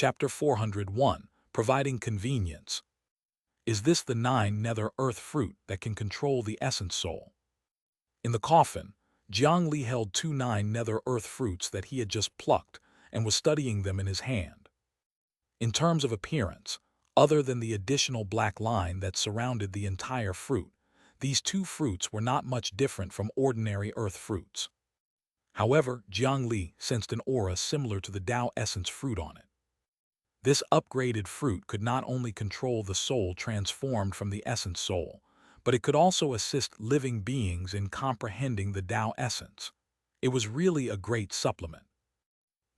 Chapter 401, Providing Convenience. Is this the 9 nether earth fruit that can control the essence soul? In the coffin, Jiang Li held 2 9 nether earth fruits that he had just plucked and was studying them in his hand. In terms of appearance, other than the additional black line that surrounded the entire fruit, these 2 fruits were not much different from ordinary earth fruits. However, Jiang Li sensed an aura similar to the Tao essence fruit on it. This upgraded fruit could not only control the soul transformed from the essence soul, but it could also assist living beings in comprehending the Tao essence. It was really a great supplement.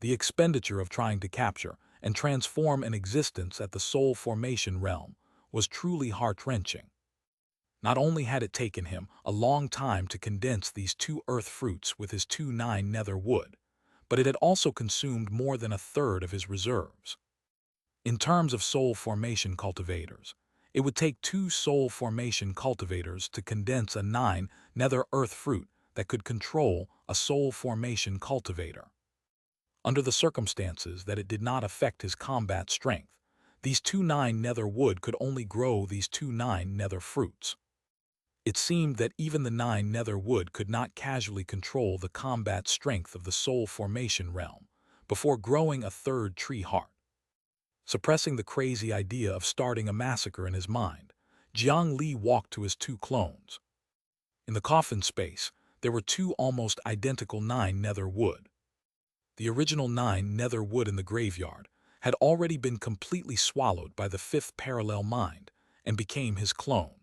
The expenditure of trying to capture and transform an existence at the soul formation realm was truly heart-wrenching. Not only had it taken him a long time to condense these 2 earth fruits with his 2 9 nether wood, but it had also consumed more than a third of his reserves. In terms of soul formation cultivators, it would take 2 soul formation cultivators to condense a 9 nether earth fruit that could control a soul formation cultivator. Under the circumstances that it did not affect his combat strength, these 2 9 nether wood could only grow these 2 9 nether fruits. It seemed that even the 9 nether wood could not casually control the combat strength of the soul formation realm before growing a 3rd tree heart. Suppressing the crazy idea of starting a massacre in his mind, Jiang Li walked to his 2 clones. In the coffin space, there were 2 almost identical 9 nether wood. The original 9 nether wood in the graveyard had already been completely swallowed by the 5th parallel mind and became his clone.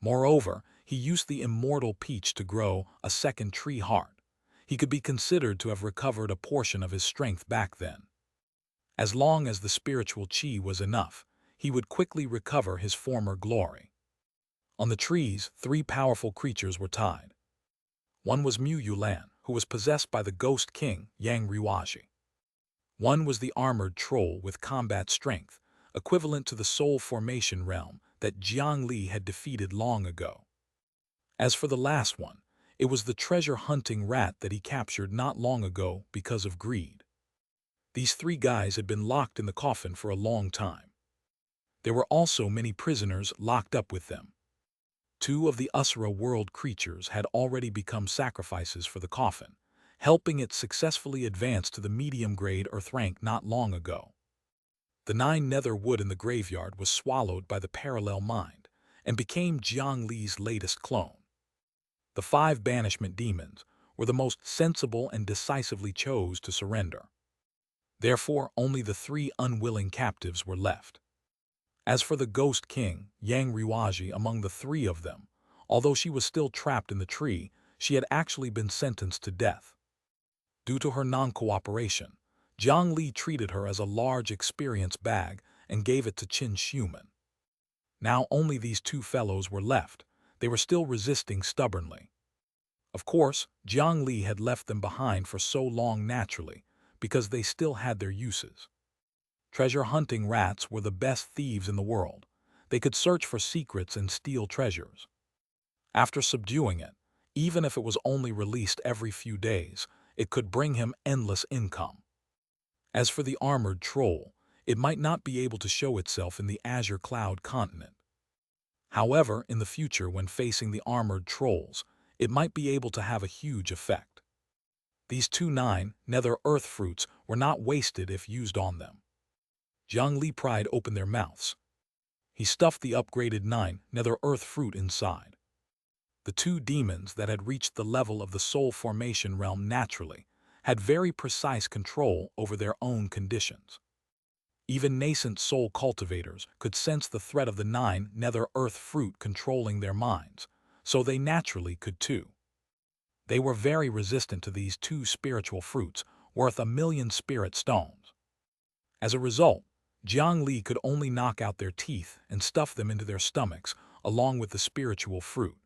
Moreover, he used the immortal peach to grow a 2nd tree heart. He could be considered to have recovered a portion of his strength back then. As long as the spiritual chi was enough, he would quickly recover his former glory. On the trees, 3 powerful creatures were tied. One was Mu Yulan, who was possessed by the ghost king Yang Li. One was the armored troll with combat strength, equivalent to the soul formation realm that Jiang Li had defeated long ago. As for the last one, it was the treasure-hunting rat that he captured not long ago because of greed. These 3 guys had been locked in the coffin for a long time. There were also many prisoners locked up with them. 2 of the Usura world creatures had already become sacrifices for the coffin, helping it successfully advance to the medium-grade earth rank not long ago. The 9 nether wood in the graveyard was swallowed by the parallel mind and became Jiang Li's latest clone. The 5 banishment demons were the most sensible and decisively chose to surrender. Therefore, only the 3 unwilling captives were left. As for the ghost king, Yang Li, among the 3 of them, although she was still trapped in the tree, she had actually been sentenced to death. Due to her non-cooperation, Jiang Li treated her as a large experience bag and gave it to Qin Shuman. Now only these 2 fellows were left. They were still resisting stubbornly. Of course, Jiang Li had left them behind for so long naturally, because they still had their uses. Treasure-hunting rats were the best thieves in the world. They could search for secrets and steal treasures. After subduing it, even if it was only released every few days, it could bring him endless income. As for the armored troll, it might not be able to show itself in the Azure Cloud continent. However, in the future when facing the armored trolls, it might be able to have a huge effect. These 2 9 nether earth fruits were not wasted if used on them. Jiang Li pried open their mouths. He stuffed the upgraded 9 nether earth fruit inside. The 2 demons that had reached the level of the soul formation realm naturally had very precise control over their own conditions. Even nascent soul cultivators could sense the threat of the 9 nether earth fruit controlling their minds, so they naturally could too. They were very resistant to these 2 spiritual fruits worth 1,000,000 spirit stones. As a result, Jiang Li could only knock out their teeth and stuff them into their stomachs along with the spiritual fruit.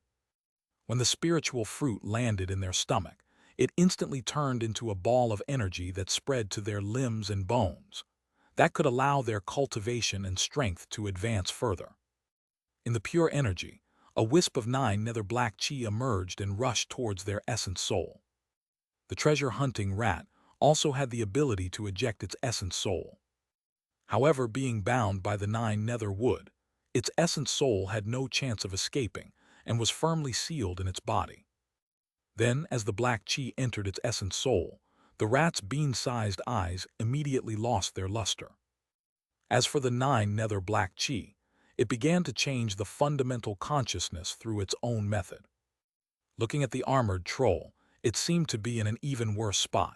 When the spiritual fruit landed in their stomach, it instantly turned into a ball of energy that spread to their limbs and bones. That could allow their cultivation and strength to advance further. In the pure energy, a wisp of 9 nether black chi emerged and rushed towards their essence soul. The treasure-hunting rat also had the ability to eject its essence soul. However, being bound by the 9 nether wood, its essence soul had no chance of escaping and was firmly sealed in its body. Then, as the black chi entered its essence soul, the rat's bean-sized eyes immediately lost their luster. As for the 9 nether black chi, it began to change the fundamental consciousness through its own method. Looking at the armored troll, it seemed to be in an even worse spot.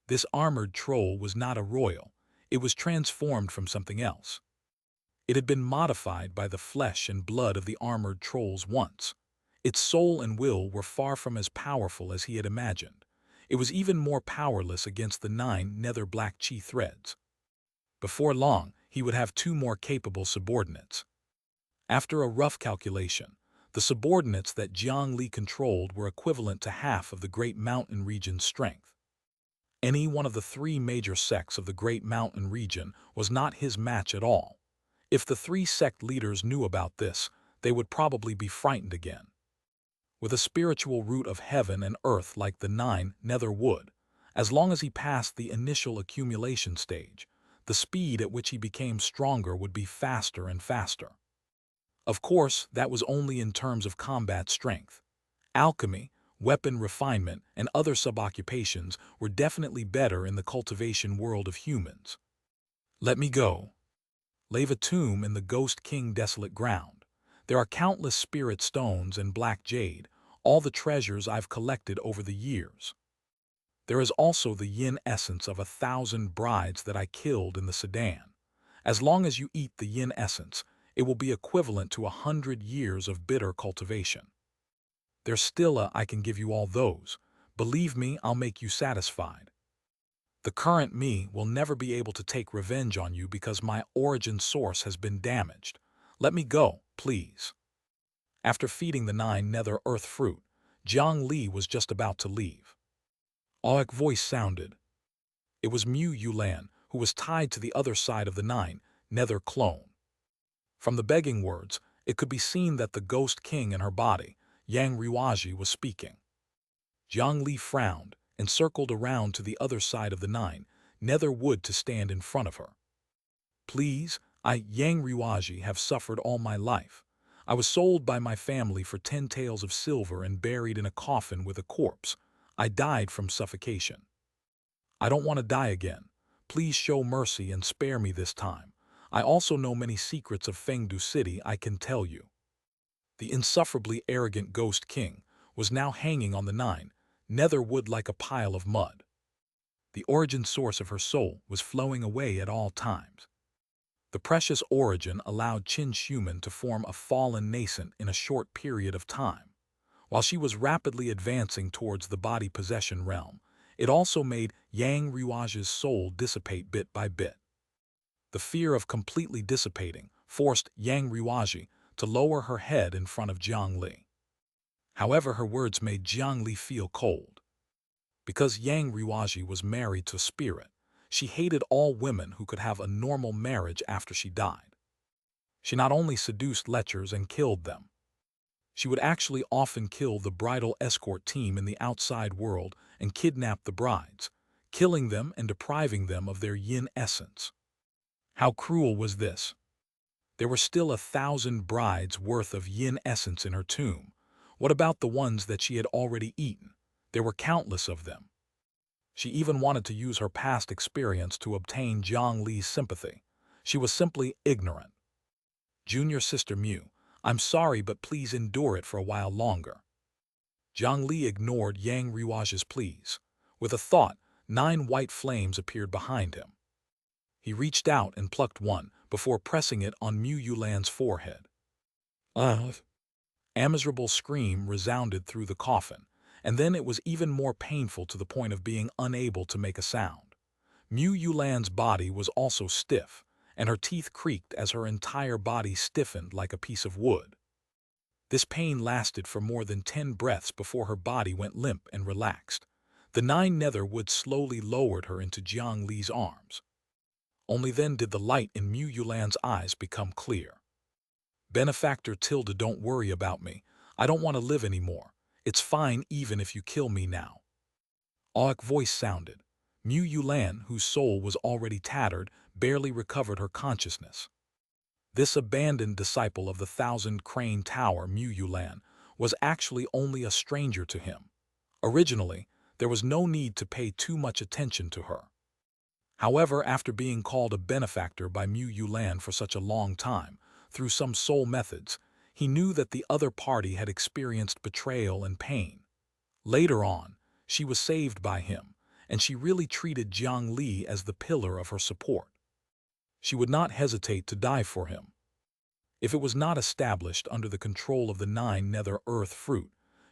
This armored troll was not a royal, it was transformed from something else. It had been modified by the flesh and blood of the armored trolls once. Its soul and will were far from as powerful as he had imagined. It was even more powerless against the 9 nether black chi threads. Before long, he would have 2 more capable subordinates. After a rough calculation, the subordinates that Jiang Li controlled were equivalent to half of the Great Mountain region's strength. Any one of the 3 major sects of the Great Mountain region was not his match at all. If the 3 sect leaders knew about this, they would probably be frightened again. With a spiritual root of heaven and earth like the 9 nether wood, as long as he passed the initial accumulation stage, the speed at which he became stronger would be faster and faster. Of course, that was only in terms of combat strength. Alchemy, weapon refinement, and other sub-occupations were definitely better in the cultivation world of humans. Let me go. Lave a tomb in the Ghost King desolate ground. There are countless spirit stones and black jade, all the treasures I've collected over the years. There is also the yin essence of 1,000 brides that I killed in the Sudan. As long as you eat the yin essence, it will be equivalent to 100 years of bitter cultivation. There's still I can give you all those. Believe me, I'll make you satisfied. The current me will never be able to take revenge on you because my origin source has been damaged. Let me go, please. After feeding the 9 nether earth fruit, Jiang Li was just about to leave. Awak's voice sounded. It was Mu Yulan, who was tied to the other side of the 9 nether clone. From the begging words, it could be seen that the Ghost King in her body, Yang Riwaji, was speaking. Jiang Li frowned and circled around to the other side of the 9 nether wood to stand in front of her. Please, I, Yang Riwaji, have suffered all my life. I was sold by my family for 10 taels of silver and buried in a coffin with a corpse. I died from suffocation. I don't want to die again. Please show mercy and spare me this time. I also know many secrets of Fengdu City I can tell you. The insufferably arrogant Ghost King was now hanging on the 9 nether wood like a pile of mud. The origin source of her soul was flowing away at all times. The precious origin allowed Qin Shuman to form a fallen nascent in a short period of time. While she was rapidly advancing towards the body possession realm, it also made Yang Riwaji's soul dissipate bit by bit. The fear of completely dissipating forced Yang Riwaji to lower her head in front of Jiang Li. However, her words made Jiang Li feel cold. Because Yang Riwaji was married to a spirit, she hated all women who could have a normal marriage after she died. She not only seduced lechers and killed them, she would actually often kill the bridal escort team in the outside world and kidnap the brides, killing them and depriving them of their yin essence. How cruel was this? There were still 1,000 brides worth of yin essence in her tomb. What about the ones that she had already eaten? There were countless of them. She even wanted to use her past experience to obtain Jiang Li's sympathy. She was simply ignorant. Junior Sister Mu, I'm sorry, but please endure it for a while longer. Jiang Li ignored Yang Riwaji's pleas. With a thought, 9 white flames appeared behind him. He reached out and plucked one before pressing it on Mu Yulan's forehead. A miserable scream resounded through the coffin, and then it was even more painful to the point of being unable to make a sound. Mu Yulan's body was also stiff, and her teeth creaked as her entire body stiffened like a piece of wood. This pain lasted for more than 10 breaths before her body went limp and relaxed. The 9 nether wood slowly lowered her into Jiang Li's arms. Only then did the light in Mu Yulan's eyes become clear. Benefactor Tilda, don't worry about me. I don't want to live anymore. It's fine even if you kill me now. Awak's voice sounded. Mu Yulan, whose soul was already tattered, barely recovered her consciousness. This abandoned disciple of the Thousand Crane Tower, Mu Yulan, was actually only a stranger to him. Originally, there was no need to pay too much attention to her. However, after being called a benefactor by Mu Yulan for such a long time, through some soul methods, he knew that the other party had experienced betrayal and pain. Later on, she was saved by him, and she really treated Jiang Li as the pillar of her support. She would not hesitate to die for him. If it was not established under the control of the 9 Nether Earth fruit,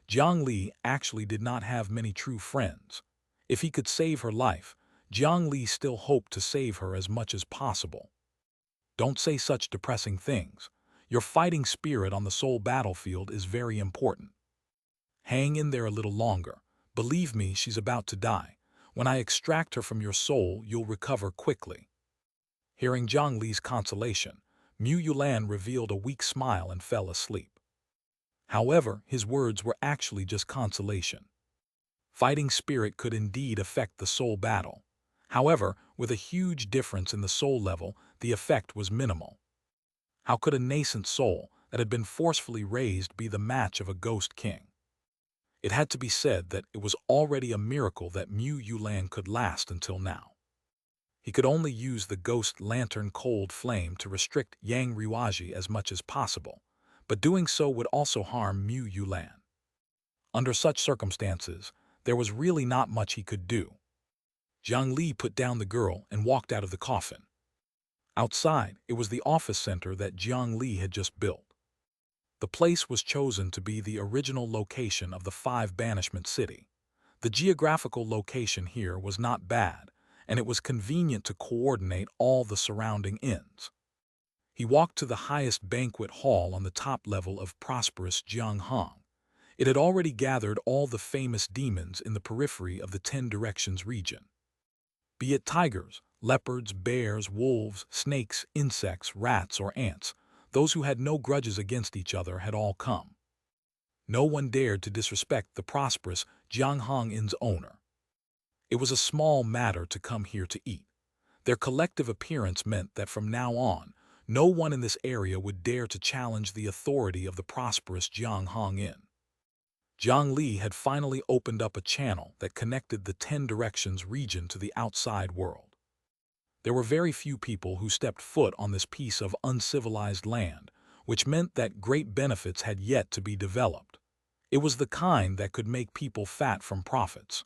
Jiang Li actually did not have many true friends. If he could save her life, Jiang Li still hoped to save her as much as possible. Don't say such depressing things. Your fighting spirit on the soul battlefield is very important. Hang in there a little longer. Believe me, she's about to die. When I extract her from your soul, you'll recover quickly. Hearing Jiang Li's consolation, Mu Yulan revealed a weak smile and fell asleep. However, his words were actually just consolation. Fighting spirit could indeed affect the soul battle. However, with a huge difference in the soul level, the effect was minimal. How could a nascent soul that had been forcefully raised be the match of a ghost king? It had to be said that it was already a miracle that Mu Yulan could last until now. He could only use the ghost lantern cold flame to restrict Yang Riwaji as much as possible, but doing so would also harm Mu Yulan. Under such circumstances, there was really not much he could do. Jiang Li put down the girl and walked out of the coffin. Outside, it was the office center that Jiang Li had just built. The place was chosen to be the original location of the 5 Banishment City. The geographical location here was not bad, and it was convenient to coordinate all the surrounding inns. He walked to the highest banquet hall on the top level of prosperous Jianghang. It had already gathered all the famous demons in the periphery of the 10 Directions region. Be it tigers, leopards, bears, wolves, snakes, insects, rats, or ants, those who had no grudges against each other had all come. No one dared to disrespect the prosperous Jianghang Inn's owner. It was a small matter to come here to eat. Their collective appearance meant that from now on, no one in this area would dare to challenge the authority of the prosperous Jianghang Inn. Jiang Li had finally opened up a channel that connected the 10 Directions region to the outside world. There were very few people who stepped foot on this piece of uncivilized land, which meant that great benefits had yet to be developed. It was the kind that could make people fat from profits.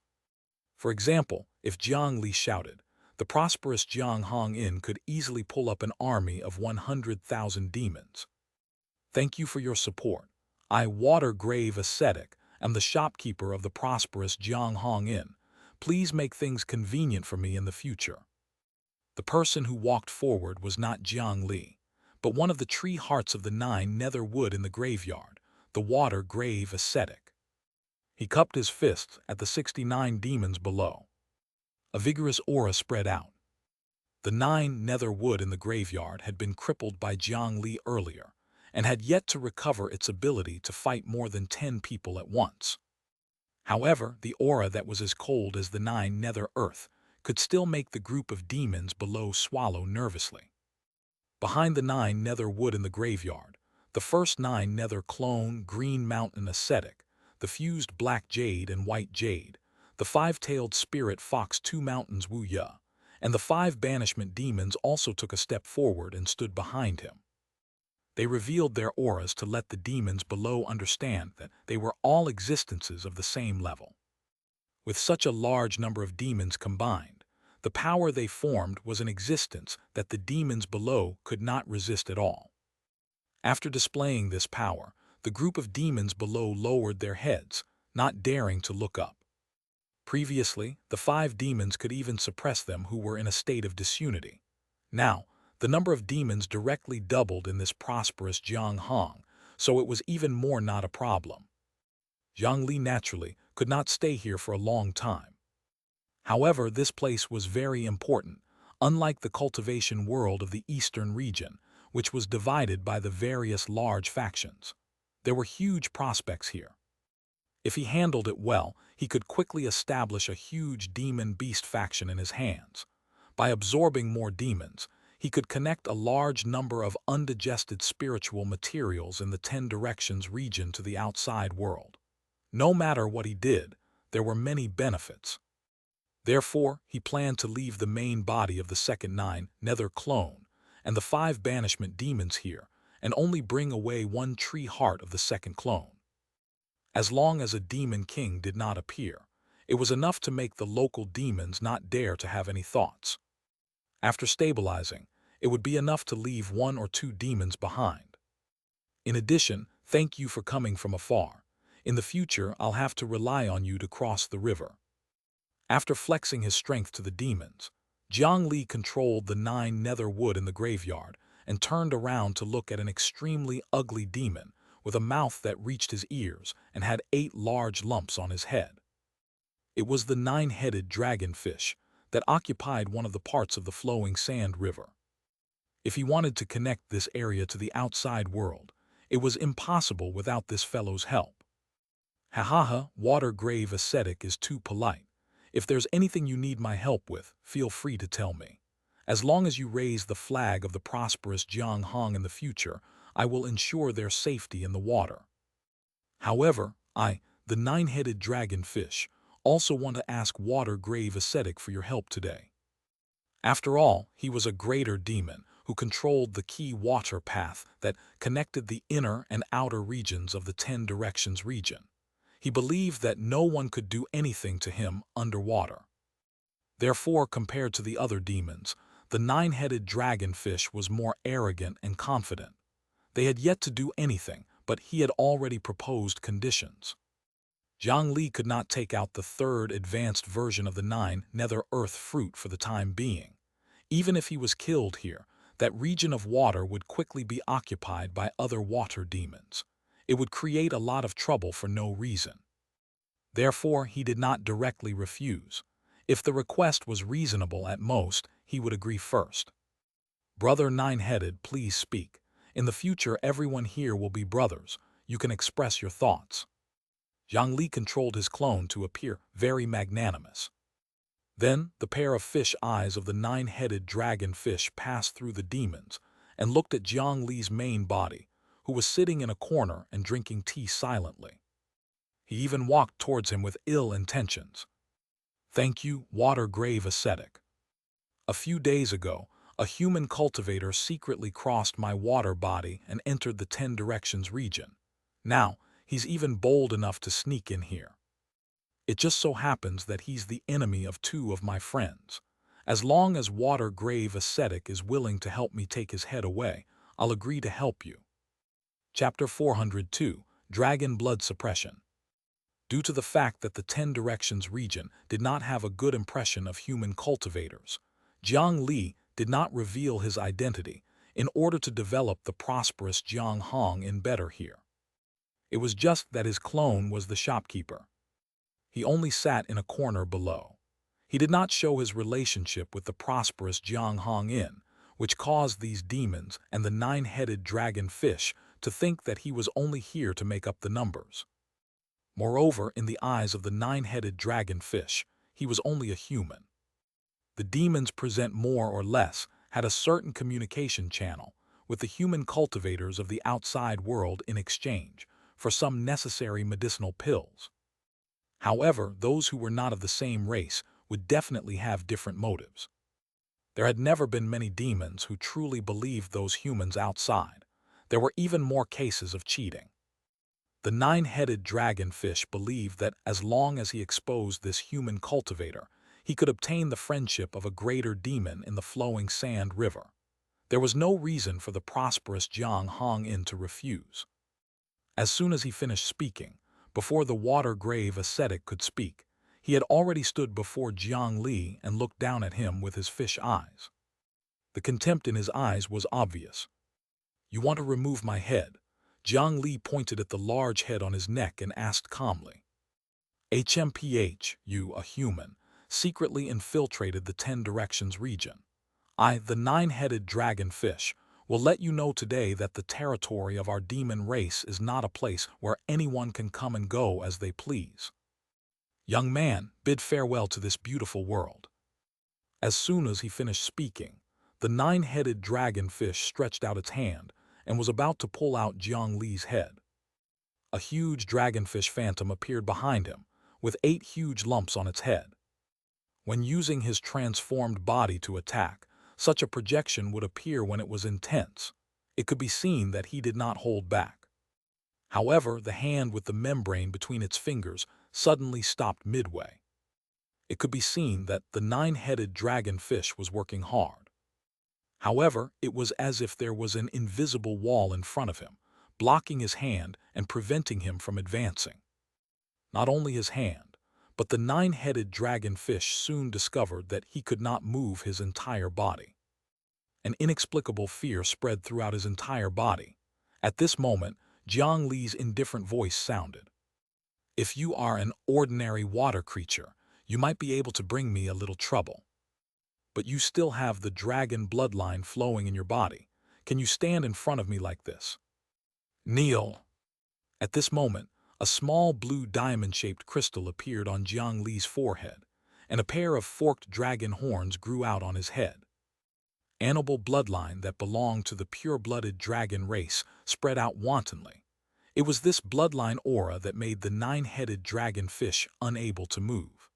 For example, if Jiang Li shouted, the prosperous Jianghang Inn could easily pull up an army of 100,000 demons. Thank you for your support. I, Water Grave Ascetic, am the shopkeeper of the prosperous Jianghang Inn. Please make things convenient for me in the future. The person who walked forward was not Jiang Li, but one of the tree hearts of the 9 Nether Wood in the graveyard, the Water Grave Ascetic. He cupped his fists at the 69 demons below. A vigorous aura spread out. The 9 Nether Wood in the graveyard had been crippled by Jiang Li earlier, and had yet to recover its ability to fight more than 10 people at once. However, the aura that was as cold as the 9 Nether Earth could still make the group of demons below swallow nervously. Behind the 9 Nether Wood in the graveyard, the first 9 Nether Clone Green Mountain Ascetic, the fused Black Jade and White Jade, the 5-tailed Spirit Fox 2 Mountains Wuxia, and the 5 Banishment Demons also took a step forward and stood behind him. They revealed their auras to let the demons below understand that they were all existences of the same level. With such a large number of demons combined, the power they formed was an existence that the demons below could not resist at all. After displaying this power, the group of demons below lowered their heads, not daring to look up. Previously, the 5 demons could even suppress them who were in a state of disunity. Now, the number of demons directly doubled in this prosperous Jianghang, so it was even more not a problem. Jiang Li naturally could not stay here for a long time. However, this place was very important, unlike the cultivation world of the eastern region, which was divided by the various large factions. There were huge prospects here. If he handled it well, he could quickly establish a huge demon-beast faction in his hands. By absorbing more demons, he could connect a large number of undigested spiritual materials in the 10 Directions region to the outside world. No matter what he did, there were many benefits. Therefore, he planned to leave the main body of the second 9 Nether clone and the 5 banishment demons here, and only bring away 1 tree heart of the second clone. As long as a demon king did not appear, it was enough to make the local demons not dare to have any thoughts. After stabilizing, it would be enough to leave 1 or 2 demons behind. In addition, thank you for coming from afar. In the future, I'll have to rely on you to cross the river. After flexing his strength to the demons, Jiang Li controlled the 9 nether wood in the graveyard and turned around to look at an extremely ugly demon with a mouth that reached his ears and had 8 large lumps on his head. It was the 9-headed dragonfish that occupied one of the parts of the flowing sand river. If he wanted to connect this area to the outside world, it was impossible without this fellow's help. Ha, water grave ascetic is too polite. If there's anything you need my help with, feel free to tell me. As long as you raise the flag of the prosperous Jiang Hong in the future, I will ensure their safety in the water. However, the 9-headed dragonfish, also want to ask water grave ascetic for your help today. After all, he was a greater demon who controlled the key water path that connected the inner and outer regions of the 10 Directions region. He believed that no one could do anything to him underwater. Therefore, compared to the other demons, the 9-headed dragonfish was more arrogant and confident. They had yet to do anything, but he had already proposed conditions. Jiang Li could not take out the 3rd advanced version of the 9 nether earth fruit for the time being. Even if he was killed here, that region of water would quickly be occupied by other water demons. It would create a lot of trouble for no reason. Therefore, he did not directly refuse. If the request was reasonable at most, he would agree first. Brother 9-headed, please speak. In the future, everyone here will be brothers. You can express your thoughts. Jiang Li controlled his clone to appear very magnanimous. Then, the pair of fish eyes of the 9-headed dragonfish passed through the demons and looked at Jiang Li's main body, who was sitting in a corner and drinking tea silently. He even walked towards him with ill intentions. Thank you, water grave ascetic. A few days ago, a human cultivator secretly crossed my water body and entered the 10 Directions region. Now, he's even bold enough to sneak in here. It just so happens that he's the enemy of 2 of my friends. As long as water grave ascetic is willing to help me take his head away, I'll agree to help you. Chapter 402, Dragon Blood Suppression. Due to the fact that the 10 Directions region did not have a good impression of human cultivators, Jiang Li did not reveal his identity in order to develop the prosperous Jiang Hong in better here. It was just that his clone was the shopkeeper. He only sat in a corner below. He did not show his relationship with the prosperous Jiang Hong in, which caused these demons and the 9-headed dragonfish to think that he was only here to make up the numbers. Moreover, in the eyes of the 9-headed dragonfish, he was only a human. The demons present more or less had a certain communication channel with the human cultivators of the outside world in exchange for some necessary medicinal pills. However, those who were not of the same race would definitely have different motives. There had never been many demons who truly believed those humans outside. There were even more cases of cheating. The 9-headed dragonfish believed that as long as he exposed this human cultivator, he could obtain the friendship of a greater demon in the flowing sand river. There was no reason for the prosperous Jiang Hong to refuse. As soon as he finished speaking, before the water grave ascetic could speak, he had already stood before Jiang Li and looked down at him with his fish eyes. The contempt in his eyes was obvious. You want to remove my head? Jiang Li pointed at the large head on his neck and asked calmly. HMPH, you, a human, secretly infiltrated the 10 Directions region. The 9-headed dragonfish, will let you know today that the territory of our demon race is not a place where anyone can come and go as they please. Young man, bid farewell to this beautiful world." As soon as he finished speaking, the nine-headed dragonfish stretched out its hand and was about to pull out Jiang Li's head. A huge dragonfish phantom appeared behind him, with 8 huge lumps on its head. When using his transformed body to attack, such a projection would appear when it was intense. It could be seen that he did not hold back. However, the hand with the membrane between its fingers suddenly stopped midway. It could be seen that the nine-headed dragonfish was working hard. However, it was as if there was an invisible wall in front of him, blocking his hand and preventing him from advancing. Not only his hand, but the nine-headed dragonfish soon discovered that he could not move his entire body. An inexplicable fear spread throughout his entire body. At this moment, Jiang Li's indifferent voice sounded. "If you are an ordinary water creature, you might be able to bring me a little trouble. But you still have the dragon bloodline flowing in your body. Can you stand in front of me like this? Kneel." At this moment, a small blue diamond-shaped crystal appeared on Jiang Li's forehead, and a pair of forked dragon horns grew out on his head. Animal bloodline that belonged to the pure-blooded dragon race spread out wantonly. It was this bloodline aura that made the nine-headed dragonfish unable to move.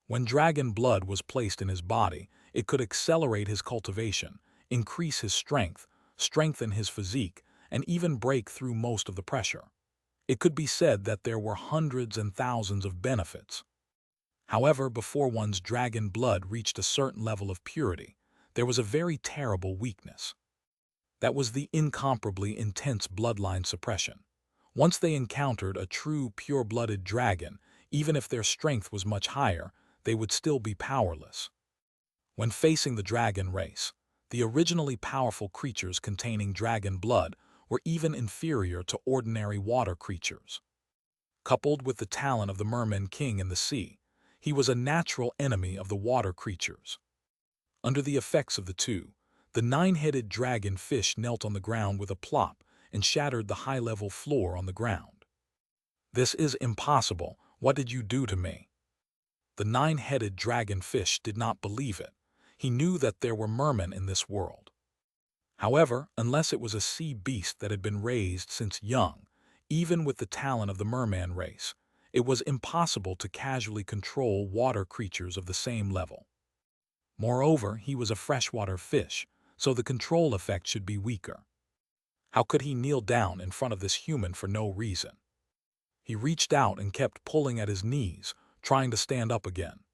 When dragon blood was placed in his body, it could accelerate his cultivation, increase his strength, strengthen his physique, and even break through most of the pressure. It could be said that there were hundreds and thousands of benefits. However, before one's dragon blood reached a certain level of purity, there was a very terrible weakness. That was the incomparably intense bloodline suppression. Once they encountered a true pure-blooded dragon, even if their strength was much higher, they would still be powerless. When facing the dragon race, the originally powerful creatures containing dragon blood were even inferior to ordinary water creatures. Coupled with the talent of the merman king in the sea, he was a natural enemy of the water creatures. Under the effects of the two, the nine-headed dragon fish knelt on the ground with a plop and shattered the high-level floor on the ground. "This is impossible. What did you do to me?" The nine-headed dragon fish did not believe it. He knew that there were mermen in this world. However, unless it was a sea beast that had been raised since young, even with the talent of the merman race, it was impossible to casually control water creatures of the same level. Moreover, he was a freshwater fish, so the control effect should be weaker. How could he kneel down in front of this human for no reason? He reached out and kept pulling at his knees, trying to stand up again.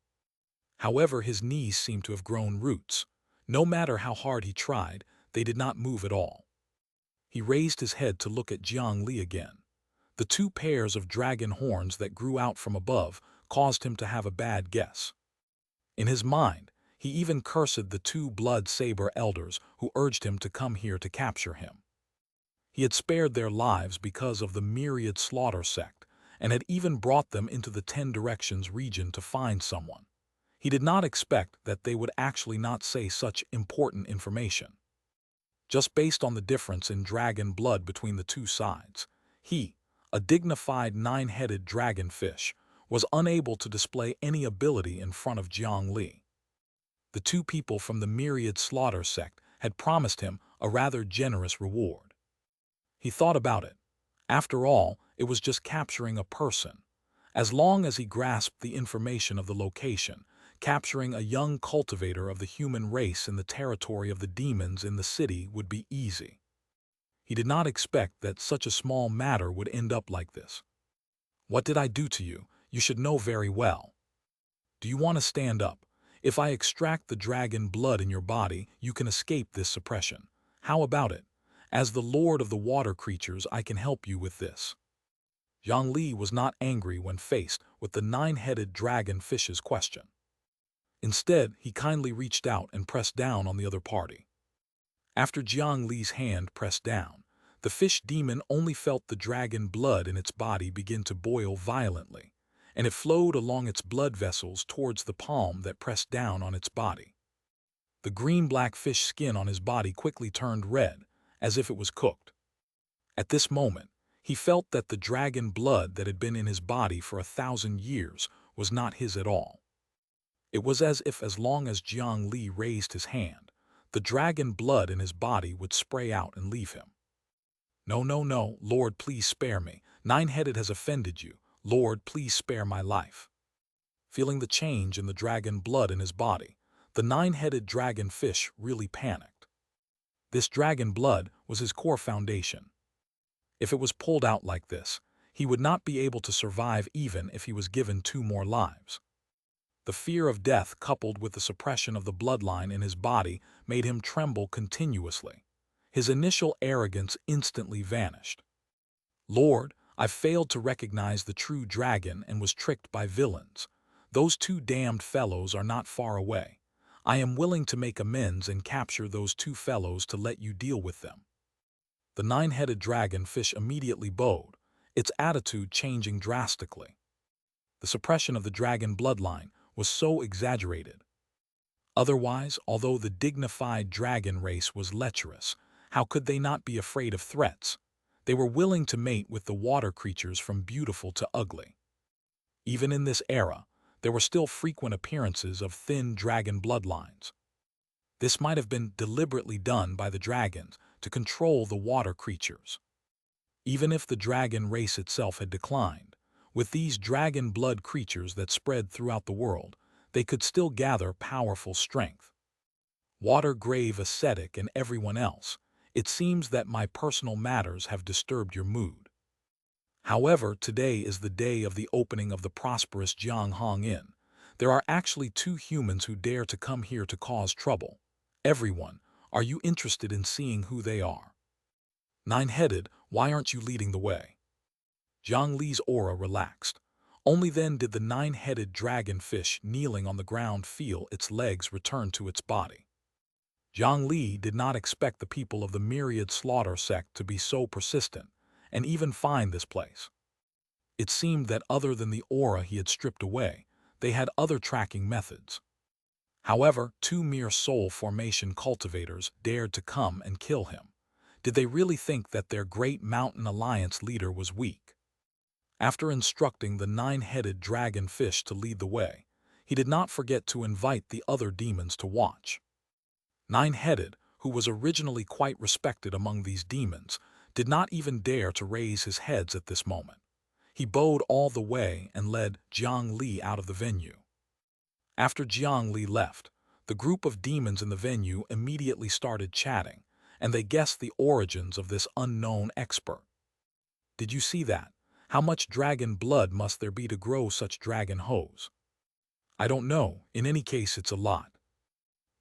However, his knees seemed to have grown roots. No matter how hard he tried, they did not move at all. He raised his head to look at Jiang Li again. The 2 pairs of dragon horns that grew out from above caused him to have a bad guess. In his mind, he even cursed the 2 blood saber elders who urged him to come here to capture him. He had spared their lives because of the myriad slaughter sect, and had even brought them into the 10 Directions region to find someone. He did not expect that they would actually not say such important information. Just based on the difference in dragon blood between the 2 sides, he, a dignified 9-headed dragonfish, was unable to display any ability in front of Jiang Li. The 2 people from the myriad slaughter sect had promised him a rather generous reward. He thought about it. After all, it was just capturing a person. As long as he grasped the information of the location, capturing a young cultivator of the human race in the territory of the demons in the city would be easy. He did not expect that such a small matter would end up like this. "What did I do to you? You should know very well. Do you want to stand up? If I extract the dragon blood in your body, you can escape this suppression. How about it? As the lord of the water creatures, I can help you with this." Jiang Li was not angry when faced with the 9-headed dragonfish's question. Instead, he kindly reached out and pressed down on the other party. After Jiang Li's hand pressed down, the fish demon only felt the dragon blood in its body begin to boil violently, and it flowed along its blood vessels towards the palm that pressed down on its body. The green-black fish skin on his body quickly turned red, as if it was cooked. At this moment, he felt that the dragon blood that had been in his body for 1,000 years was not his at all. It was as if as long as Jiang Li raised his hand, the dragon blood in his body would spray out and leave him. No, no, no, Lord, please spare me. Nine-headed has offended you. Lord, please spare my life. Feeling the change in the dragon blood in his body, the nine-headed dragon fish really panicked. This dragon blood was his core foundation. If it was pulled out like this, he would not be able to survive even if he was given 2 more lives. The fear of death coupled with the suppression of the bloodline in his body made him tremble continuously. His initial arrogance instantly vanished. Lord, I failed to recognize the true dragon and was tricked by villains. Those 2 damned fellows are not far away. I am willing to make amends and capture those 2 fellows to let you deal with them. The nine-headed dragon fish immediately bowed, its attitude changing drastically. The suppression of the dragon bloodline was so exaggerated. Otherwise, although the dignified dragon race was lecherous, how could they not be afraid of threats? They were willing to mate with the water creatures from beautiful to ugly. Even in this era, there were still frequent appearances of thin dragon bloodlines. This might have been deliberately done by the dragons to control the water creatures. Even if the dragon race itself had declined, with these dragon blood creatures that spread throughout the world, they could still gather powerful strength. Water grave ascetic and everyone else, it seems that my personal matters have disturbed your mood. However, today is the day of the opening of the prosperous Jiang Inn. There are actually 2 humans who dare to come here to cause trouble. Everyone, are you interested in seeing who they are? Nine-headed, why aren't you leading the way? Jiang Li's aura relaxed. Only then did the nine-headed dragon fish kneeling on the ground feel its legs return to its body. Jiang Li did not expect the people of the myriad slaughter sect to be so persistent and even find this place. It seemed that other than the aura he had stripped away, they had other tracking methods. However, 2 mere soul formation cultivators dared to come and kill him. Did they really think that their great mountain alliance leader was weak? After instructing the nine-headed dragon fish to lead the way, he did not forget to invite the other demons to watch. Nine-headed, who was originally quite respected among these demons, did not even dare to raise his heads at this moment. He bowed all the way and led Jiang Li out of the venue. After Jiang Li left, the group of demons in the venue immediately started chatting, and they guessed the origins of this unknown expert. Did you see that? How much dragon blood must there be to grow such dragon hose? I don't know, in any case it's a lot.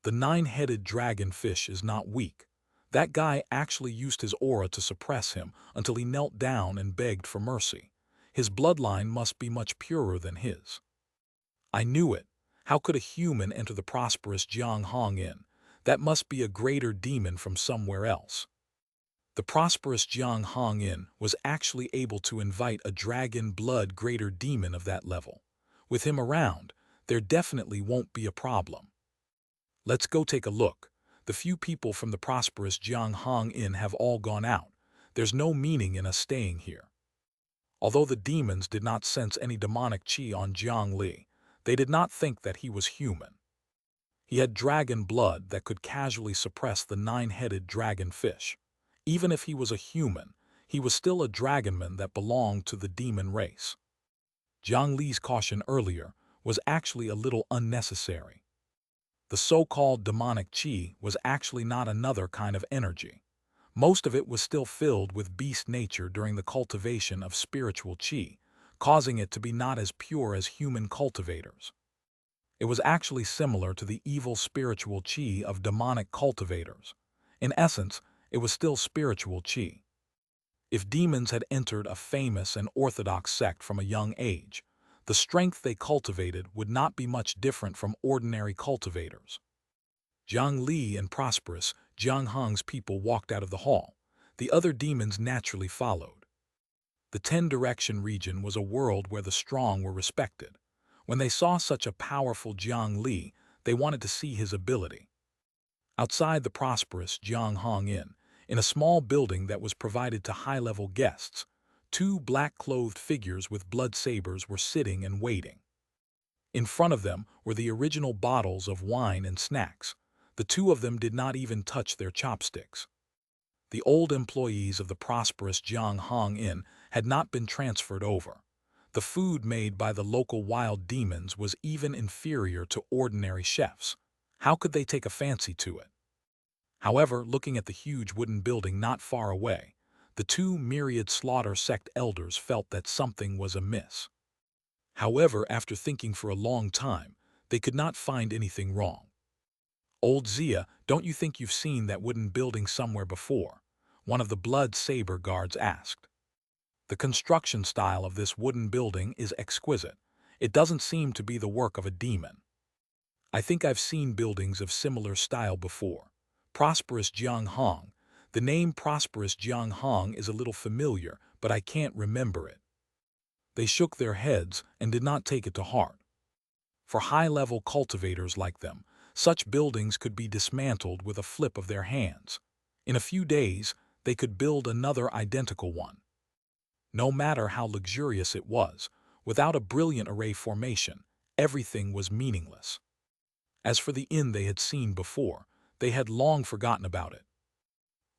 The nine-headed dragon fish is not weak. That guy actually used his aura to suppress him until he knelt down and begged for mercy. His bloodline must be much purer than his. I knew it. How could a human enter the prosperous Jiang Inn? That must be a greater demon from somewhere else. The prosperous Jiang Inn was actually able to invite a dragon blood greater demon of that level. With him around, there definitely won't be a problem. Let's go take a look. The few people from the prosperous Jiang Inn have all gone out. There's no meaning in us staying here. Although the demons did not sense any demonic chi on Jiang Li, they did not think that he was human. He had dragon blood that could casually suppress the nine-headed dragon fish. Even if he was a human, he was still a dragonman that belonged to the demon race. Jiang Li's caution earlier was actually a little unnecessary. The so-called demonic chi was actually not another kind of energy. Most of it was still filled with beast nature during the cultivation of spiritual chi, causing it to be not as pure as human cultivators. It was actually similar to the evil spiritual chi of demonic cultivators. In essence, it was still spiritual chi. If demons had entered a famous and orthodox sect from a young age, the strength they cultivated would not be much different from ordinary cultivators. Jiang Li and prosperous Jiang people walked out of the hall. The other demons naturally followed. The 10-direction region was a world where the strong were respected. When they saw such a powerful Jiang Li, they wanted to see his ability. Outside the prosperous Jiang Inn, in a small building that was provided to high-level guests, two black-clothed figures with blood sabers were sitting and waiting. In front of them were the original bottles of wine and snacks. The two of them did not even touch their chopsticks. The old employees of the prosperous Jiang Inn had not been transferred over. The food made by the local wild demons was even inferior to ordinary chefs. How could they take a fancy to it? However, looking at the huge wooden building not far away, the two myriad slaughter sect elders felt that something was amiss. However, after thinking for a long time, they could not find anything wrong. "Old Xia, don't you think you've seen that wooden building somewhere before?" one of the blood saber guards asked. "The construction style of this wooden building is exquisite. It doesn't seem to be the work of a demon." "I think I've seen buildings of similar style before. Prosperous Jiang. The name Prosperous Jiang is a little familiar, but I can't remember it." They shook their heads and did not take it to heart. For high-level cultivators like them, such buildings could be dismantled with a flip of their hands. In a few days, they could build another identical one. No matter how luxurious it was, without a brilliant array formation, everything was meaningless. As for the inn they had seen before, they had long forgotten about it.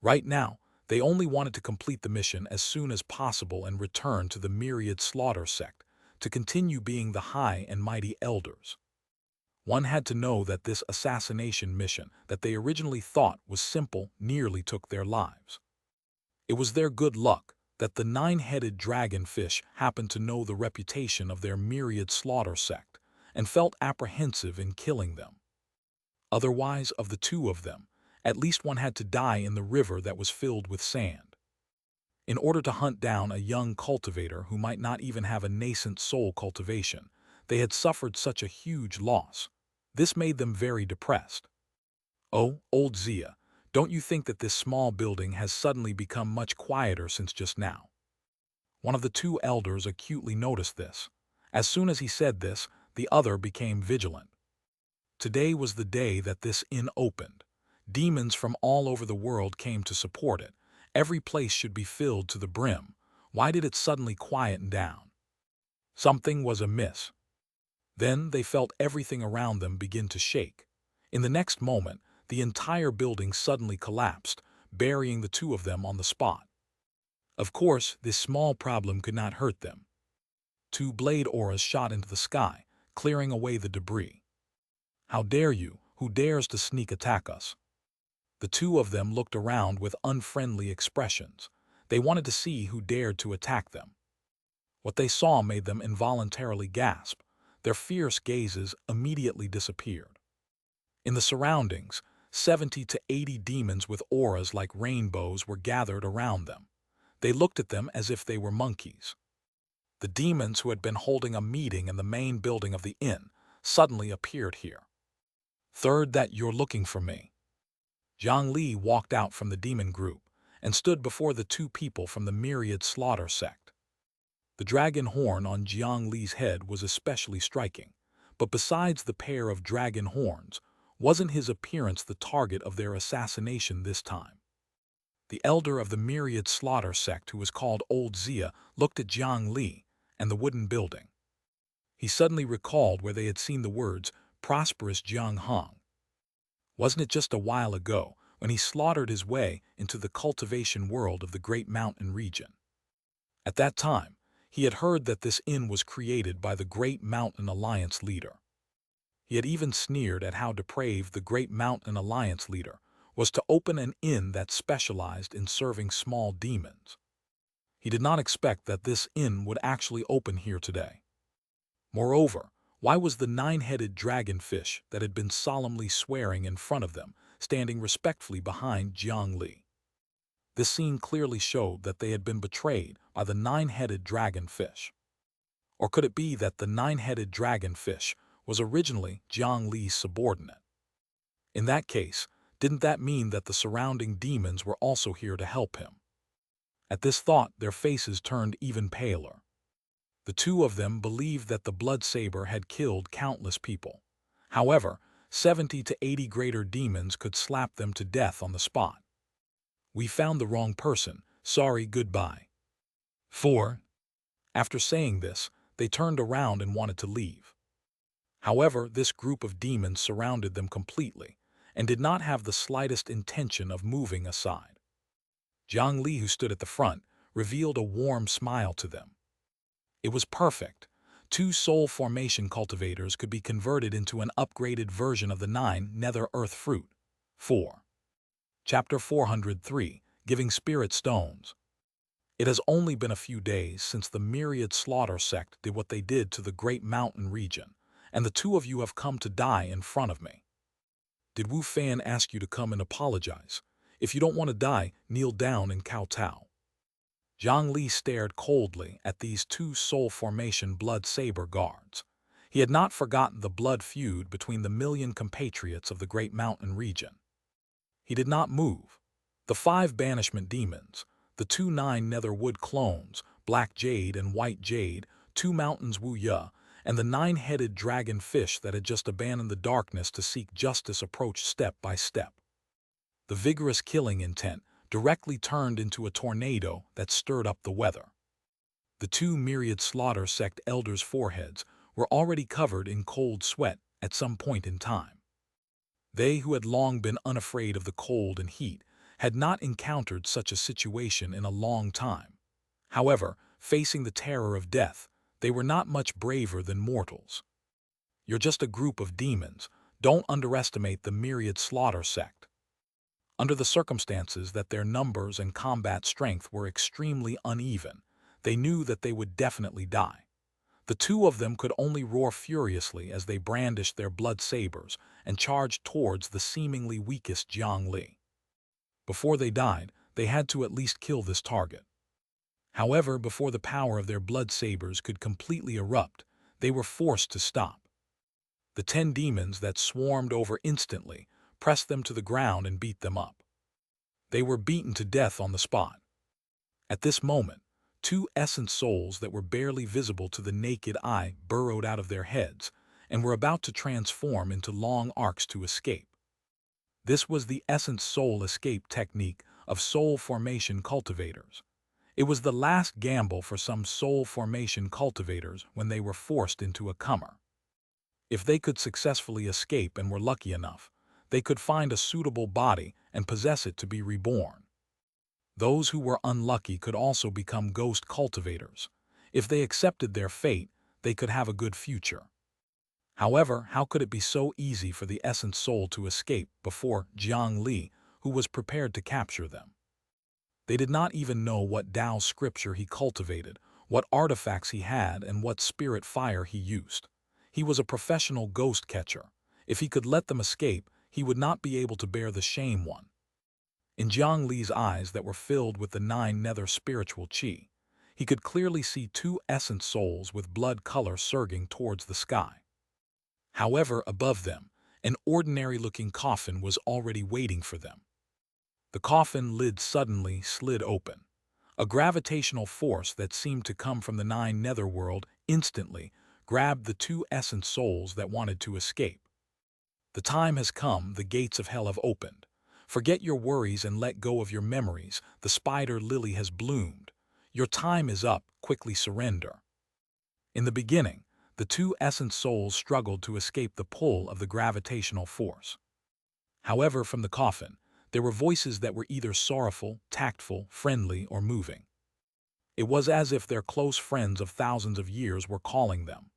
Right now, they only wanted to complete the mission as soon as possible and return to the myriad slaughter sect, to continue being the high and mighty elders. One had to know that this assassination mission that they originally thought was simple nearly took their lives. It was their good luck that the nine-headed dragonfish happened to know the reputation of their myriad slaughter sect and felt apprehensive in killing them. Otherwise, of the two of them, at least one had to die in the river that was filled with sand. In order to hunt down a young cultivator who might not even have a nascent soul cultivation, they had suffered such a huge loss. This made them very depressed. "Oh, old Xia, don't you think that this small building has suddenly become much quieter since just now?" One of the two elders acutely noticed this. As soon as he said this, the other became vigilant. Today was the day that this inn opened. Demons from all over the world came to support it. Every place should be filled to the brim. Why did it suddenly quieten down? Something was amiss. Then they felt everything around them begin to shake. In the next moment, the entire building suddenly collapsed, burying the two of them on the spot. Of course, this small problem could not hurt them. Two blade auras shot into the sky, clearing away the debris. "How dare you? Who dares to sneak attack us?" The two of them looked around with unfriendly expressions. They wanted to see who dared to attack them. What they saw made them involuntarily gasp. Their fierce gazes immediately disappeared. In the surroundings, 70 to 80 demons with auras like rainbows were gathered around them. They looked at them as if they were monkeys. The demons who had been holding a meeting in the main building of the inn suddenly appeared here. "Third, that you're looking for me." Jiang Li walked out from the demon group and stood before the two people from the myriad slaughter sect. The dragon horn on Jiang Li's head was especially striking, but besides the pair of dragon horns, wasn't his appearance the target of their assassination this time? The elder of the myriad slaughter sect, who was called Old Xia, looked at Jiang Li and the wooden building. He suddenly recalled where they had seen the words "prosperous Jiang." Wasn't it just a while ago when he slaughtered his way into the cultivation world of the Great Mountain region? At that time, he had heard that this inn was created by the Great Mountain Alliance leader. He had even sneered at how depraved the Great Mountain Alliance leader was to open an inn that specialized in serving small demons. He did not expect that this inn would actually open here today. Moreover, why was the nine-headed dragonfish that had been solemnly swearing in front of them standing respectfully behind Jiang Li? This scene clearly showed that they had been betrayed by the nine-headed dragonfish. Or could it be that the nine-headed dragonfish was originally Jiang Li's subordinate? In that case, didn't that mean that the surrounding demons were also here to help him? At this thought, their faces turned even paler. The two of them believed that the blood saber had killed countless people. However, 70 to 80 greater demons could slap them to death on the spot. We found the wrong person. Sorry, goodbye. 4. After saying this, they turned around and wanted to leave. However, this group of demons surrounded them completely and did not have the slightest intention of moving aside. Jiang Li, who stood at the front, revealed a warm smile to them. It was perfect. 2 soul formation cultivators could be converted into an upgraded version of the 9 nether earth fruit. 4. Chapter 403, Giving Spirit Stones. It has only been a few days since the myriad slaughter sect did what they did to the great mountain region, and the 2 of you have come to die in front of me. Did Wu Fan ask you to come and apologize? If you don't want to die, kneel down and kowtow. Jiang Li stared coldly at these 2 soul formation blood saber guards. He had not forgotten the blood feud between the million compatriots of the great mountain region. He did not move. The 5 banishment demons, the 2 9 netherwood clones, black jade and white jade, 2 mountains Wuxia, and the 9-headed dragon fish that had just abandoned the darkness to seek justice approached step by step. The vigorous killing intent directly turned into a tornado that stirred up the weather. The 2 myriad slaughter sect elders' foreheads were already covered in cold sweat at some point in time. They, who had long been unafraid of the cold and heat, had not encountered such a situation in a long time. However, facing the terror of death, they were not much braver than mortals. You're just a group of demons. Don't underestimate the myriad slaughter sect. Under the circumstances that their numbers and combat strength were extremely uneven, they knew that they would definitely die. The 2 of them could only roar furiously as they brandished their blood sabers and charged towards the seemingly weakest Jiang Li. Before they died, they had to at least kill this target. However, before the power of their blood sabers could completely erupt, they were forced to stop. The 10 demons that swarmed over instantly pressed them to the ground and beat them up. They were beaten to death on the spot. At this moment, 2 essence souls that were barely visible to the naked eye burrowed out of their heads and were about to transform into long arcs to escape. This was the essence soul escape technique of soul formation cultivators. It was the last gamble for some soul formation cultivators when they were forced into a comer. If they could successfully escape and were lucky enough, they could find a suitable body and possess it to be reborn. Those who were unlucky could also become ghost cultivators. If they accepted their fate, they could have a good future. However, how could it be so easy for the essence soul to escape before Jiang Li, who was prepared to capture them? They did not even know what Tao scripture he cultivated, what artifacts he had, and what spirit fire he used. He was a professional ghost catcher. If he could let them escape, he would not be able to bear the shame one. In Jiang Li's eyes that were filled with the 9 nether spiritual qi, he could clearly see 2 essence souls with blood color surging towards the sky. However, above them, an ordinary-looking coffin was already waiting for them. The coffin lid suddenly slid open. A gravitational force that seemed to come from the 9 netherworld instantly grabbed the 2 essence souls that wanted to escape. The time has come, the gates of hell have opened. Forget your worries and let go of your memories. The spider lily has bloomed. Your time is up, quickly surrender. In the beginning, the 2 essence souls struggled to escape the pull of the gravitational force. However, from the coffin, there were voices that were either sorrowful, tactful, friendly, or moving. It was as if their close friends of thousands of years were calling them.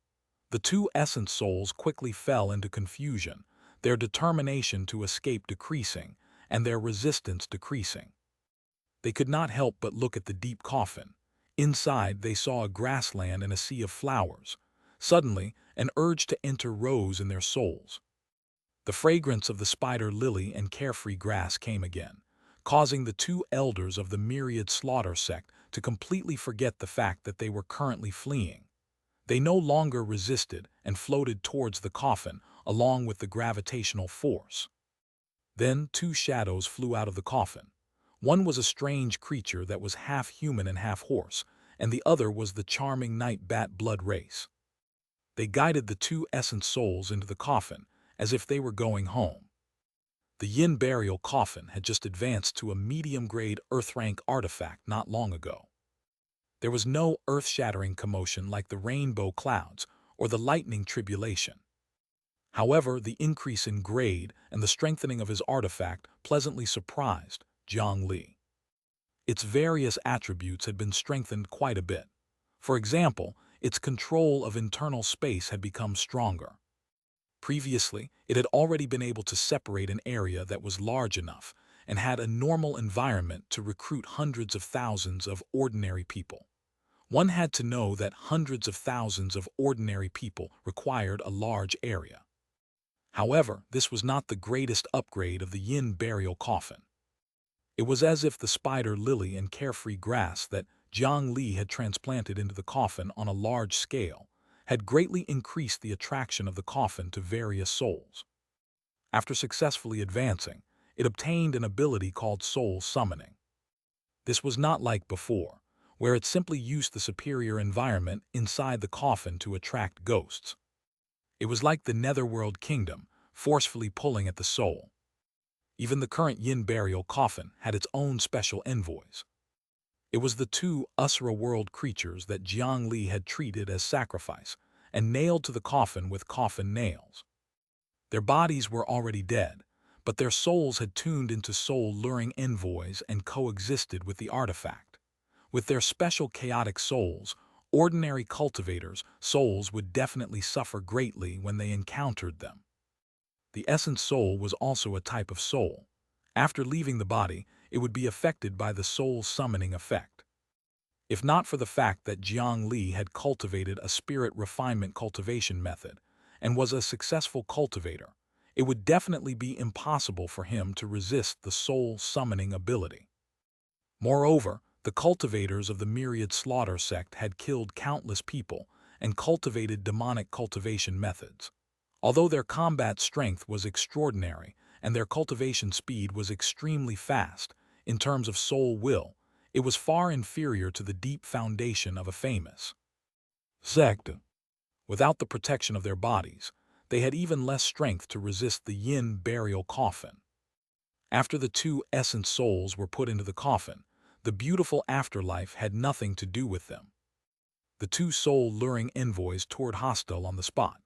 The 2 essence souls quickly fell into confusion, their determination to escape decreasing, and their resistance decreasing. They could not help but look at the deep coffin. Inside, they saw a grassland and a sea of flowers. Suddenly, an urge to enter rose in their souls. The fragrance of the spider lily and carefree grass came again, causing the 2 elders of the myriad slaughter sect to completely forget the fact that they were currently fleeing. They no longer resisted and floated towards the coffin along with the gravitational force. Then 2 shadows flew out of the coffin. One was a strange creature that was half human and half horse, and the other was the charming night bat blood race. They guided the 2 essence souls into the coffin, as if they were going home. The Yin burial coffin had just advanced to a medium-grade Earth-rank artifact not long ago. There was no earth-shattering commotion like the rainbow clouds or the lightning tribulation. However, the increase in grade and the strengthening of his artifact pleasantly surprised Jiang Li. Its various attributes had been strengthened quite a bit. For example, its control of internal space had become stronger. Previously, it had already been able to separate an area that was large enough and had a normal environment to recruit hundreds of thousands of ordinary people. One had to know that hundreds of thousands of ordinary people required a large area. However, this was not the greatest upgrade of the Yin burial coffin. It was as if the spider lily and carefree grass that Jiang Li had transplanted into the coffin on a large scale had greatly increased the attraction of the coffin to various souls. After successfully advancing, it obtained an ability called soul summoning. This was not like before, where it simply used the superior environment inside the coffin to attract ghosts. It was like the netherworld kingdom, forcefully pulling at the soul. Even the current Yin burial coffin had its own special envoys. It was the two Usura world creatures that Jiang Li had treated as sacrifice and nailed to the coffin with coffin nails. Their bodies were already dead, but their souls had tuned into soul-luring envoys and coexisted with the artifact. With their special chaotic souls, ordinary cultivators' souls would definitely suffer greatly when they encountered them. The essence soul was also a type of soul. After leaving the body, it would be affected by the soul summoning effect. If not for the fact that Jiang Li had cultivated a spirit refinement cultivation method and was a successful cultivator, it would definitely be impossible for him to resist the soul summoning ability. Moreover, the cultivators of the myriad slaughter sect had killed countless people and cultivated demonic cultivation methods. Although their combat strength was extraordinary and their cultivation speed was extremely fast, in terms of soul will, it was far inferior to the deep foundation of a famous sect. Without the protection of their bodies, they had even less strength to resist the Yin burial coffin. After the two essence souls were put into the coffin, the beautiful afterlife had nothing to do with them. The two soul-luring envoys toured hostile on the spot.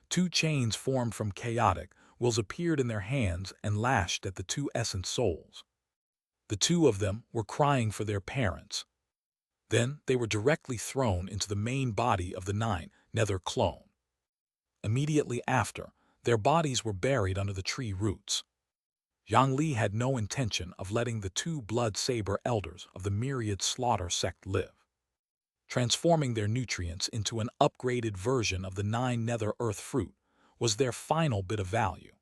Two chains formed from chaotic wills appeared in their hands and lashed at the two essence souls. The two of them were crying for their parents. Then they were directly thrown into the main body of the nine nether clone. Immediately after, their bodies were buried under the tree roots. Jiang Li had no intention of letting the two blood saber elders of the myriad slaughter sect live. Transforming their nutrients into an upgraded version of the nine nether earth fruit was their final bit of value.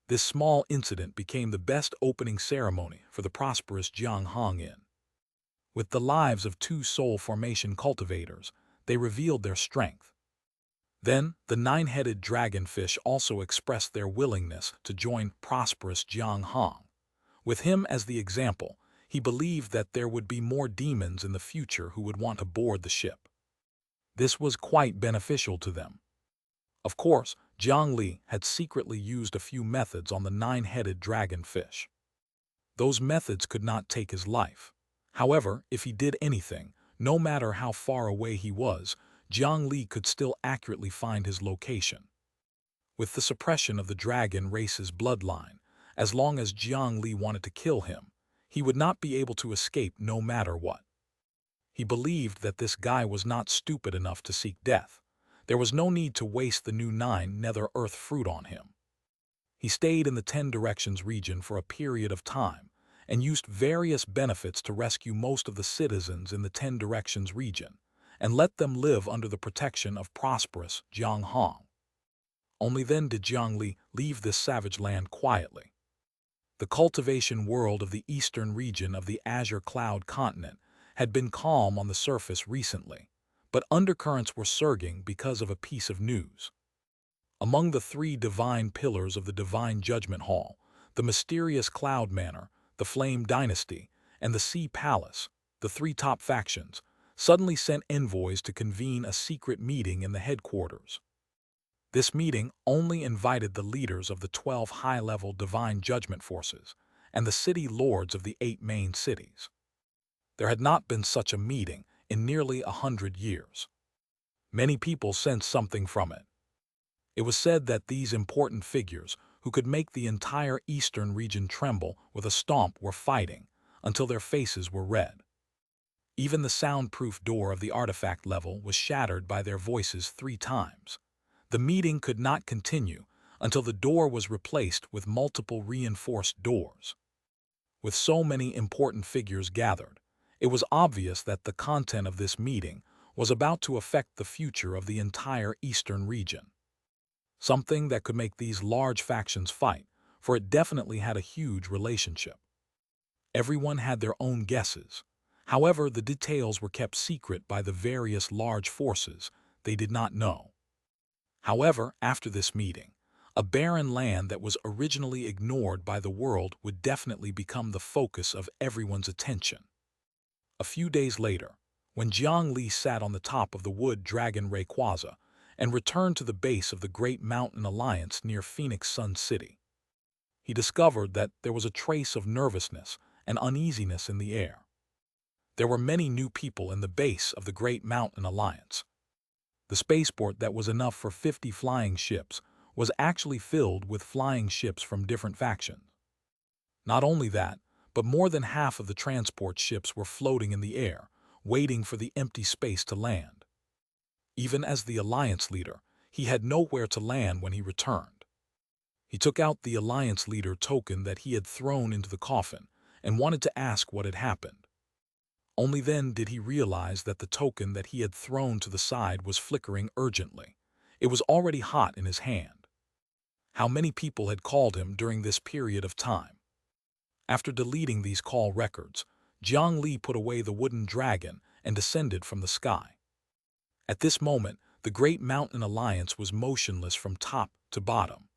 This small incident became the best opening ceremony for the prosperous Jiang Hong Inn. With the lives of two soul formation cultivators, they revealed their strength. Then, the nine-headed dragonfish also expressed their willingness to join prosperous Jiang Hong. With him as the example, he believed that there would be more demons in the future who would want to board the ship. This was quite beneficial to them. Of course, Jiang Li had secretly used a few methods on the nine-headed dragonfish. Those methods could not take his life. However, if he did anything, no matter how far away he was, Jiang Li could still accurately find his location. With the suppression of the dragon race's bloodline, as long as Jiang Li wanted to kill him, he would not be able to escape no matter what. He believed that this guy was not stupid enough to seek death. There was no need to waste the new nine nether earth fruit on him. He stayed in the 10 Directions region for a period of time and used various benefits to rescue most of the citizens in the 10 Directions region and let them live under the protection of prosperous Jiang Hong. Only then did Jiang Li leave this savage land quietly. The cultivation world of the eastern region of the Azure Cloud continent had been calm on the surface recently, but undercurrents were surging because of a piece of news. Among the 3 divine pillars of the Divine Judgment Hall, the mysterious Cloud Manor, the Flame Dynasty, and the Sea Palace, the 3 top factions, suddenly sent envoys to convene a secret meeting in the headquarters. This meeting only invited the leaders of the 12 high-level divine judgment forces and the city lords of the 8 main cities. There had not been such a meeting in nearly 100 years. Many people sensed something from it. It was said that these important figures, who could make the entire eastern region tremble with a stomp, were fighting until their faces were red. Even the soundproof door of the artifact level was shattered by their voices 3 times. The meeting could not continue until the door was replaced with multiple reinforced doors. With so many important figures gathered, it was obvious that the content of this meeting was about to affect the future of the entire eastern region. Something that could make these large factions fight, for it definitely had a huge relationship. Everyone had their own guesses. However, the details were kept secret by the various large forces. They did not know. However, after this meeting, a barren land that was originally ignored by the world would definitely become the focus of everyone's attention. A few days later, when Jiang Li sat on the top of the wood dragon Rayquaza and returned to the base of the Great Mountain Alliance near Phoenix Sun City, he discovered that there was a trace of nervousness and uneasiness in the air. There were many new people in the base of the Great Mountain Alliance. The spaceport that was enough for 50 flying ships was actually filled with flying ships from different factions. Not only that, but more than half of the transport ships were floating in the air, waiting for the empty space to land. Even as the Alliance leader, he had nowhere to land when he returned. He took out the Alliance leader token that he had thrown into the coffin and wanted to ask what had happened. Only then did he realize that the token that he had thrown to the side was flickering urgently. It was already hot in his hand. How many people had called him during this period of time? After deleting these call records, Jiang Li put away the wooden dragon and descended from the sky. At this moment, the Great Mountain Alliance was motionless from top to bottom.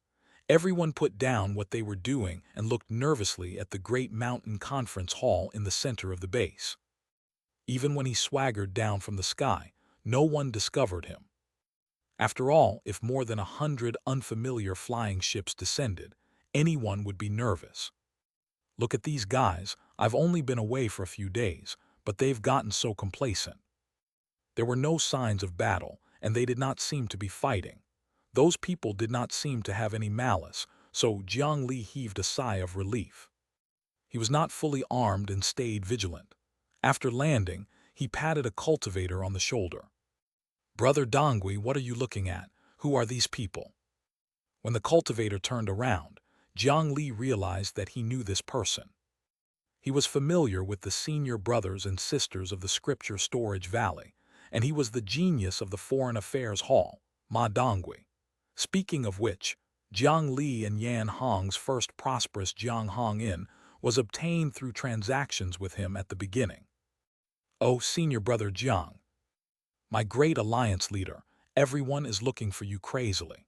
Everyone put down what they were doing and looked nervously at the Great Mountain Conference Hall in the center of the base. Even when he swaggered down from the sky, no one discovered him. After all, if more than 100 unfamiliar flying ships descended, anyone would be nervous. Look at these guys, I've only been away for a few days, but they've gotten so complacent. There were no signs of battle, and they did not seem to be fighting. Those people did not seem to have any malice, so Jiang Li heaved a sigh of relief. He was not fully armed and stayed vigilant. After landing, he patted a cultivator on the shoulder. "Brother Dongui, what are you looking at? Who are these people?" When the cultivator turned around, Jiang Li realized that he knew this person. He was familiar with the senior brothers and sisters of the Scripture Storage Valley, and he was the genius of the Foreign Affairs Hall, Ma Dongui. Speaking of which, Jiang Li and Yan Hong's first prosperous Jiang Hong Inn was obtained through transactions with him at the beginning. "Oh, senior brother Jiang, my great alliance leader, everyone is looking for you crazily.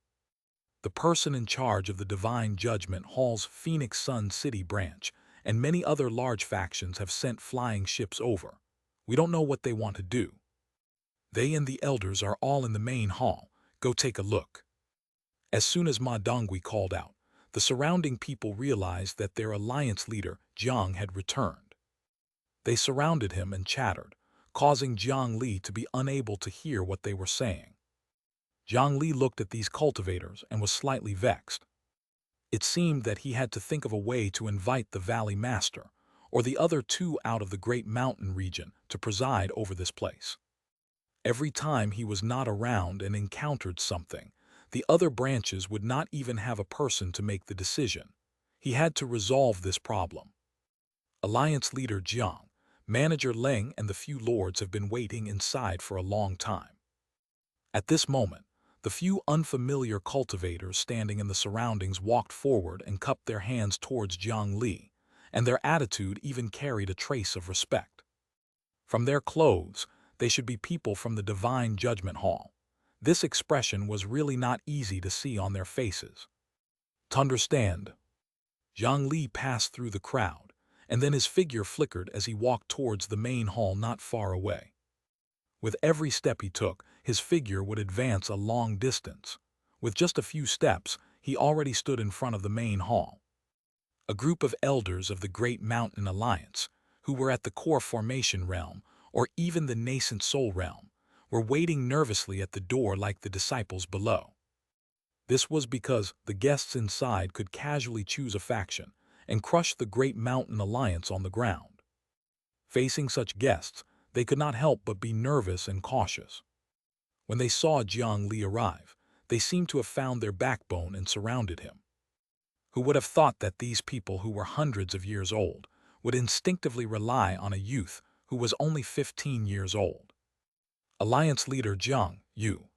The person in charge of the Divine Judgment Hall's Phoenix Sun City branch and many other large factions have sent flying ships over. We don't know what they want to do. They and the elders are all in the main hall. Go take a look." As soon as Ma Dongui called out, the surrounding people realized that their alliance leader, Jiang, had returned. They surrounded him and chattered, causing Jiang Li to be unable to hear what they were saying. Jiang Li looked at these cultivators and was slightly vexed. It seemed that he had to think of a way to invite the Valley Master, or the other 2 out of the Great Mountain region, to preside over this place. Every time he was not around and encountered something, the other branches would not even have a person to make the decision. He had to resolve this problem. Alliance leader Jiang, Manager Leng and the few lords have been waiting inside for a long time. At this moment, the few unfamiliar cultivators standing in the surroundings walked forward and cupped their hands towards Jiang Li, and their attitude even carried a trace of respect. From their clothes, they should be people from the Divine Judgment Hall. This expression was really not easy to see on their faces. To understand, Jiang Li passed through the crowd, and then his figure flickered as he walked towards the main hall not far away. With every step he took, his figure would advance a long distance. With just a few steps, he already stood in front of the main hall. A group of elders of the Great Mountain Alliance, who were at the core formation realm, or even the nascent soul realm, were waiting nervously at the door like the disciples below. This was because the guests inside could casually choose a faction and crush the Great Mountain Alliance on the ground. Facing such guests, they could not help but be nervous and cautious. When they saw Jiang Li arrive, they seemed to have found their backbone and surrounded him. Who would have thought that these people who were hundreds of years old would instinctively rely on a youth who was only 15 years old? Alliance leader Jiang Yu.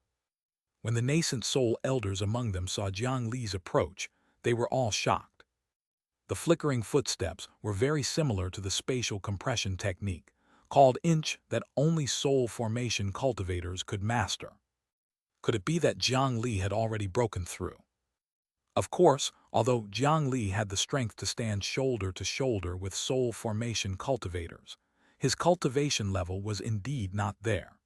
When the nascent soul elders among them saw Jiang Li's approach, they were all shocked. The flickering footsteps were very similar to the spatial compression technique, called inch, that only soul formation cultivators could master. Could it be that Jiang Li had already broken through? Of course, although Jiang Li had the strength to stand shoulder to shoulder with soul formation cultivators, his cultivation level was indeed not there.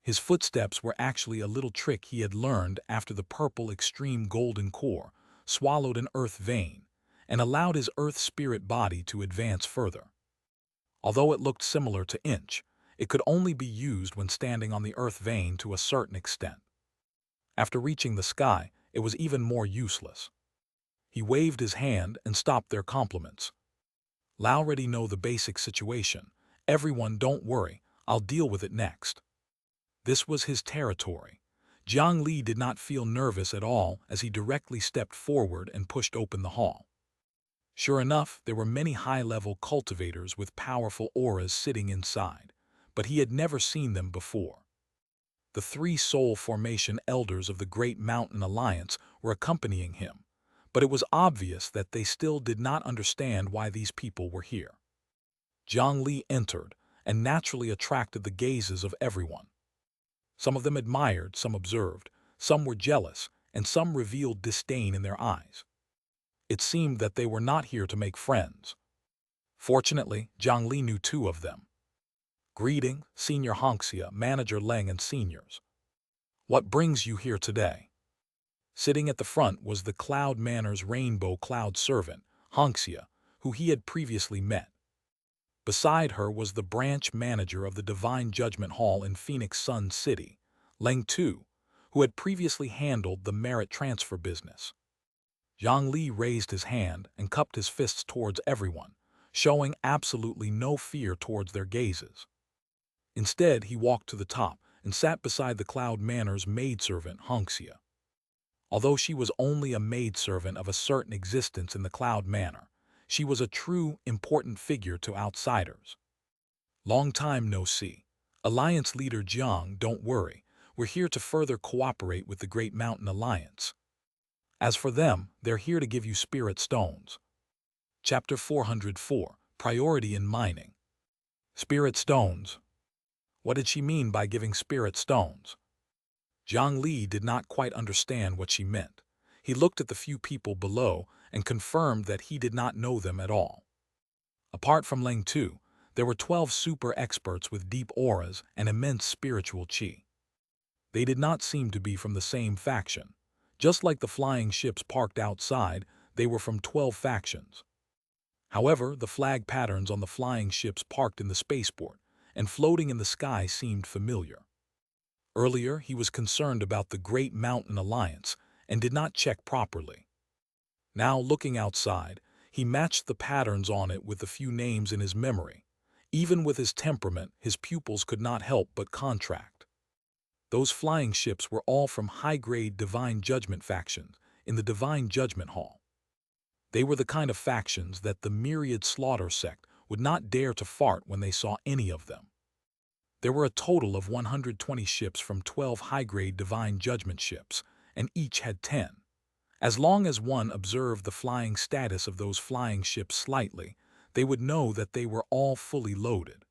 His footsteps were actually a little trick he had learned after the purple extreme golden core swallowed an earth vein and allowed his earth spirit body to advance further. Although it looked similar to inch, it could only be used when standing on the earth vein to a certain extent. After reaching the sky, it was even more useless. He waved his hand and stopped their compliments. "I already know the basic situation. Everyone, don't worry, I'll deal with it next." This was his territory. Jiang Li did not feel nervous at all as he directly stepped forward and pushed open the hall. Sure enough, there were many high-level cultivators with powerful auras sitting inside, but he had never seen them before. The 3 soul formation elders of the Great Mountain Alliance were accompanying him, but it was obvious that they still did not understand why these people were here. Jiang Li entered and naturally attracted the gazes of everyone. Some of them admired, some observed, some were jealous, and some revealed disdain in their eyes. It seemed that they were not here to make friends. Fortunately, Jiang Li knew 2 of them. "Greeting, Senior Xianxia, Manager Leng and seniors. What brings you here today?" Sitting at the front was the Cloud Manor's rainbow cloud servant, Xianxia, who he had previously met. Beside her was the branch manager of the Divine Judgment Hall in Phoenix Sun City, Leng Tu, who had previously handled the merit transfer business. Jiang Li raised his hand and cupped his fists towards everyone, showing absolutely no fear towards their gazes. Instead, he walked to the top and sat beside the Cloud Manor's maidservant, Xianxia. Although she was only a maidservant of a certain existence in the Cloud Manor, she was a true, important figure to outsiders. "Long time no see. Alliance leader Jiang, don't worry, we're here to further cooperate with the Great Mountain Alliance. As for them, they're here to give you spirit stones." Chapter 404, Priority in Mining. Spirit stones. What did she mean by giving spirit stones? Jiang Li did not quite understand what she meant. He looked at the few people below and confirmed that he did not know them at all. Apart from Leng Tu, there were 12 super experts with deep auras and immense spiritual qi. They did not seem to be from the same faction. Just like the flying ships parked outside, they were from 12 factions. However, the flag patterns on the flying ships parked in the spaceport and floating in the sky seemed familiar. Earlier, he was concerned about the Great Mountain Alliance and did not check properly. Now, looking outside, he matched the patterns on it with the few names in his memory. Even with his temperament, his pupils could not help but contract. Those flying ships were all from high-grade Divine Judgment factions in the Divine Judgment Hall. They were the kind of factions that the myriad slaughter sect would not dare to fart when they saw any of them. There were a total of 120 ships from 12 high-grade Divine Judgment ships, and each had 10. As long as one observed the flying status of those flying ships slightly, they would know that they were all fully loaded.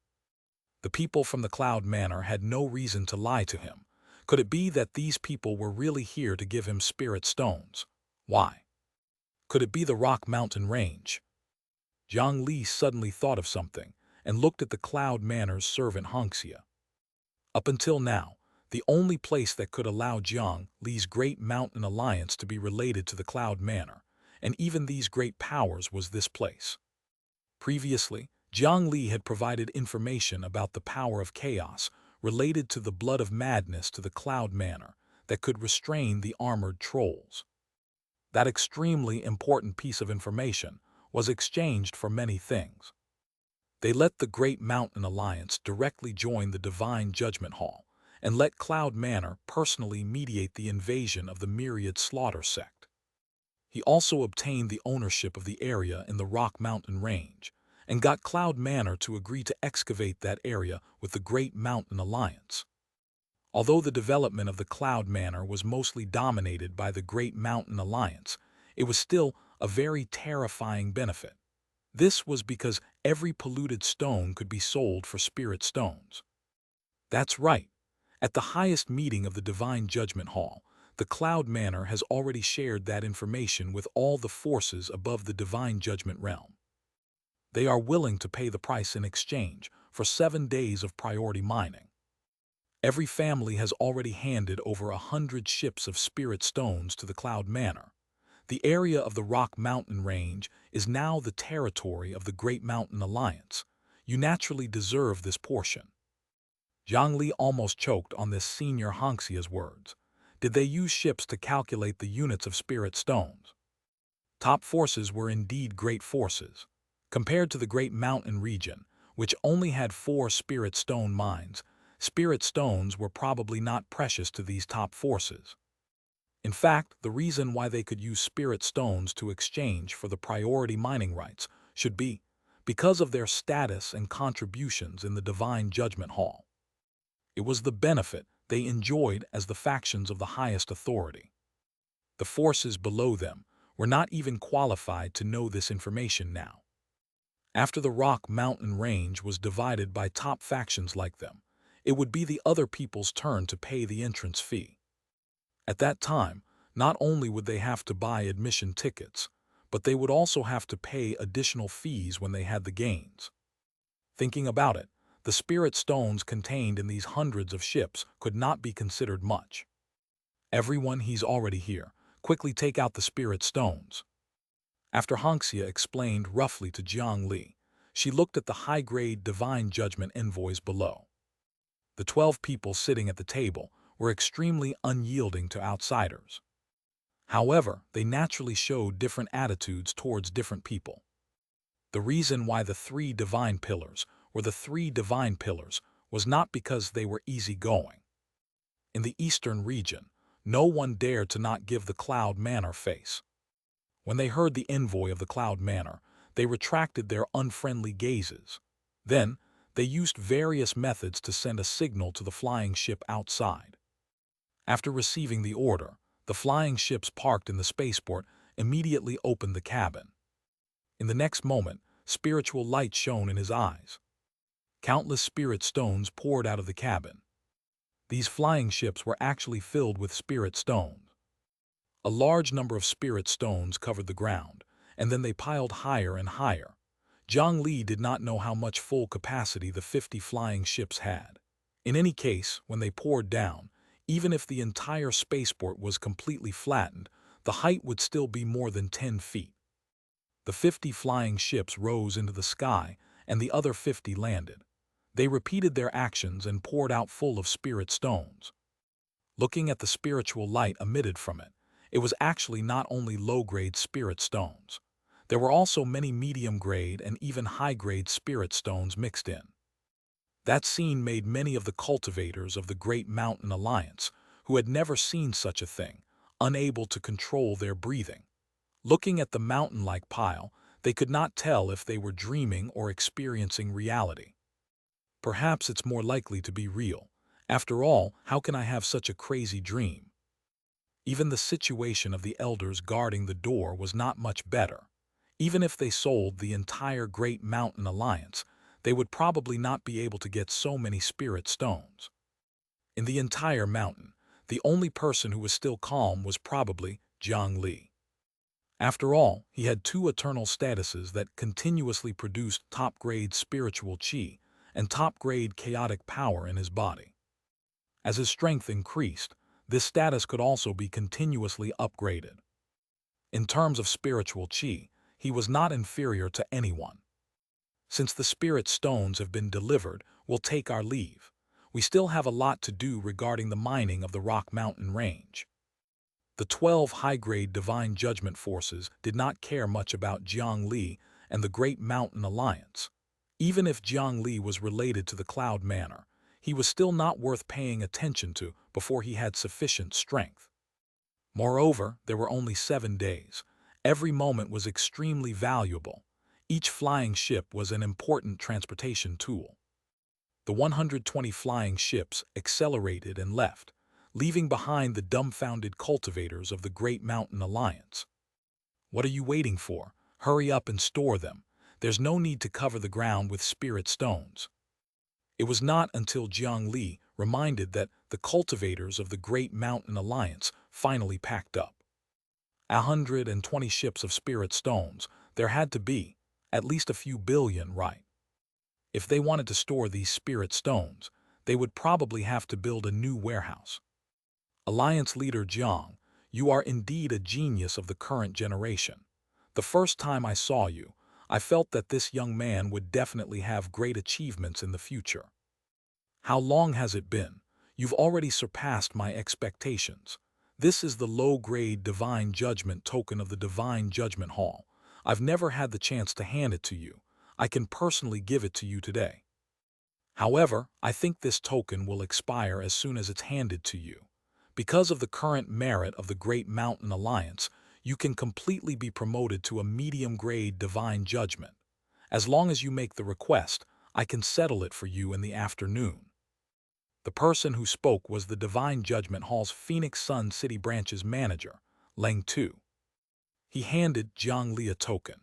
The people from the Cloud Manor had no reason to lie to him. Could it be that these people were really here to give him spirit stones? Why? Could it be the Rock Mountain Range? Jiang Li suddenly thought of something and looked at the Cloud Manor's servant Xianxia. Up until now, The only place that could allow Jiang Li's Great Mountain Alliance to be related to the Cloud Manor, and even these great powers, was this place. Previously, Jiang Li had provided information about the power of chaos related to the blood of madness to the Cloud Manor that could restrain the armored trolls. That extremely important piece of information was exchanged for many things. They let the Great Mountain Alliance directly join the Divine Judgment Hall and let Cloud Manor personally mediate the invasion of the Myriad Slaughter sect. He also obtained the ownership of the area in the Rock Mountain Range and got Cloud Manor to agree to excavate that area with the Great Mountain Alliance. Although the development of the Cloud Manor was mostly dominated by the Great Mountain Alliance, it was still a very terrifying benefit. This was because every polluted stone could be sold for spirit stones. That's right. At the highest meeting of the Divine Judgment Hall, the Cloud Manor has already shared that information with all the forces above the Divine Judgment realm. They are willing to pay the price in exchange for 7 days of priority mining. Every family has already handed over 100 ships of spirit stones to the Cloud Manor. The area of the Rock Mountain Range is now the territory of the Great Mountain Alliance. You naturally deserve this portion. Jiang Li almost choked on this senior Xianxia's words. Did they use ships to calculate the units of spirit stones? Top forces were indeed great forces. Compared to the Great Mountain region, which only had 4 spirit stone mines, spirit stones were probably not precious to these top forces. In fact, the reason why they could use spirit stones to exchange for the priority mining rights should be because of their status and contributions in the Divine Judgment Hall. It was the benefit they enjoyed as the factions of the highest authority. The forces below them were not even qualified to know this information now. After the Rock Mountain Range was divided by top factions like them, it would be the other people's turn to pay the entrance fee. At that time, not only would they have to buy admission tickets, but they would also have to pay additional fees when they had the gains. Thinking about it, the spirit stones contained in these hundreds of ships could not be considered much. Everyone, he's already here. Quickly take out the spirit stones. After Xianxia explained roughly to Jiang Li, she looked at the high-grade Divine Judgment envoys below. The 12 people sitting at the table were extremely unyielding to outsiders. However, they naturally showed different attitudes towards different people. The reason why the 3 divine pillars were the 3 divine pillars was not because they were easygoing. In the eastern region, no one dared to not give the Cloud Manor face. When they heard the envoy of the Cloud Manor, they retracted their unfriendly gazes. Then, they used various methods to send a signal to the flying ship outside. After receiving the order, the flying ships parked in the spaceport immediately opened the cabin. In the next moment, spiritual light shone in his eyes. Countless spirit stones poured out of the cabin. These flying ships were actually filled with spirit stones. A large number of spirit stones covered the ground, and then they piled higher and higher. Jiang Li did not know how much full capacity the 50 flying ships had. In any case, when they poured down, even if the entire spaceport was completely flattened, the height would still be more than 10 feet. The 50 flying ships rose into the sky, and the other 50 landed. They repeated their actions and poured out full of spirit stones. Looking at the spiritual light emitted from it, it was actually not only low-grade spirit stones. There were also many medium-grade and even high-grade spirit stones mixed in. That scene made many of the cultivators of the Great Mountain Alliance, who had never seen such a thing, unable to control their breathing. Looking at the mountain-like pile, they could not tell if they were dreaming or experiencing reality. Perhaps it's more likely to be real. After all, how can I have such a crazy dream? Even the situation of the elders guarding the door was not much better. Even if they sold the entire Great Mountain Alliance, they would probably not be able to get so many spirit stones. In the entire mountain, the only person who was still calm was probably Jiang Li. After all, he had 2 eternal statuses that continuously produced top-grade spiritual qi and top-grade chaotic power in his body. As his strength increased, this status could also be continuously upgraded. In terms of spiritual qi, he was not inferior to anyone. Since the spirit stones have been delivered, we'll take our leave. We still have a lot to do regarding the mining of the Rock Mountain Range. The 12 high-grade divine judgment forces did not care much about Jiang Li and the Great Mountain Alliance. Even if Jiang Li was related to the Cloud Manor, he was still not worth paying attention to before he had sufficient strength. Moreover, there were only 7 days. Every moment was extremely valuable. Each flying ship was an important transportation tool. The 120 flying ships accelerated and left, leaving behind the dumbfounded cultivators of the Great Mountain Alliance. What are you waiting for? Hurry up and store them. There's no need to cover the ground with spirit stones. It was not until Jiang Li reminded that the cultivators of the Great Mountain Alliance finally packed up. 120 ships of spirit stones, there had to be at least a few billion, right? If they wanted to store these spirit stones, they would probably have to build a new warehouse. Alliance leader Jiang, you are indeed a genius of the current generation. The first time I saw you, I felt that this young man would definitely have great achievements in the future. How long has it been? You've already surpassed my expectations. This is the low-grade Divine Judgment token of the Divine Judgment Hall. I've never had the chance to hand it to you. I can personally give it to you today. However, I think this token will expire as soon as it's handed to you. Because of the current merit of the Great Mountain Alliance, you can completely be promoted to a medium-grade Divine Judgment. As long as you make the request, I can settle it for you in the afternoon. The person who spoke was the Divine Judgment Hall's Phoenix Sun City Branch's manager, Leng Tu. He handed Jiang Li a token.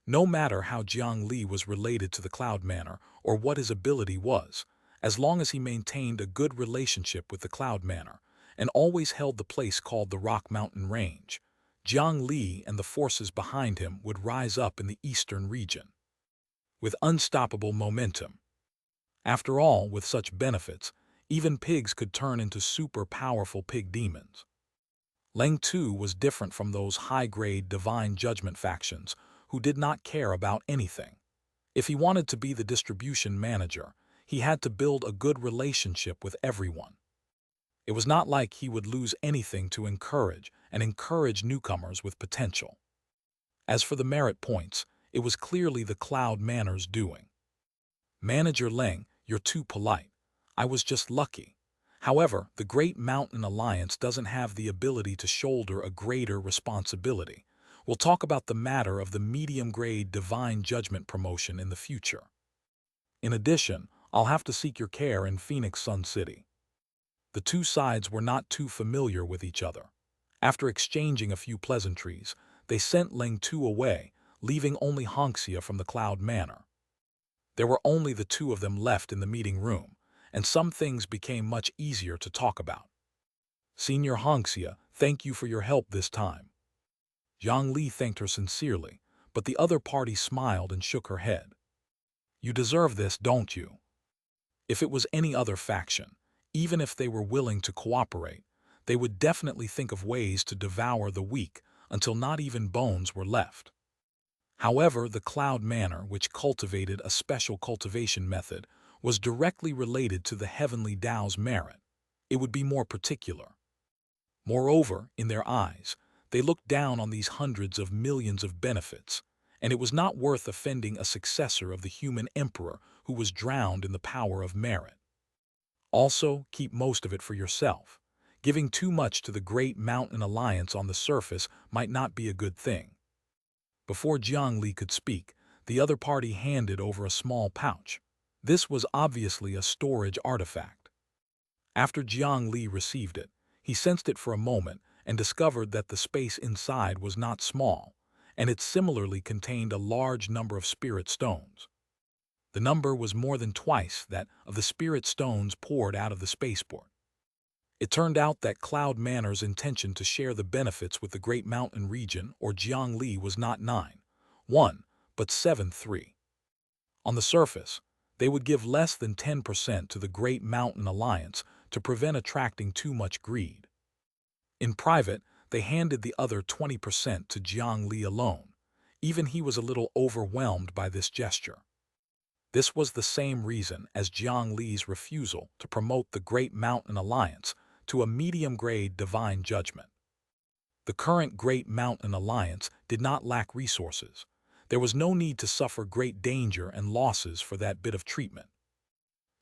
No matter how Jiang Li was related to the Cloud Manor or what his ability was, as long as he maintained a good relationship with the Cloud Manor and always held the place called the Rock Mountain Range, Jiang Li and the forces behind him would rise up in the eastern region with unstoppable momentum. After all, with such benefits, even pigs could turn into super powerful pig demons. Leng Tu was different from those high-grade Divine Judgment factions who did not care about anything. If he wanted to be the distribution manager, he had to build a good relationship with everyone. It was not like he would lose anything to encourage newcomers with potential. As for the merit points, it was clearly the Cloud Manor's doing. Manager Leng, you're too polite. I was just lucky. However, the Great Mountain Alliance doesn't have the ability to shoulder a greater responsibility. We'll talk about the matter of the medium-grade Divine Judgment promotion in the future. In addition, I'll have to seek your care in Phoenix Sun City. The two sides were not too familiar with each other. After exchanging a few pleasantries, they sent Leng Tu away, leaving only Xianxia from the Cloud Manor. There were only the two of them left in the meeting room, and some things became much easier to talk about. Senior Xianxia, thank you for your help this time. Jiang Li thanked her sincerely, but the other party smiled and shook her head. You deserve this, don't you? If it was any other faction, even if they were willing to cooperate, they would definitely think of ways to devour the weak until not even bones were left. However, the Cloud Manor, which cultivated a special cultivation method, was directly related to the Heavenly Tao's merit. It would be more particular. Moreover, in their eyes, they looked down on these hundreds of millions of benefits, and it was not worth offending a successor of the human emperor who was drowned in the power of merit. Also, keep most of it for yourself. Giving too much to the Great Mountain Alliance on the surface might not be a good thing. Before Jiang Li could speak, the other party handed over a small pouch. This was obviously a storage artifact. After Jiang Li received it, he sensed it for a moment and discovered that the space inside was not small, and it similarly contained a large number of spirit stones. The number was more than twice that of the spirit stones poured out of the spaceport. It turned out that Cloud Manor's intention to share the benefits with the Great Mountain region or Jiang Li was not 9.1, but 7.3. On the surface, they would give less than 10% to the Great Mountain Alliance to prevent attracting too much greed. In private, they handed the other 20% to Jiang Li alone. Even he was a little overwhelmed by this gesture. This was the same reason as Jiang Li's refusal to promote the Great Mountain Alliance to a medium-grade divine judgment. The current Great Mountain Alliance did not lack resources. There was no need to suffer great danger and losses for that bit of treatment.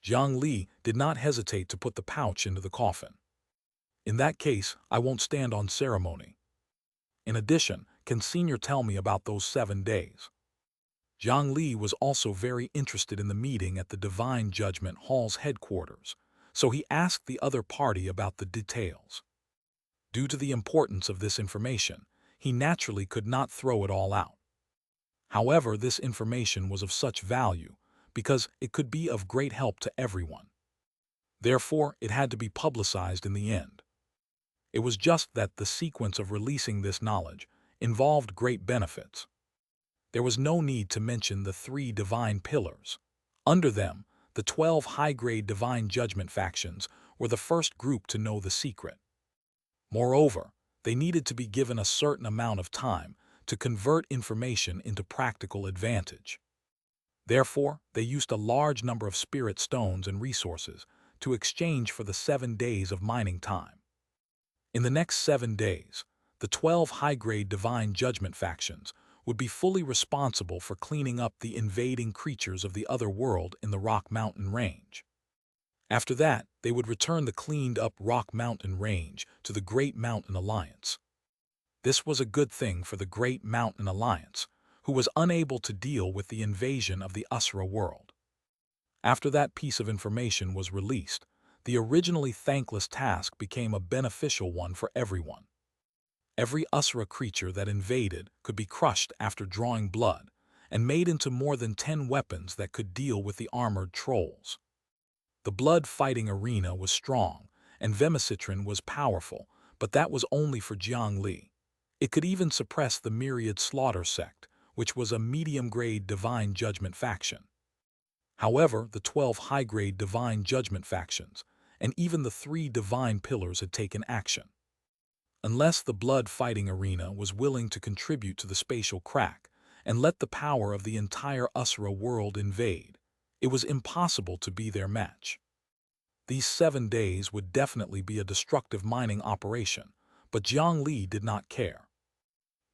Jiang Li did not hesitate to put the pouch into the coffin. In that case, I won't stand on ceremony. In addition, can Senior tell me about those 7 days? Jiang Li was also very interested in the meeting at the Divine Judgment Hall's headquarters, so he asked the other party about the details. Due to the importance of this information, he naturally could not throw it all out. However, this information was of such value because it could be of great help to everyone. Therefore, it had to be publicized in the end. It was just that the sequence of releasing this knowledge involved great benefits. There was no need to mention the 3 divine pillars. Under them, the 12 high-grade divine judgment factions were the first group to know the secret. Moreover, they needed to be given a certain amount of time to convert information into practical advantage. Therefore, they used a large number of spirit stones and resources to exchange for the 7 days of mining time. In the next 7 days, the 12 high-grade divine judgment factions would be fully responsible for cleaning up the invading creatures of the other world in the Rock Mountain Range. After that, they would return the cleaned-up Rock Mountain Range to the Great Mountain Alliance. This was a good thing for the Great Mountain Alliance, who was unable to deal with the invasion of the Usura world. After that piece of information was released, the originally thankless task became a beneficial one for everyone. Every Usura creature that invaded could be crushed after drawing blood and made into more than 10 weapons that could deal with the armored trolls. The blood-fighting arena was strong, and Vemicitrin was powerful, but that was only for Jiang Li. It could even suppress the Myriad Slaughter sect, which was a medium-grade divine judgment faction. However, the 12 high-grade divine judgment factions, and even the 3 divine pillars had taken action. Unless the blood-fighting arena was willing to contribute to the spatial crack and let the power of the entire Usura world invade, it was impossible to be their match. These 7 days would definitely be a destructive mining operation, but Jiang Li did not care.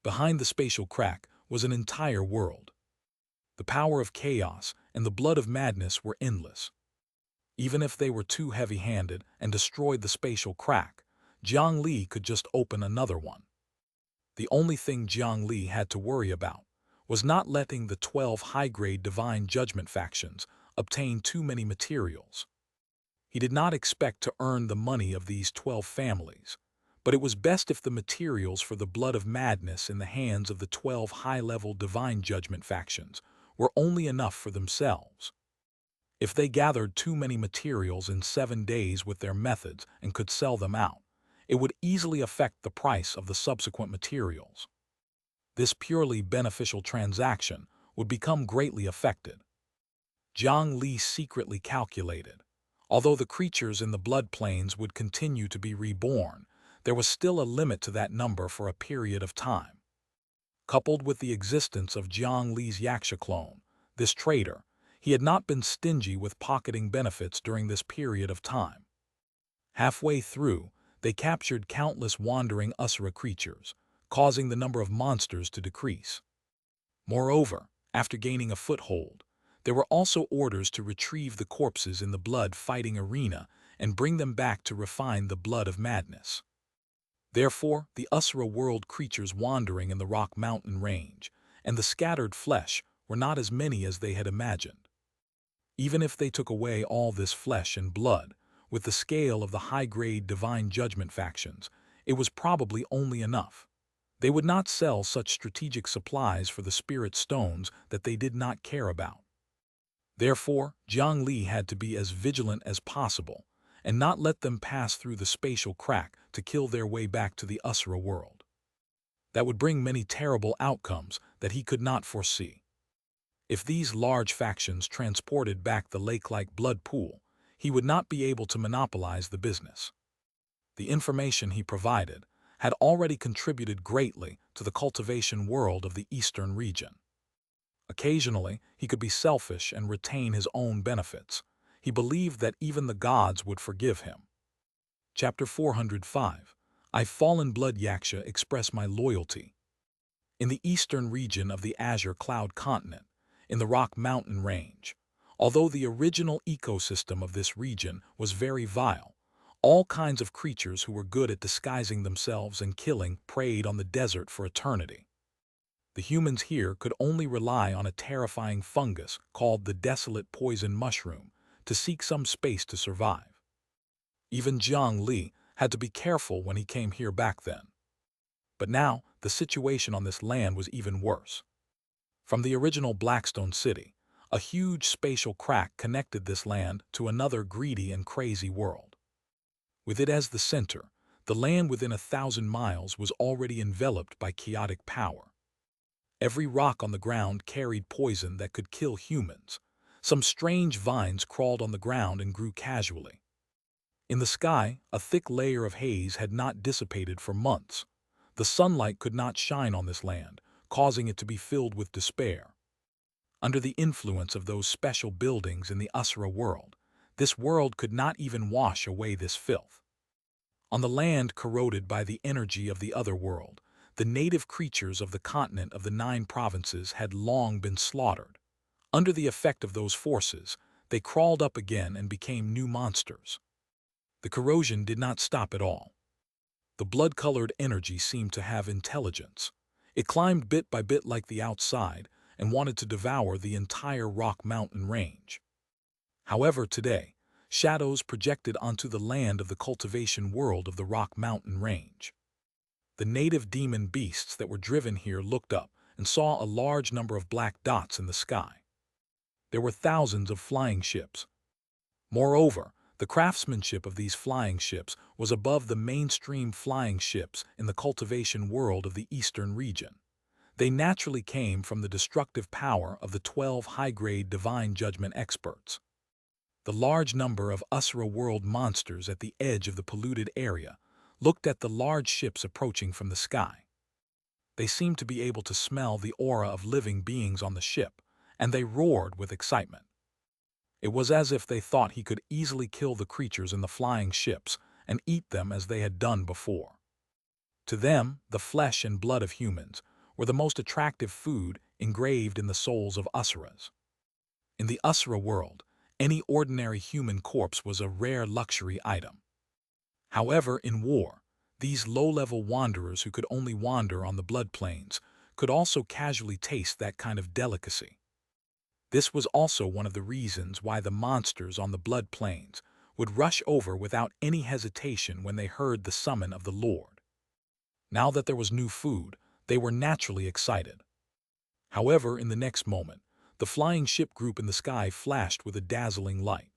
Behind the spatial crack was an entire world. The power of chaos and the blood of madness were endless. Even if they were too heavy-handed and destroyed the spatial crack, Jiang Li could just open another one. The only thing Jiang Li had to worry about was not letting the 12 high-grade divine judgment factions obtain too many materials. He did not expect to earn the money of these 12 families, but it was best if the materials for the blood of madness in the hands of the 12 high-level divine judgment factions were only enough for themselves. If they gathered too many materials in 7 days with their methods and could sell them out, it would easily affect the price of the subsequent materials. This purely beneficial transaction would become greatly affected. Jiang Li secretly calculated. Although the creatures in the blood plains would continue to be reborn, there was still a limit to that number for a period of time. Coupled with the existence of Jiang Li's Xianxia clone, this trader, he had not been stingy with pocketing benefits during this period of time. Halfway through, they captured countless wandering Usura creatures, causing the number of monsters to decrease. Moreover, after gaining a foothold, there were also orders to retrieve the corpses in the blood-fighting arena and bring them back to refine the blood of madness. Therefore, the Usura world creatures wandering in the Rock Mountain Range and the scattered flesh were not as many as they had imagined. Even if they took away all this flesh and blood, with the scale of the high-grade divine judgment factions, it was probably only enough. They would not sell such strategic supplies for the spirit stones that they did not care about. Therefore, Jiang Li had to be as vigilant as possible and not let them pass through the spatial crack to kill their way back to the Usura world. That would bring many terrible outcomes that he could not foresee. If these large factions transported back the lake-like blood pool, he would not be able to monopolize the business. The information he provided had already contributed greatly to the cultivation world of the eastern region. Occasionally, he could be selfish and retain his own benefits. He believed that even the gods would forgive him. Chapter 405. I Fallen Blood Xianxia express my loyalty. In the eastern region of the Azure Cloud Continent, in the Rock Mountain Range, although the original ecosystem of this region was very vile, all kinds of creatures who were good at disguising themselves and killing preyed on the desert for eternity. The humans here could only rely on a terrifying fungus called the desolate poison mushroom to seek some space to survive. Even Jiang Li had to be careful when he came here back then. But now, the situation on this land was even worse. From the original Blackstone City, a huge spatial crack connected this land to another greedy and crazy world. With it as the center, the land within 1,000 miles was already enveloped by chaotic power. Every rock on the ground carried poison that could kill humans. Some strange vines crawled on the ground and grew casually. In the sky, a thick layer of haze had not dissipated for months. The sunlight could not shine on this land, causing it to be filled with despair. Under the influence of those special buildings in the Usura world, this world could not even wash away this filth. On the land corroded by the energy of the other world, the native creatures of the continent of the 9 provinces had long been slaughtered. Under the effect of those forces, they crawled up again and became new monsters. The corrosion did not stop at all. The blood-colored energy seemed to have intelligence. It climbed bit by bit like the outside and wanted to devour the entire Rock Mountain range. However, today, shadows projected onto the land of the cultivation world of the Rock Mountain range. The native demon beasts that were driven here looked up and saw a large number of black dots in the sky. There were thousands of flying ships. Moreover, the craftsmanship of these flying ships was above the mainstream flying ships in the cultivation world of the eastern region. They naturally came from the destructive power of the 12 high-grade divine judgment experts. The large number of Usura world monsters at the edge of the polluted area looked at the large ships approaching from the sky. They seemed to be able to smell the aura of living beings on the ship, and they roared with excitement. It was as if they thought he could easily kill the creatures in the flying ships and eat them as they had done before. To them, the flesh and blood of humans were the most attractive food engraved in the souls of Usuras. In the Usura world, any ordinary human corpse was a rare luxury item. However, in war, these low-level wanderers who could only wander on the blood plains could also casually taste that kind of delicacy. This was also one of the reasons why the monsters on the blood plains would rush over without any hesitation when they heard the summon of the Lord. Now that there was new food, they were naturally excited. However, in the next moment, the flying ship group in the sky flashed with a dazzling light.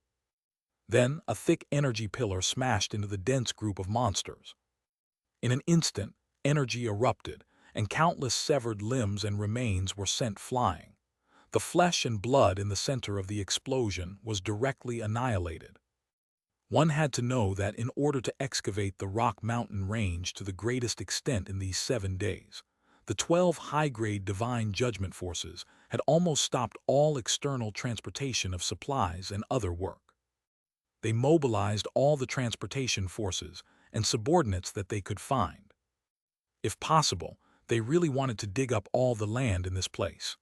Then, a thick energy pillar smashed into the dense group of monsters. In an instant, energy erupted, and countless severed limbs and remains were sent flying. The flesh and blood in the center of the explosion was directly annihilated. One had to know that in order to excavate the Rock Mountain range to the greatest extent in these 7 days, the 12 high-grade divine judgment forces had almost stopped all external transportation of supplies and other work. They mobilized all the transportation forces and subordinates that they could find. If possible, they really wanted to dig up all the land in this place.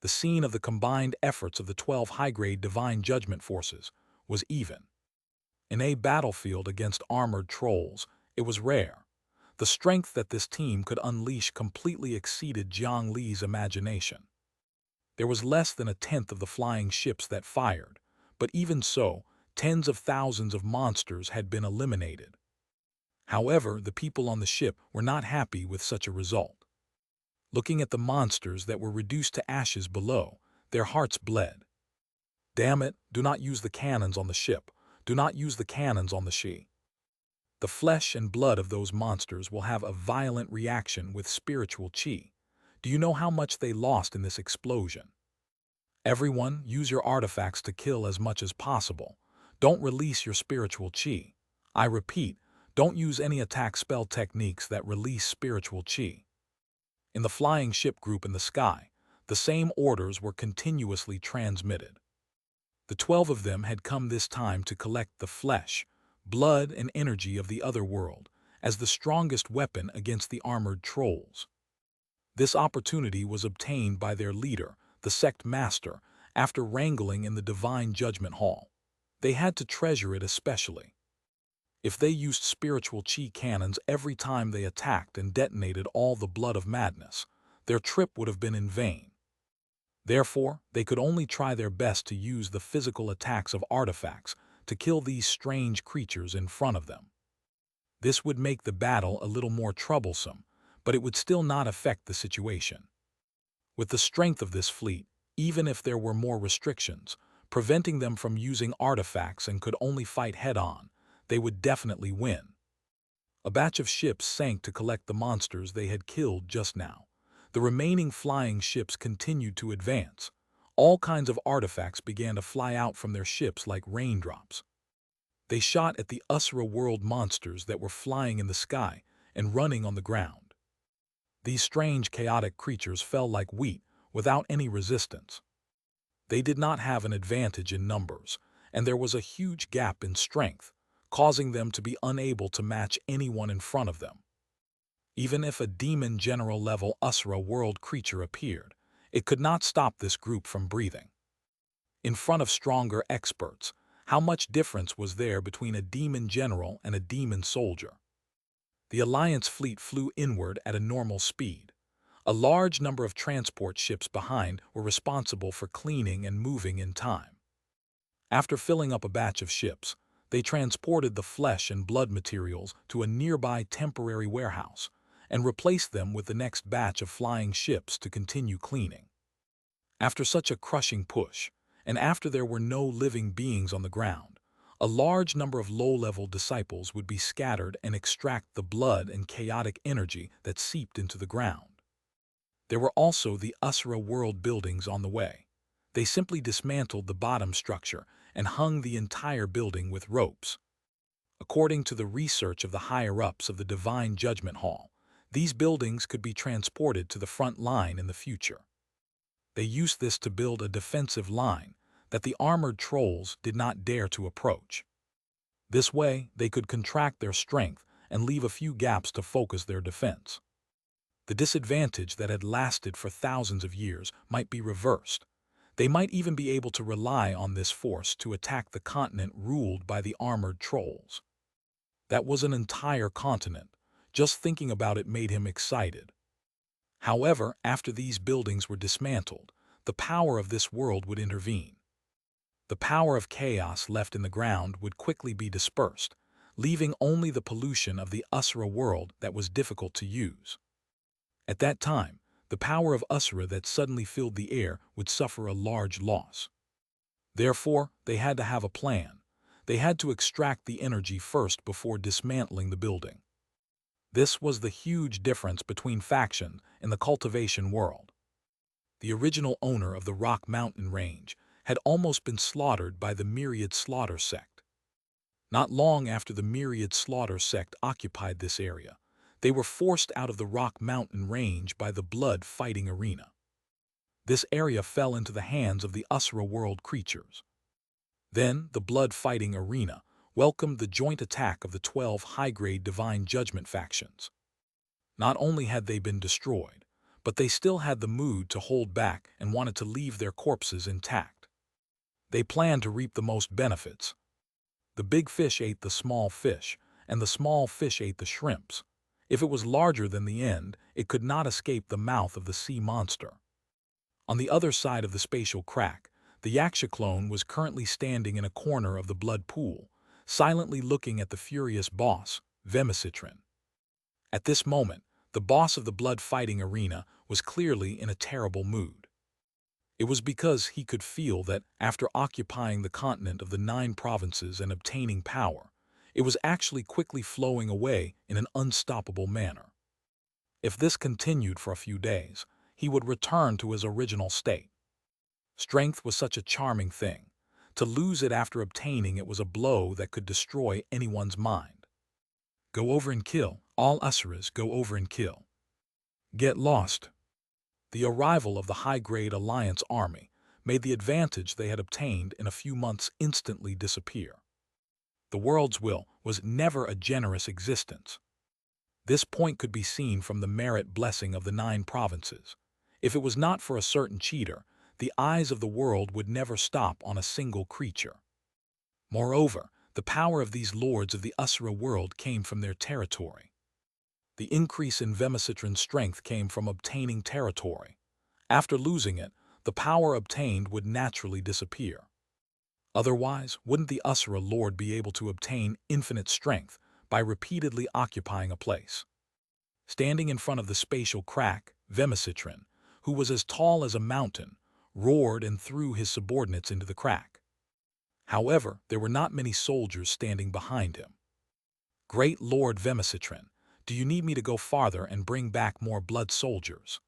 The scene of the combined efforts of the 12 high-grade divine judgment forces was even. In a battlefield against armored trolls, it was rare. The strength that this team could unleash completely exceeded Jiang Li's imagination. There was less than a tenth of the flying ships that fired, but even so, tens of thousands of monsters had been eliminated. However, the people on the ship were not happy with such a result. Looking at the monsters that were reduced to ashes below, their hearts bled. Damn it, do not use the cannons on the ship. Do not use the cannons on the she. The flesh and blood of those monsters will have a violent reaction with spiritual chi. Do you know how much they lost in this explosion? Everyone, use your artifacts to kill as much as possible. Don't release your spiritual chi. I repeat, don't use any attack spell techniques that release spiritual chi. In the flying ship group in the sky, the same orders were continuously transmitted. The 12 of them had come this time to collect the flesh, blood, and energy of the other world as the strongest weapon against the armored trolls. This opportunity was obtained by their leader, the sect master, after wrangling in the divine judgment hall. They had to treasure it especially. If they used spiritual chi cannons every time they attacked and detonated all the blood of madness, their trip would have been in vain. Therefore, they could only try their best to use the physical attacks of artifacts to kill these strange creatures in front of them. This would make the battle a little more troublesome, but it would still not affect the situation. With the strength of this fleet, even if there were more restrictions, preventing them from using artifacts and could only fight head-on, they would definitely win. A batch of ships sank to collect the monsters they had killed just now. The remaining flying ships continued to advance. All kinds of artifacts began to fly out from their ships like raindrops. They shot at the Usra world monsters that were flying in the sky and running on the ground. These strange, chaotic creatures fell like wheat without any resistance. They did not have an advantage in numbers, and there was a huge gap in strength, causing them to be unable to match anyone in front of them. Even if a demon general-level Usra world creature appeared, it could not stop this group from breathing. In front of stronger experts, how much difference was there between a demon general and a demon soldier? The Alliance fleet flew inward at a normal speed. A large number of transport ships behind were responsible for cleaning and moving in time. After filling up a batch of ships, they transported the flesh and blood materials to a nearby temporary warehouse and replaced them with the next batch of flying ships to continue cleaning. After such a crushing push, and after there were no living beings on the ground, a large number of low-level disciples would be scattered and extract the blood and chaotic energy that seeped into the ground. There were also the Usra world buildings on the way. They simply dismantled the bottom structure and hung the entire building with ropes. According to the research of the higher-ups of the Divine Judgment Hall, these buildings could be transported to the front line in the future. They used this to build a defensive line that the armored trolls did not dare to approach. This way, they could contract their strength and leave a few gaps to focus their defense. The disadvantage that had lasted for thousands of years might be reversed. They might even be able to rely on this force to attack the continent ruled by the armored trolls. That was an entire continent. Just thinking about it made him excited. However, after these buildings were dismantled, the power of this world would intervene. The power of chaos left in the ground would quickly be dispersed, leaving only the pollution of the Usra world that was difficult to use. At that time, the power of Usra that suddenly filled the air would suffer a large loss. Therefore, they had to have a plan. They had to extract the energy first before dismantling the building. This was the huge difference between factions in the cultivation world. The original owner of the Rock Mountain Range had almost been slaughtered by the Myriad Slaughter sect. Not long after the Myriad Slaughter sect occupied this area, they were forced out of the Rock Mountain Range by the Blood Fighting Arena. This area fell into the hands of the Usra world creatures. Then the Blood Fighting Arena welcomed the joint attack of the 12 high-grade Divine Judgment factions. Not only had they been destroyed, but they still had the mood to hold back and wanted to leave their corpses intact. They planned to reap the most benefits. The big fish ate the small fish, and the small fish ate the shrimps. If it was larger than the end, it could not escape the mouth of the sea monster. On the other side of the spatial crack, the Xianxia clone was currently standing in a corner of the blood pool, silently looking at the furious boss, Vemicitrin. At this moment, the boss of the blood fighting arena was clearly in a terrible mood. It was because he could feel that after occupying the continent of the 9 provinces and obtaining power, it was actually quickly flowing away in an unstoppable manner. If this continued for a few days, he would return to his original state. Strength was such a charming thing. To lose it after obtaining it was a blow that could destroy anyone's mind. Go over and kill. All Asuras go over and kill. Get lost. The arrival of the high-grade Alliance army made the advantage they had obtained in a few months instantly disappear. The world's will was never a generous existence. This point could be seen from the merit blessing of the 9 provinces. If it was not for a certain cheater, the eyes of the world would never stop on a single creature. Moreover, the power of these lords of the Asura world came from their territory. The increase in Vemacitran's strength came from obtaining territory. After losing it, the power obtained would naturally disappear. Otherwise, wouldn't the Asura lord be able to obtain infinite strength by repeatedly occupying a place? Standing in front of the spatial crack, Vemacitran, who was as tall as a mountain, roared and threw his subordinates into the crack. However, there were not many soldiers standing behind him. Great Lord Vemacitran, do you need me to go farther and bring back more blood soldiers?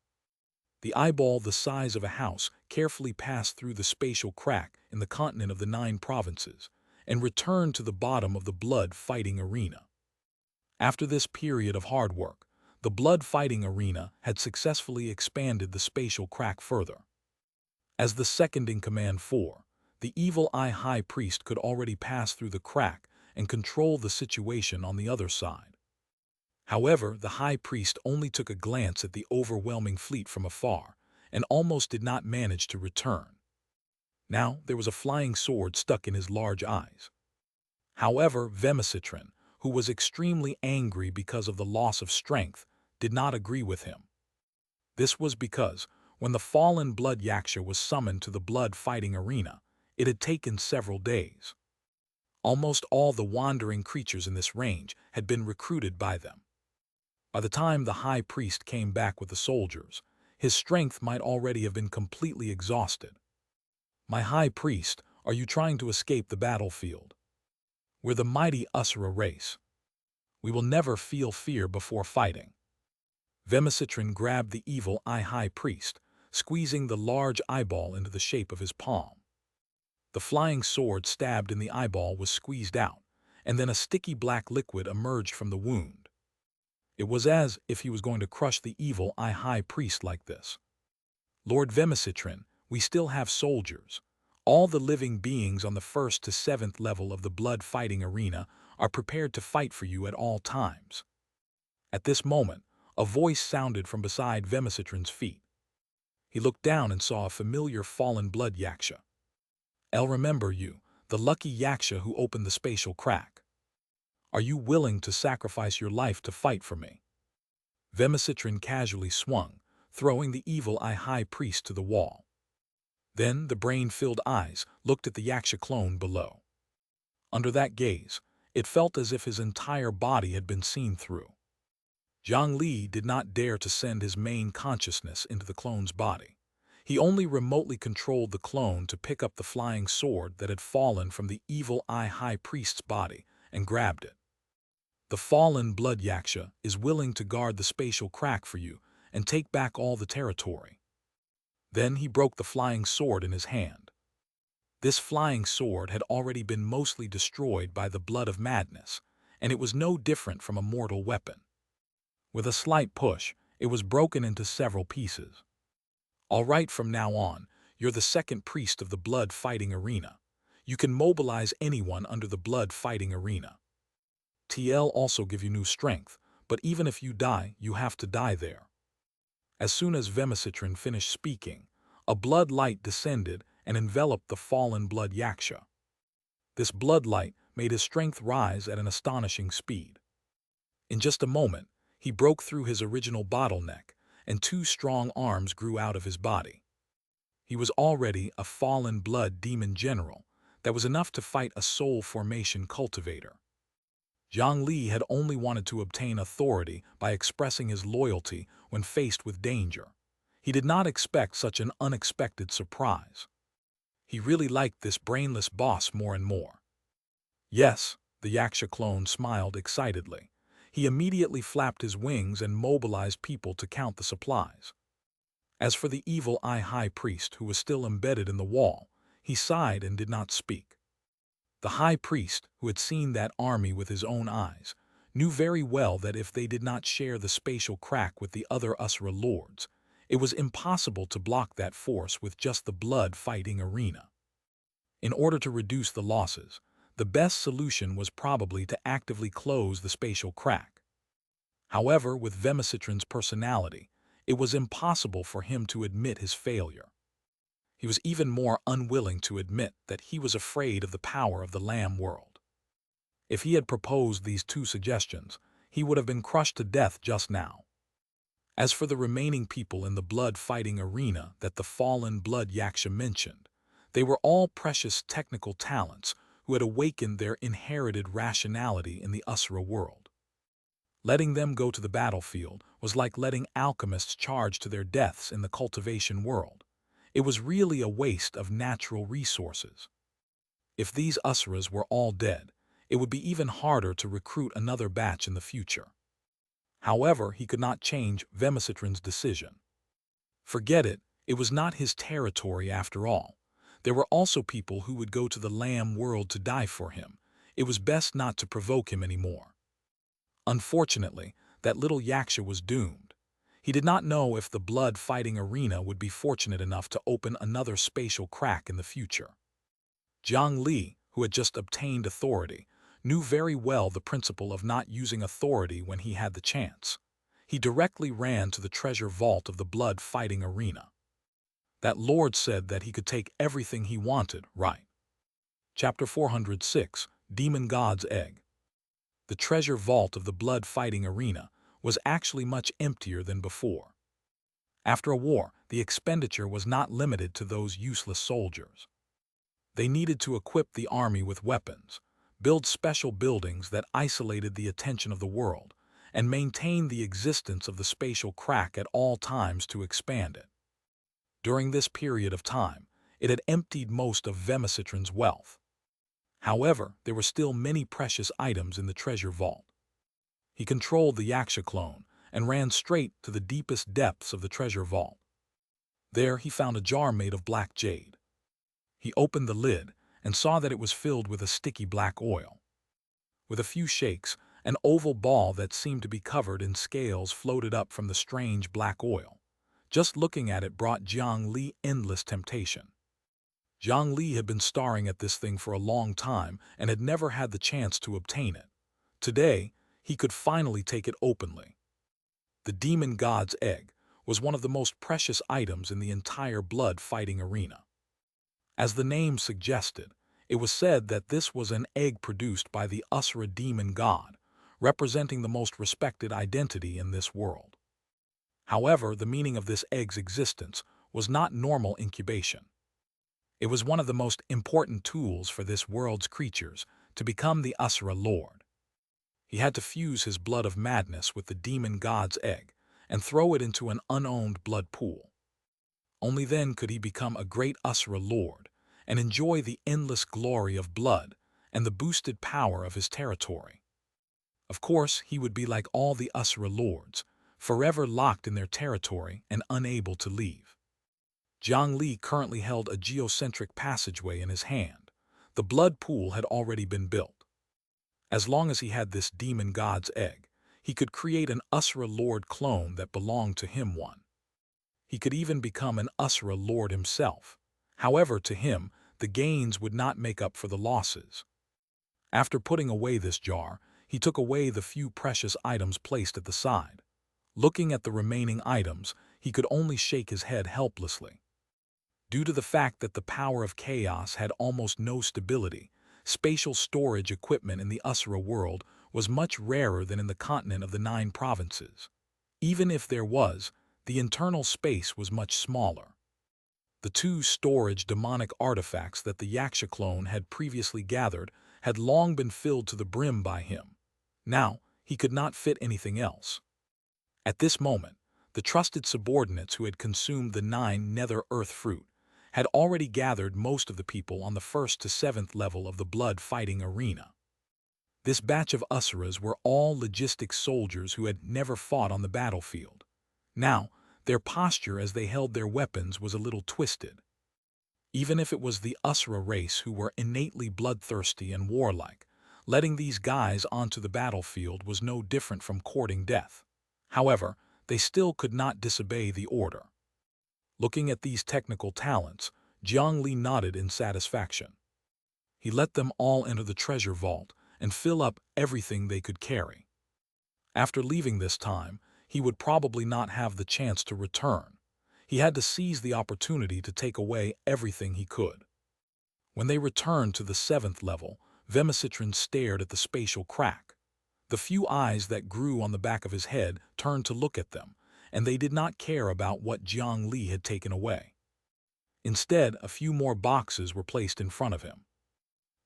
The eyeball the size of a house carefully passed through the spatial crack in the continent of the 9 provinces and returned to the bottom of the blood-fighting arena. After this period of hard work, the blood-fighting arena had successfully expanded the spatial crack further. As the second-in-command for, the Evil Eye High Priest could already pass through the crack and control the situation on the other side. However, the High Priest only took a glance at the overwhelming fleet from afar and almost did not manage to return. Now there was a flying sword stuck in his large eyes. However, Vemacitran, who was extremely angry because of the loss of strength, did not agree with him. This was because, when the fallen blood Xianxia was summoned to the blood-fighting arena, it had taken several days. Almost all the wandering creatures in this range had been recruited by them. By the time the High Priest came back with the soldiers, his strength might already have been completely exhausted. My High Priest, are you trying to escape the battlefield? We're the mighty Asura race. We will never feel fear before fighting. Vemacitran grabbed the Evil Eye High Priest, squeezing the large eyeball into the shape of his palm. The flying sword stabbed in the eyeball was squeezed out, and then a sticky black liquid emerged from the wound. It was as if he was going to crush the Evil Eye High Priest like this. Lord Vemacitran, we still have soldiers. All the living beings on the 1st to 7th level of the blood-fighting arena are prepared to fight for you at all times. At this moment, a voice sounded from beside Vemacitran's feet. He looked down and saw a familiar fallen blood Xianxia. I'll remember you, the lucky Xianxia who opened the spatial crack. Are you willing to sacrifice your life to fight for me? Vemacitran casually swung, throwing the Evil Eye High Priest to the wall. Then the brain-filled eyes looked at the Xianxia clone below. Under that gaze, it felt as if his entire body had been seen through. Jiang Li did not dare to send his main consciousness into the clone's body. He only remotely controlled the clone to pick up the flying sword that had fallen from the Evil Eye High Priest's body and grabbed it. The fallen blood Xianxia is willing to guard the spatial crack for you and take back all the territory. Then he broke the flying sword in his hand. This flying sword had already been mostly destroyed by the blood of madness, and it was no different from a mortal weapon. With a slight push, it was broken into several pieces. All right, from now on, you're the second priest of the blood-fighting arena. You can mobilize anyone under the blood-fighting arena. TL also give you new strength, but even if you die, you have to die there. As soon as Vemacitran finished speaking, a blood light descended and enveloped the fallen blood Xianxia. This blood light made his strength rise at an astonishing speed. In just a moment, he broke through his original bottleneck, and 2 strong arms grew out of his body. He was already a fallen blood demon general that was enough to fight a soul formation cultivator. Jiang Li had only wanted to obtain authority by expressing his loyalty when faced with danger. He did not expect such an unexpected surprise. He really liked this brainless boss more and more. Yes, the Xianxia clone smiled excitedly. He immediately flapped his wings and mobilized people to count the supplies. As for the Evil Eye High Priest, who was still embedded in the wall, He sighed and did not speak. The high priest, who had seen that army with his own eyes, knew very well that if they did not share the spatial crack with the other Asura lords, it was impossible to block that force with just the blood-fighting arena. In order to reduce the losses, the best solution was probably to actively close the spatial crack. However, with Vemicitrin's personality, it was impossible for him to admit his failure. He was even more unwilling to admit that he was afraid of the power of the Lamb world. If he had proposed these two suggestions, he would have been crushed to death just now. As for the remaining people in the blood-fighting arena that the fallen blood Xianxia mentioned, they were all precious technical talents who had awakened their inherited rationality in the Asura world. Letting them go to the battlefield was like letting alchemists charge to their deaths in the cultivation world. It was really a waste of natural resources. If these Asuras were all dead, it would be even harder to recruit another batch in the future. However, he could not change Vemicitrin's decision. Forget it, it was not his territory after all. There were also people who would go to the Lamb world to die for him. It was best not to provoke him anymore. Unfortunately, that little Xianxia was doomed. He did not know if the blood-fighting arena would be fortunate enough to open another spatial crack in the future. Jiang Li, who had just obtained authority, knew very well the principle of not using authority when he had the chance. He directly ran to the treasure vault of the blood-fighting arena. That lord said that he could take everything he wanted, right? Chapter 406, Demon God's Egg. The treasure vault of the blood-fighting arena was actually much emptier than before. After a war, the expenditure was not limited to those useless soldiers. They needed to equip the army with weapons, build special buildings that isolated the attention of the world, and maintain the existence of the spatial crack at all times to expand it. During this period of time, it had emptied most of Vemicitrin's wealth. However, there were still many precious items in the treasure vault. He controlled the Xianxia clone and ran straight to the deepest depths of the treasure vault. There he found a jar made of black jade. He opened the lid and saw that it was filled with a sticky black oil. With a few shakes, an oval ball that seemed to be covered in scales floated up from the strange black oil. Just looking at it brought Jiang Li endless temptation. Jiang Li had been staring at this thing for a long time and had never had the chance to obtain it. Today, he could finally take it openly. The Demon God's Egg was one of the most precious items in the entire blood-fighting arena. As the name suggested, it was said that this was an egg produced by the Asura demon god, representing the most respected identity in this world. However, the meaning of this egg's existence was not normal incubation. It was one of the most important tools for this world's creatures to become the Asura Lord. He had to fuse his blood of madness with the demon god's egg and throw it into an unowned blood pool. Only then could he become a great Asura Lord and enjoy the endless glory of blood and the boosted power of his territory. Of course, he would be like all the Asura Lords, forever locked in their territory and unable to leave. Jiang Li currently held a geocentric passageway in his hand. The blood pool had already been built. As long as he had this demon god's egg, he could create an Asura Lord clone that belonged to him one. He could even become an Asura Lord himself. However, to him, the gains would not make up for the losses. After putting away this jar, he took away the few precious items placed at the side. Looking at the remaining items, he could only shake his head helplessly. Due to the fact that the power of chaos had almost no stability, spatial storage equipment in the Asura world was much rarer than in the continent of the 9 provinces. Even if there was, the internal space was much smaller. The 2 storage demonic artifacts that the Xianxia clone had previously gathered had long been filled to the brim by him. Now, he could not fit anything else. At this moment, the trusted subordinates who had consumed the 9 nether earth fruit had already gathered most of the people on the 1st to 7th level of the blood-fighting arena. This batch of Asuras were all logistic soldiers who had never fought on the battlefield. Now, their posture as they held their weapons was a little twisted. even if it was the Usra race who were innately bloodthirsty and warlike. Letting these guys onto the battlefield was no different from courting death. However, they still could not disobey the order. Looking at these technical talents, Jiang Li nodded in satisfaction. He let them all enter the treasure vault and fill up everything they could carry. After leaving this time, he would probably not have the chance to return. He had to seize the opportunity to take away everything he could. When they returned to the 7th level, Vemicitrin stared at the spatial crack. The few eyes that grew on the back of his head turned to look at them, and they did not care about what Jiang Li had taken away. Instead, a few more boxes were placed in front of him.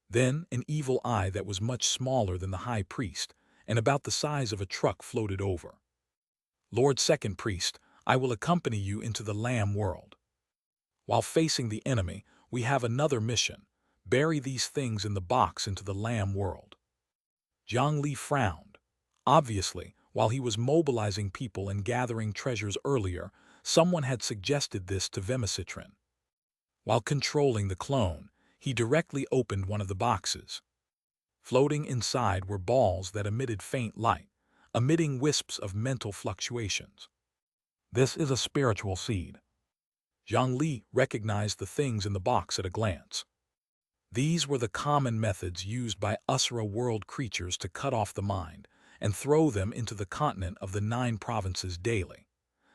Then, an evil eye that was much smaller than the high priest and about the size of a truck floated over. "Lord Second Priest, I will accompany you into the Lamb world. While facing the enemy, we have another mission. Bury these things in the box into the Lamb world." Jiang Li frowned. Obviously, while he was mobilizing people and gathering treasures earlier, someone had suggested this to Vemicitrin. While controlling the clone, he directly opened one of the boxes. Floating inside were balls that emitted faint light, emitting wisps of mental fluctuations. "This is a spiritual seed." Jiang Li recognized the things in the box at a glance. These were the common methods used by Usra world creatures to cut off the mind and throw them into the continent of the 9 provinces daily.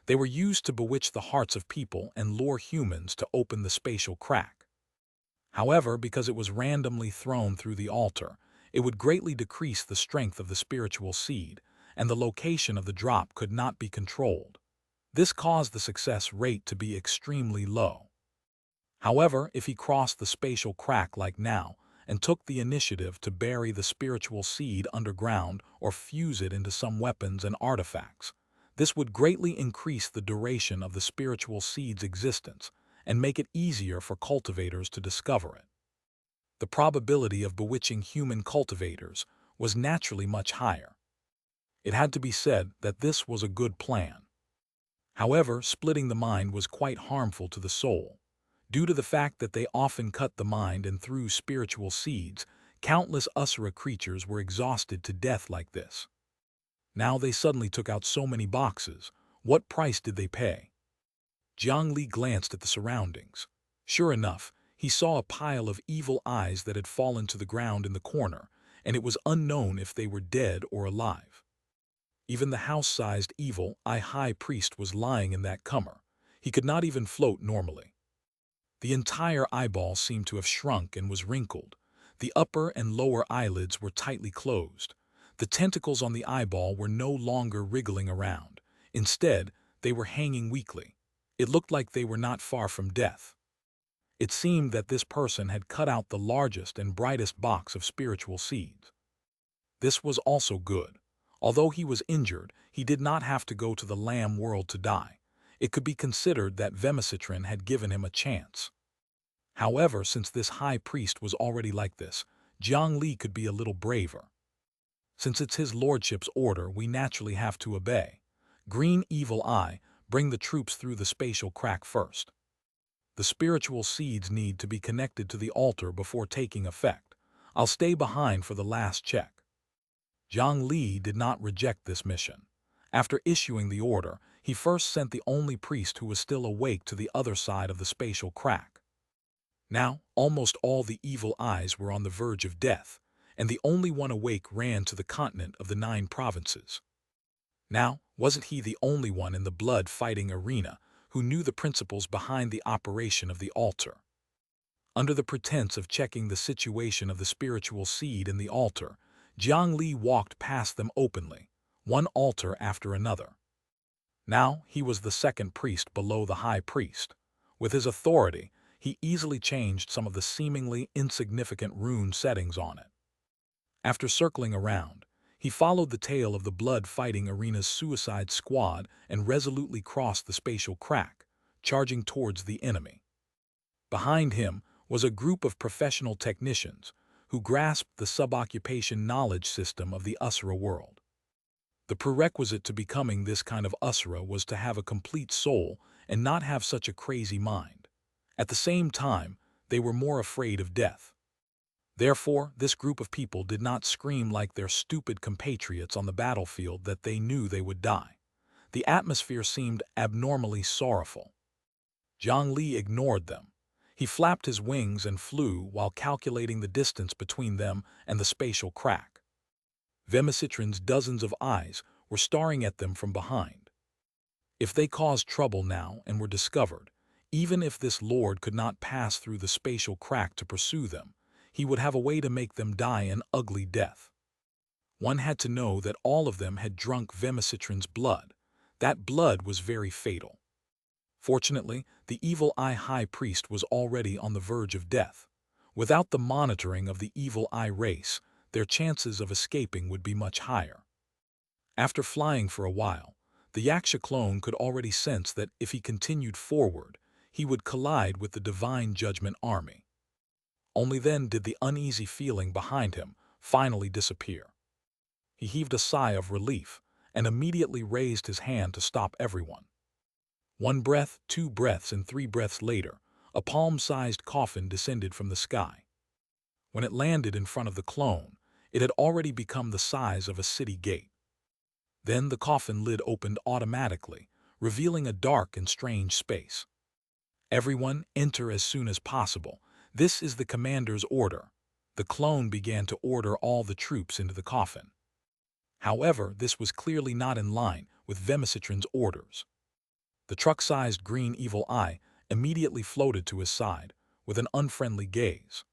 They were used to bewitch the hearts of people and lure humans to open the spatial crack. However, because it was randomly thrown through the altar, it would greatly decrease the strength of the spiritual seed, and the location of the drop could not be controlled. This caused the success rate to be extremely low. However, if he crossed the spatial crack like now and took the initiative to bury the spiritual seed underground or fuse it into some weapons and artifacts, this would greatly increase the duration of the spiritual seed's existence and make it easier for cultivators to discover it. The probability of bewitching human cultivators was naturally much higher. It had to be said that this was a good plan. However, splitting the mind was quite harmful to the soul. Due to the fact that they often cut the mind and threw spiritual seeds, countless Usura creatures were exhausted to death like this. Now they suddenly took out so many boxes. What price did they pay? Jiang Li glanced at the surroundings. Sure enough, he saw a pile of evil eyes that had fallen to the ground in the corner, and it was unknown if they were dead or alive. Even the house-sized evil eye high priest was lying in that cummer. He could not even float normally. The entire eyeball seemed to have shrunk and was wrinkled. The upper and lower eyelids were tightly closed. The tentacles on the eyeball were no longer wriggling around. Instead, they were hanging weakly. It looked like they were not far from death. It seemed that this person had cut out the largest and brightest box of spiritual seeds. This was also good. Although he was injured, he did not have to go to the Lamb world to die. It could be considered that Vemicitrin had given him a chance. However, since this high priest was already like this, Jiang Li could be a little braver. "Since it's his lordship's order, we naturally have to obey. Green evil eye, bring the troops through the spatial crack first. The spiritual seeds need to be connected to the altar before taking effect. I'll stay behind for the last check." Jiang Li did not reject this mission. After issuing the order, he first sent the only priest who was still awake to the other side of the spatial crack. Now, almost all the evil eyes were on the verge of death, and the only one awake ran to the continent of the 9 provinces. Now, wasn't he the only one in the blood-fighting arena who knew the principles behind the operation of the altar? Under the pretense of checking the situation of the spiritual seed in the altar, Jiang Li walked past them openly, one altar after another. Now he was the second priest below the high priest. With his authority, he easily changed some of the seemingly insignificant rune settings on it. After circling around, he followed the tail of the blood-fighting arena's suicide squad and resolutely crossed the spatial crack, charging towards the enemy. Behind him was a group of professional technicians who grasped the sub-occupation knowledge system of the Usura world. The prerequisite to becoming this kind of Usura was to have a complete soul and not have such a crazy mind. At the same time, they were more afraid of death. Therefore, this group of people did not scream like their stupid compatriots on the battlefield that they knew they would die. The atmosphere seemed abnormally sorrowful. Jiang Li ignored them. He flapped his wings and flew while calculating the distance between them and the spatial crack. Vemicitrin's dozens of eyes were staring at them from behind. If they caused trouble now and were discovered, even if this lord could not pass through the spatial crack to pursue them, he would have a way to make them die an ugly death. One had to know that all of them had drunk Vemicitrin's blood. That blood was very fatal. Fortunately, the Evil Eye High Priest was already on the verge of death. Without the monitoring of the Evil Eye race, their chances of escaping would be much higher. After flying for a while, the Xianxia clone could already sense that if he continued forward, he would collide with the Divine Judgment Army. Only then did the uneasy feeling behind him finally disappear. He heaved a sigh of relief and immediately raised his hand to stop everyone. 1 breath, 2 breaths, and 3 breaths later, a palm-sized coffin descended from the sky. When it landed in front of the clone, it had already become the size of a city gate. Then the coffin lid opened automatically, revealing a dark and strange space. Everyone, enter as soon as possible. This is the commander's order. The clone began to order all the troops into the coffin. However, this was clearly not in line with Vemicitrin's orders. The truck-sized green evil eye immediately floated to his side with an unfriendly gaze.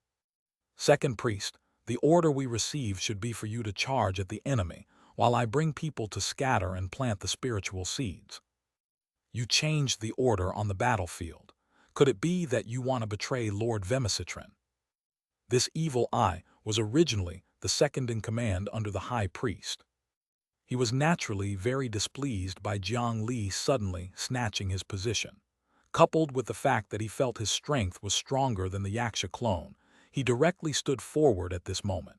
Second priest, the order we receive should be for you to charge at the enemy while I bring people to scatter and plant the spiritual seeds. You changed the order on the battlefield. Could it be that you want to betray Lord Vemicitrin? This evil eye was originally the second in command under the high priest. He was naturally very displeased by Jiang Li suddenly snatching his position. Coupled with the fact that he felt his strength was stronger than the Xianxia clone, he directly stood forward at this moment.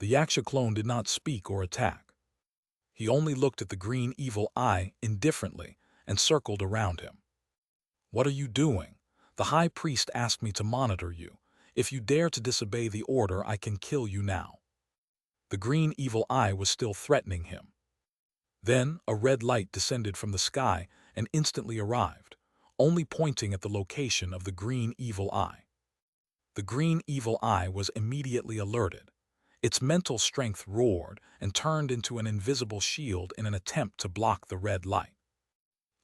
The Xianxia clone did not speak or attack. He only looked at the green evil eye indifferently and circled around him. What are you doing? The high priest asked me to monitor you. If you dare to disobey the order, I can kill you now. The green evil eye was still threatening him. Then a red light descended from the sky and instantly arrived, only pointing at the location of the green evil eye. The green evil eye was immediately alerted. Its mental strength roared and turned into an invisible shield in an attempt to block the red light.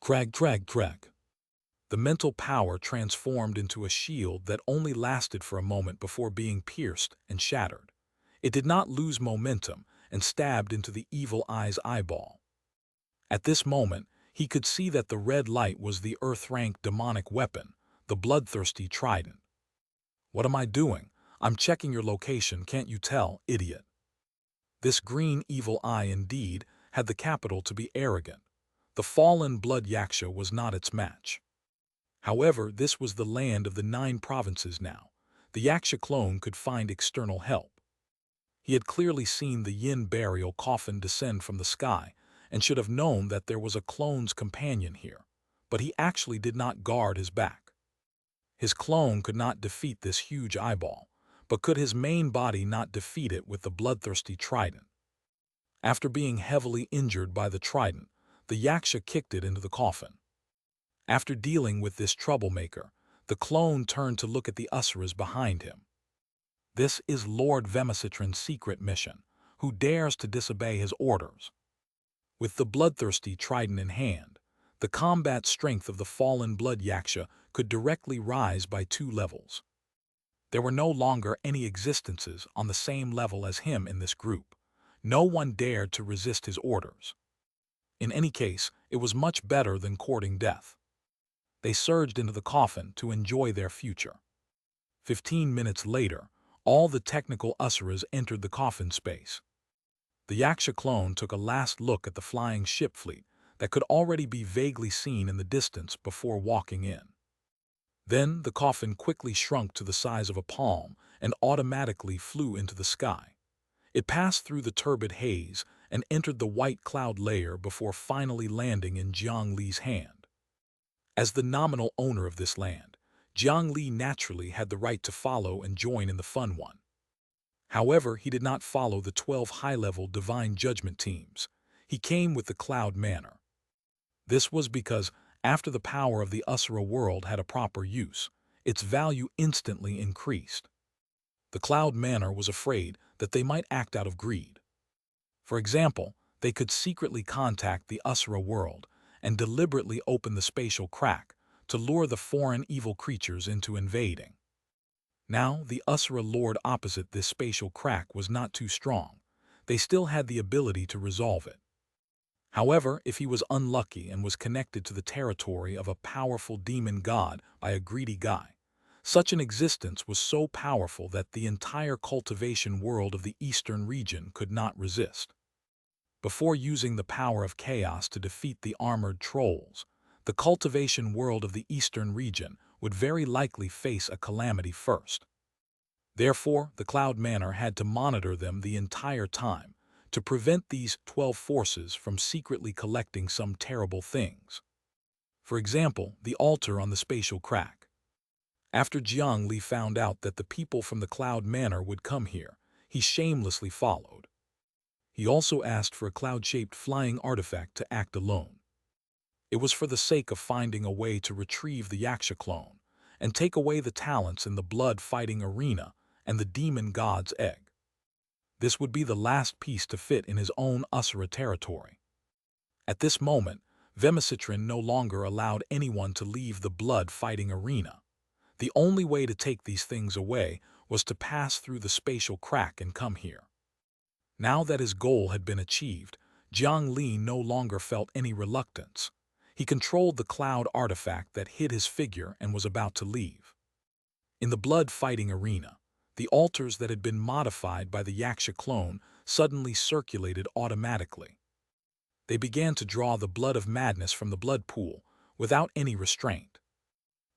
Crag, crag, crag. The mental power transformed into a shield that only lasted for a moment before being pierced and shattered. It did not lose momentum and stabbed into the evil eye's eyeball. At this moment, he could see that the red light was the Earth-rank demonic weapon, the bloodthirsty trident. What am I doing? I'm checking your location, can't you tell, idiot? This green evil eye indeed had the capital to be arrogant. The fallen blood Xianxia was not its match. However, this was the land of the 9 provinces now. The Xianxia clone could find external help. He had clearly seen the Yin burial coffin descend from the sky and should have known that there was a clone's companion here, but he actually did not guard his back. His clone could not defeat this huge eyeball, but could his main body not defeat it with the bloodthirsty trident? After being heavily injured by the trident, the Xianxia kicked it into the coffin. After dealing with this troublemaker, the clone turned to look at the Usuras behind him. This is Lord Vemicitrin's secret mission, who dares to disobey his orders. With the bloodthirsty trident in hand, the combat strength of the fallen blood Xianxia could directly rise by 2 levels. There were no longer any existences on the same level as him in this group. No one dared to resist his orders. In any case, it was much better than courting death. They surged into the coffin to enjoy their future. 15 minutes later, all the technical Usuras entered the coffin space. The Xianxia clone took a last look at the flying ship fleet that could already be vaguely seen in the distance before walking in. Then the coffin quickly shrunk to the size of a palm and automatically flew into the sky. It passed through the turbid haze and entered the white cloud layer before finally landing in Jiang Li's hand. As the nominal owner of this land, Jiang Li naturally had the right to follow and join in the fun one. However, he did not follow the 12 high-level divine judgment teams. He came with the cloud manner. This was because, after the power of the Asura world had a proper use, its value instantly increased. The cloud manner was afraid that they might act out of greed. For example, they could secretly contact the Asura world and deliberately open the spatial crack to lure the foreign evil creatures into invading. Now, the Asura lord opposite this spatial crack was not too strong. They still had the ability to resolve it. However, if he was unlucky and was connected to the territory of a powerful demon god by a greedy guy, such an existence was so powerful that the entire cultivation world of the eastern region could not resist. Before using the power of chaos to defeat the armored trolls, the cultivation world of the eastern region would very likely face a calamity first. Therefore, the Cloud Manor had to monitor them the entire time to prevent these 12 forces from secretly collecting some terrible things. For example, the altar on the spatial crack. After Jiang Li found out that the people from the Cloud Manor would come here, he shamelessly followed. He also asked for a cloud-shaped flying artifact to act alone. It was for the sake of finding a way to retrieve the Xianxia clone and take away the talents in the blood-fighting arena and the demon god's egg. This would be the last piece to fit in his own Asura territory. At this moment, Vemacitrin no longer allowed anyone to leave the blood-fighting arena. The only way to take these things away was to pass through the spatial crack and come here. Now that his goal had been achieved, Jiang Li no longer felt any reluctance. He controlled the cloud artifact that hid his figure and was about to leave. In the blood-fighting arena, the altars that had been modified by the Xianxia clone suddenly circulated automatically. They began to draw the blood of madness from the blood pool without any restraint.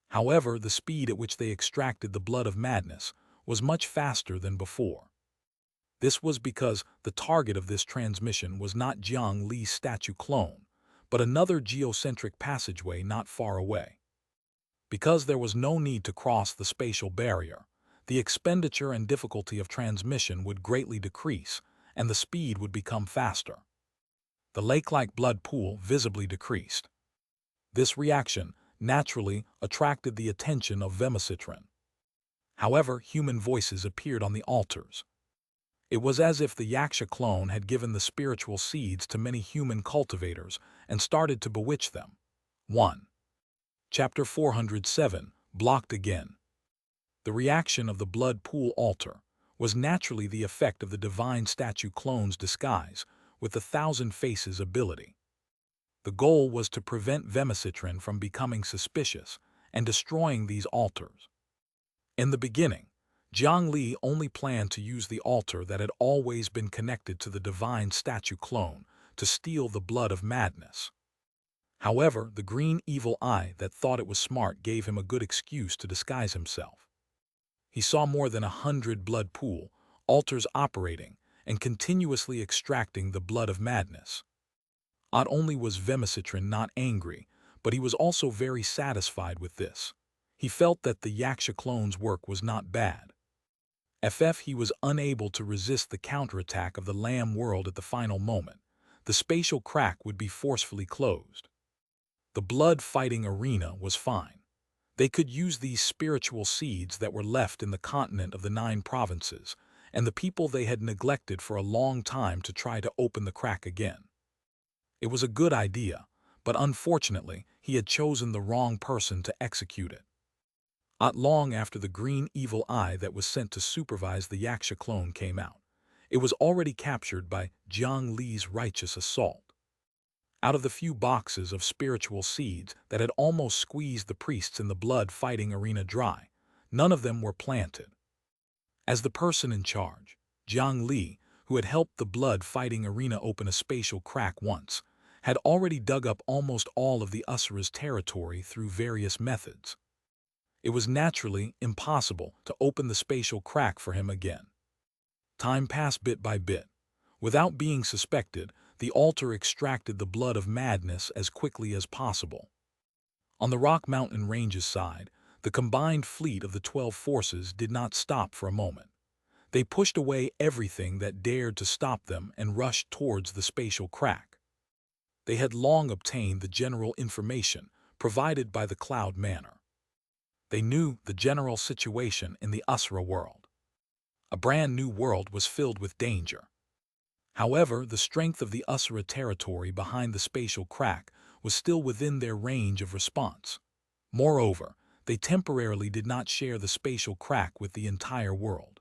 However, the speed at which they extracted the blood of madness was much faster than before. This was because the target of this transmission was not Jiang Li's statue clone, but another geocentric passageway not far away. Because there was no need to cross the spatial barrier, the expenditure and difficulty of transmission would greatly decrease, and the speed would become faster. The lake-like blood pool visibly decreased. This reaction naturally attracted the attention of Vemacitrin. However, human voices appeared on the altars. It was as if the Xianxia clone had given the spiritual seeds to many human cultivators and started to bewitch them. 1. Chapter 407, Blocked Again. The reaction of the blood pool altar was naturally the effect of the divine statue clone's disguise with the 1,000 Faces ability. The goal was to prevent Vemacitrin from becoming suspicious and destroying these altars. In the beginning, Jiang Li only planned to use the altar that had always been connected to the divine statue clone to steal the blood of madness. However, the green evil eye that thought it was smart gave him a good excuse to disguise himself. He saw more than 100 blood pool altars operating and continuously extracting the blood of madness. Not only was Vemacitrin not angry, but he was also very satisfied with this. He felt that the Xianxia clone's work was not bad. He was unable to resist the counterattack of the Lamb world at the final moment. The spatial crack would be forcefully closed. The blood-fighting arena was fine. They could use these spiritual seeds that were left in the continent of the 9 provinces and the people they had neglected for a long time to try to open the crack again. It was a good idea, but unfortunately, he had chosen the wrong person to execute it. Not long after the green evil eye that was sent to supervise the Xianxia clone came out, it was already captured by Jiang Li's righteous assault. Out of the few boxes of spiritual seeds that had almost squeezed the priests in the blood-fighting arena dry, none of them were planted. As the person in charge, Jiang Li, who had helped the blood-fighting arena open a spatial crack once, had already dug up almost all of the Asura's territory through various methods. It was naturally impossible to open the spatial crack for him again. Time passed bit by bit. Without being suspected, the altar extracted the blood of madness as quickly as possible. On the Rock Mountain Range's side, The combined fleet of the 12 forces did not stop for a moment. They pushed away everything that dared to stop them and rushed towards the spatial crack. They had long obtained the general information provided by the cloud manor. They knew the general situation in the Asura world. A brand new world was filled with danger. However, the strength of the Asura territory behind the spatial crack was still within their range of response. Moreover, they temporarily did not share the spatial crack with the entire world.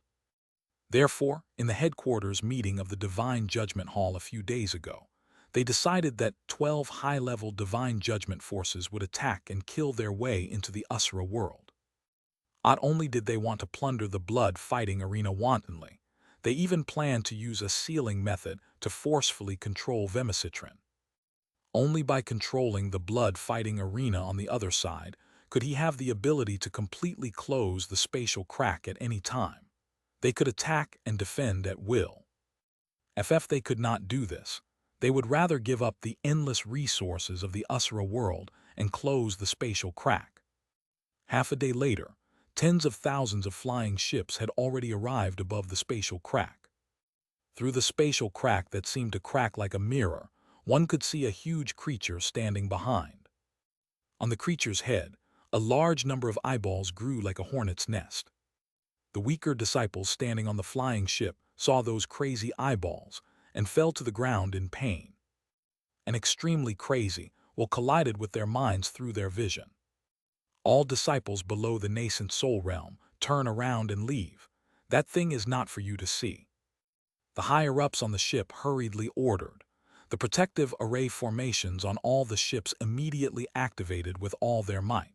Therefore, in the headquarters meeting of the Divine Judgment Hall a few days ago, they decided that 12 high-level Divine Judgment forces would attack and kill their way into the Asura world. Not only did they want to plunder the blood-fighting arena wantonly, they even planned to use a sealing method to forcefully control Vemicitrin. Only by controlling the blood-fighting arena on the other side could he have the ability to completely close the spatial crack at any time. They could attack and defend at will. If they could not do this, they would rather give up the endless resources of the Asura world and close the spatial crack. Half a day later, tens of thousands of flying ships had already arrived above the spatial crack. Through the spatial crack that seemed to crack like a mirror, one could see a huge creature standing behind. On the creature's head, a large number of eyeballs grew like a hornet's nest. The weaker disciples standing on the flying ship saw those crazy eyeballs and fell to the ground in pain. And extremely crazy, collided with their minds through their vision. All disciples below the nascent soul realm turn around and leave. That thing is not for you to see. The higher-ups on the ship hurriedly ordered. The protective array formations on all the ships immediately activated with all their might.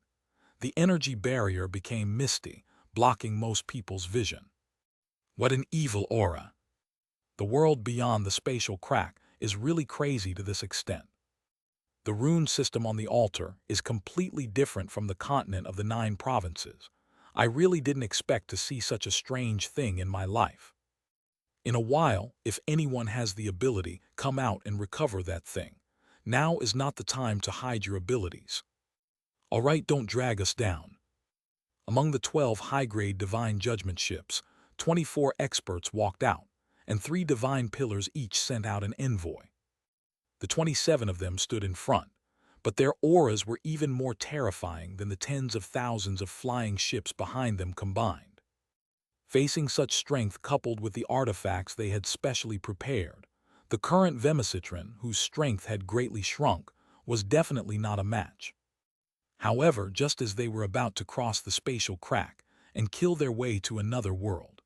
The energy barrier became misty, blocking most people's vision. What an evil aura! The world beyond the spatial crack is really crazy to this extent. The rune system on the altar is completely different from the continent of the 9 provinces. I really didn't expect to see such a strange thing in my life. In a while, if anyone has the ability, come out and recover that thing. Now is not the time to hide your abilities. All right, don't drag us down. Among the 12 high-grade divine judgment ships, 24 experts walked out, and 3 divine pillars each sent out an envoy. The 27 of them stood in front, but their auras were even more terrifying than the tens of thousands of flying ships behind them combined. Facing such strength coupled with the artifacts they had specially prepared, the current Vemicitrin, whose strength had greatly shrunk, was definitely not a match. However, just as they were about to cross the spatial crack and kill their way to another world,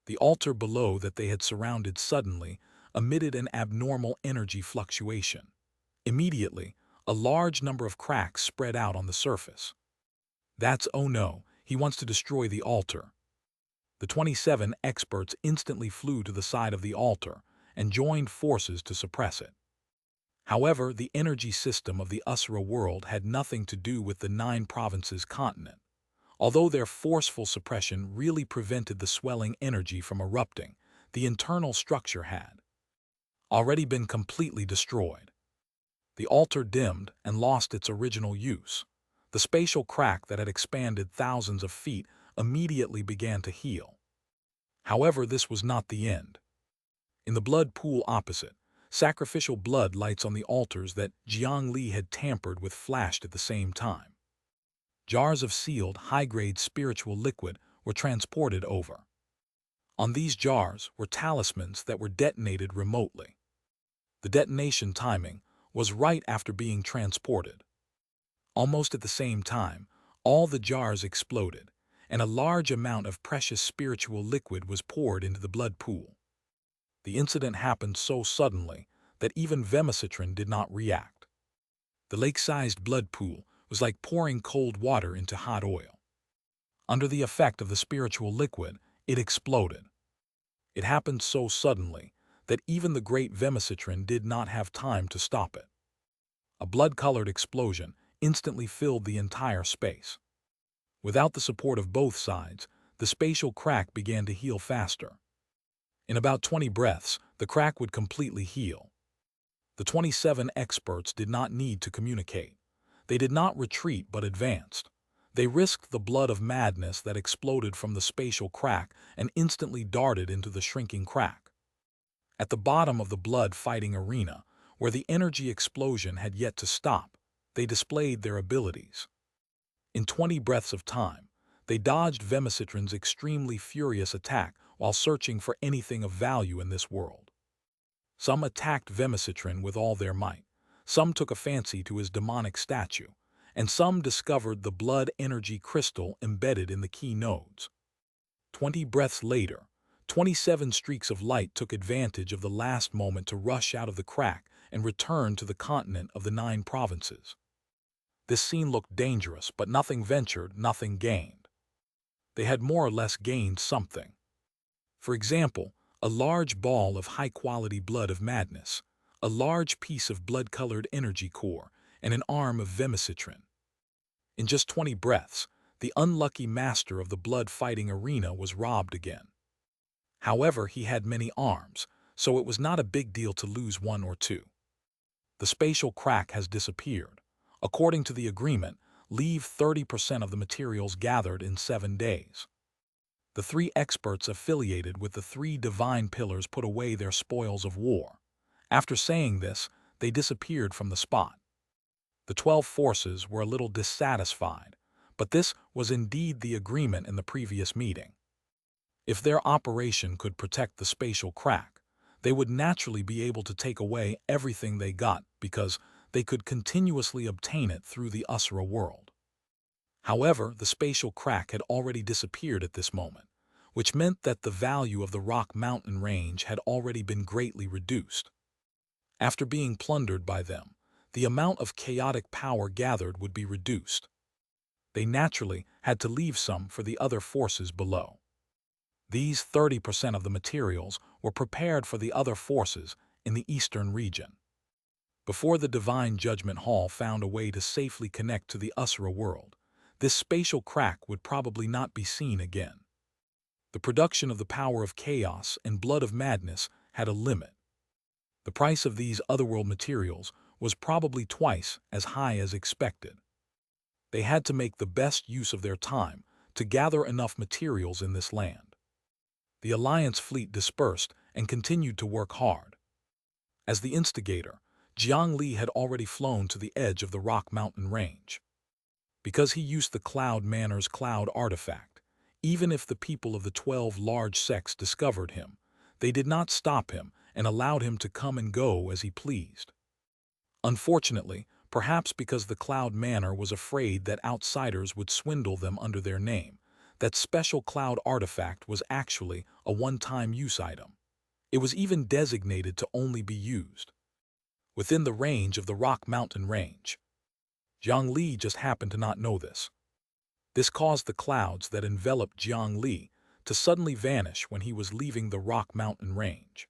the altar below that they had surrounded suddenly emitted an abnormal energy fluctuation. Immediately, a large number of cracks spread out on the surface. That's oh no, he wants to destroy the altar. The 27 experts instantly flew to the side of the altar and joined forces to suppress it. However, the energy system of the Asura world had nothing to do with the 9 provinces continent. Although their forceful suppression really prevented the swelling energy from erupting, the internal structure had already been completely destroyed. The altar dimmed and lost its original use. The spatial crack that had expanded thousands of feet immediately began to heal. However, this was not the end. In the blood pool opposite, sacrificial blood lights on the altars that Jiang Li had tampered with flashed at the same time. Jars of sealed, high-grade spiritual liquid were transported over. On these jars were talismans that were detonated remotely. The detonation timing was right after being transported. Almost at the same time, all the jars exploded, and a large amount of precious spiritual liquid was poured into the blood pool. The incident happened so suddenly that even Vemicitrin did not react. The lake-sized blood pool was like pouring cold water into hot oil. Under the effect of the spiritual liquid, it exploded. It happened so suddenly that even the great Vemicitrin did not have time to stop it. A blood-colored explosion instantly filled the entire space. Without the support of both sides, the spatial crack began to heal faster. In about 20 breaths, the crack would completely heal. The 27 experts did not need to communicate. They did not retreat but advanced. They risked the blood of madness that exploded from the spatial crack and instantly darted into the shrinking crack. At the bottom of the blood-fighting arena, where the energy explosion had yet to stop, they displayed their abilities. In 20 breaths of time, they dodged Vemicitron's extremely furious attack while searching for anything of value in this world. Some attacked Vemicitron with all their might, some took a fancy to his demonic statue, and some discovered the blood energy crystal embedded in the key nodes. 20 breaths later, 27 streaks of light took advantage of the last moment to rush out of the crack and return to the continent of the 9 provinces. This scene looked dangerous, but nothing ventured, nothing gained. They had more or less gained something. For example, a large ball of high-quality blood of madness, a large piece of blood-colored energy core, and an arm of Vemicitron. In just 20 breaths, the unlucky master of the blood-fighting arena was robbed again. However, he had many arms, so it was not a big deal to lose 1 or 2. The spatial crack has disappeared. According to the agreement, leave 30% of the materials gathered in 7 days. The 3 experts affiliated with the 3 divine pillars put away their spoils of war. After saying this, they disappeared from the spot. The 12 forces were a little dissatisfied, but this was indeed the agreement in the previous meeting. If their operation could protect the spatial crack, they would naturally be able to take away everything they got because they could continuously obtain it through the Usura world. However, the spatial crack had already disappeared at this moment, which meant that the value of the rock mountain range had already been greatly reduced. After being plundered by them, the amount of chaotic power gathered would be reduced. They naturally had to leave some for the other forces below. These 30% of the materials were prepared for the other forces in the eastern region. Before the Divine Judgment Hall found a way to safely connect to the Usura world, this spatial crack would probably not be seen again. The production of the power of chaos and blood of madness had a limit. The price of these otherworld materials was probably twice as high as expected. They had to make the best use of their time to gather enough materials in this land. The Alliance fleet dispersed and continued to work hard. As the instigator, Jiang Li had already flown to the edge of the rock mountain range. Because he used the Cloud Manor's cloud artifact, even if the people of the 12 large sects discovered him, they did not stop him and allowed him to come and go as he pleased. Unfortunately, perhaps because the Cloud Manor was afraid that outsiders would swindle them under their name, that special cloud artifact was actually a one-time use item. It was even designated to only be used within the range of the rock mountain range. Jiang Li just happened to not know this. This caused the clouds that enveloped Jiang Li to suddenly vanish when he was leaving the rock mountain range.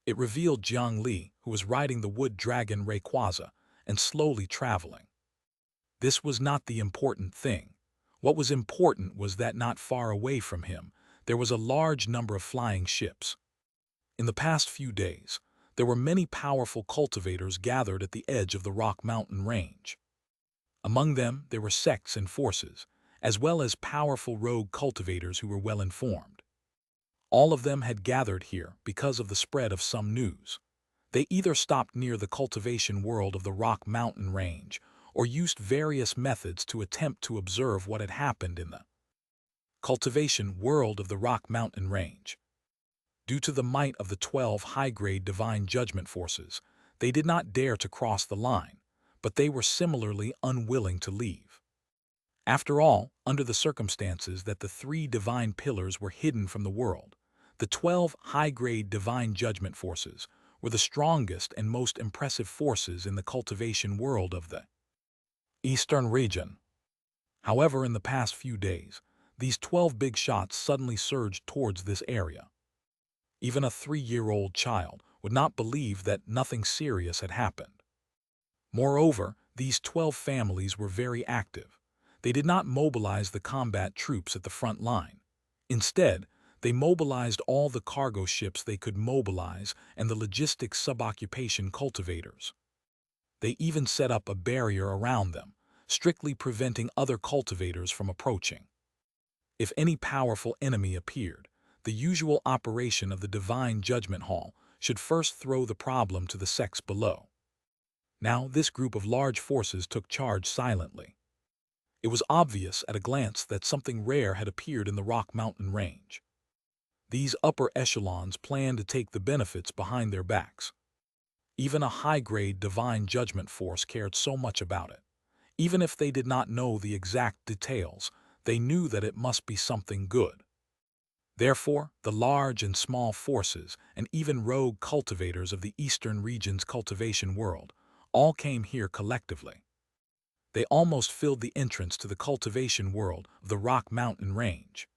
It revealed Jiang Li, who was riding the wood dragon Rayquaza and slowly traveling. This was not the important thing. What was important was that not far away from him, there was a large number of flying ships. In the past few days, there were many powerful cultivators gathered at the edge of the rock mountain range. Among them, there were sects and forces, as well as powerful rogue cultivators who were well informed. All of them had gathered here because of the spread of some news. They either stopped near the cultivation world of the rock mountain range or used various methods to attempt to observe what had happened in the cultivation world of the rock mountain range. Due to the might of the 12 high-grade divine judgment forces, they did not dare to cross the line, but they were similarly unwilling to leave. After all, under the circumstances that the 3 divine pillars were hidden from the world, the 12 high-grade divine judgment forces were the strongest and most impressive forces in the cultivation world of the eastern region. However, in the past few days, these 12 big shots suddenly surged towards this area. Even a 3-year-old child would not believe that nothing serious had happened. Moreover, these 12 families were very active. They did not mobilize the combat troops at the front line. Instead, they mobilized all the cargo ships they could mobilize and the logistics sub-occupation cultivators. They even set up a barrier around them, strictly preventing other cultivators from approaching. If any powerful enemy appeared, the usual operation of the Divine Judgment Hall should first throw the problem to the sects below. Now this group of large forces took charge silently. It was obvious at a glance that something rare had appeared in the Rock Mountain range. These upper echelons planned to take the benefits behind their backs. Even a high-grade Divine Judgment force cared so much about it. Even if they did not know the exact details, they knew that it must be something good. Therefore, the large and small forces, and even rogue cultivators of the Eastern region's cultivation world, all came here collectively. They almost filled the entrance to the cultivation world of the Rock Mountain range.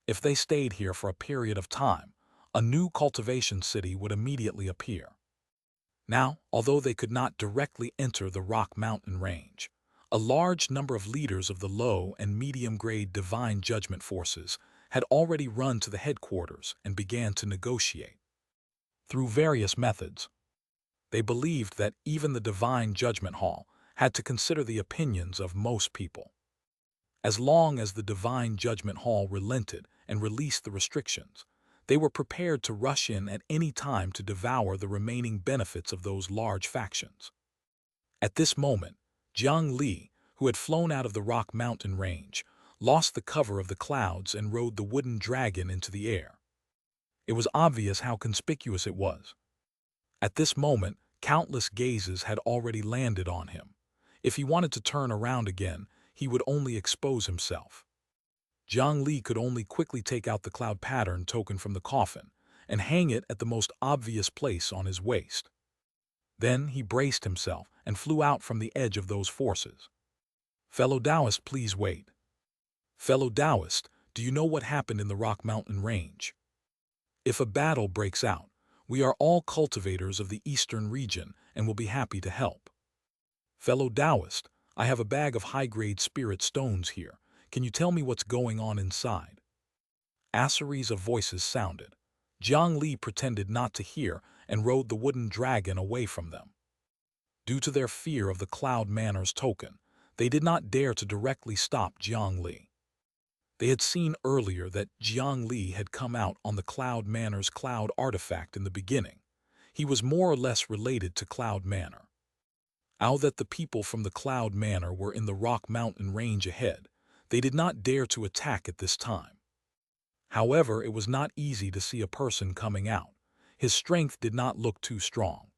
If they stayed here for a period of time, a new cultivation city would immediately appear. Now, although they could not directly enter the Rock Mountain range, a large number of leaders of the low and medium-grade Divine Judgment forces had already run to the headquarters and began to negotiate. Through various methods, they believed that even the Divine Judgment Hall had to consider the opinions of most people. As long as the Divine Judgment Hall relented and released the restrictions, they were prepared to rush in at any time to devour the remaining benefits of those large factions. At this moment, Jiang Li, who had flown out of the Rock Mountain range, lost the cover of the clouds and rode the wooden dragon into the air. It was obvious how conspicuous it was. At this moment, countless gazes had already landed on him. If he wanted to turn around again, he would only expose himself. Jiang Li could only quickly take out the cloud pattern token from the coffin and hang it at the most obvious place on his waist. Then he braced himself and flew out from the edge of those forces. Fellow Taoist, please wait. Fellow Taoist, do you know what happened in the Rock Mountain range? If a battle breaks out, we are all cultivators of the Eastern region and will be happy to help. Fellow Taoist, I have a bag of high-grade spirit stones here. Can you tell me what's going on inside? A series of voices sounded. Jiang Li pretended not to hear and rode the wooden dragon away from them. Due to their fear of the Cloud Manor's token, they did not dare to directly stop Jiang Li. They had seen earlier that Jiang Li had come out on the Cloud Manor's cloud artifact in the beginning. He was more or less related to Cloud Manor. Now that the people from the Cloud Manor were in the Rock Mountain range ahead, they did not dare to attack at this time. However, it was not easy to see a person coming out. His strength did not look too strong.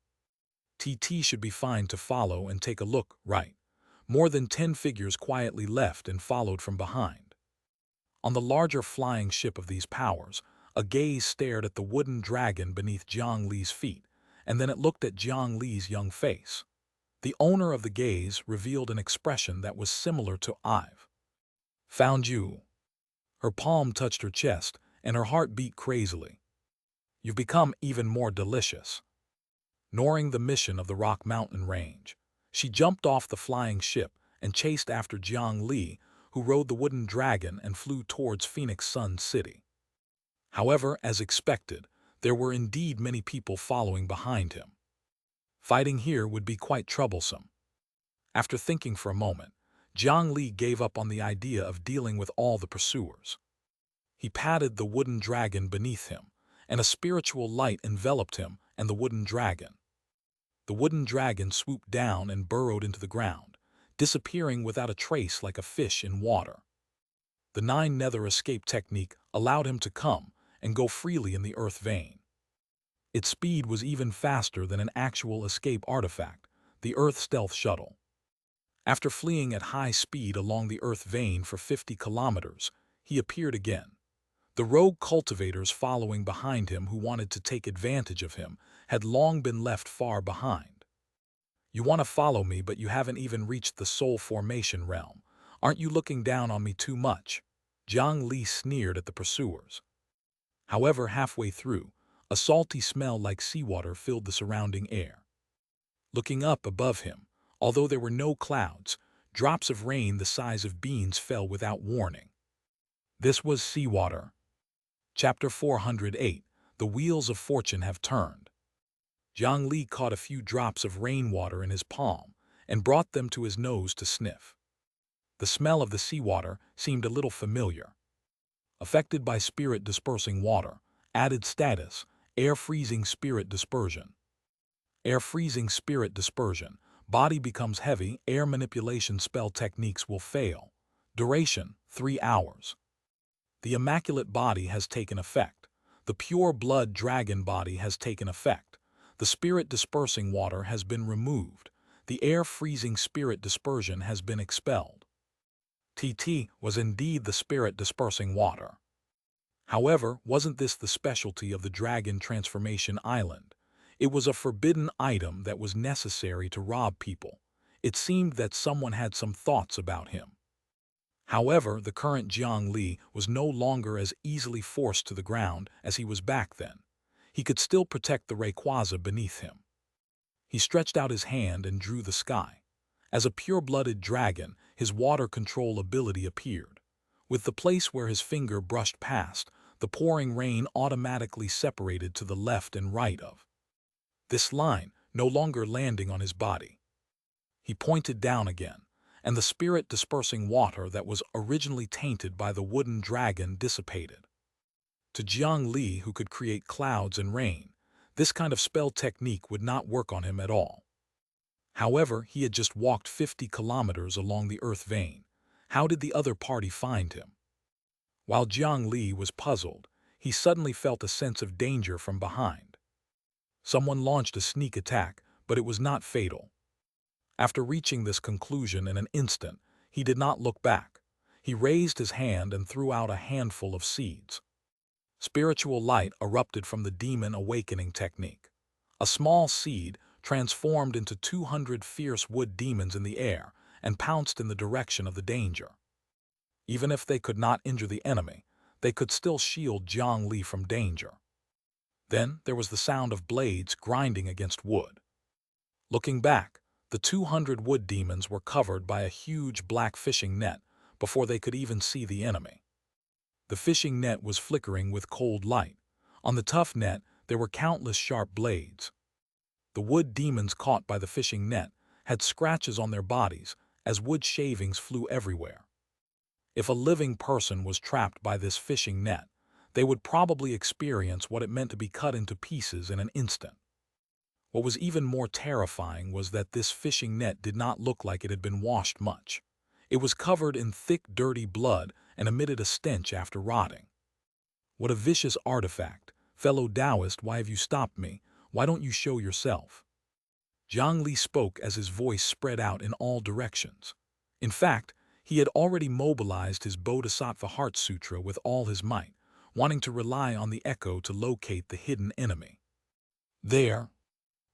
TT should be fine to follow and take a look, right? More than 10 figures quietly left and followed from behind. On the larger flying ship of these powers, a gaze stared at the wooden dragon beneath Jiang Li's feet, and then it looked at Jiang Li's young face. The owner of the gaze revealed an expression that was similar to I've found you. Her palm touched her chest, and her heart beat crazily. You've become even more delicious. Ignoring the mission of the Rock Mountain range, she jumped off the flying ship and chased after Jiang Li, who rode the wooden dragon and flew towards Phoenix Sun City. However, as expected, there were indeed many people following behind him. Fighting here would be quite troublesome. After thinking for a moment, Jiang Li gave up on the idea of dealing with all the pursuers. He patted the wooden dragon beneath him, and a spiritual light enveloped him and the wooden dragon. The wooden dragon swooped down and burrowed into the ground, disappearing without a trace like a fish in water. The 9 nether escape technique allowed him to come and go freely in the earth vein. Its speed was even faster than an actual escape artifact, the Earth Stealth Shuttle. After fleeing at high speed along the Earth vein for 50 kilometers, he appeared again. The rogue cultivators following behind him who wanted to take advantage of him had long been left far behind. You want to follow me, but you haven't even reached the soul formation realm. Aren't you looking down on me too much? Jiang Li sneered at the pursuers. However, halfway through, a salty smell like seawater filled the surrounding air. Looking up above him, although there were no clouds, drops of rain the size of beans fell without warning. This was seawater. Chapter 408, The Wheels of Fortune Have Turned. Jiang Li caught a few drops of rainwater in his palm and brought them to his nose to sniff. The smell of the seawater seemed a little familiar. Affected by spirit-dispersing water. Added status, air-freezing spirit dispersion. Air-freezing spirit dispersion. Body becomes heavy, air manipulation spell techniques will fail. Duration, 3 hours. The immaculate body has taken effect. The pure blood dragon body has taken effect. The spirit-dispersing water has been removed. The air-freezing spirit dispersion has been expelled. TT was indeed the spirit-dispersing water. However, wasn't this the specialty of the Dragon Transformation Island? It was a forbidden item that was necessary to rob people. It seemed that someone had some thoughts about him. However, the current Jiang Li was no longer as easily forced to the ground as he was back then. He could still protect the Rayquaza beneath him. He stretched out his hand and drew the sky. As a pure-blooded dragon, his water control ability appeared. With the place where his finger brushed past, the pouring rain automatically separated to the left and right of this line, no longer landing on his body. He pointed down again, and the spirit-dispersing water that was originally tainted by the wooden dragon dissipated. To Jiang Li, who could create clouds and rain, this kind of spell technique would not work on him at all. However, he had just walked 50 kilometers along the earth vein. How did the other party find him? While Jiang Li was puzzled, he suddenly felt a sense of danger from behind. Someone launched a sneak attack, but it was not fatal. After reaching this conclusion in an instant, he did not look back. He raised his hand and threw out a handful of seeds. Spiritual light erupted from the demon awakening technique. A small seed transformed into 200 fierce wood demons in the air and pounced in the direction of the danger. Even if they could not injure the enemy, they could still shield Jiang Li from danger. Then there was the sound of blades grinding against wood. Looking back, the 200 wood demons were covered by a huge black fishing net before they could even see the enemy. The fishing net was flickering with cold light. On the tough net, there were countless sharp blades. The wood demons caught by the fishing net had scratches on their bodies as wood shavings flew everywhere. If a living person was trapped by this fishing net, they would probably experience what it meant to be cut into pieces in an instant. What was even more terrifying was that this fishing net did not look like it had been washed much. It was covered in thick, dirty blood and emitted a stench after rotting. What a vicious artifact. Fellow Taoist, why have you stopped me? Why don't you show yourself? Jiang Li spoke as his voice spread out in all directions. In fact, he had already mobilized his Bodhisattva Heart Sutra with all his might, wanting to rely on the echo to locate the hidden enemy. There,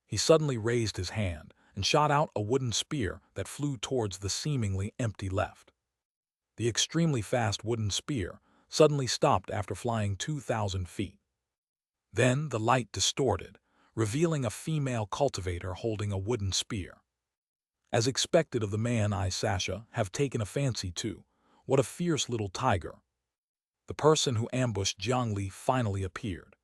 he suddenly raised his hand and shot out a wooden spear that flew towards the seemingly empty left. The extremely fast wooden spear suddenly stopped after flying 2,000 feet. Then the light distorted, revealing a female cultivator holding a wooden spear. As expected of the man, I, Xianxia, have taken a fancy to. What a fierce little tiger. The person who ambushed Jiang Li finally appeared.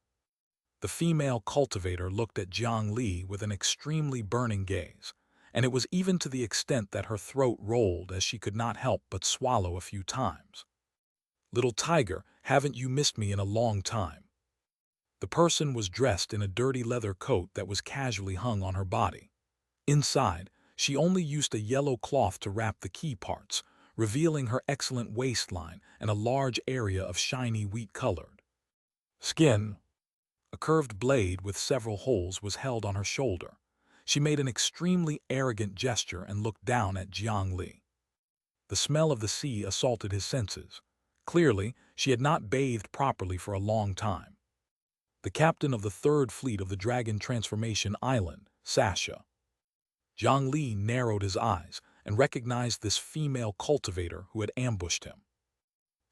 The female cultivator looked at Jiang Li with an extremely burning gaze, and it was even to the extent that her throat rolled as she could not help but swallow a few times. Little tiger, haven't you missed me in a long time? The person was dressed in a dirty leather coat that was casually hung on her body. Inside, she only used a yellow cloth to wrap the key parts, revealing her excellent waistline and a large area of shiny wheat-colored skin. A curved blade with several holes was held on her shoulder. She made an extremely arrogant gesture and looked down at Jiang Li. The smell of the sea assaulted his senses. Clearly, she had not bathed properly for a long time. The captain of the third fleet of the Dragon Transformation Island, Xianxia. Jiang Li narrowed his eyes and recognized this female cultivator who had ambushed him.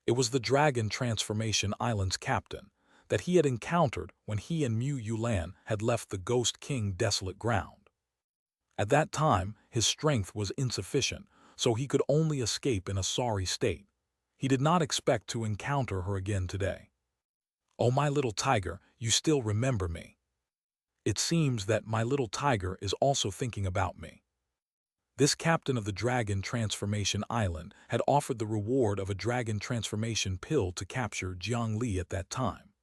It was the Dragon Transformation Island's captain that he had encountered when he and Mu Yulan had left the Ghost King desolate ground. At that time, his strength was insufficient, so he could only escape in a sorry state. He did not expect to encounter her again today. Oh, my little tiger, you still remember me. It seems that my little tiger is also thinking about me. This captain of the Dragon Transformation Island had offered the reward of a dragon transformation pill to capture Jiang Li at that time.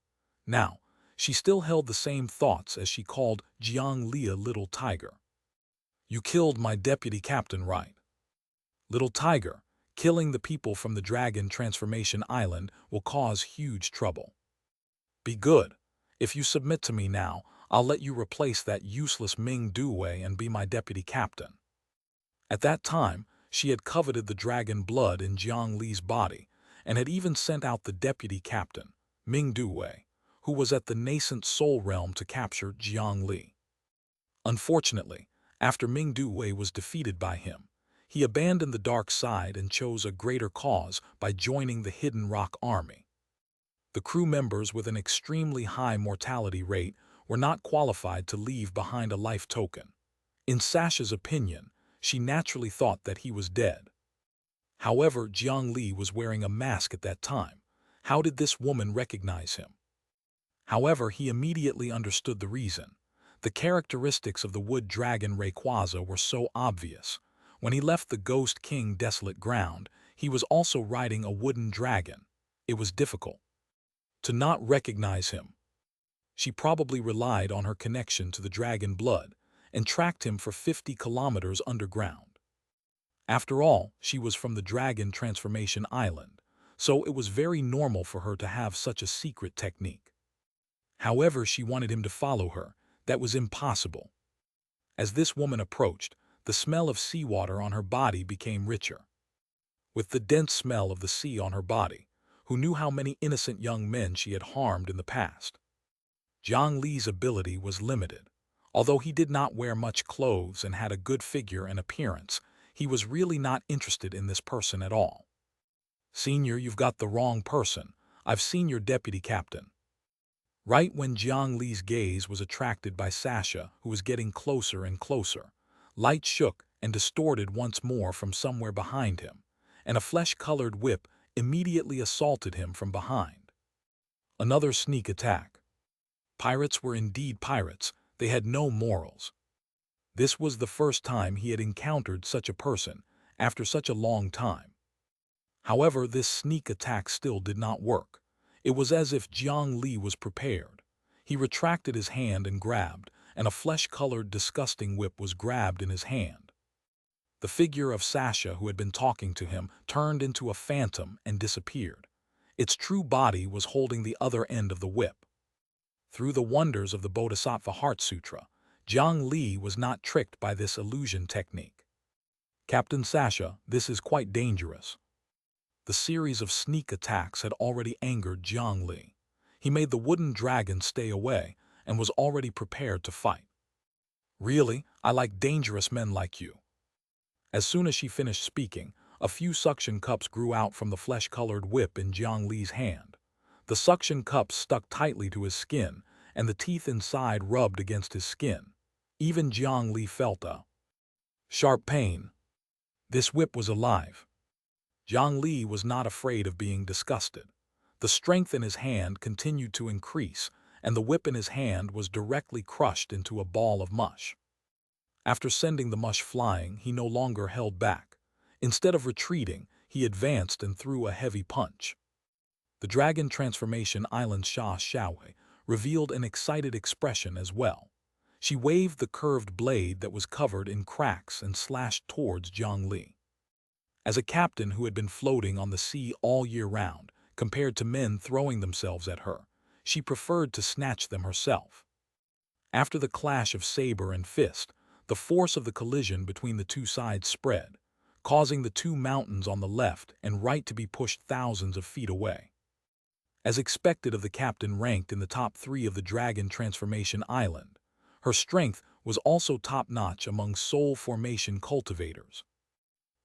Now, she still held the same thoughts as she called Jiang Li a little tiger. "You killed my deputy captain, right? Little tiger, killing the people from the Dragon Transformation Island will cause huge trouble. Be good. If you submit to me now, I'll let you replace that useless Ming Duwei and be my deputy captain." At that time, she had coveted the dragon blood in Jiang Li's body and had even sent out the deputy captain, Ming Duwei, who was at the nascent soul realm to capture Jiang Li. Unfortunately, after Ming Duwei was defeated by him, he abandoned the dark side and chose a greater cause by joining the Hidden Rock Army. The crew members with an extremely high mortality rate were not qualified to leave behind a life token. In Sasha's opinion, she naturally thought that he was dead. However, Jiang Li was wearing a mask at that time. How did this woman recognize him? However, he immediately understood the reason. The characteristics of the wood dragon Rayquaza were so obvious. When he left the Ghost King desolate ground, he was also riding a wooden dragon. It was difficult to not recognize him. She probably relied on her connection to the dragon blood and tracked him for 50 kilometers underground. After all, she was from the Dragon Transformation Island, so it was very normal for her to have such a secret technique. However, she wanted him to follow her. That was impossible. As this woman approached, the smell of seawater on her body became richer. With the dense smell of the sea on her body, who knew how many innocent young men she had harmed in the past? Jiang Li's ability was limited. Although he did not wear much clothes and had a good figure and appearance, he was really not interested in this person at all. "Senior, you've got the wrong person. I've seen your deputy captain." Right when Jiang Li's gaze was attracted by Sasha, who was getting closer and closer, light shook and distorted once more from somewhere behind him, and a flesh-colored whip immediately assaulted him from behind. Another sneak attack. Pirates were indeed pirates. They had no morals. This was the first time he had encountered such a person after such a long time. However, this sneak attack still did not work. It was as if Jiang Li was prepared. He retracted his hand and grabbed, and a flesh-colored, disgusting whip was grabbed in his hand. The figure of Sasha, who had been talking to him, turned into a phantom and disappeared. Its true body was holding the other end of the whip. Through the wonders of the Bodhisattva Heart Sutra, Jiang Li was not tricked by this illusion technique. "Captain Sasha, this is quite dangerous." The series of sneak attacks had already angered Jiang Li. He made the wooden dragon stay away and was already prepared to fight. "Really, I like dangerous men like you." As soon as she finished speaking, a few suction cups grew out from the flesh-colored whip in Jiang Li's hand. The suction cups stuck tightly to his skin, and the teeth inside rubbed against his skin. Even Jiang Li felt a sharp pain. This whip was alive. Jiang Li was not afraid of being disgusted. The strength in his hand continued to increase, and the whip in his hand was directly crushed into a ball of mush. After sending the mush flying, he no longer held back. Instead of retreating, he advanced and threw a heavy punch. The Dragon Transformation Island's Xianxia revealed an excited expression as well. She waved the curved blade that was covered in cracks and slashed towards Jiang Li. As a captain who had been floating on the sea all year round, compared to men throwing themselves at her, she preferred to snatch them herself. After the clash of saber and fist, the force of the collision between the two sides spread, causing the two mountains on the left and right to be pushed thousands of feet away. As expected of the captain ranked in the top 3 of the Dragon Transformation Island, her strength was also top-notch among soul formation cultivators.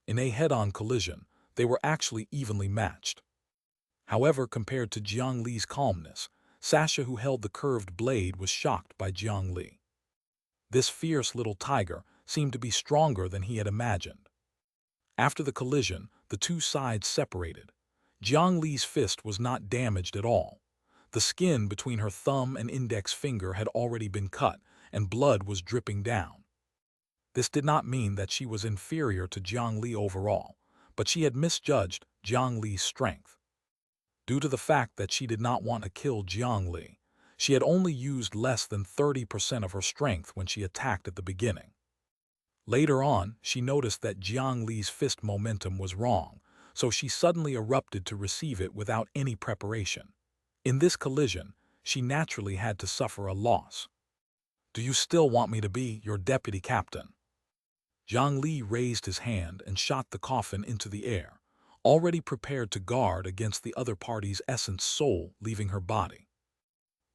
In a head-on collision, they were actually evenly matched. However, compared to Jiang Li's calmness, Sasha, who held the curved blade, was shocked by Jiang Li. This fierce little tiger seemed to be stronger than he had imagined. After the collision, the two sides separated. Jiang Li's fist was not damaged at all. The skin between her thumb and index finger had already been cut, and blood was dripping down. This did not mean that she was inferior to Jiang Li overall, but she had misjudged Jiang Li's strength. Due to the fact that she did not want to kill Jiang Li, she had only used less than 30% of her strength when she attacked at the beginning. Later on, she noticed that Jiang Li's fist momentum was wrong, so she suddenly erupted to receive it without any preparation. In this collision, she naturally had to suffer a loss. "Do you still want me to be your deputy captain?" Jiang Li raised his hand and shot the coffin into the air, already prepared to guard against the other party's essence soul leaving her body.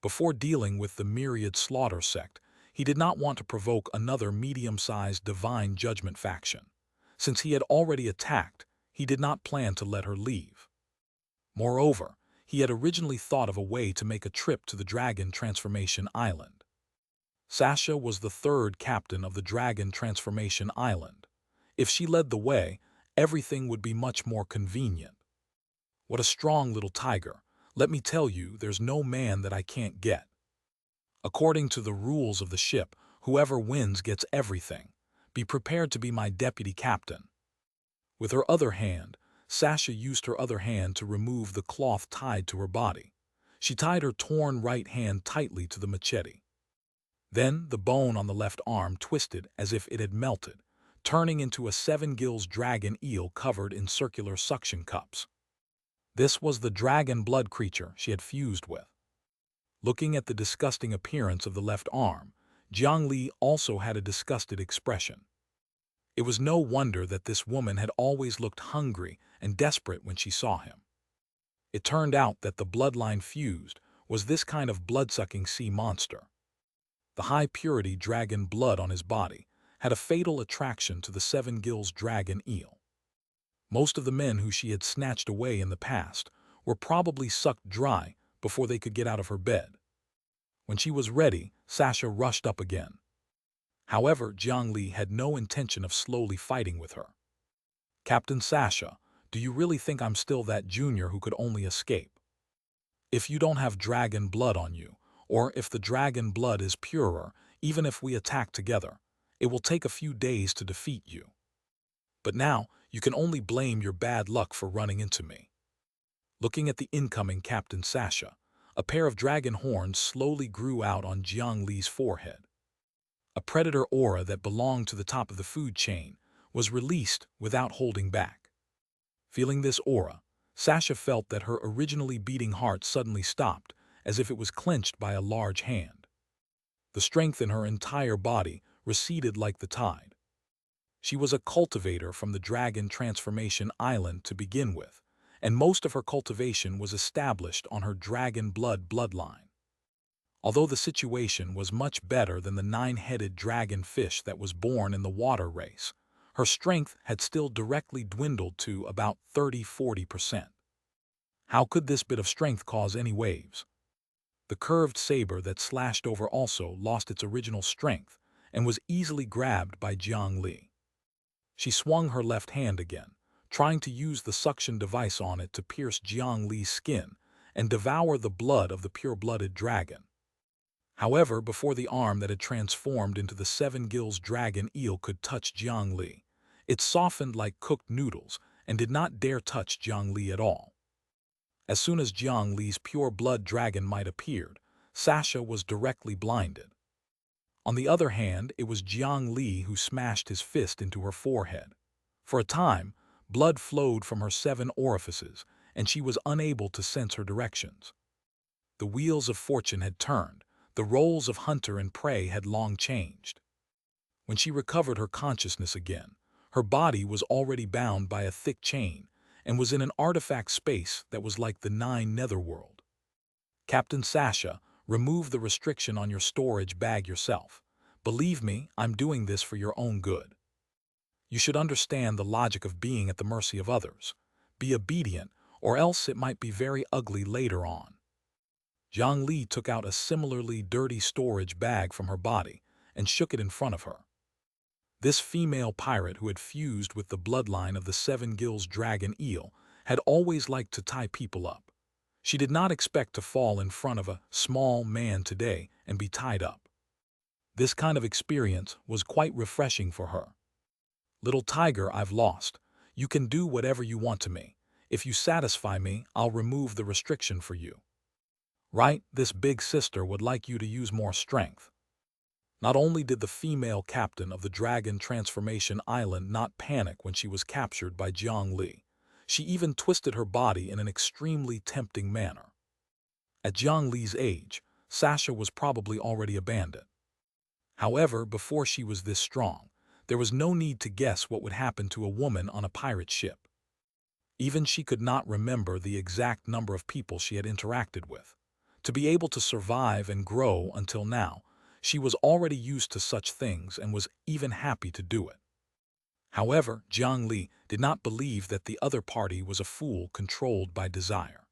Before dealing with the myriad slaughter sect, he did not want to provoke another medium-sized divine judgment faction. Since he had already attacked, he did not plan to let her leave. Moreover, he had originally thought of a way to make a trip to the Dragon Transformation Island. Xianxia was the third captain of the Dragon Transformation Island. If she led the way, everything would be much more convenient. "What a strong little tiger. Let me tell you, there's no man that I can't get. According to the rules of the ship, whoever wins gets everything. Be prepared to be my deputy captain." With her other hand, Xianxia used her other hand to remove the cloth tied to her body. She tied her torn right hand tightly to the machete. Then the bone on the left arm twisted as if it had melted, turning into a 7-gills dragon eel covered in circular suction cups. This was the dragon blood creature she had fused with. Looking at the disgusting appearance of the left arm, Jiang Li also had a disgusted expression. It was no wonder that this woman had always looked hungry and desperate when she saw him. It turned out that the bloodline fused was this kind of blood-sucking sea monster. The high-purity dragon blood on his body had a fatal attraction to the 7-gills dragon eel. Most of the men who she had snatched away in the past were probably sucked dry before they could get out of her bed. When she was ready, Xianxia rushed up again. However, Jiang Li had no intention of slowly fighting with her. "Captain Xianxia, do you really think I'm still that junior who could only escape? If you don't have dragon blood on you, or if the dragon blood is purer, even if we attack together, it will take a few days to defeat you. But now, you can only blame your bad luck for running into me." Looking at the incoming Captain Xianxia, a pair of dragon horns slowly grew out on Jiang Li's forehead. A predator aura that belonged to the top of the food chain was released without holding back. Feeling this aura, Xianxia felt that her originally beating heart suddenly stopped, as if it was clenched by a large hand. The strength in her entire body receded like the tide. She was a cultivator from the Dragon Transformation Island to begin with, and most of her cultivation was established on her dragon bloodline. Although the situation was much better than the 9-headed dragon fish that was born in the water race, her strength had still directly dwindled to about 30–40%. How could this bit of strength cause any waves? The curved saber that slashed over also lost its original strength and was easily grabbed by Jiang Li. She swung her left hand again, trying to use the suction device on it to pierce Jiang Li's skin and devour the blood of the pure-blooded dragon. However, before the arm that had transformed into the 7-gills dragon eel could touch Jiang Li, it softened like cooked noodles and did not dare touch Jiang Li at all. As soon as Jiang Li's pure-blood dragon might appeared, Xianxia was directly blinded. On the other hand, it was Jiang Li who smashed his fist into her forehead. For a time, blood flowed from her 7 orifices, and she was unable to sense her directions. The wheels of fortune had turned. The roles of hunter and prey had long changed. When she recovered her consciousness again, her body was already bound by a thick chain and was in an artifact space that was like the 9 netherworld. "Captain Xianxia, remove the restriction on your storage bag yourself. Believe me, I'm doing this for your own good. You should understand the logic of being at the mercy of others. Be obedient, or else it might be very ugly later on." Jiang Li took out a similarly dirty storage bag from her body and shook it in front of her. This female pirate who had fused with the bloodline of the 7-gills dragon eel had always liked to tie people up. She did not expect to fall in front of a small man today and be tied up. This kind of experience was quite refreshing for her. "Little tiger I've lost, you can do whatever you want to me. If you satisfy me, I'll remove the restriction for you. Right, this big sister would like you to use more strength." Not only did the female captain of the Dragon Transformation Island not panic when she was captured by Jiang Li, she even twisted her body in an extremely tempting manner. At Jiang Li's age, Xianxia was probably already abandoned. However, before she was this strong, there was no need to guess what would happen to a woman on a pirate ship. Even she could not remember the exact number of people she had interacted with. To be able to survive and grow until now, she was already used to such things and was even happy to do it. However, Jiang Li did not believe that the other party was a fool controlled by desire.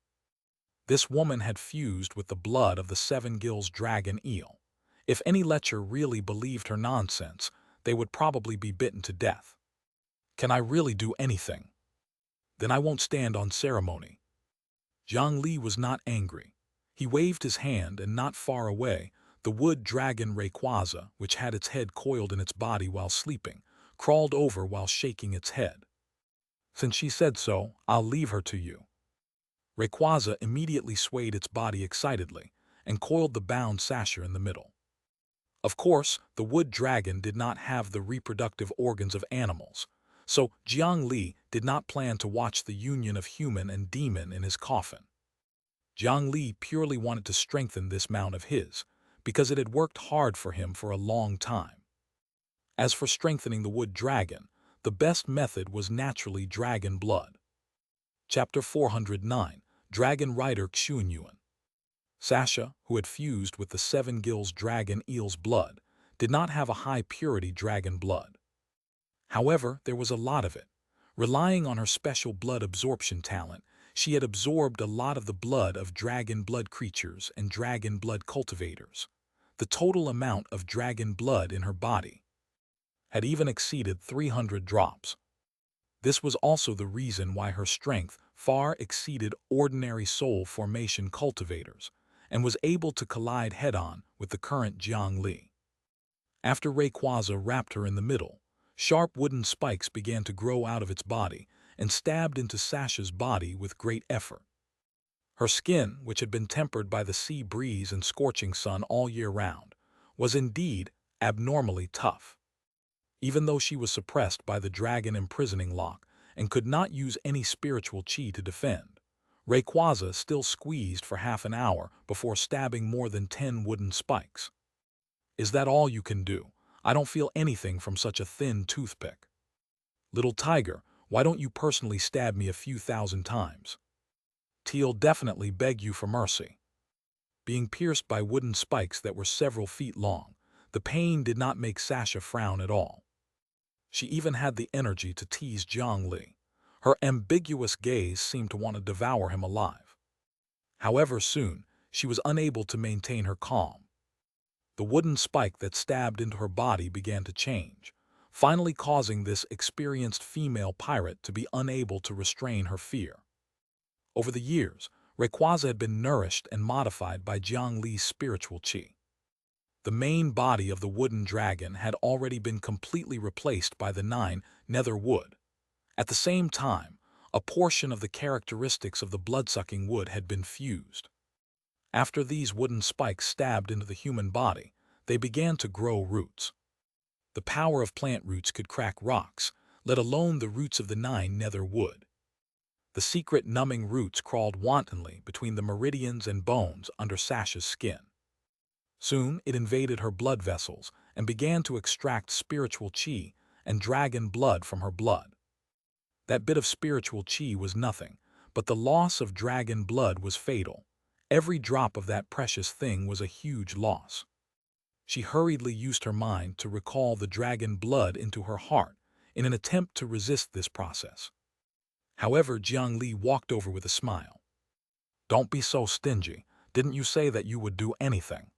This woman had fused with the blood of the Seven Gills dragon eel. If any lecher really believed her nonsense, they would probably be bitten to death. "Can I really do anything? Then I won't stand on ceremony." Jiang Li was not angry. He waved his hand, and not far away, the wood dragon Rayquaza, which had its head coiled in its body while sleeping, crawled over while shaking its head. "Since she said so, I'll leave her to you." Rayquaza immediately swayed its body excitedly and coiled the bound Xianxia in the middle. Of course, the wood dragon did not have the reproductive organs of animals, so Jiang Li did not plan to watch the union of human and demon in his coffin. Jiang Li purely wanted to strengthen this mount of his, because it had worked hard for him for a long time. As for strengthening the wood dragon, the best method was naturally dragon blood. Chapter 409, Dragon Rider Xianxia. Xianxia, who had fused with the Seven Gills dragon eel's blood, did not have a high-purity dragon blood. However, there was a lot of it. Relying on her special blood absorption talent, she had absorbed a lot of the blood of dragon blood creatures and dragon blood cultivators. The total amount of dragon blood in her body had even exceeded 300 drops. This was also the reason why her strength far exceeded ordinary soul formation cultivators, and was able to collide head-on with the current Jiang Li. After Rayquaza wrapped her in the middle, sharp wooden spikes began to grow out of its body and stabbed into Xianxia's body with great effort. Her skin, which had been tempered by the sea breeze and scorching sun all year round, was indeed abnormally tough. Even though she was suppressed by the dragon imprisoning lock and could not use any spiritual chi to defend, Rayquaza still squeezed for half an hour before stabbing more than 10 wooden spikes. "Is that all you can do? I don't feel anything from such a thin toothpick. Little tiger, why don't you personally stab me a few thousand times? Teal definitely beg you for mercy." Being pierced by wooden spikes that were several feet long, the pain did not make Xianxia frown at all. She even had the energy to tease Jiang Li. Her ambiguous gaze seemed to want to devour him alive. However, soon, she was unable to maintain her calm. The wooden spike that stabbed into her body began to change, finally causing this experienced female pirate to be unable to restrain her fear. Over the years, Rayquaza had been nourished and modified by Jiang Li's spiritual chi. The main body of the wooden dragon had already been completely replaced by the 9 nether wood. At the same time, a portion of the characteristics of the blood-sucking wood had been fused. After these wooden spikes stabbed into the human body, they began to grow roots. The power of plant roots could crack rocks, let alone the roots of the 9 nether wood. The secret numbing roots crawled wantonly between the meridians and bones under Xianxia's skin. Soon it invaded her blood vessels and began to extract spiritual chi and dragon blood from her blood. That bit of spiritual chi was nothing, but the loss of dragon blood was fatal. Every drop of that precious thing was a huge loss. She hurriedly used her mind to recall the dragon blood into her heart in an attempt to resist this process. However, Jiang Li walked over with a smile. "Don't be so stingy. Didn't you say that you would do anything?"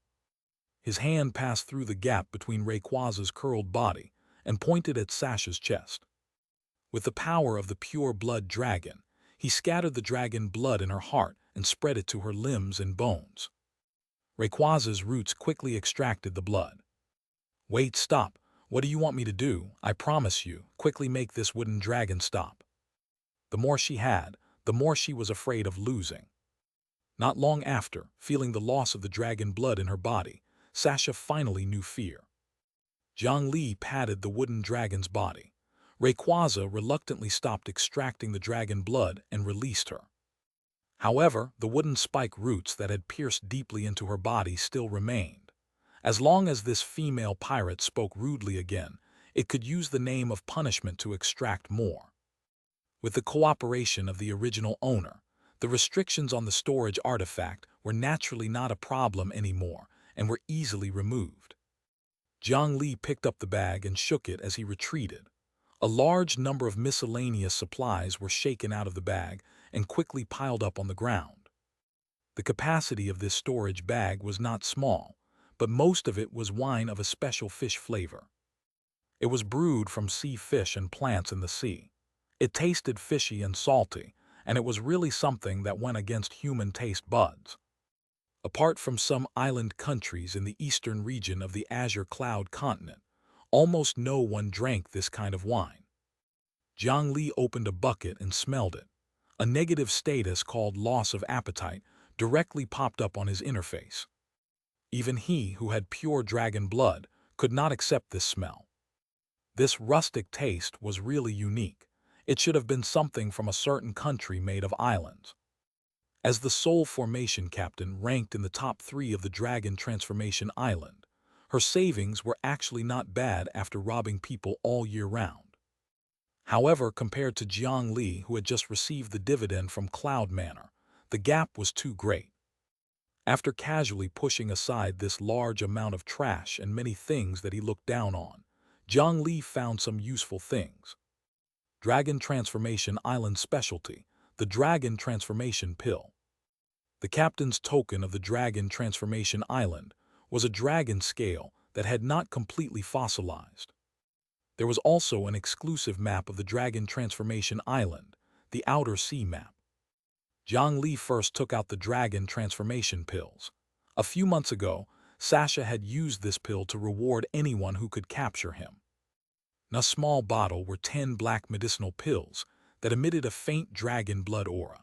His hand passed through the gap between Rayquaza's curled body and pointed at Xianxia's chest. With the power of the pure blood dragon, he scattered the dragon blood in her heart and spread it to her limbs and bones. Rayquaza's roots quickly extracted the blood. Wait, stop. What do you want me to do? I promise you, quickly make this wooden dragon stop. The more she had, the more she was afraid of losing. Not long after, feeling the loss of the dragon blood in her body, Xianxia finally knew fear. Jiang Li patted the wooden dragon's body. Rayquaza reluctantly stopped extracting the dragon blood and released her. However, the wooden spike roots that had pierced deeply into her body still remained. As long as this female pirate spoke rudely again, it could use the name of punishment to extract more. With the cooperation of the original owner, the restrictions on the storage artifact were naturally not a problem anymore and were easily removed. Jiang Li picked up the bag and shook it as he retreated. A large number of miscellaneous supplies were shaken out of the bag and quickly piled up on the ground. The capacity of this storage bag was not small, but most of it was wine of a special fish flavor. It was brewed from sea fish and plants in the sea. It tasted fishy and salty, and it was really something that went against human taste buds. Apart from some island countries in the eastern region of the Azure Cloud continent, almost no one drank this kind of wine. Jiang Li opened a bucket and smelled it. A negative status called loss of appetite directly popped up on his interface. Even he, who had pure dragon blood, could not accept this smell. This rustic taste was really unique. It should have been something from a certain country made of islands. As the Soul Formation captain ranked in the top 3 of the Dragon Transformation Island, her savings were actually not bad after robbing people all year round. However, compared to Jiang Li, who had just received the dividend from Cloud Manor, the gap was too great. After casually pushing aside this large amount of trash and many things that he looked down on, Jiang Li found some useful things. Dragon Transformation Island specialty, the Dragon Transformation Pill. The captain's token of the Dragon Transformation Island was a dragon scale that had not completely fossilized. There was also an exclusive map of the Dragon Transformation Island, the Outer Sea map. Jiang Li first took out the Dragon Transformation pills. A few months ago, Xianxia had used this pill to reward anyone who could capture him. In a small bottle were 10 black medicinal pills that emitted a faint dragon blood aura.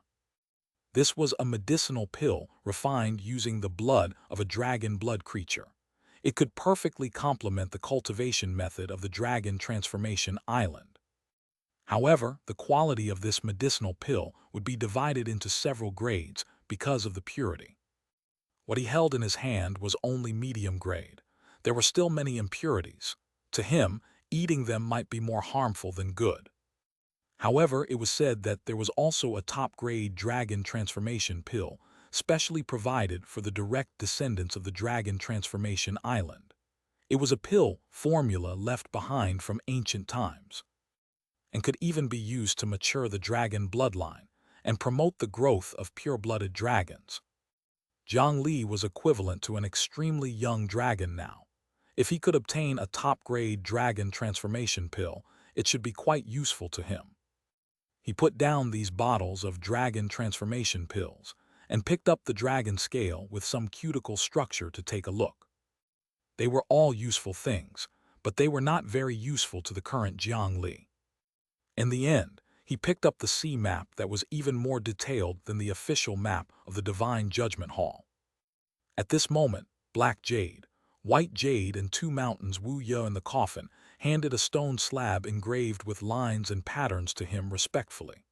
This was a medicinal pill refined using the blood of a dragon blood creature. It could perfectly complement the cultivation method of the Dragon Transformation Island. However, the quality of this medicinal pill would be divided into several grades because of the purity. What he held in his hand was only medium grade. There were still many impurities. To him, eating them might be more harmful than good. However, it was said that there was also a top-grade Dragon Transformation pill specially provided for the direct descendants of the Dragon Transformation Island. It was a pill formula left behind from ancient times, and could even be used to mature the dragon bloodline and promote the growth of pure-blooded dragons. Jiang Li was equivalent to an extremely young dragon now. If he could obtain a top-grade Dragon Transformation pill, it should be quite useful to him. He put down these bottles of Dragon Transformation pills and picked up the dragon scale with some cuticle structure to take a look. They were all useful things, but they were not very useful to the current Jiang Li. In the end, he picked up the sea map that was even more detailed than the official map of the Divine Judgment Hall. At this moment, Black Jade, White Jade, and 2 mountains Wuxia in the coffin handed a stone slab engraved with lines and patterns to him respectfully.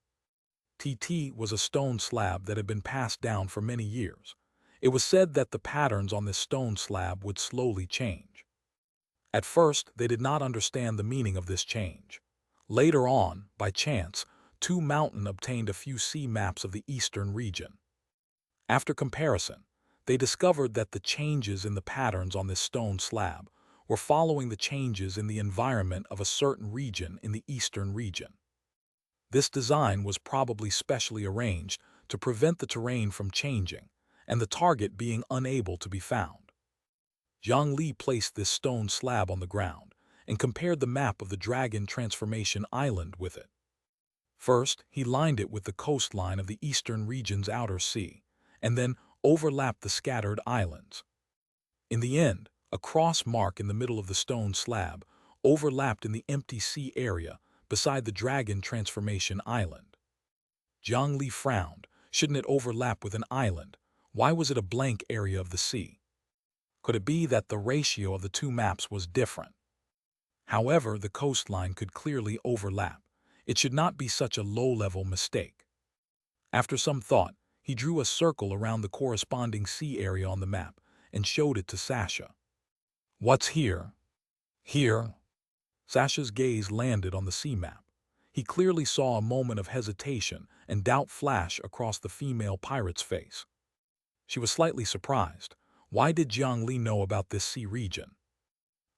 TT was a stone slab that had been passed down for many years. It was said that the patterns on this stone slab would slowly change. At first, they did not understand the meaning of this change. Later on, by chance, 2 mountain obtained a few sea maps of the eastern region. After comparison, they discovered that the changes in the patterns on this stone slab were following the changes in the environment of a certain region in the eastern region. This design was probably specially arranged to prevent the terrain from changing and the target being unable to be found. Jiang Li placed this stone slab on the ground and compared the map of the Dragon Transformation Island with it. First, he lined it with the coastline of the eastern region's outer sea, and then overlapped the scattered islands. In the end, A cross mark in the middle of the stone slab overlapped in the empty sea area beside the dragon transformation island. Jiang Li frowned. Shouldn't it overlap with an island? Why was it a blank area of the sea? Could it be that the ratio of the two maps was different? However, the coastline could clearly overlap. It should not be such a low-level mistake. After some thought, he drew a circle around the corresponding sea area on the map and showed it to Xianxia. "What's here?" "Here." Sasha's gaze landed on the sea map. He clearly saw a moment of hesitation and doubt flash across the female pirate's face. She was slightly surprised. Why did Jiang Li know about this sea region?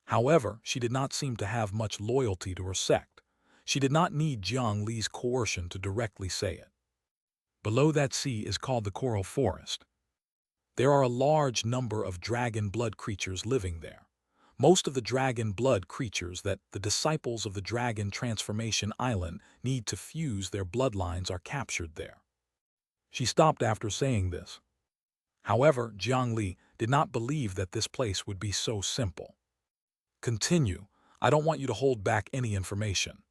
However, she did not seem to have much loyalty to her sect. She did not need Jiang Li's coercion to directly say it. Below that sea is called the Coral Forest. There are a large number of dragon blood creatures living there. Most of the dragon blood creatures that the disciples of the Dragon Transformation Island need to fuse their bloodlines are captured there. She stopped after saying this. However, Jiang Li did not believe that this place would be so simple. "Continue. I don't want you to hold back any information."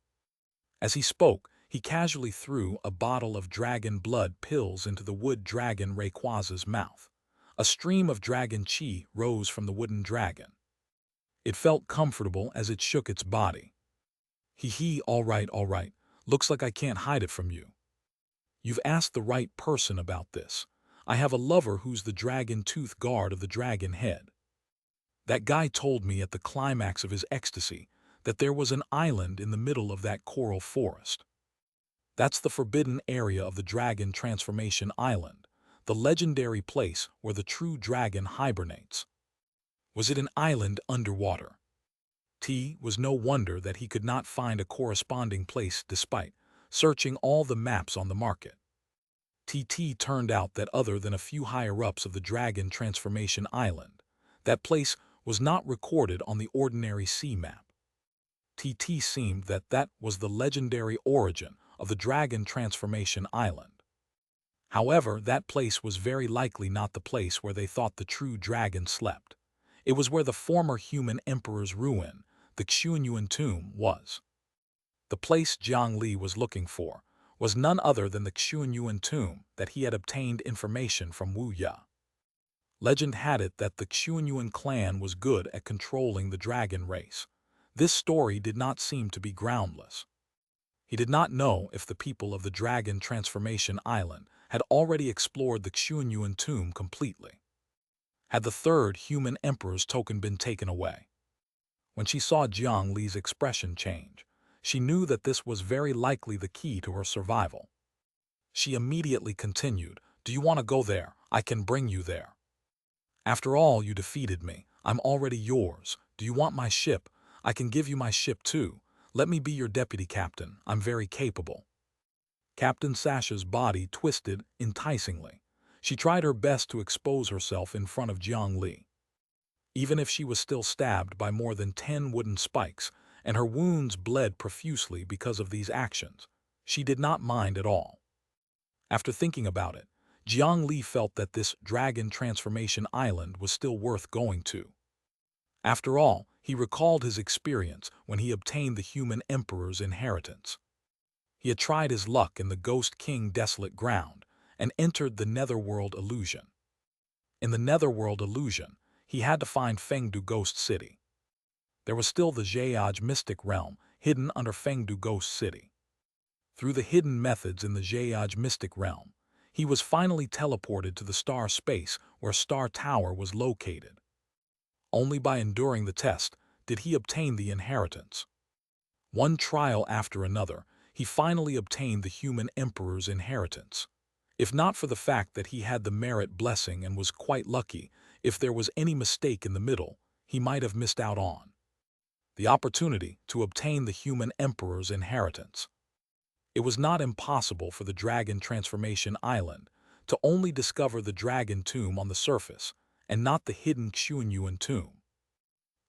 As he spoke, he casually threw a bottle of dragon blood pills into the wood dragon Rayquaza's mouth. A stream of dragon chi rose from the wooden dragon. It felt comfortable as it shook its body. "Hee, all right. Looks like I can't hide it from you. You've asked the right person about this. I have a lover who's the dragon tooth guard of the dragon head. That guy told me at the climax of his ecstasy that there was an island in the middle of that coral forest. That's the forbidden area of the Dragon Transformation Island, the legendary place where the true dragon hibernates. Was it an island underwater? Was no wonder that he could not find a corresponding place despite searching all the maps on the market. Turned out that other than a few higher-ups of the Dragon Transformation Island, that place was not recorded on the ordinary sea map. Seemed that was the legendary origin of the Dragon Transformation Island. However, that place was very likely not the place where they thought the true dragon slept. It was where the former human emperor's ruin, the Xianxia tomb, was. The place Jiang Li was looking for was none other than the Xianxia tomb that he had obtained information from Wuxia. Legend had it that the Xianxia clan was good at controlling the dragon race. This story did not seem to be groundless. He did not know if the people of the Dragon Transformation Island had already explored the Xianxia tomb completely. Had the third human emperor's token been taken away? When she saw Jiang Li's expression change, she knew that this was very likely the key to her survival. She immediately continued, "Do you want to go there? I can bring you there. After all, you defeated me. I'm already yours. Do you want my ship? I can give you my ship too. Let me be your deputy captain. I'm very capable." Captain Sasha's body twisted enticingly. She tried her best to expose herself in front of Jiang Li. Even if she was still stabbed by more than 10 wooden spikes, and her wounds bled profusely because of these actions, she did not mind at all. After thinking about it, Jiang Li felt that this Dragon Transformation Island was still worth going to. After all, he recalled his experience when he obtained the human emperor's inheritance. He had tried his luck in the Ghost King Desolate Ground and entered the Netherworld Illusion. In the Netherworld Illusion, he had to find Fengdu Ghost City. There was still the Xianxia Mystic Realm hidden under Fengdu Ghost City. Through the hidden methods in the Xianxia Mystic Realm, he was finally teleported to the star space where Star Tower was located. Only by enduring the test did he obtain the inheritance. One trial after another, he finally obtained the human emperor's inheritance. If not for the fact that he had the merit blessing and was quite lucky, if there was any mistake in the middle, he might have missed out on the opportunity to obtain the human emperor's inheritance. It was not impossible for the Dragon Transformation Island to only discover the dragon tomb on the surface and not the hidden Xianxia tomb.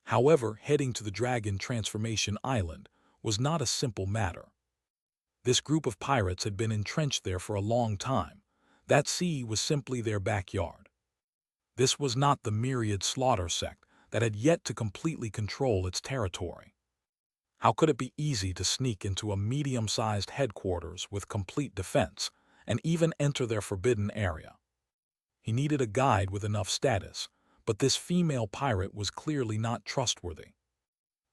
However, heading to the Dragon Transformation Island was not a simple matter. This group of pirates had been entrenched there for a long time. That sea was simply their backyard. This was not the myriad slaughter sect that had yet to completely control its territory. How could it be easy to sneak into a medium-sized headquarters with complete defense and even enter their forbidden area? He needed a guide with enough status, but this female pirate was clearly not trustworthy.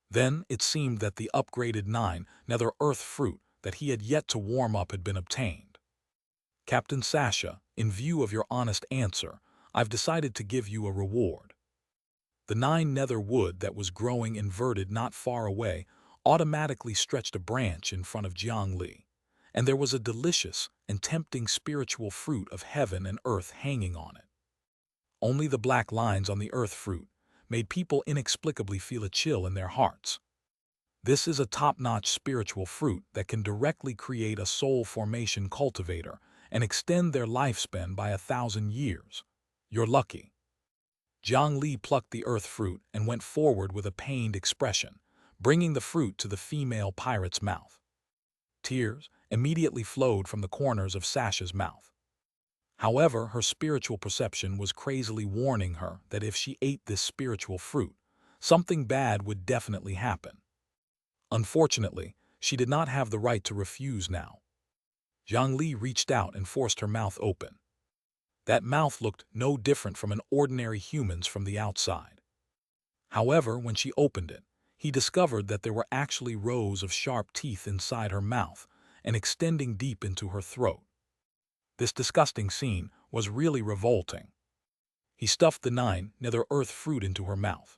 Then it seemed that the upgraded 9 Nether Earth fruit that he had yet to warm up had been obtained. Captain Xianxia, in view of your honest answer, I've decided to give you a reward. The 9 Nether wood that was growing inverted not far away automatically stretched a branch in front of Jiang Li, and there was a delicious and tempting spiritual fruit of heaven and earth hanging on it. Only the black lines on the earth fruit made people inexplicably feel a chill in their hearts. This is a top-notch spiritual fruit that can directly create a soul formation cultivator and extend their lifespan by 1,000 years. You're lucky. Jiang Li plucked the earth fruit and went forward with a pained expression, bringing the fruit to the female pirate's mouth. Tears immediately flowed from the corners of Sasha's mouth. However, her spiritual perception was crazily warning her that if she ate this spiritual fruit, something bad would definitely happen. Unfortunately, she did not have the right to refuse now. Jiang Li reached out and forced her mouth open. That mouth looked no different from an ordinary human's from the outside. However, when she opened it, he discovered that there were actually rows of sharp teeth inside her mouth and extending deep into her throat. This disgusting scene was really revolting. He stuffed the 9 Nether Earth fruit into her mouth.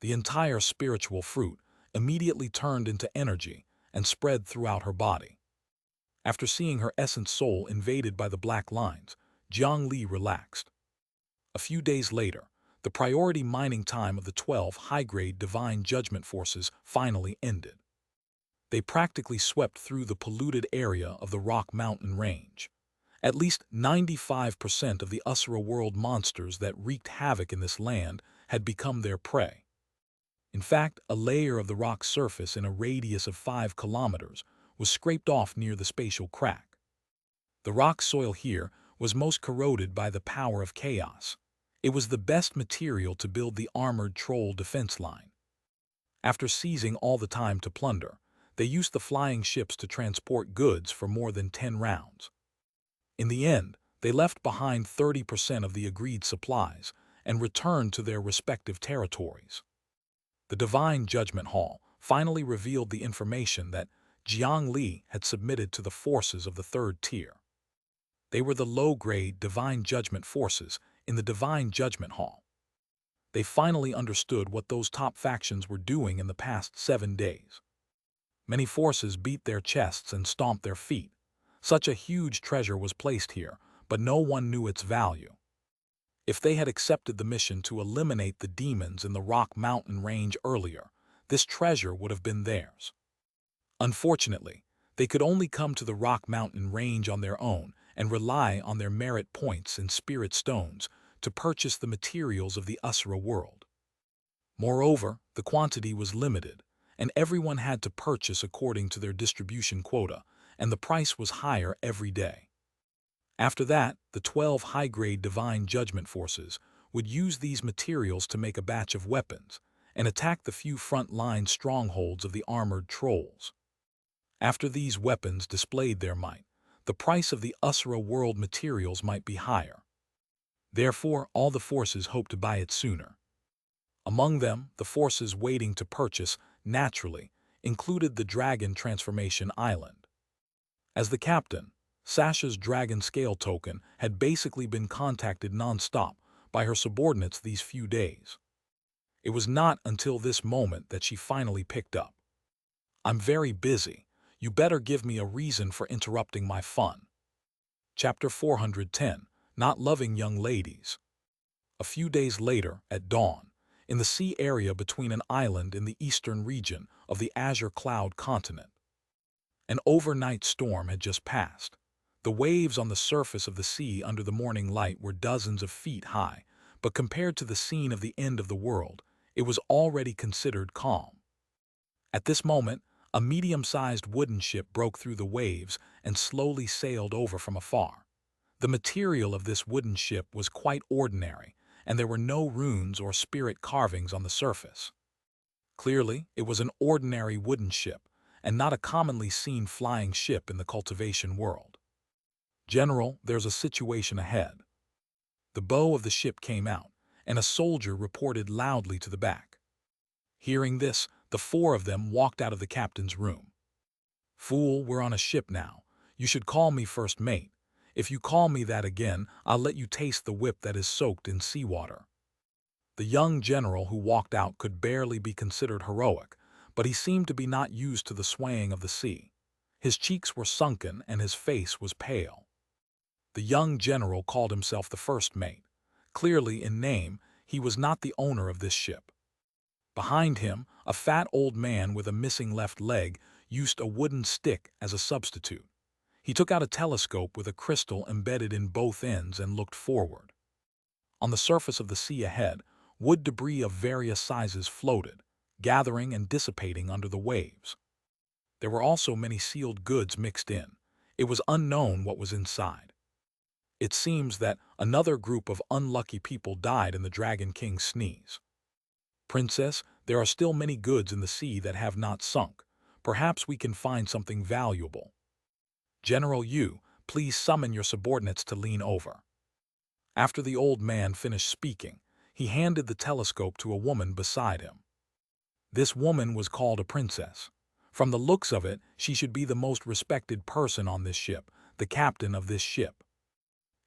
The entire spiritual fruit immediately turned into energy and spread throughout her body. After seeing her essence soul invaded by the black lines, Jiang Li relaxed. A few days later, the priority mining time of the 12 high-grade divine judgment forces finally ended. They practically swept through the polluted area of the Rock Mountain Range. At least 95% of the Asura world monsters that wreaked havoc in this land had become their prey. In fact, a layer of the rock's surface in a radius of 5 kilometers was scraped off near the spatial crack. The rock soil here was most corroded by the power of chaos. It was the best material to build the armored troll defense line. After seizing all the time to plunder, they used the flying ships to transport goods for more than 10 rounds. In the end, they left behind 30% of the agreed supplies and returned to their respective territories. The Divine Judgment Hall finally revealed the information that Jiang Li had submitted to the forces of the 3rd tier. They were the low-grade Divine Judgment forces in the Divine Judgment Hall. They finally understood what those top factions were doing in the past 7 days. Many forces beat their chests and stomped their feet. Such a huge treasure was placed here, but no one knew its value. If they had accepted the mission to eliminate the demons in the Rock Mountain Range earlier, this treasure would have been theirs. Unfortunately, they could only come to the Rock Mountain Range on their own and rely on their merit points and spirit stones to purchase the materials of the Asura world. Moreover, the quantity was limited, and everyone had to purchase according to their distribution quota, and the price was higher every day. After that, the 12 high-grade Divine Judgment forces would use these materials to make a batch of weapons and attack the few front-line strongholds of the armored trolls. After these weapons displayed their might, the price of the Asura world materials might be higher. Therefore, all the forces hoped to buy it sooner. Among them, the forces waiting to purchase, naturally, included the Dragon Transformation Island. As the captain, Sasha's Dragon Scale token had basically been contacted non-stop by her subordinates these few days. It was not until this moment that she finally picked up. "I'm very busy. You better give me a reason for interrupting my fun." Chapter 410, Not Loving Young Ladies. A few days later, at dawn, in the sea area between an island in the eastern region of the Azure Cloud continent. An overnight storm had just passed. The waves on the surface of the sea under the morning light were dozens of feet high, but compared to the scene of the end of the world, it was already considered calm. At this moment, a medium-sized wooden ship broke through the waves and slowly sailed over from afar. The material of this wooden ship was quite ordinary, and there were no runes or spirit carvings on the surface. Clearly, it was an ordinary wooden ship, and not a commonly seen flying ship in the cultivation world. "General, there's a situation ahead." The bow of the ship came out, and a soldier reported loudly to the back. Hearing this, the four of them walked out of the captain's room. "Fool, we're on a ship now. You should call me first mate. If you call me that again, I'll let you taste the whip that is soaked in seawater." The young general who walked out could barely be considered heroic, but he seemed to be not used to the swaying of the sea. His cheeks were sunken and his face was pale. The young general called himself the first mate. Clearly, in name, he was not the owner of this ship. Behind him, a fat old man with a missing left leg used a wooden stick as a substitute. He took out a telescope with a crystal embedded in both ends and looked forward. On the surface of the sea ahead, wood debris of various sizes floated, gathering and dissipating under the waves. There were also many sealed goods mixed in. It was unknown what was inside. It seems that another group of unlucky people died in the Dragon King's sneeze. "Princess, there are still many goods in the sea that have not sunk. Perhaps we can find something valuable." "General Yu, please summon your subordinates to lean over." After the old man finished speaking, he handed the telescope to a woman beside him. This woman was called a princess. From the looks of it, she should be the most respected person on this ship, the captain of this ship.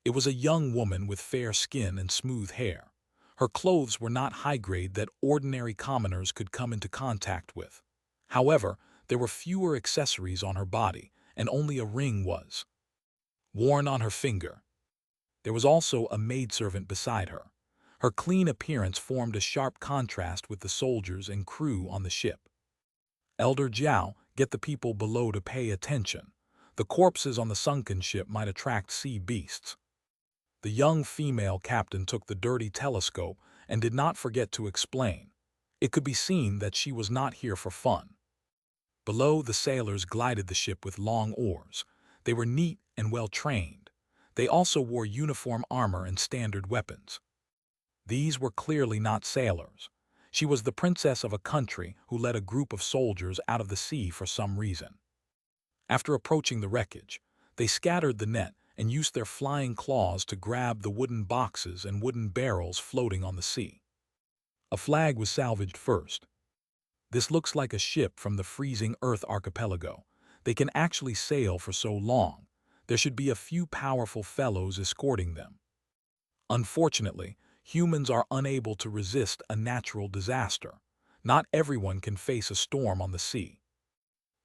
It was a young woman with fair skin and smooth hair. Her clothes were not high grade that ordinary commoners could come into contact with. However, there were fewer accessories on her body, and only a ring was worn on her finger. There was also a maidservant beside her. Her clean appearance formed a sharp contrast with the soldiers and crew on the ship. "Elder Jiao, get the people below to pay attention. The corpses on the sunken ship might attract sea beasts." The young female captain took the dirty telescope and did not forget to explain. It could be seen that she was not here for fun. Below, the sailors glided the ship with long oars. They were neat and well-trained. They also wore uniform armor and standard weapons. These were clearly not sailors. She was the princess of a country who led a group of soldiers out of the sea for some reason. After approaching the wreckage, they scattered the net and used their flying claws to grab the wooden boxes and wooden barrels floating on the sea. A flag was salvaged first. "This looks like a ship from the freezing Earth archipelago. They can actually sail for so long. There should be a few powerful fellows escorting them." Unfortunately, humans are unable to resist a natural disaster. Not everyone can face a storm on the sea.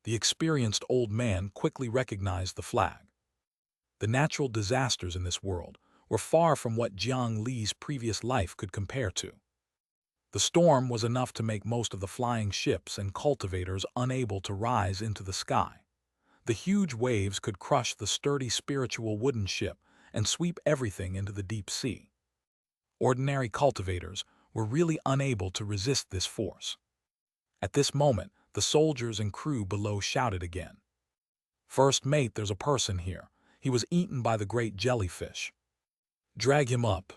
The experienced old man quickly recognized the flag. The natural disasters in this world were far from what Jiang Li's previous life could compare to. The storm was enough to make most of the flying ships and cultivators unable to rise into the sky. The huge waves could crush the sturdy spiritual wooden ship and sweep everything into the deep sea. Ordinary cultivators were really unable to resist this force. At this moment, the soldiers and crew below shouted again. "First mate, there's a person here. He was eaten by the great jellyfish. Drag him up.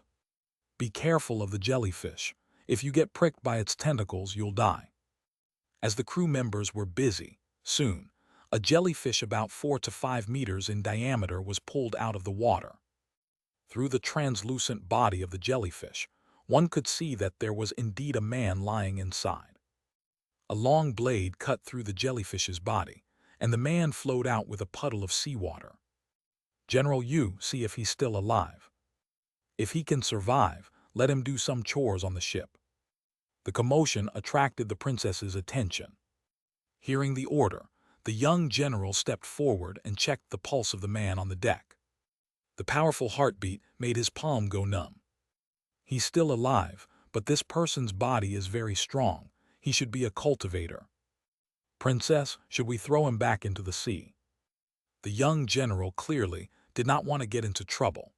Be careful of the jellyfish. If you get pricked by its tentacles, you'll die." As the crew members were busy, soon, a jellyfish about 4 to 5 meters in diameter was pulled out of the water. Through the translucent body of the jellyfish, one could see that there was indeed a man lying inside. A long blade cut through the jellyfish's body, and the man flowed out with a puddle of seawater. "General Yu, see if he's still alive. If he can survive, let him do some chores on the ship." The commotion attracted the princess's attention. Hearing the order, the young general stepped forward and checked the pulse of the man on the deck. The powerful heartbeat made his palm go numb. "He's still alive, but this person's body is very strong. He should be a cultivator. Princess, should we throw him back into the sea?" The young general clearly did not want to get into trouble.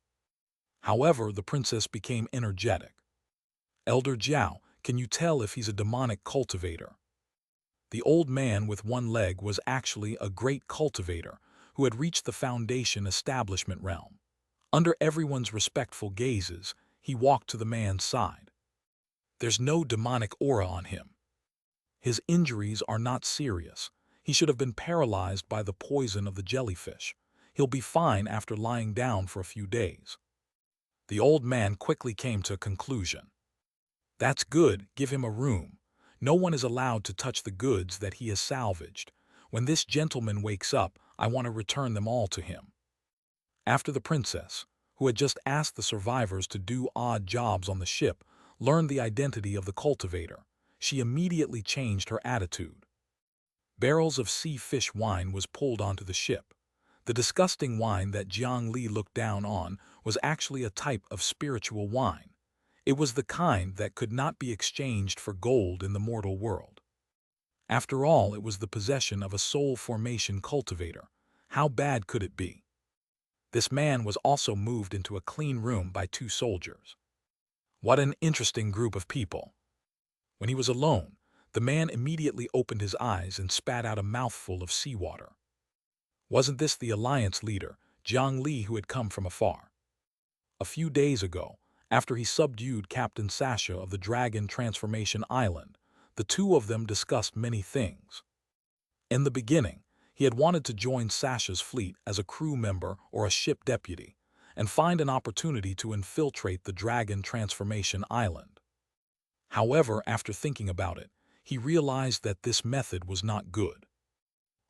However, the princess became energetic. "Elder Jiao, can you tell if he's a demonic cultivator?" The old man with one leg was actually a great cultivator who had reached the Foundation establishment realm. Under everyone's respectful gazes, he walked to the man's side. There's no demonic aura on him. His injuries are not serious. He should have been paralyzed by the poison of the jellyfish. He'll be fine after lying down for a few days. The old man quickly came to a conclusion. That's good, give him a room. No one is allowed to touch the goods that he has salvaged. When this gentleman wakes up, I want to return them all to him. After the princess, who had just asked the survivors to do odd jobs on the ship, learned the identity of the cultivator, she immediately changed her attitude. Barrels of sea fish wine was pulled onto the ship. The disgusting wine that Jiang Li looked down on was actually a type of spiritual wine. It was the kind that could not be exchanged for gold in the mortal world. After all, it was the possession of a soul formation cultivator. How bad could it be? This man was also moved into a clean room by 2 soldiers. What an interesting group of people. When he was alone, the man immediately opened his eyes and spat out a mouthful of seawater. Wasn't this the alliance leader, Jiang Li, who had come from afar? A few days ago, after he subdued Captain Xianxia of the Dragon Transformation Island, the 2 of them discussed many things. In the beginning, he had wanted to join Xianxia's fleet as a crew member or a ship deputy, and find an opportunity to infiltrate the Dragon Transformation Island. However, after thinking about it, he realized that this method was not good.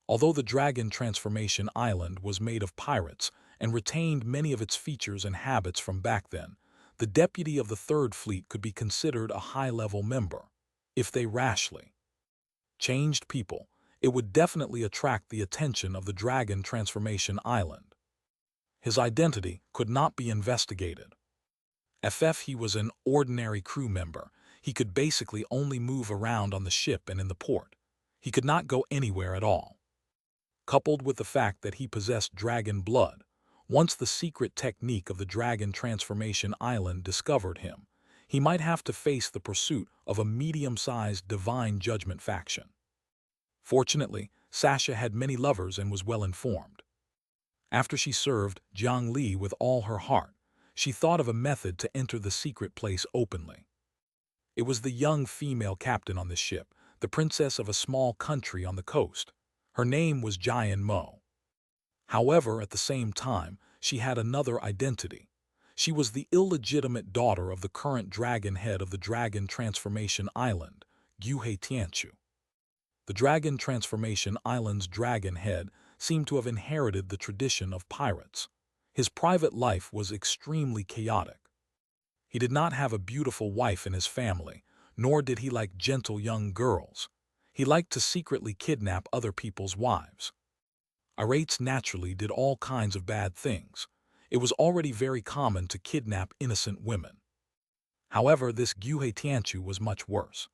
Although the Dragon Transformation Island was made of pirates and retained many of its features and habits from back then, the deputy of the Third Fleet could be considered a high-level member. If they rashly changed people, it would definitely attract the attention of the Dragon Transformation Island. His identity could not be investigated. If he was an ordinary crew member, he could basically only move around on the ship and in the port. He could not go anywhere at all. Coupled with the fact that he possessed dragon blood, once the secret technique of the Dragon Transformation Island discovered him, he might have to face the pursuit of a medium-sized divine judgment faction. Fortunately, Xianxia had many lovers and was well informed. After she served Jiang Li with all her heart, she thought of a method to enter the secret place openly. It was the young female captain on this ship, the princess of a small country on the coast. Her name was Jiang Li. However, at the same time, she had another identity. She was the illegitimate daughter of the current dragon head of the Dragon Transformation Island, Xianxia. The Dragon Transformation Island's dragon head seemed to have inherited the tradition of pirates. His private life was extremely chaotic. He did not have a beautiful wife in his family, nor did he like gentle young girls. He liked to secretly kidnap other people's wives. Pirates naturally did all kinds of bad things. It was already very common to kidnap innocent women. However, this Xianxia was much worse.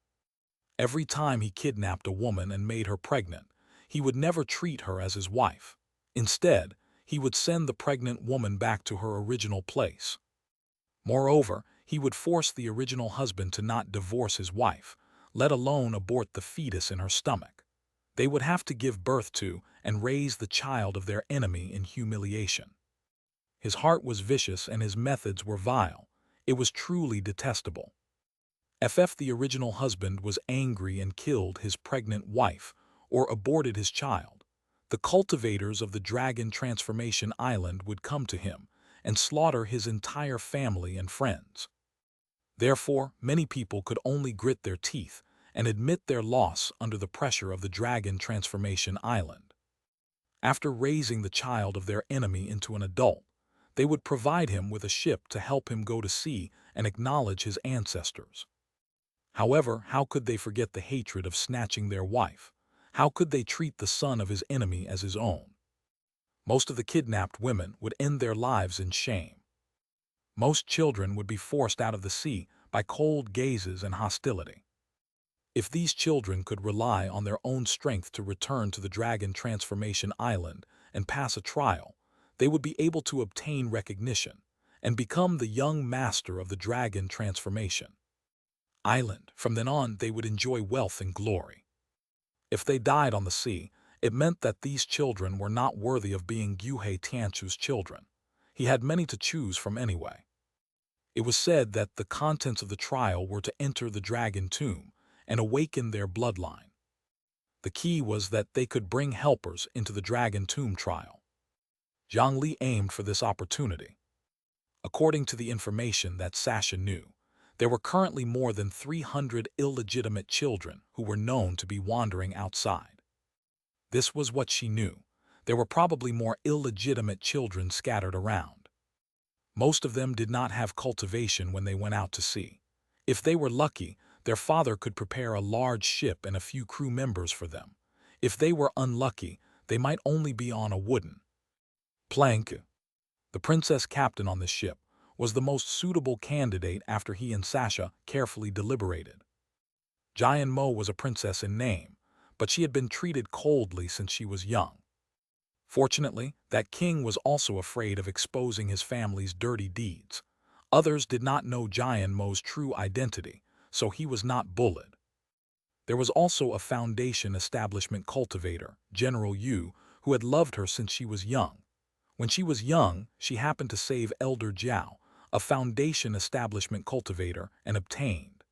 Every time he kidnapped a woman and made her pregnant, he would never treat her as his wife. Instead, he would send the pregnant woman back to her original place. Moreover, he would force the original husband to not divorce his wife, let alone abort the fetus in her stomach. They would have to give birth to and raise the child of their enemy in humiliation. His heart was vicious and his methods were vile. It was truly detestable. If the original husband was angry and killed his pregnant wife or aborted his child, the cultivators of the Dragon Transformation Island would come to him and slaughter his entire family and friends. Therefore, many people could only grit their teeth and admit their loss under the pressure of the Dragon Transformation Island. After raising the child of their enemy into an adult, they would provide him with a ship to help him go to sea and acknowledge his ancestors. However, how could they forget the hatred of snatching their wife? How could they treat the son of his enemy as his own? Most of the kidnapped women would end their lives in shame. Most children would be forced out of the sea by cold gazes and hostility. If these children could rely on their own strength to return to the Dragon Transformation Island and pass a trial, they would be able to obtain recognition and become the young master of the Dragon Transformation Island. From then on, they would enjoy wealth and glory. If they died on the sea, it meant that these children were not worthy of being Xianxia's children. He had many to choose from anyway. It was said that the contents of the trial were to enter the dragon tomb and awaken their bloodline. The key was that they could bring helpers into the dragon tomb trial. Jiang Li aimed for this opportunity. According to the information that Sasha knew, there were currently more than 300 illegitimate children who were known to be wandering outside. This was what she knew. There were probably more illegitimate children scattered around. Most of them did not have cultivation when they went out to sea. If they were lucky, their father could prepare a large ship and a few crew members for them. If they were unlucky, they might only be on a wooden plank. The princess captain on the ship was the most suitable candidate after he and Sasha carefully deliberated. Jian Mo was a princess in name, but she had been treated coldly since she was young. Fortunately, that king was also afraid of exposing his family's dirty deeds. Others did not know Jian Mo's true identity, so he was not bullied. There was also a foundation establishment cultivator, General Yu, who had loved her since she was young. When she was young, she happened to save Elder Jiao, a foundation establishment cultivator, and obtained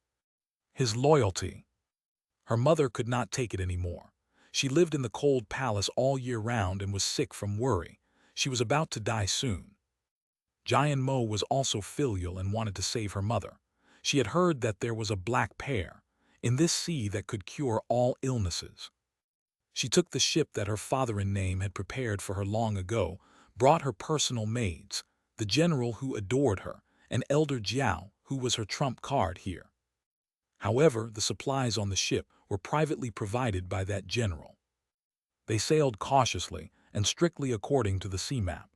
his loyalty. Her mother could not take it anymore. She lived in the cold palace all year round and was sick from worry. She was about to die soon. Jian Mo was also filial and wanted to save her mother. She had heard that there was a black pear in this sea that could cure all illnesses. She took the ship that her father in name had prepared for her long ago, brought her personal maids, the general who adored her, and Elder Jiao, who was her trump card here. However, the supplies on the ship were privately provided by that general. They sailed cautiously and strictly according to the sea map.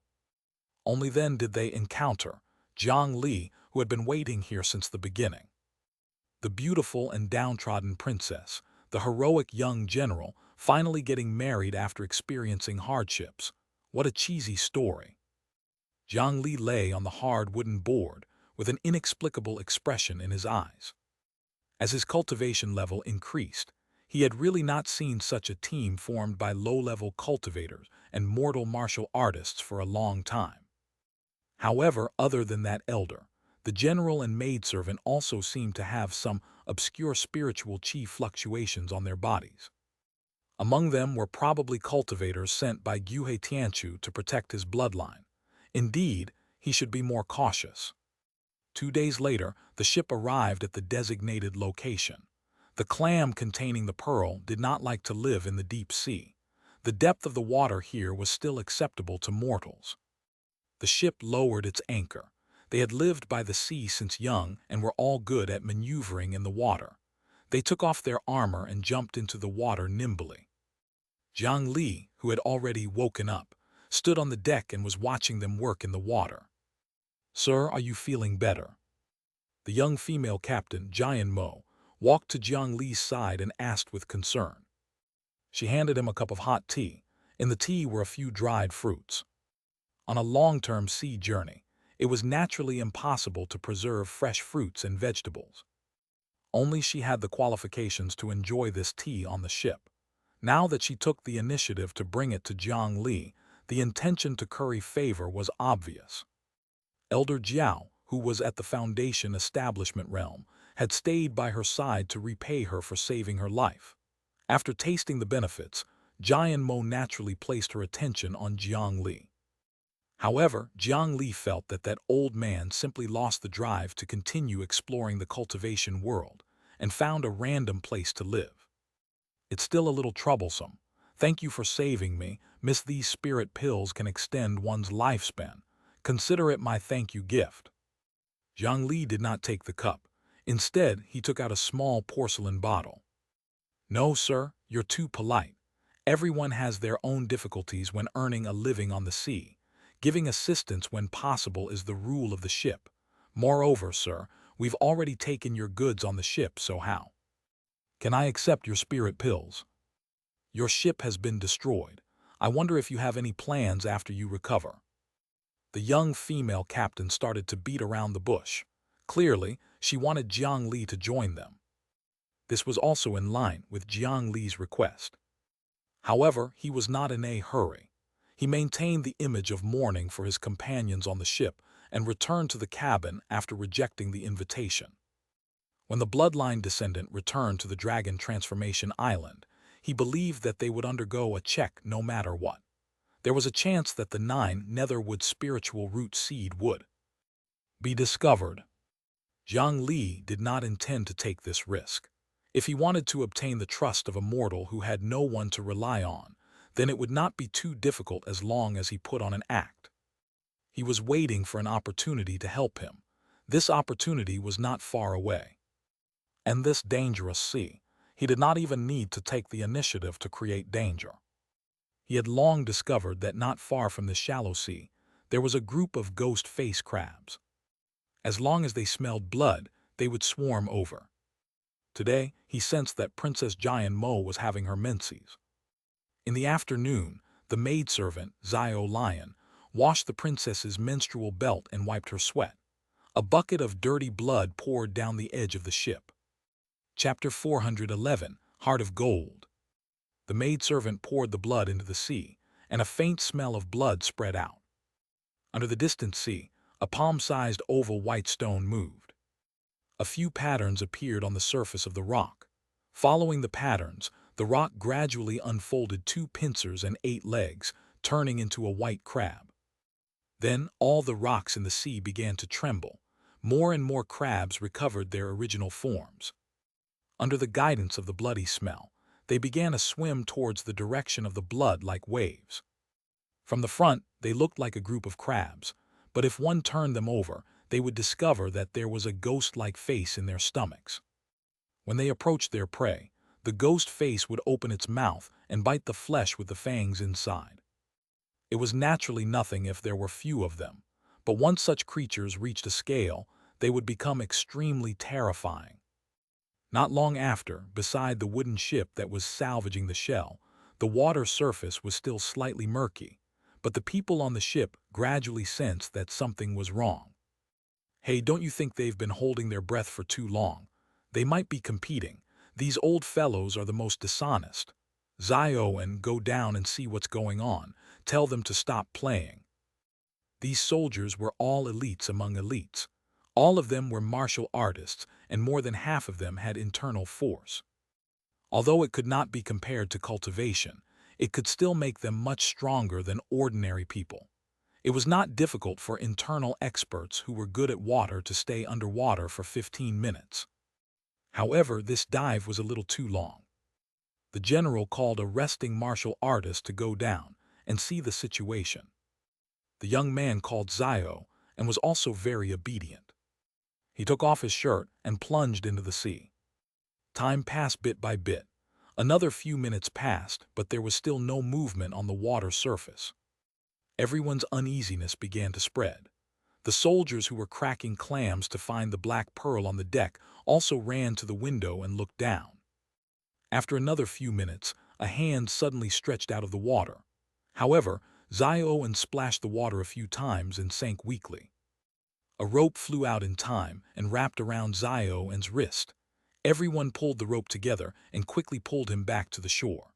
Only then did they encounter Jiang Li, who had been waiting here since the beginning. The beautiful and downtrodden princess, the heroic young general, finally getting married after experiencing hardships. What a cheesy story. Jiang Li lay on the hard wooden board with an inexplicable expression in his eyes. As his cultivation level increased, he had really not seen such a team formed by low-level cultivators and mortal martial artists for a long time. However, other than that elder, the general and maidservant also seemed to have some obscure spiritual chi fluctuations on their bodies. Among them were probably cultivators sent by Guhe Tianchu to protect his bloodline. Indeed, he should be more cautious. 2 days later, the ship arrived at the designated location. The clam containing the pearl did not like to live in the deep sea. The depth of the water here was still acceptable to mortals. The ship lowered its anchor. They had lived by the sea since young and were all good at maneuvering in the water. They took off their armor and jumped into the water nimbly. Jiang Li, who had already woken up, stood on the deck and was watching them work in the water. "Sir, are you feeling better?" The young female captain, Jian Mo, walked to Jiang Li's side and asked with concern. She handed him a cup of hot tea. In the tea were a few dried fruits. On a long-term sea journey, it was naturally impossible to preserve fresh fruits and vegetables. Only she had the qualifications to enjoy this tea on the ship. Now that she took the initiative to bring it to Jiang Li, the intention to curry favor was obvious. Elder Jiao, who was at the foundation establishment realm, had stayed by her side to repay her for saving her life. After tasting the benefits, Jian Mo naturally placed her attention on Jiang Li. However, Jiang Li felt that that old man simply lost the drive to continue exploring the cultivation world and found a random place to live. "It's still a little troublesome. Thank you for saving me. Miss, these spirit pills can extend one's lifespan. Consider it my thank you gift." Jiang Li did not take the cup. Instead, he took out a small porcelain bottle. "No, sir, you're too polite. Everyone has their own difficulties when earning a living on the sea. Giving assistance when possible is the rule of the ship. Moreover, sir, we've already taken your goods on the ship, so how can I accept your spirit pills? Your ship has been destroyed. I wonder if you have any plans after you recover." The young female captain started to beat around the bush. Clearly, she wanted Jiang Li to join them. This was also in line with Jiang Li's request. However, he was not in a hurry. He maintained the image of mourning for his companions on the ship and returned to the cabin after rejecting the invitation. When the bloodline descendant returned to the Dragon Transformation Island, he believed that they would undergo a check no matter what. There was a chance that the 9 Netherwood spiritual root seed would be discovered. Jiang Li did not intend to take this risk. If he wanted to obtain the trust of a mortal who had no one to rely on, then it would not be too difficult as long as he put on an act. He was waiting for an opportunity to help him. This opportunity was not far away. And this dangerous sea, he did not even need to take the initiative to create danger. He had long discovered that not far from the shallow sea, there was a group of ghost face crabs. As long as they smelled blood, they would swarm over. Today, he sensed that Princess Jian Mo was having her menses. In the afternoon, the maidservant, Xiao Lion, washed the princess's menstrual belt and wiped her sweat. A bucket of dirty blood poured down the edge of the ship. Chapter 411, Heart of Gold. The maidservant poured the blood into the sea, and a faint smell of blood spread out. Under the distant sea, a palm-sized oval white stone moved. A few patterns appeared on the surface of the rock. Following the patterns, the rock gradually unfolded 2 pincers and 8 legs, turning into a white crab. Then all the rocks in the sea began to tremble. More and more crabs recovered their original forms. Under the guidance of the bloody smell, they began to swim towards the direction of the blood like waves. From the front, they looked like a group of crabs, but if one turned them over, they would discover that there was a ghost-like face in their stomachs. When they approached their prey, the ghost face would open its mouth and bite the flesh with the fangs inside. It was naturally nothing if there were few of them, but once such creatures reached a scale, they would become extremely terrifying. Not long after, beside the wooden ship that was salvaging the shell, the water surface was still slightly murky, but the people on the ship gradually sensed that something was wrong. Hey, don't you think they've been holding their breath for too long? They might be competing. These old fellows are the most dishonest. Zio and go down and see what's going on. Tell them to stop playing. These soldiers were all elites among elites. All of them were martial artists, and more than half of them had internal force. Although it could not be compared to cultivation, it could still make them much stronger than ordinary people. It was not difficult for internal experts who were good at water to stay underwater for 15 minutes. However, this dive was a little too long. The general called a resting martial artist to go down and see the situation. The young man called Zio and was also very obedient. He took off his shirt and plunged into the sea. Time passed bit by bit. Another few minutes passed, but there was still no movement on the water surface. Everyone's uneasiness began to spread. The soldiers who were cracking clams to find the black pearl on the deck also ran to the window and looked down. After another few minutes, a hand suddenly stretched out of the water. However, Zio splashed the water a few times and sank weakly. A rope flew out in time and wrapped around Zio's wrist. Everyone pulled the rope together and quickly pulled him back to the shore.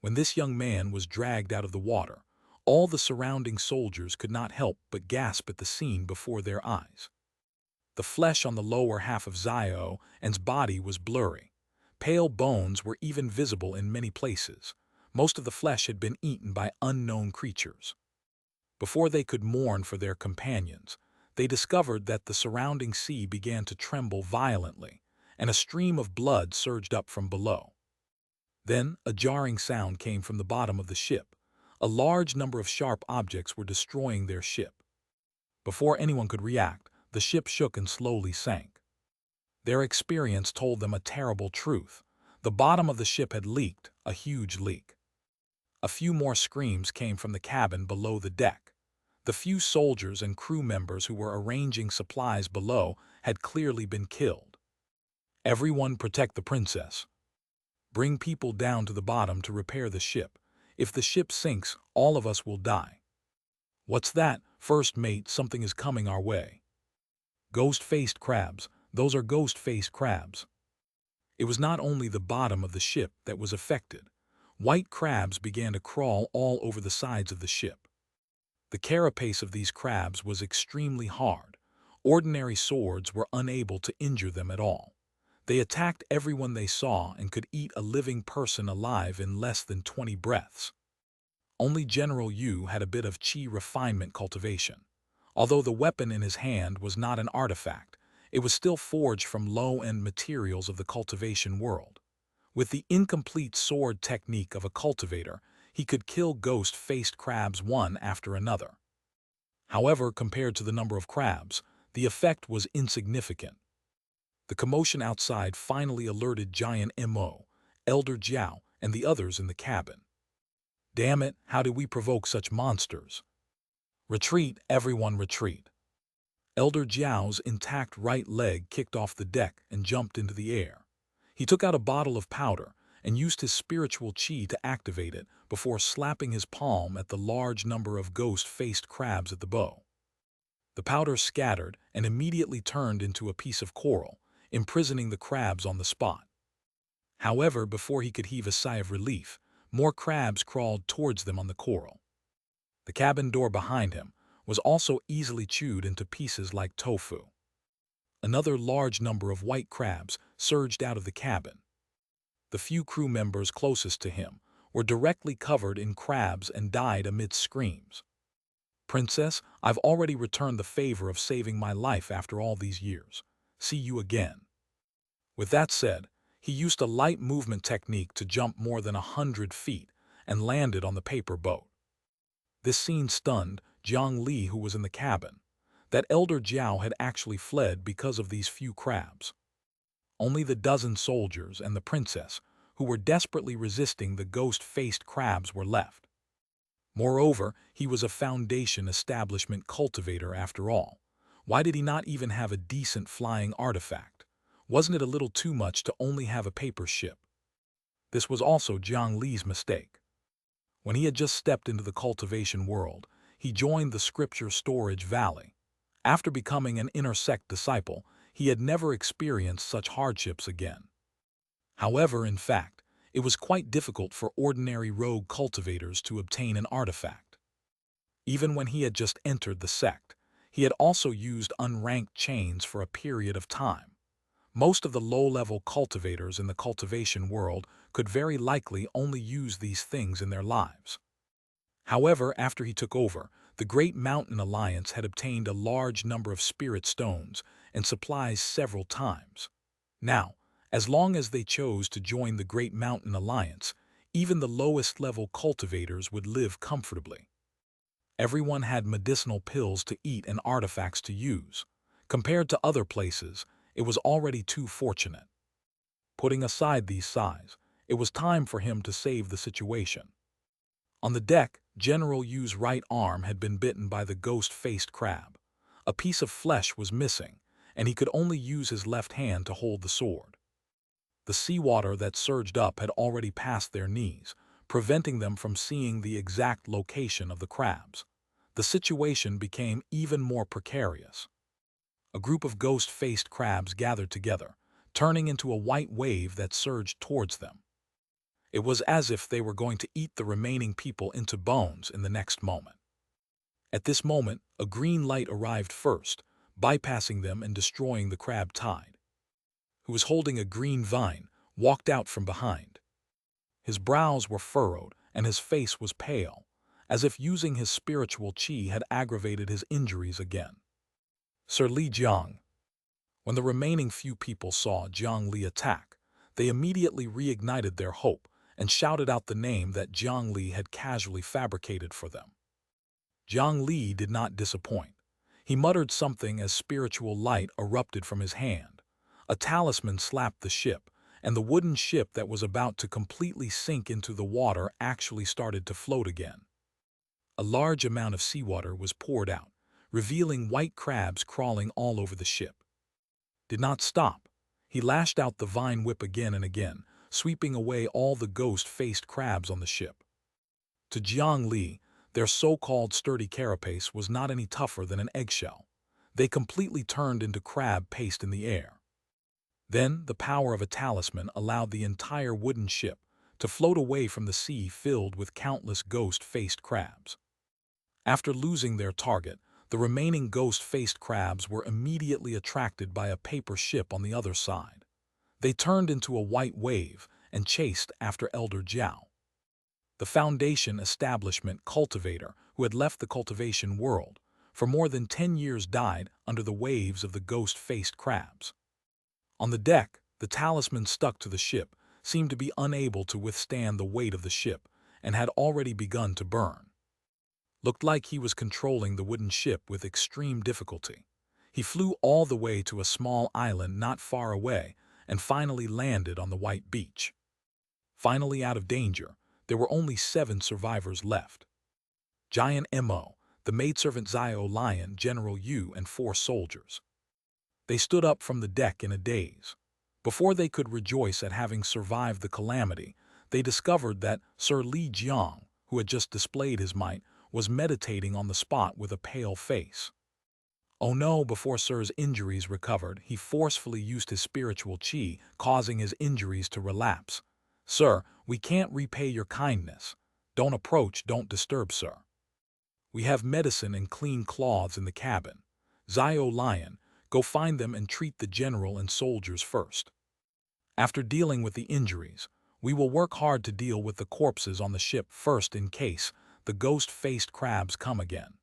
When this young man was dragged out of the water, all the surrounding soldiers could not help but gasp at the scene before their eyes. The flesh on the lower half of Zio's body was blurry. Pale bones were even visible in many places. Most of the flesh had been eaten by unknown creatures. Before they could mourn for their companions, they discovered that the surrounding sea began to tremble violently, and a stream of blood surged up from below. Then a jarring sound came from the bottom of the ship. A large number of sharp objects were destroying their ship. Before anyone could react, the ship shook and slowly sank. Their experience told them a terrible truth. The bottom of the ship had leaked, a huge leak. A few more screams came from the cabin below the deck. The few soldiers and crew members who were arranging supplies below had clearly been killed. Everyone protect the princess. Bring people down to the bottom to repair the ship. If the ship sinks, all of us will die. What's that? First mate, something is coming our way. Ghost-faced crabs. Those are ghost-faced crabs. It was not only the bottom of the ship that was affected. White crabs began to crawl all over the sides of the ship. The carapace of these crabs was extremely hard. Ordinary swords were unable to injure them at all. They attacked everyone they saw and could eat a living person alive in less than 20 breaths. Only General Yu had a bit of qi refinement cultivation. Although the weapon in his hand was not an artifact, it was still forged from low-end materials of the cultivation world. With the incomplete sword technique of a cultivator, he could kill ghost-faced crabs one after another. However, compared to the number of crabs, the effect was insignificant. The commotion outside finally alerted Giant Mo, Elder Jiao, and the others in the cabin. Damn it, how did we provoke such monsters? Retreat, everyone retreat. Elder Jiao's intact right leg kicked off the deck and jumped into the air. He took out a bottle of powder and used his spiritual qi to activate it before slapping his palm at the large number of ghost-faced crabs at the bow. The powder scattered and immediately turned into a piece of coral, imprisoning the crabs on the spot. However, before he could heave a sigh of relief, more crabs crawled towards them on the coral. The cabin door behind him was also easily chewed into pieces like tofu. Another large number of white crabs surged out of the cabin. The few crew members closest to him were directly covered in crabs and died amidst screams. "Princess, I've already returned the favor of saving my life after all these years. See you again." With that said, he used a light movement technique to jump more than 100 feet and landed on the paper boat. This scene stunned Jiang Li, who was in the cabin. That Elder Jiao had actually fled because of these few crabs. Only the dozen soldiers and the princess, who were desperately resisting the ghost-faced crabs, were left. Moreover, he was a Foundation establishment cultivator after all. Why did he not even have a decent flying artifact? Wasn't it a little too much to only have a paper ship? This was also Jiang Li's mistake. When he had just stepped into the cultivation world, he joined the scripture storage valley. After becoming an inner sect disciple, he had never experienced such hardships again. However, in fact, it was quite difficult for ordinary rogue cultivators to obtain an artifact. Even when he had just entered the sect, he had also used unranked chains for a period of time. Most of the low-level cultivators in the cultivation world could very likely only use these things in their lives. However, after he took over, the Great Mountain Alliance had obtained a large number of spirit stones and supplies several times. Now, as long as they chose to join the Great Mountain Alliance, even the lowest-level cultivators would live comfortably. Everyone had medicinal pills to eat and artifacts to use. Compared to other places, it was already too fortunate. Putting aside these sighs, it was time for him to save the situation. On the deck, General Yu's right arm had been bitten by the ghost-faced crab. A piece of flesh was missing, and he could only use his left hand to hold the sword. The seawater that surged up had already passed their knees, preventing them from seeing the exact location of the crabs. The situation became even more precarious. A group of ghost-faced crabs gathered together, turning into a white wave that surged towards them. It was as if they were going to eat the remaining people into bones in the next moment. At this moment, a green light arrived first, bypassing them and destroying the crab tide. Who was holding a green vine, walked out from behind. His brows were furrowed and his face was pale, as if using his spiritual qi had aggravated his injuries again. Sir Li Jiang. When the remaining few people saw Jiang Li attack, they immediately reignited their hope and shouted out the name that Jiang Li had casually fabricated for them. Jiang Li did not disappoint. He muttered something as spiritual light erupted from his hand. A talisman slapped the ship, and the wooden ship that was about to completely sink into the water actually started to float again. A large amount of seawater was poured out, revealing white crabs crawling all over the ship. Did not stop. He lashed out the vine whip again and again, sweeping away all the ghost-faced crabs on the ship. To Jiang Li, their so-called sturdy carapace was not any tougher than an eggshell. They completely turned into crab paste in the air. Then, the power of a talisman allowed the entire wooden ship to float away from the sea filled with countless ghost-faced crabs. After losing their target, the remaining ghost-faced crabs were immediately attracted by a paper ship on the other side. They turned into a white wave and chased after Elder Jiao. The Foundation establishment cultivator, who had left the cultivation world for more than 10 years, died under the waves of the ghost-faced crabs. On the deck, the talisman stuck to the ship seemed to be unable to withstand the weight of the ship and had already begun to burn. Looked like he was controlling the wooden ship with extreme difficulty. He flew all the way to a small island not far away and finally landed on the white beach. Finally out of danger, there were only 7 survivors left. Giant Mo, the maidservant Xiao Lion, General Yu, and 4 soldiers. They stood up from the deck in a daze. Before they could rejoice at having survived the calamity, they discovered that Sir Li Jiang, who had just displayed his might, was meditating on the spot with a pale face. Oh no, before Sir's injuries recovered, he forcefully used his spiritual qi, causing his injuries to relapse. Sir, we can't repay your kindness. Don't approach, don't disturb, sir. We have medicine and clean cloths in the cabin. Xiao Lion, go find them and treat the general and soldiers first. After dealing with the injuries, we will work hard to deal with the corpses on the ship first in case the ghost-faced crabs come again.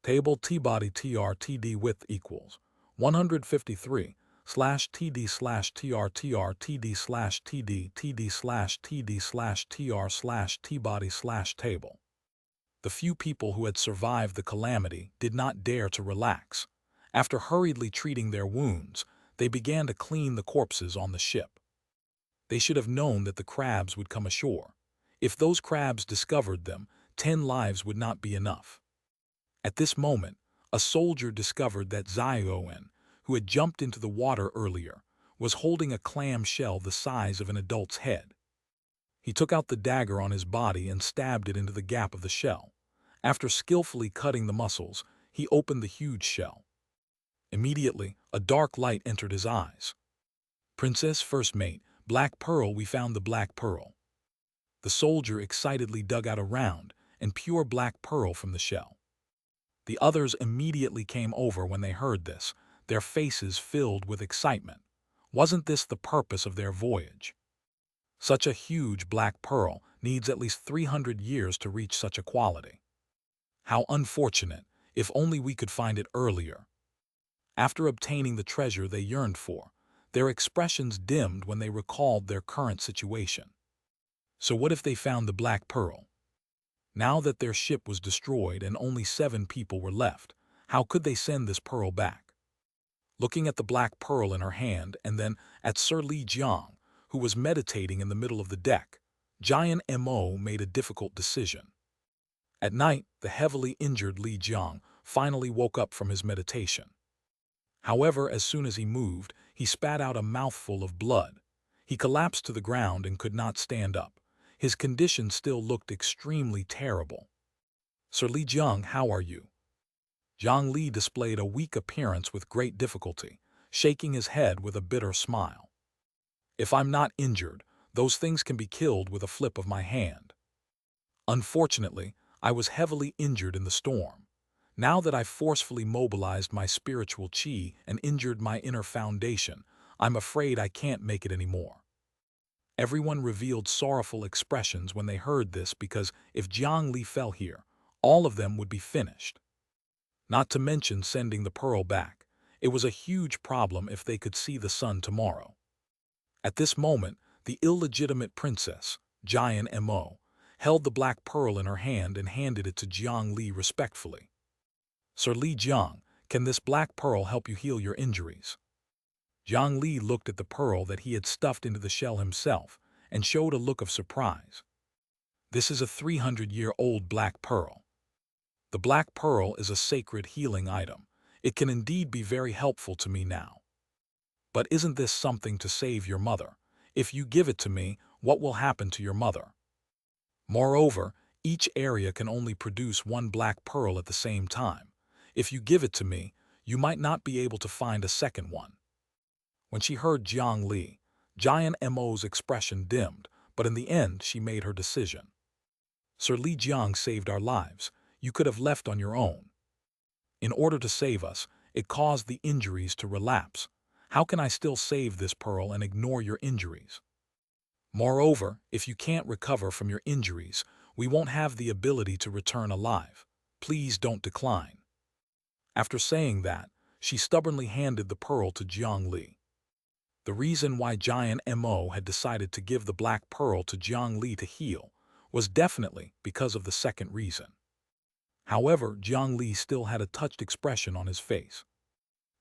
Table T-body TR-TD width equals 153 /TD /TR TR TD /TD TD TD TR T-body table. The few people who had survived the calamity did not dare to relax. After hurriedly treating their wounds, they began to clean the corpses on the ship. They should have known that the crabs would come ashore. If those crabs discovered them, 10 lives would not be enough. At this moment, a soldier discovered that Xiaoen, who had jumped into the water earlier, was holding a clam shell the size of an adult's head. He took out the dagger on his body and stabbed it into the gap of the shell. After skillfully cutting the muscles, he opened the huge shell. Immediately, a dark light entered his eyes. Princess First Mate, Black Pearl, we found the Black Pearl. The soldier excitedly dug out a round and pure black pearl from the shell. The others immediately came over when they heard this, their faces filled with excitement. Wasn't this the purpose of their voyage? Such a huge black pearl needs at least 300 years to reach such a quality. How unfortunate, if only we could find it earlier. After obtaining the treasure they yearned for, their expressions dimmed when they recalled their current situation. So what if they found the Black Pearl? Now that their ship was destroyed and only 7 people were left, how could they send this pearl back? Looking at the Black Pearl in her hand and then at Sir Li Jiang, who was meditating in the middle of the deck, Giant Mo made a difficult decision. At night, the heavily injured Li Jiang finally woke up from his meditation. However, as soon as he moved, he spat out a mouthful of blood. He collapsed to the ground and could not stand up. His condition still looked extremely terrible. Sir Li Jiang, how are you? Jiang Li displayed a weak appearance with great difficulty, shaking his head with a bitter smile. If I'm not injured, those things can be killed with a flip of my hand. Unfortunately, I was heavily injured in the storm. Now that I've forcefully mobilized my spiritual qi and injured my inner foundation, I'm afraid I can't make it anymore. Everyone revealed sorrowful expressions when they heard this because if Jiang Li fell here, all of them would be finished. Not to mention sending the pearl back. It was a huge problem if they could see the sun tomorrow. At this moment, the illegitimate princess, Giant Mo, held the black pearl in her hand and handed it to Jiang Li respectfully. Sir Li Jiang, can this black pearl help you heal your injuries? Jiang Li looked at the pearl that he had stuffed into the shell himself and showed a look of surprise. This is a 300-year-old black pearl. The black pearl is a sacred healing item. It can indeed be very helpful to me now. But isn't this something to save your mother? If you give it to me, what will happen to your mother? Moreover, each area can only produce 1 black pearl at the same time. If you give it to me, you might not be able to find a second one. When she heard Jiang Li, Giant Mo's expression dimmed, but in the end she made her decision. Sir Li Jiang saved our lives. you could have left on your own. In order to save us, it caused the injuries to relapse. How can I still save this pearl and ignore your injuries? Moreover, if you can't recover from your injuries, we won't have the ability to return alive. Please don't decline." After saying that, she stubbornly handed the pearl to Jiang Li. The reason why Giant Mo had decided to give the black pearl to Jiang Li to heal was definitely because of the second reason. However, Jiang Li still had a touched expression on his face.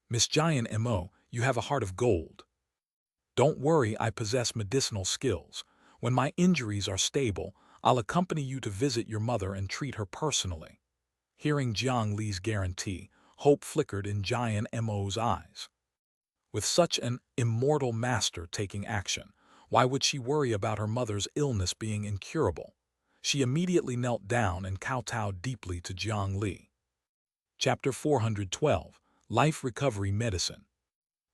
"Miss Giant Mo, you have a heart of gold. Don't worry, I possess medicinal skills. When my injuries are stable, I'll accompany you to visit your mother and treat her personally." Hearing Jiang Li's guarantee, hope flickered in Giant Mo's eyes. With such an immortal master taking action, why would she worry about her mother's illness being incurable? She immediately knelt down and kowtowed deeply to Jiang Li. Chapter 412, Life Recovery Medicine.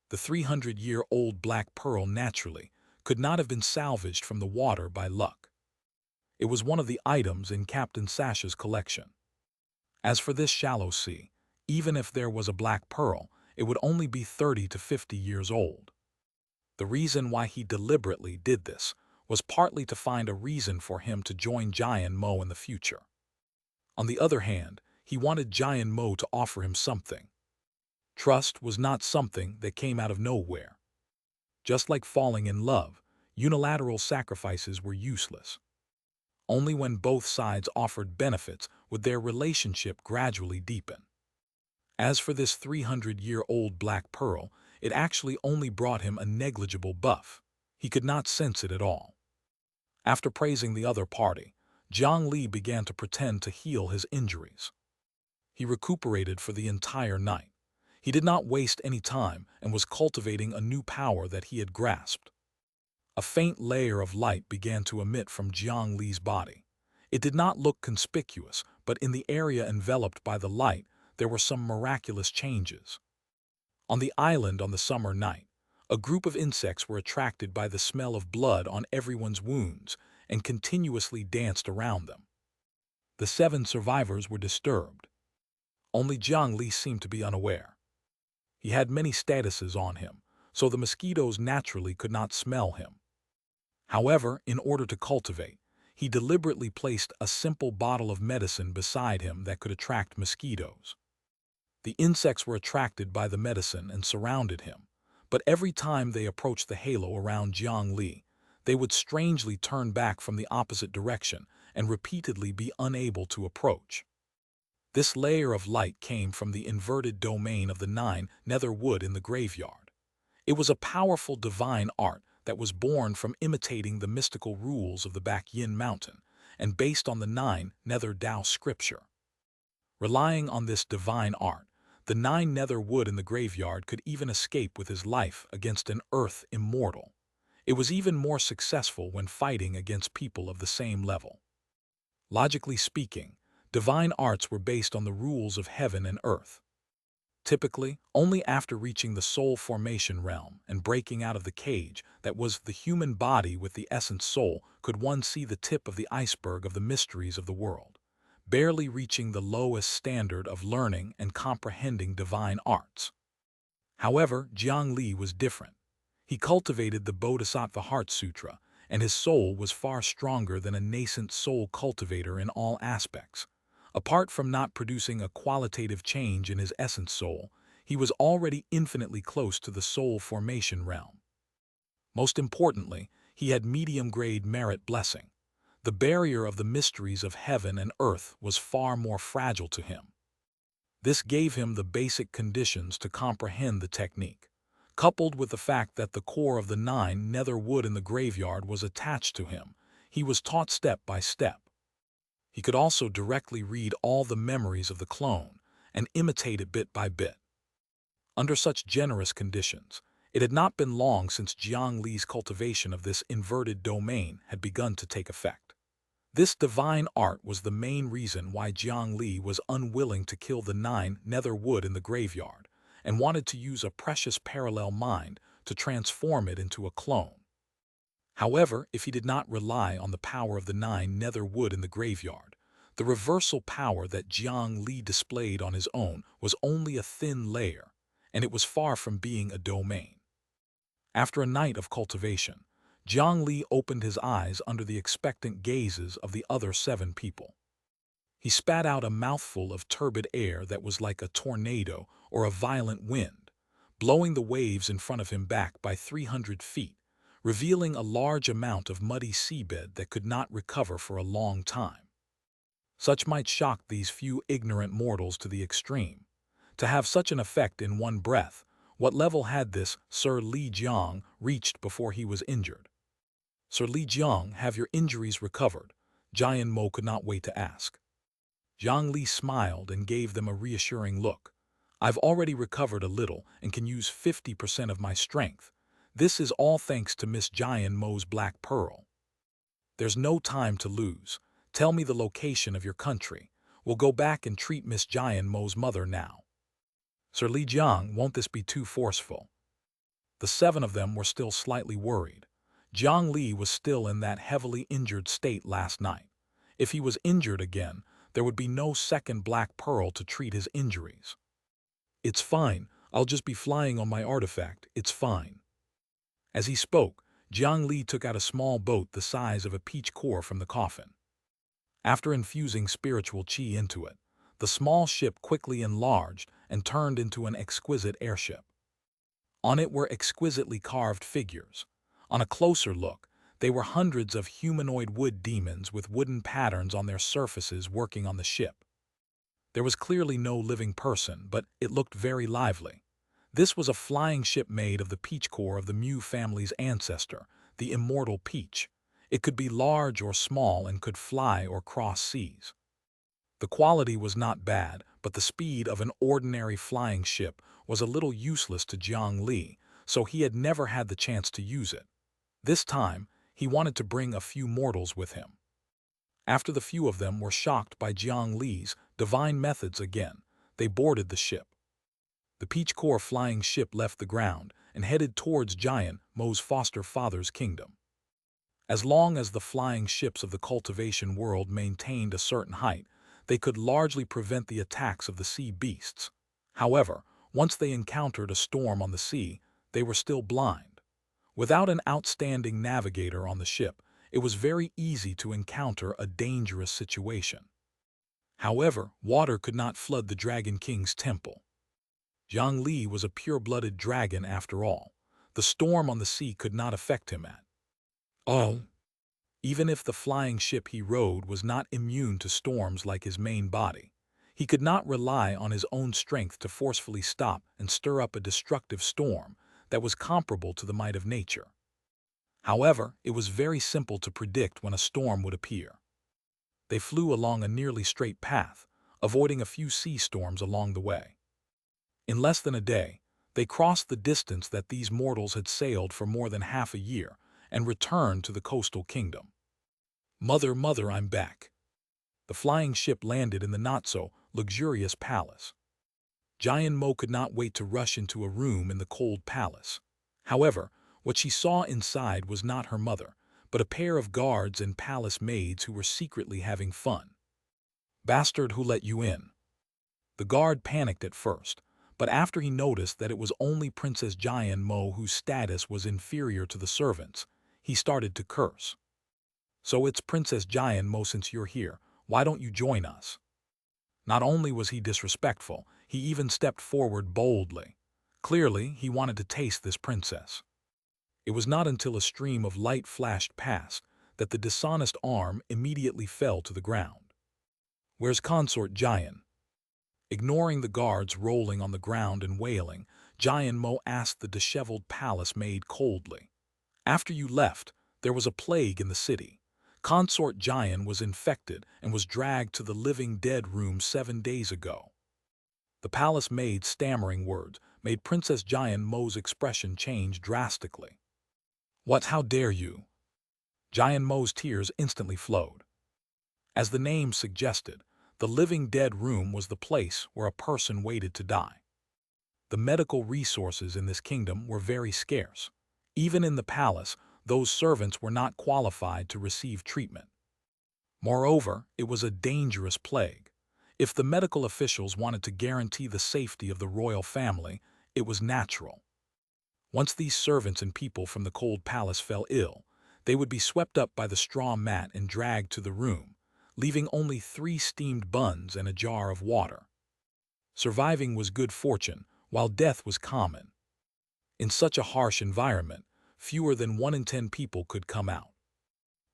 The 300-year-old black pearl naturally could not have been salvaged from the water by luck. It was one of the items in Captain Sasha's collection. As for this shallow sea, even if there was a black pearl, it would only be 30 to 50 years old. The reason why he deliberately did this was partly to find a reason for him to join Jian Mo in the future. On the other hand, he wanted Jian Mo to offer him something. Trust was not something that came out of nowhere. Just like falling in love, unilateral sacrifices were useless. Only when both sides offered benefits would their relationship gradually deepen. As for this 300-year-old black pearl, it actually only brought him a negligible buff. He could not sense it at all. After praising the other party, Jiang Li began to pretend to heal his injuries. He recuperated for the entire night. He did not waste any time and was cultivating a new power that he had grasped. A faint layer of light began to emit from Jiang Li's body. It did not look conspicuous, but in the area enveloped by the light, there were some miraculous changes. On the island on the summer night, a group of insects were attracted by the smell of blood on everyone's wounds and continuously danced around them. The 7 survivors were disturbed. Only Jiang Li seemed to be unaware. He had many statuses on him, so the mosquitoes naturally could not smell him. However, in order to cultivate, he deliberately placed a simple bottle of medicine beside him that could attract mosquitoes. The insects were attracted by the medicine and surrounded him, but every time they approached the halo around Jiang Li, they would strangely turn back from the opposite direction and repeatedly be unable to approach. This layer of light came from the inverted domain of the 9 nether wood in the graveyard. It was a powerful divine art that was born from imitating the mystical rules of the Back Yin Mountain and based on the 9 nether Tao scripture. Relying on this divine art, the 9 nether wood in the graveyard could even escape with his life against an earth immortal. It was even more successful when fighting against people of the same level. Logically speaking, divine arts were based on the rules of heaven and earth. Typically, only after reaching the soul formation realm and breaking out of the cage that was the human body with the essence soul could one see the tip of the iceberg of the mysteries of the world, barely reaching the lowest standard of learning and comprehending divine arts. However, Jiang Li was different. He cultivated the Bodhisattva Heart Sutra, and his soul was far stronger than a nascent soul cultivator in all aspects. Apart from not producing a qualitative change in his essence soul, he was already infinitely close to the soul formation realm. Most importantly, he had medium-grade merit blessing. The barrier of the mysteries of heaven and earth was far more fragile to him. This gave him the basic conditions to comprehend the technique. Coupled with the fact that the core of the 9 nether wood in the graveyard was attached to him, he was taught step by step. He could also directly read all the memories of the clone and imitate it bit by bit. Under such generous conditions, it had not been long since Jiang Li's cultivation of this inverted domain had begun to take effect. This divine art was the main reason why Jiang Li was unwilling to kill the 9 nether wood in the graveyard and wanted to use a precious parallel mind to transform it into a clone. However, if he did not rely on the power of the 9 nether wood in the graveyard, The reversal power that Jiang Li displayed on his own was only a thin layer, and it was far from being a domain. After a night of cultivation, Jiang Li opened his eyes under the expectant gazes of the other 7 people. He spat out a mouthful of turbid air that was like a tornado or a violent wind, blowing the waves in front of him back by 300 feet, revealing a large amount of muddy seabed that could not recover for a long time. Such might shock these few ignorant mortals to the extreme. To have such an effect in one breath, what level had this Sir Li Jiang reached before he was injured? Sir Li Jiang, have your injuries recovered? Jian Mo could not wait to ask. Jiang Li smiled and gave them a reassuring look. I've already recovered a little and can use 50% of my strength. This is all thanks to Miss Jian Mo's Black Pearl. There's no time to lose. Tell me the location of your country. We'll go back and treat Miss Jian Mo's mother now. Sir Li Jiang, won't this be too forceful? The 7 of them were still slightly worried. Jiang Li was still in that heavily injured state last night. If he was injured again, there would be no second Black Pearl to treat his injuries. It's fine. I'll just be flying on my artifact. It's fine. As he spoke, Jiang Li took out a small boat the size of a peach core from the coffin. After infusing spiritual qi into it, the small ship quickly enlarged and turned into an exquisite airship. On it were exquisitely carved figures. On a closer look, they were hundreds of humanoid wood demons with wooden patterns on their surfaces working on the ship. There was clearly no living person, but it looked very lively. This was a flying ship made of the peach core of the Mew family's ancestor, the immortal peach. It could be large or small and could fly or cross seas. The quality was not bad, but the speed of an ordinary flying ship was a little useless to Jiang Li, so he had never had the chance to use it. This time, he wanted to bring a few mortals with him. After the few of them were shocked by Jiang Li's divine methods again, they boarded the ship. The peach core flying ship left the ground and headed towards Jian Mo's foster father's kingdom. As long as the flying ships of the cultivation world maintained a certain height, they could largely prevent the attacks of the sea beasts. However, once they encountered a storm on the sea, they were still blind. Without an outstanding navigator on the ship, it was very easy to encounter a dangerous situation. However, water could not flood the Dragon King's temple. Jiang Li was a pure-blooded dragon after all. The storm on the sea could not affect him at all. Even if the flying ship he rode was not immune to storms like his main body, he could not rely on his own strength to forcefully stop and stir up a destructive storm that was comparable to the might of nature. However, it was very simple to predict when a storm would appear. They flew along a nearly straight path, avoiding a few sea storms along the way. In less than a day, they crossed the distance that these mortals had sailed for more than half a year and returned to the coastal kingdom. Mother, mother, I'm back. The flying ship landed in the not-so-luxurious palace. Jian Mo could not wait to rush into a room in the cold palace. However, what she saw inside was not her mother, but a pair of guards and palace maids who were secretly having fun. Bastard, who let you in? The guard panicked at first, but after he noticed that it was only Princess Jian Mo whose status was inferior to the servants, he started to curse. So it's Princess Jian Mo, since you're here, why don't you join us? Not only was he disrespectful, he even stepped forward boldly. Clearly, he wanted to taste this princess. It was not until a stream of light flashed past that the dishonest arm immediately fell to the ground. Where's Consort Jian? Ignoring the guards rolling on the ground and wailing, Jian Mo asked the disheveled palace maid coldly. After you left, there was a plague in the city. Consort Jian was infected and was dragged to the living dead room 7 days ago. The palace maid's stammering words made Princess Jian Mo's expression change drastically. What? How dare you? Jian Mo's tears instantly flowed. As the name suggested, the living dead room was the place where a person waited to die. The medical resources in this kingdom were very scarce. Even in the palace, those servants were not qualified to receive treatment. Moreover, it was a dangerous plague. If the medical officials wanted to guarantee the safety of the royal family, it was natural. Once these servants and people from the cold palace fell ill, they would be swept up by the straw mat and dragged to the room, leaving only 3 steamed buns and a jar of water. Surviving was good fortune, while death was common. In such a harsh environment, fewer than 1 in 10 people could come out.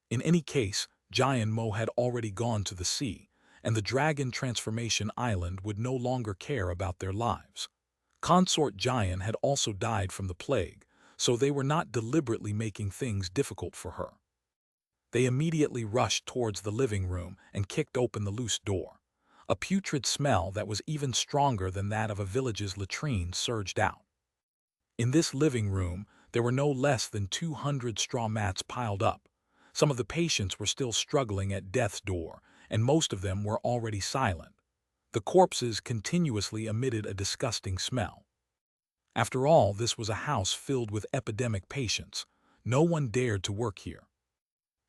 In any case, Jiang Mo had already gone to the sea, and the Dragon Transformation Island would no longer care about their lives. Consort Jiang had also died from the plague, so they were not deliberately making things difficult for her. They immediately rushed towards the living room and kicked open the loose door. A putrid smell that was even stronger than that of a village's latrine surged out. In this living room, there were no less than 200 straw mats piled up. Some of the patients were still struggling at death's door, and most of them were already silent. The corpses continuously emitted a disgusting smell. After all, this was a house filled with epidemic patients. No one dared to work here.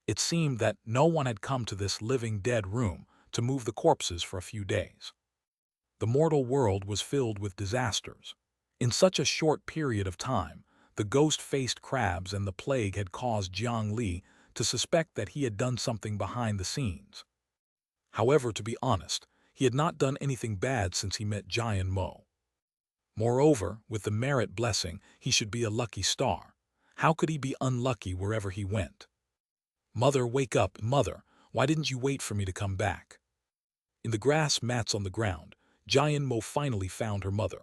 It seemed that no one had come to this living dead room to move the corpses for a few days. The mortal world was filled with disasters. In such a short period of time, the ghost-faced crabs and the plague had caused Jiang Li to suspect that he had done something behind the scenes. However, to be honest, he had not done anything bad since he met Jiang Mo. Moreover, with the merit blessing, he should be a lucky star. How could he be unlucky wherever he went? "Mother, wake up, mother, why didn't you wait for me to come back?" In the grass mats on the ground, Jiang Mo finally found her mother.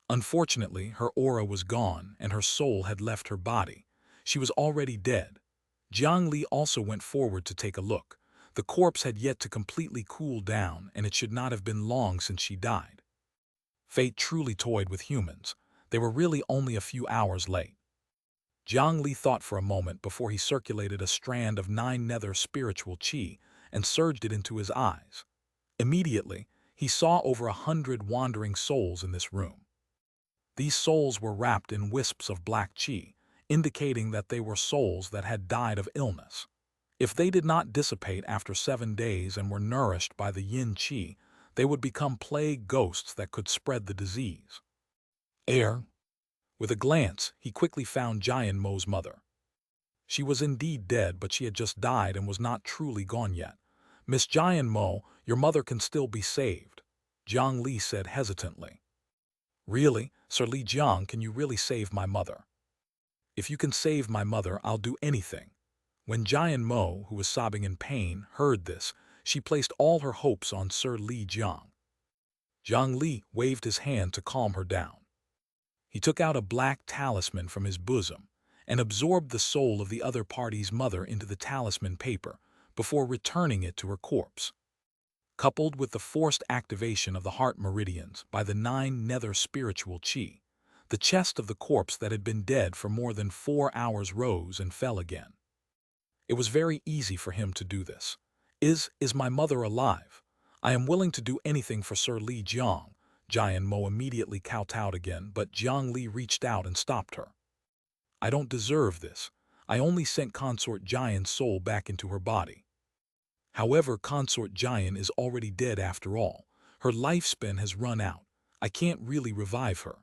Unfortunately, her aura was gone and her soul had left her body. She was already dead. Jiang Li also went forward to take a look. The corpse had yet to completely cool down, and it should not have been long since she died. Fate truly toyed with humans. They were really only a few hours late. Jiang Li thought for a moment before he circulated a strand of 9 nether spiritual qi and surged it into his eyes. Immediately, he saw over 100 wandering souls in this room. These souls were wrapped in wisps of black qi, indicating that they were souls that had died of illness. If they did not dissipate after 7 days and were nourished by the yin qi, they would become plague ghosts that could spread the disease. With a glance, he quickly found Jiang Mo's mother. She was indeed dead, but she had just died and was not truly gone yet. "Miss Jiang Mo, your mother can still be saved," Jiang Li said hesitantly. "Really, Sir Li Jiang, can you really save my mother?" "If you can save my mother, I'll do anything." When Jiang Mo, who was sobbing in pain, heard this, she placed all her hopes on Sir Li Jiang. Jiang Li waved his hand to calm her down. He took out a black talisman from his bosom and absorbed the soul of the other party's mother into the talisman paper before returning it to her corpse. Coupled with the forced activation of the heart meridians by the 9 nether spiritual qi, the chest of the corpse that had been dead for more than 4 hours rose and fell again. It was very easy for him to do this. Is my mother alive? I am willing to do anything for Sir Li Jiang." Jiang Mo immediately kowtowed again, but Jiang Li reached out and stopped her. "I don't deserve this. I only sent Consort Jiang's soul back into her body." "However, Consort Jiang is already dead after all. Her lifespan has run out. I can't really revive her.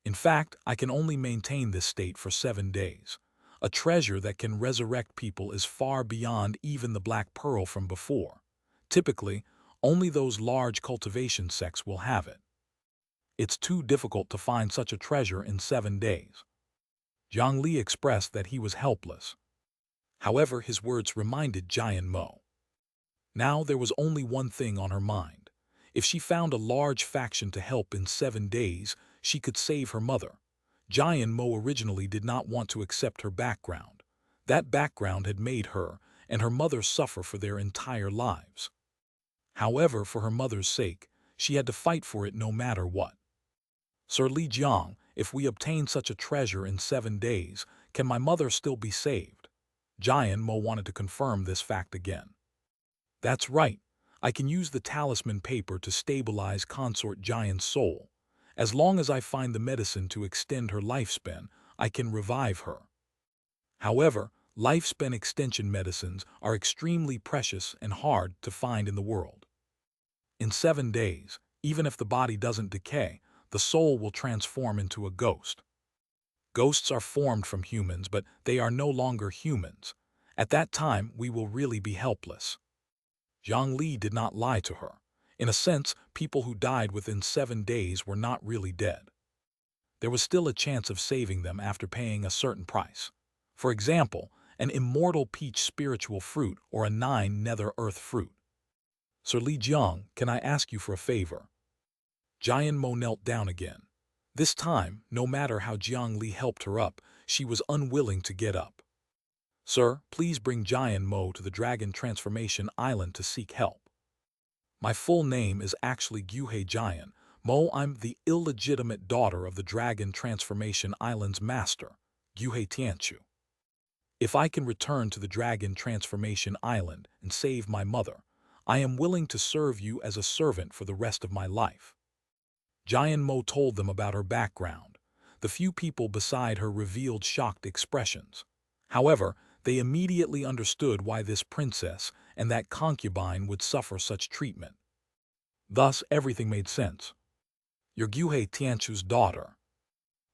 In fact, I can only maintain this state for 7 days. A treasure that can resurrect people is far beyond even the Black Pearl from before. Typically, only those large cultivation sects will have it. It's too difficult to find such a treasure in 7 days." Jiang Li expressed that he was helpless. However, his words reminded Jiang Mo. Now there was only one thing on her mind. If she found a large faction to help in 7 days, she could save her mother. Jiang Mo originally did not want to accept her background. That background had made her and her mother suffer for their entire lives. However, for her mother's sake, she had to fight for it no matter what. "Sir Li Jiang, if we obtain such a treasure in 7 days, can my mother still be saved?" Jiang Mo wanted to confirm this fact again. "That's right. I can use the talisman paper to stabilize Consort Jiang's soul. As long as I find the medicine to extend her lifespan, I can revive her. However, Lifespan extension medicines are extremely precious and hard to find in the world. In 7 days, even if the body doesn't decay, the soul will transform into a ghost. Ghosts are formed from humans, but they are no longer humans. At that time, we will really be helpless. Jiang Li did not lie to her. In a sense, people who died within 7 days were not really dead. There was still a chance of saving them after paying a certain price. For example, an immortal peach spiritual fruit or a 9 nether earth fruit. Sir Li Jiang, can I ask you for a favor? Jian Mo knelt down again. This time, no matter how Jiang Li helped her up, she was unwilling to get up. Sir, please bring Jian Mo to the Dragon Transformation Island to seek help. My full name is actually Guhe Jian Mo. I'm the illegitimate daughter of the Dragon Transformation Island's master, Guhe Tianchu. If I can return to the Dragon Transformation Island and save my mother, I am willing to serve you as a servant for the rest of my life. Jian Mo told them about her background. The few people beside her revealed shocked expressions. However, they immediately understood why this princess and that concubine would suffer such treatment. Thus, everything made sense. You're Guhe Tianchu's daughter.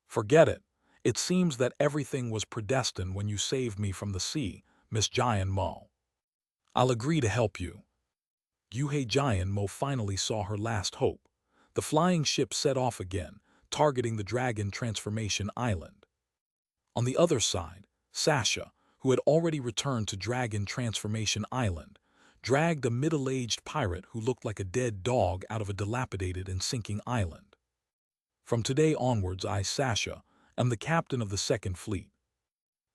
Forget it. It seems that everything was predestined when you saved me from the sea, Miss Jian Mo. I'll agree to help you. Guhe Jian Mo finally saw her last hope. The flying ship set off again, targeting the Dragon Transformation Island. On the other side, Xianxia, who had already returned to Dragon Transformation Island, dragged a middle-aged pirate who looked like a dead dog out of a dilapidated and sinking island. From today onwards, I, Xianxia, am the captain of the Second Fleet.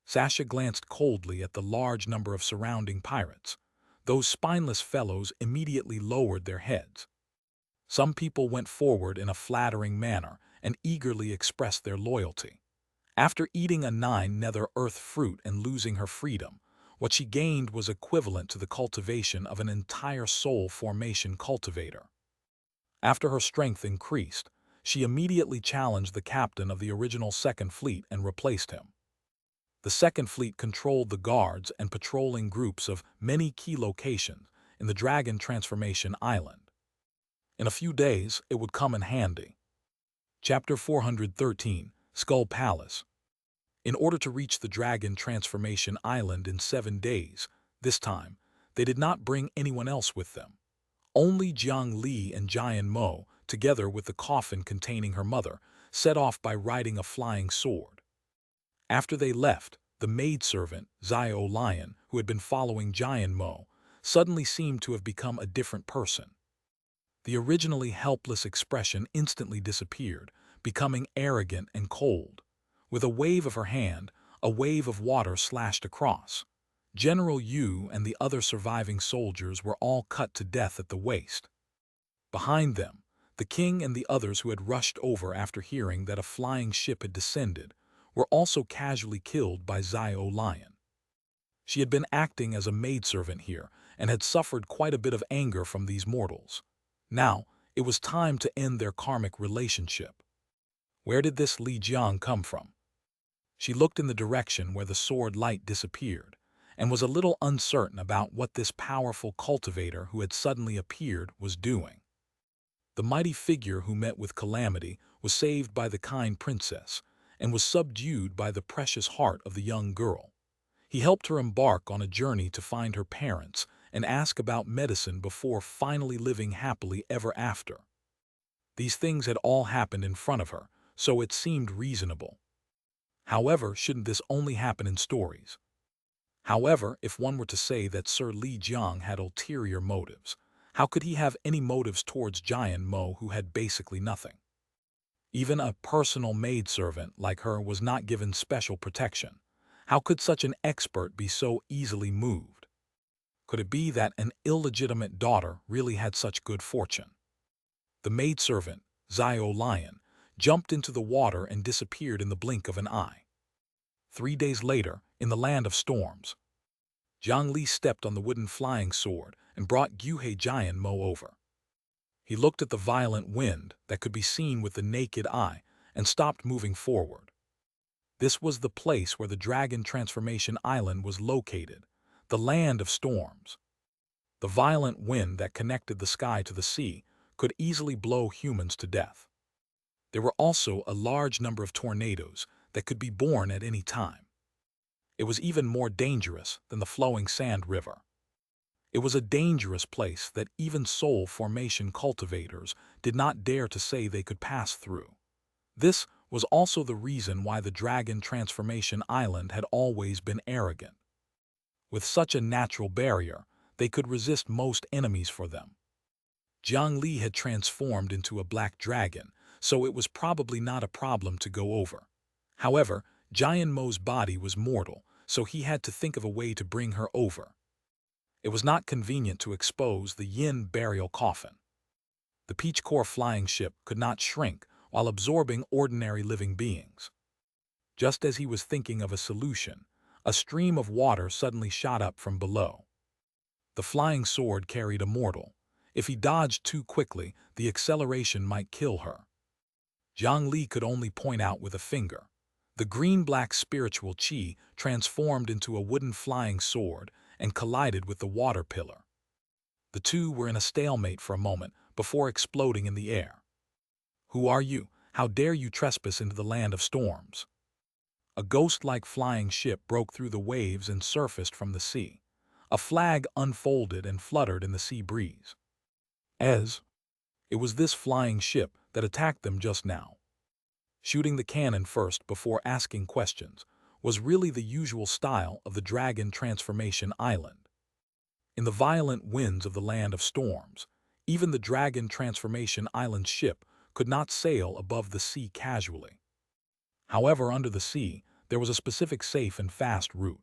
Xianxia glanced coldly at the large number of surrounding pirates. Those spineless fellows immediately lowered their heads. Some people went forward in a flattering manner and eagerly expressed their loyalty. After eating a 9 nether earth fruit and losing her freedom, what she gained was equivalent to the cultivation of an entire soul formation cultivator. After her strength increased, she immediately challenged the captain of the original Second Fleet and replaced him. The Second Fleet controlled the guards and patrolling groups of many key locations in the Dragon Transformation Island. In a few days, it would come in handy. Chapter 413, Skull Palace. In order to reach the Dragon Transformation Island in 7 days, this time, they did not bring anyone else with them. Only Jiang Li and Jian Mo, together with the coffin containing her mother, set off by riding a flying sword. After they left, the maidservant, Xiao Lion, who had been following Jian Mo, suddenly seemed to have become a different person. The originally helpless expression instantly disappeared, becoming arrogant and cold. With a wave of her hand, a wave of water slashed across. General Yu and the other surviving soldiers were all cut to death at the waist. Behind them, the king and the others who had rushed over after hearing that a flying ship had descended were also casually killed by Xiao Lion. She had been acting as a maidservant here and had suffered quite a bit of anger from these mortals. Now, it was time to end their karmic relationship. Where did this Li Jiang come from? She looked in the direction where the sword light disappeared, and was a little uncertain about what this powerful cultivator who had suddenly appeared was doing. The mighty figure who met with calamity was saved by the kind princess, and was subdued by the precious heart of the young girl. He helped her embark on a journey to find her parents and ask about medicine before finally living happily ever after. These things had all happened in front of her, so it seemed reasonable. However, shouldn't this only happen in stories? However, if one were to say that Sir Li Jiang had ulterior motives, how could he have any motives towards Jian Mo who had basically nothing? Even a personal maidservant like her was not given special protection. How could such an expert be so easily moved? Could it be that an illegitimate daughter really had such good fortune? The maidservant, Xiao Lion, jumped into the water and disappeared in the blink of an eye. 3 days later, in the land of storms, Jiang Li stepped on the wooden flying sword and brought Guhe Jian Mo over. He looked at the violent wind that could be seen with the naked eye and stopped moving forward. This was the place where the Dragon Transformation Island was located, the land of storms. The violent wind that connected the sky to the sea could easily blow humans to death. There were also a large number of tornadoes that could be born at any time. It was even more dangerous than the flowing sand river. It was a dangerous place that even soul formation cultivators did not dare to say they could pass through. This was also the reason why the Dragon Transformation Island had always been arrogant. With such a natural barrier, they could resist most enemies for them. Jiang Li had transformed into a black dragon, so it was probably not a problem to go over. However, Jiang Mo's body was mortal, so he had to think of a way to bring her over. It was not convenient to expose the yin burial coffin. The peach core flying ship could not shrink while absorbing ordinary living beings. Just as he was thinking of a solution, a stream of water suddenly shot up from below. The flying sword carried a mortal. If he dodged too quickly, the acceleration might kill her. Jiang Li could only point out with a finger. The green-black spiritual chi transformed into a wooden flying sword and collided with the water pillar. The two were in a stalemate for a moment before exploding in the air. "Who are you? How dare you trespass into the land of storms?" A ghost-like flying ship broke through the waves and surfaced from the sea. A flag unfolded and fluttered in the sea breeze. It was this flying ship that attacked them just now. Shooting the cannon first before asking questions was really the usual style of the Dragon Transformation Island. In the violent winds of the land of storms, even the Dragon Transformation Island ship could not sail above the sea casually. However, under the sea, there was a specific safe and fast route.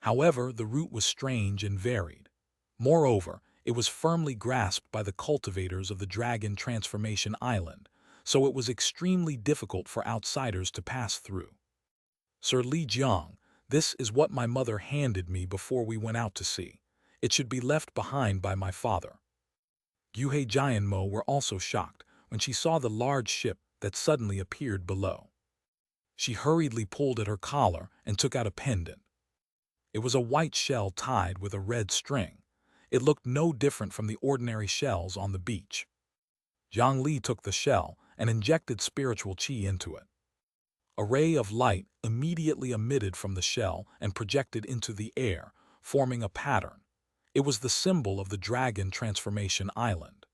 However, the route was strange and varied. Moreover, it was firmly grasped by the cultivators of the Dragon Transformation Island, so it was extremely difficult for outsiders to pass through. "Sir Li Jiang, this is what my mother handed me before we went out to sea. It should be left behind by my father." Guhe Jianmo were also shocked when she saw the large ship that suddenly appeared below. She hurriedly pulled at her collar and took out a pendant. It was a white shell tied with a red string. It looked no different from the ordinary shells on the beach. Jiang Li took the shell and injected spiritual chi into it. A ray of light immediately emitted from the shell and projected into the air, forming a pattern. It was the symbol of the Dragon Transformation Island.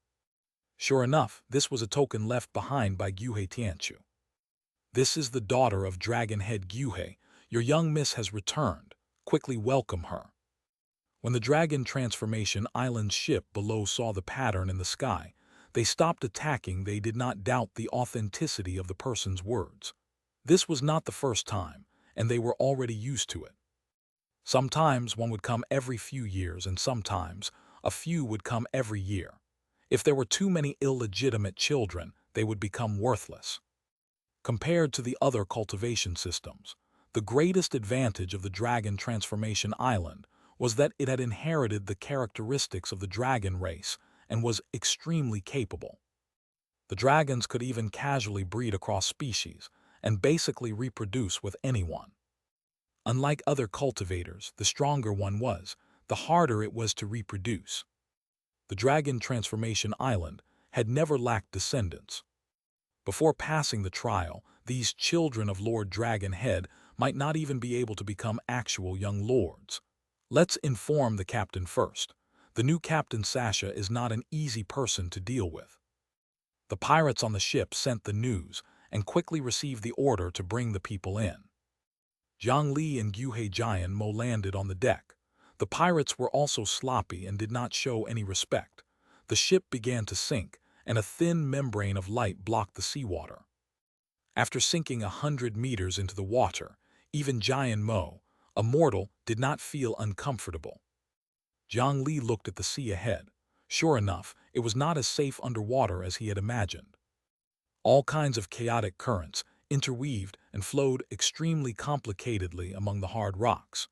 Sure enough, this was a token left behind by Guhe Tianchu. "This is the daughter of Dragon Head Guhe. Your young miss has returned. Quickly welcome her." When the Dragon Transformation Island ship below saw the pattern in the sky, they stopped attacking. They did not doubt the authenticity of the person's words. This was not the first time, and they were already used to it. Sometimes one would come every few years, and sometimes a few would come every year. If there were too many illegitimate children, they would become worthless. Compared to the other cultivation systems, the greatest advantage of the Dragon Transformation Island was that it had inherited the characteristics of the dragon race and was extremely capable. The dragons could even casually breed across species and basically reproduce with anyone. Unlike other cultivators, the stronger one was, the harder it was to reproduce. The Dragon Transformation Island had never lacked descendants. Before passing the trial, these children of Lord Dragon Head might not even be able to become actual young lords. Let's inform the captain first. The new Captain Xianxia is not an easy person to deal with. The pirates on the ship sent the news and quickly received the order to bring the people in. Jiang Li and Guhe Jianmo landed on the deck. The pirates were also sloppy and did not show any respect. The ship began to sink, and a thin membrane of light blocked the seawater. After sinking 100 meters into the water, even Jianmo, a mortal, did not feel uncomfortable. Jiang Li looked at the sea ahead. Sure enough, it was not as safe underwater as he had imagined. All kinds of chaotic currents interweaved and flowed extremely complicatedly among the hard rocks.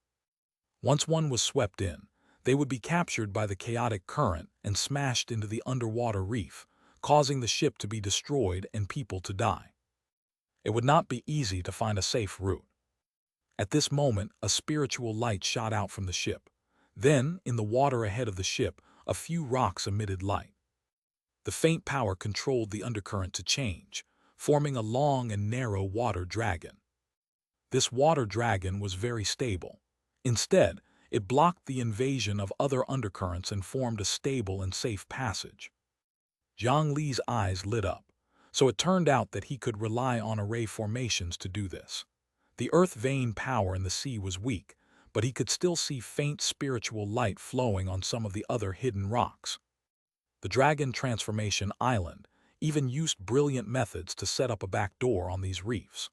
Once one was swept in, they would be captured by the chaotic current and smashed into the underwater reef, causing the ship to be destroyed and people to die. It would not be easy to find a safe route. At this moment, a spiritual light shot out from the ship. Then, in the water ahead of the ship, a few rocks emitted light. The faint power controlled the undercurrent to change, forming a long and narrow water dragon. This water dragon was very stable. Instead, it blocked the invasion of other undercurrents and formed a stable and safe passage. Jiang Li's eyes lit up, so it turned out that he could rely on array formations to do this. The earth vein power in the sea was weak, but he could still see faint spiritual light flowing on some of the other hidden rocks. The Dragon Transformation Island even used brilliant methods to set up a back door on these reefs.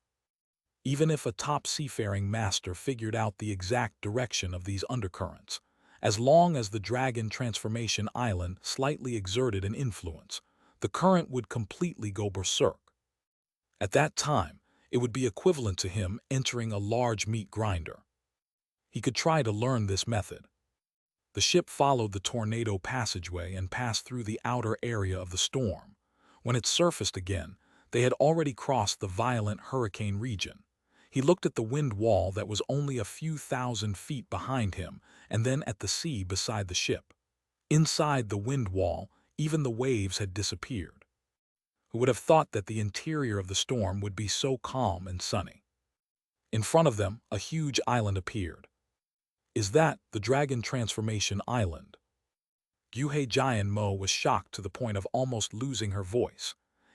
Even if a top seafaring master figured out the exact direction of these undercurrents, as long as the Dragon Transformation Island slightly exerted an influence, the current would completely go berserk. At that time, it would be equivalent to him entering a large meat grinder. He could try to learn this method. The ship followed the tornado passageway and passed through the outer area of the storm. When it surfaced again, they had already crossed the violent hurricane region. He looked at the wind wall that was only a few thousand feet behind him, and then at the sea beside the ship. Inside the wind wall, even the waves had disappeared. Who would have thought that the interior of the storm would be so calm and sunny? In front of them, a huge island appeared. Is that the Dragon Transformation Island? Jian was shocked to the point of almost losing her voice.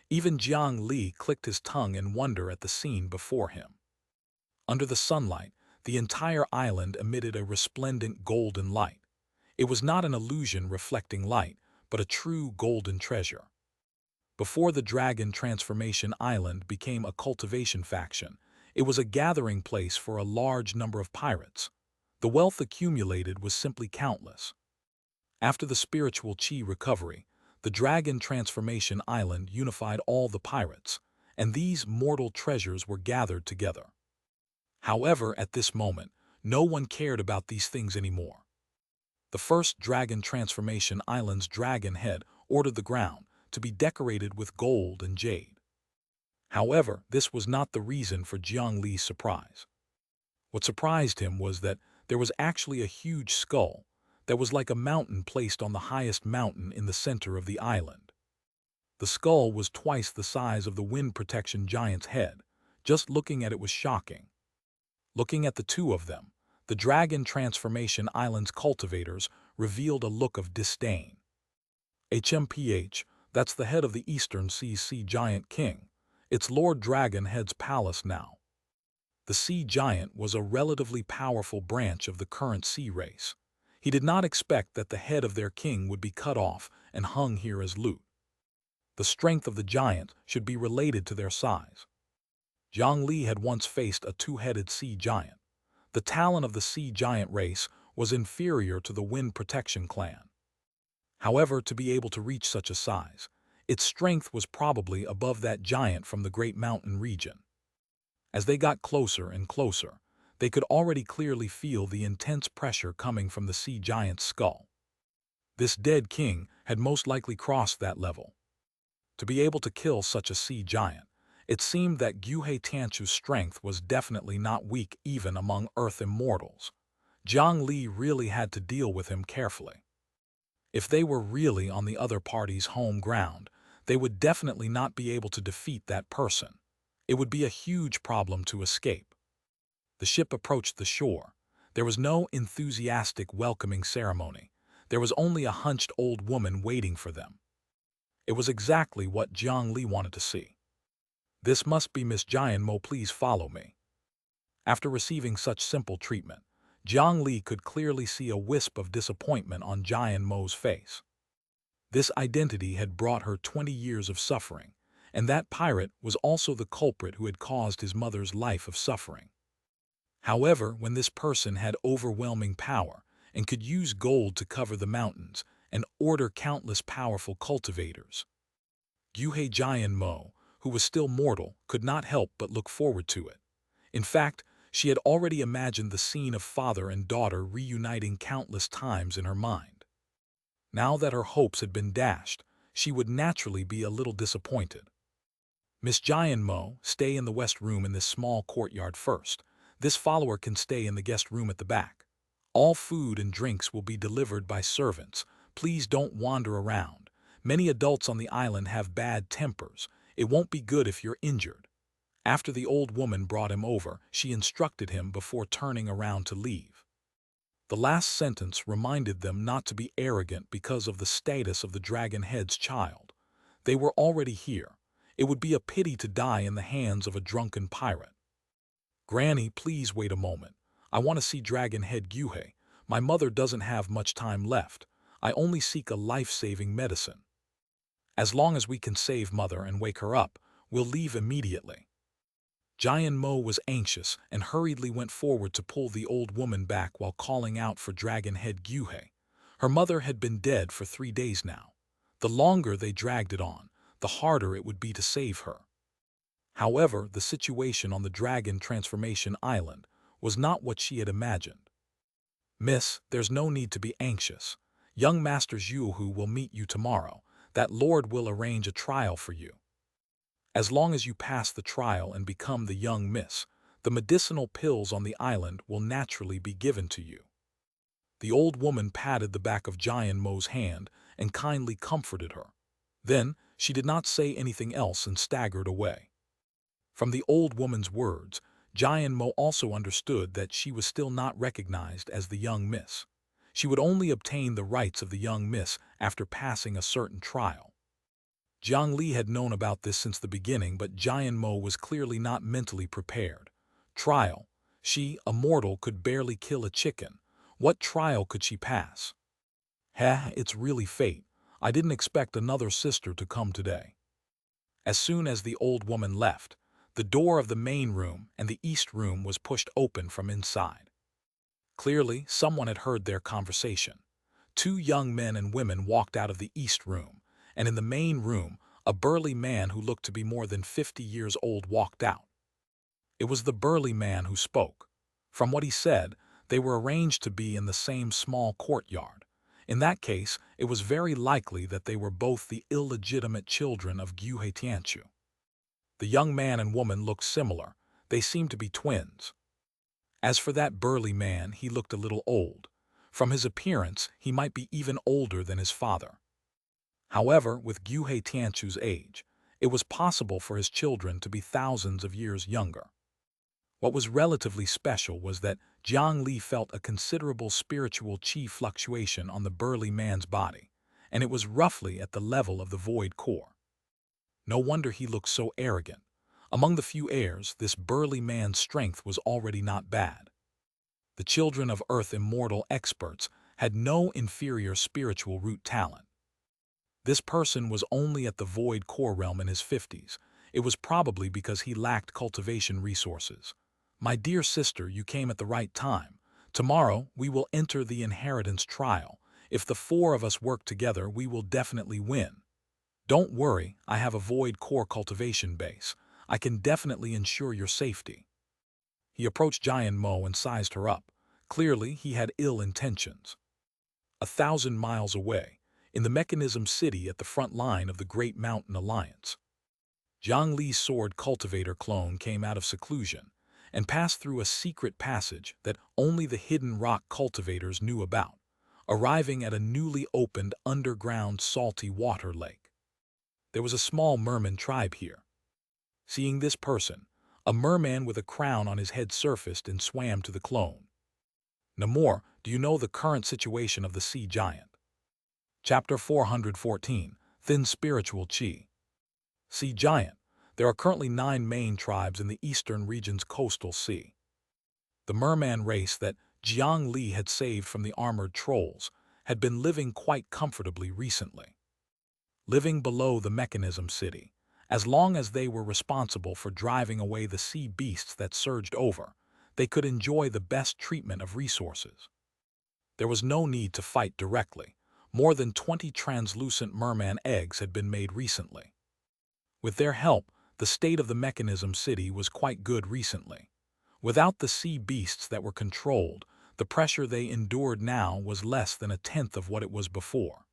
Even Jiang Li clicked his tongue in wonder at the scene before him. Under the sunlight, the entire island emitted a resplendent golden light. It was not an illusion reflecting light, but a true golden treasure. Before the Dragon Transformation Island became a cultivation faction, it was a gathering place for a large number of pirates. The wealth accumulated was simply countless. After the spiritual chi recovery, the Dragon Transformation Island unified all the pirates, and these mortal treasures were gathered together. However, at this moment, no one cared about these things anymore. The first Dragon Transformation Island's dragon head ordered the ground to be decorated with gold and jade. However, this was not the reason for Jiang Li's surprise. What surprised him was that there was actually a huge skull that was like a mountain placed on the highest mountain in the center of the island. The skull was twice the size of the wind protection giant's head. Just looking at it was shocking. Looking at the two of them, the Dragon Transformation Island's cultivators revealed a look of disdain. HMPH, that's the head of the Eastern Sea's Sea Giant King. It's Lord Dragon Head's palace now. The Sea Giant was a relatively powerful branch of the current sea race. He did not expect that the head of their king would be cut off and hung here as loot. The strength of the giant should be related to their size. Jiang Li had once faced a two-headed sea giant. The talent of the sea giant race was inferior to the wind protection clan. However, to be able to reach such a size, its strength was probably above that giant from the Great Mountain region. As they got closer and closer, they could already clearly feel the intense pressure coming from the sea giant's skull. This dead king had most likely crossed that level. To be able to kill such a sea giant, it seemed that Tianchu's strength was definitely not weak even among Earth immortals. Jiang Li really had to deal with him carefully. If they were really on the other party's home ground, they would definitely not be able to defeat that person. It would be a huge problem to escape. The ship approached the shore. There was no enthusiastic welcoming ceremony. There was only a hunched old woman waiting for them. It was exactly what Jiang Li wanted to see. This must be Miss Jian, please follow me. After receiving such simple treatment, Jiang Li could clearly see a wisp of disappointment on Jian's face. This identity had brought her 20 years of suffering, and that pirate was also the culprit who had caused his mother's life of suffering. However, when this person had overwhelming power and could use gold to cover the mountains and order countless powerful cultivators, Jian, who was still mortal, could not help but look forward to it. In fact, she had already imagined the scene of father and daughter reuniting countless times in her mind. Now that her hopes had been dashed, she would naturally be a little disappointed. Miss Jiang Mo, stay in the west room in this small courtyard first. This follower can stay in the guest room at the back. All food and drinks will be delivered by servants. Please don't wander around. Many adults on the island have bad tempers. It won't be good if you're injured. After the old woman brought him over, she instructed him before turning around to leave. The last sentence reminded them not to be arrogant because of the status of the dragon head's child. They were already here. It would be a pity to die in the hands of a drunken pirate. Granny, please wait a moment. I want to see Dragon Head Gyuhe. My mother doesn't have much time left. I only seek a life-saving medicine. As long as we can save Mother and wake her up, we'll leave immediately. Jiang Mo was anxious and hurriedly went forward to pull the old woman back while calling out for Dragon Head Gyuhe. Her mother had been dead for 3 days now. The longer they dragged it on, the harder it would be to save her. However, the situation on the Dragon Transformation Island was not what she had imagined. Miss, there's no need to be anxious. Young Master Zhuhu will meet you tomorrow. That lord will arrange a trial for you. As long as you pass the trial and become the young miss, the medicinal pills on the island will naturally be given to you. The old woman patted the back of Jiang Mo's hand and kindly comforted her. Then, she did not say anything else and staggered away. From the old woman's words, Jiang Mo also understood that she was still not recognized as the young miss. She would only obtain the rights of the young miss after passing a certain trial. Jiang Li had known about this since the beginning, but Jiang Mo was clearly not mentally prepared. Trial. She, a mortal, could barely kill a chicken. What trial could she pass? It's really fate. I didn't expect another sister to come today. As soon as the old woman left, the door of the main room and the east room was pushed open from inside. Clearly, someone had heard their conversation. 2 young men and women walked out of the east room, and in the main room, a burly man who looked to be more than 50 years old walked out. It was the burly man who spoke. From what he said, they were arranged to be in the same small courtyard. In that case, it was very likely that they were both the illegitimate children of Gyuhe Tianchu. The young man and woman looked similar. They seemed to be twins. As for that burly man, he looked a little old. From his appearance, he might be even older than his father. However, with Gyuhe Tianchu's age, it was possible for his children to be thousands of years younger. What was relatively special was that Jiang Li felt a considerable spiritual qi fluctuation on the burly man's body, and it was roughly at the level of the void core. No wonder he looked so arrogant. Among the few heirs, this burly man's strength was already not bad. The children of Earth immortal experts had no inferior spiritual root talent. This person was only at the void core realm in his 50s. It was probably because he lacked cultivation resources. My dear sister, you came at the right time. Tomorrow, we will enter the inheritance trial. If the 4 of us work together, we will definitely win. Don't worry, I have a void core cultivation base. I can definitely ensure your safety. He approached Jiang Mo and sized her up. Clearly, he had ill intentions. 1,000 miles away, in the Mechanism City at the front line of the Great Mountain Alliance, Jiang Li's sword cultivator clone came out of seclusion and passed through a secret passage that only the hidden rock cultivators knew about, arriving at a newly opened underground salty water lake. There was a small merman tribe here. Seeing this person, a merman with a crown on his head surfaced and swam to the clone. Namor, do you know the current situation of the sea giant? Chapter 414, Thin Spiritual Qi. Sea Giant. There are currently 9 main tribes in the eastern region's coastal sea. The merman race that Jiang Li had saved from the armored trolls had been living quite comfortably recently. Living below the Mechanism City, as long as they were responsible for driving away the sea beasts that surged over, they could enjoy the best treatment of resources. There was no need to fight directly. More than 20 translucent merman eggs had been made recently. With their help, the state of the Mechanism City was quite good recently. Without the sea beasts that were controlled, the pressure they endured now was less than 1/10 of what it was before.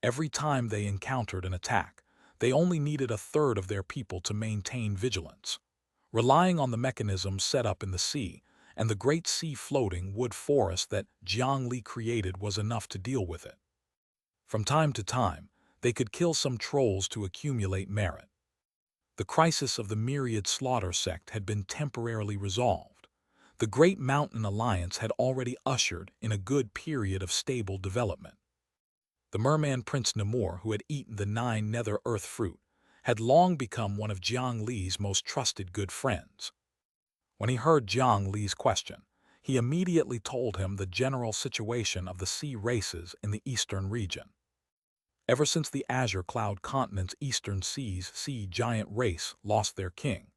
Every time they encountered an attack, They only needed a third of their people to maintain vigilance. Relying on the mechanisms set up in the sea and the great sea-floating wood forest that Jiang Li created was enough to deal with it. From time to time, they could kill some trolls to accumulate merit. The crisis of the myriad slaughter sect had been temporarily resolved. The Great Mountain Alliance had already ushered in a good period of stable development. The merman Prince Namor, who had eaten the 9 nether earth fruit, had long become one of Jiang Li's most trusted good friends. When he heard Jiang Li's question, he immediately told him the general situation of the sea races in the eastern region. Ever since the Azure Cloud Continent's eastern seas sea giant race lost their king,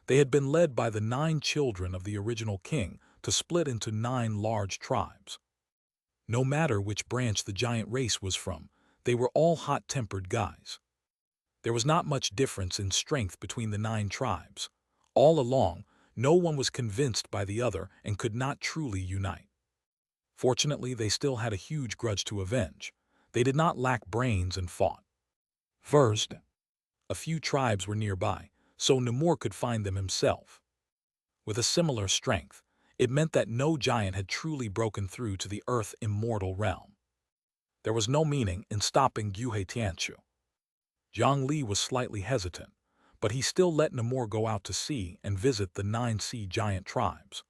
they had been led by the 9 children of the original king to split into 9 large tribes. No matter which branch the giant race was from, they were all hot-tempered guys. There was not much difference in strength between the 9 tribes. All along, no one was convinced by the other and could not truly unite. Fortunately, they still had a huge grudge to avenge. They did not lack brains and fought. First, a few tribes were nearby, so Namor could find them himself. With a similar strength, it meant that no giant had truly broken through to the Earth immortal realm. There was no meaning in stopping Xianxia. Jiang Li was slightly hesitant, but he still let Namor go out to sea and visit the 9 sea giant tribes.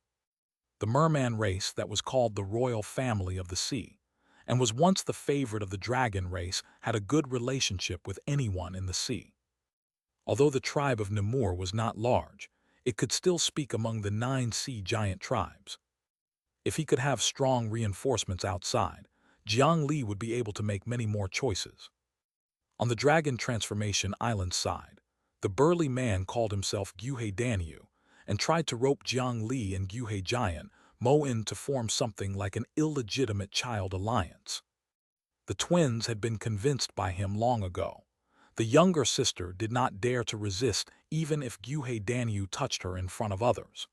The merman race that was called the royal family of the sea, and was once the favorite of the dragon race, had a good relationship with anyone in the sea. Although the tribe of Namor was not large, it could still speak among the 9 sea giant tribes. If he could have strong reinforcements outside, Jiang Li would be able to make many more choices. On the Dragon Transformation Island side, the burly man called himself Guhe Danyu and tried to rope Jiang Li and Guhe Giant Mo in to form something like an illegitimate child alliance. The twins had been convinced by him long ago. The younger sister did not dare to resist even if Guhe Danyu touched her in front of others.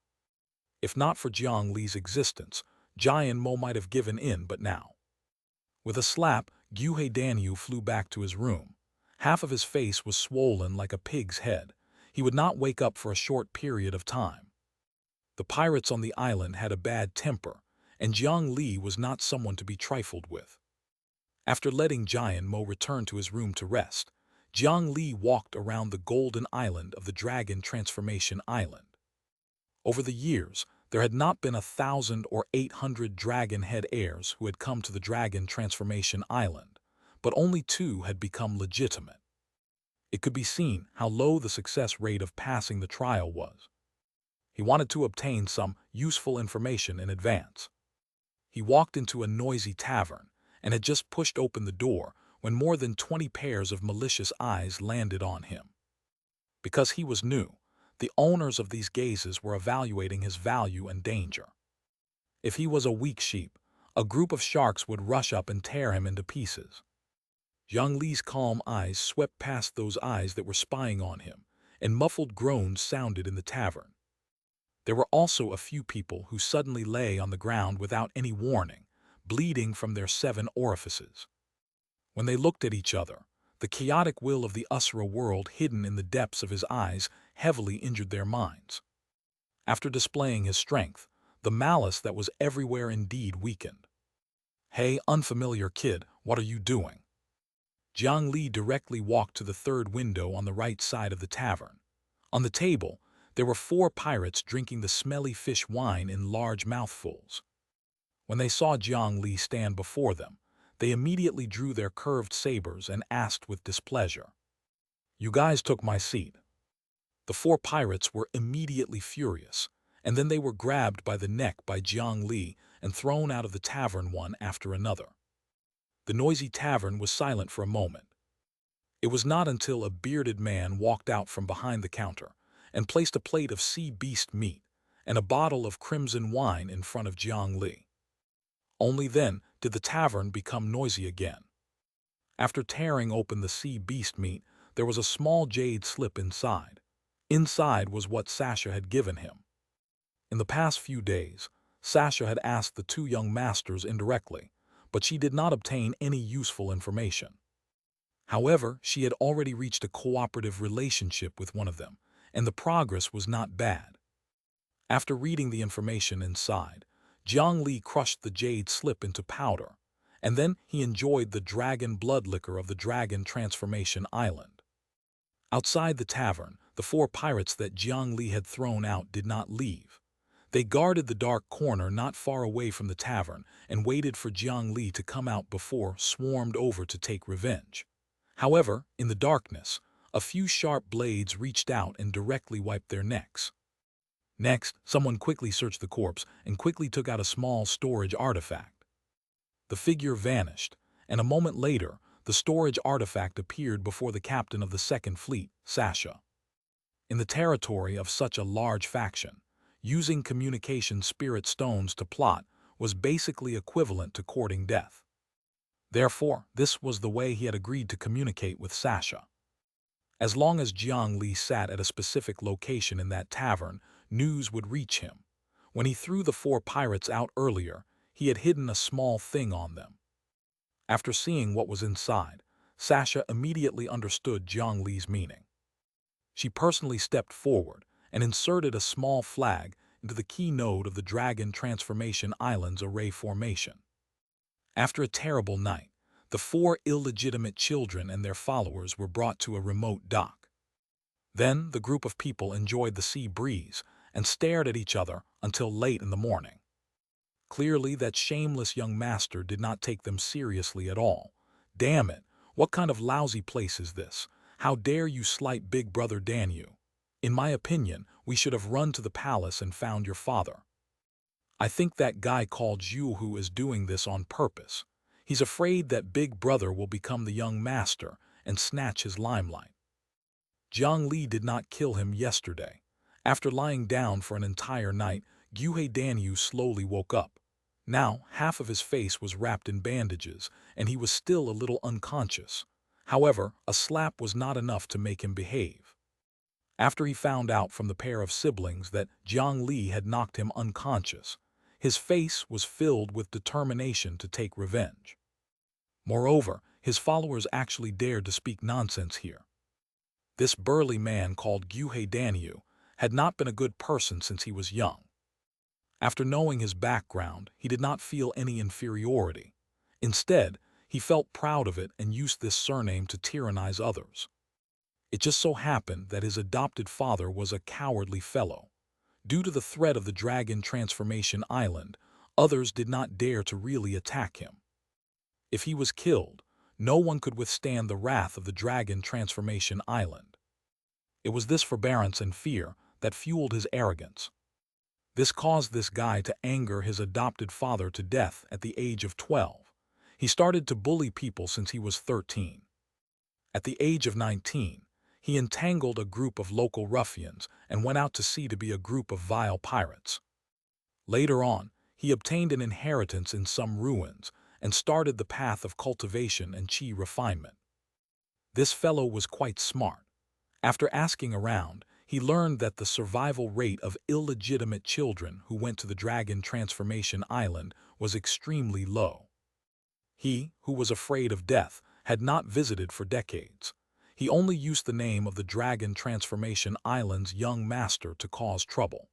If not for Jiang Li's existence, Giant Mo might have given in, but now. With a slap, Guhe Danyu flew back to his room. Half of his face was swollen like a pig's head. He would not wake up for a short period of time. The pirates on the island had a bad temper, and Jiang Li was not someone to be trifled with. After letting Giant Mo return to his room to rest, Jiang Li walked around the golden island of the Dragon Transformation Island. Over the years, there had not been 1,000 or 800 dragon head heirs who had come to the Dragon Transformation Island, but only 2 had become legitimate. It could be seen how low the success rate of passing the trial was. He wanted to obtain some useful information in advance. He walked into a noisy tavern and had just pushed open the door when more than 20 pairs of malicious eyes landed on him. Because he was new, the owners of these gazes were evaluating his value and danger. If he was a weak sheep, a group of sharks would rush up and tear him into pieces. Jiang Li's calm eyes swept past those eyes that were spying on him, and muffled groans sounded in the tavern. There were also a few people who suddenly lay on the ground without any warning, bleeding from their 7 orifices. When they looked at each other, the chaotic will of the Usura world hidden in the depths of his eyes heavily injured their minds. After displaying his strength, the malice that was everywhere indeed weakened. "Hey, unfamiliar kid, what are you doing?" Jiang Li directly walked to the 3rd window on the right side of the tavern. On the table, there were 4 pirates drinking the smelly fish wine in large mouthfuls. When they saw Jiang Li stand before them, they immediately drew their curved sabers and asked with displeasure, "You guys took my seat." The 4 pirates were immediately furious, and then they were grabbed by the neck by Jiang Li and thrown out of the tavern one after another. The noisy tavern was silent for a moment. It was not until a bearded man walked out from behind the counter and placed a plate of sea beast meat and a bottle of crimson wine in front of Jiang Li. Only then did the tavern become noisy again. After tearing open the sea beast meat, there was a small jade slip inside. Inside was what Xianxia had given him. In the past few days, Xianxia had asked the 2 young masters indirectly, but she did not obtain any useful information. However, she had already reached a cooperative relationship with one of them, and the progress was not bad. After reading the information inside, Jiang Li crushed the jade slip into powder, and then he enjoyed the dragon blood liquor of the Dragon Transformation Island. Outside the tavern, the 4 pirates that Jiang Li had thrown out did not leave. They guarded the dark corner not far away from the tavern and waited for Jiang Li to come out before swarmed over to take revenge. However, in the darkness, a few sharp blades reached out and directly wiped their necks. Next, someone quickly searched the corpse and quickly took out a small storage artifact. The figure vanished, and a moment later, the storage artifact appeared before the captain of the Second Fleet, Xianxia. In the territory of such a large faction, using communication spirit stones to plot was basically equivalent to courting death. Therefore, this was the way he had agreed to communicate with Xianxia. As long as Jiang Li sat at a specific location in that tavern, news would reach him. When he threw the 4 pirates out earlier, he had hidden a small thing on them. After seeing what was inside, Xianxia immediately understood Jiang Li's meaning. She personally stepped forward and inserted a small flag into the key node of the Dragon Transformation Island's array formation. After a terrible night, the 4 illegitimate children and their followers were brought to a remote dock. Then the group of people enjoyed the sea breeze and stared at each other until late in the morning. Clearly, that shameless young master did not take them seriously at all. Damn it, what kind of lousy place is this? How dare you slight Big Brother Danyu? In my opinion, we should have run to the palace and found your father. I think that guy called Zhu is doing this on purpose. He's afraid that Big Brother will become the young master and snatch his limelight. Jiang Li did not kill him yesterday. After lying down for an entire night, Danyu slowly woke up. Now, half of his face was wrapped in bandages, and he was still a little unconscious. However, a slap was not enough to make him behave. After he found out from the pair of siblings that Jiang Li had knocked him unconscious, his face was filled with determination to take revenge. Moreover, his followers actually dared to speak nonsense here. This burly man called Danyu had not been a good person since he was young. After knowing his background, he did not feel any inferiority. Instead, he felt proud of it and used this surname to tyrannize others. It just so happened that his adopted father was a cowardly fellow. Due to the threat of the Dragon Transformation Island, others did not dare to really attack him. If he was killed, no one could withstand the wrath of the Dragon Transformation Island. It was this forbearance and fear that fueled his arrogance. This caused this guy to anger his adopted father to death at the age of 12. He started to bully people since he was 13. At the age of 19, he entangled a group of local ruffians and went out to sea to be a group of vile pirates. Later on, he obtained an inheritance in some ruins and started the path of cultivation and chi refinement. This fellow was quite smart. After asking around, he learned that the survival rate of illegitimate children who went to the Dragon Transformation Island was extremely low. He, who was afraid of death, had not visited for decades. He only used the name of the Dragon Transformation Island's young master to cause trouble.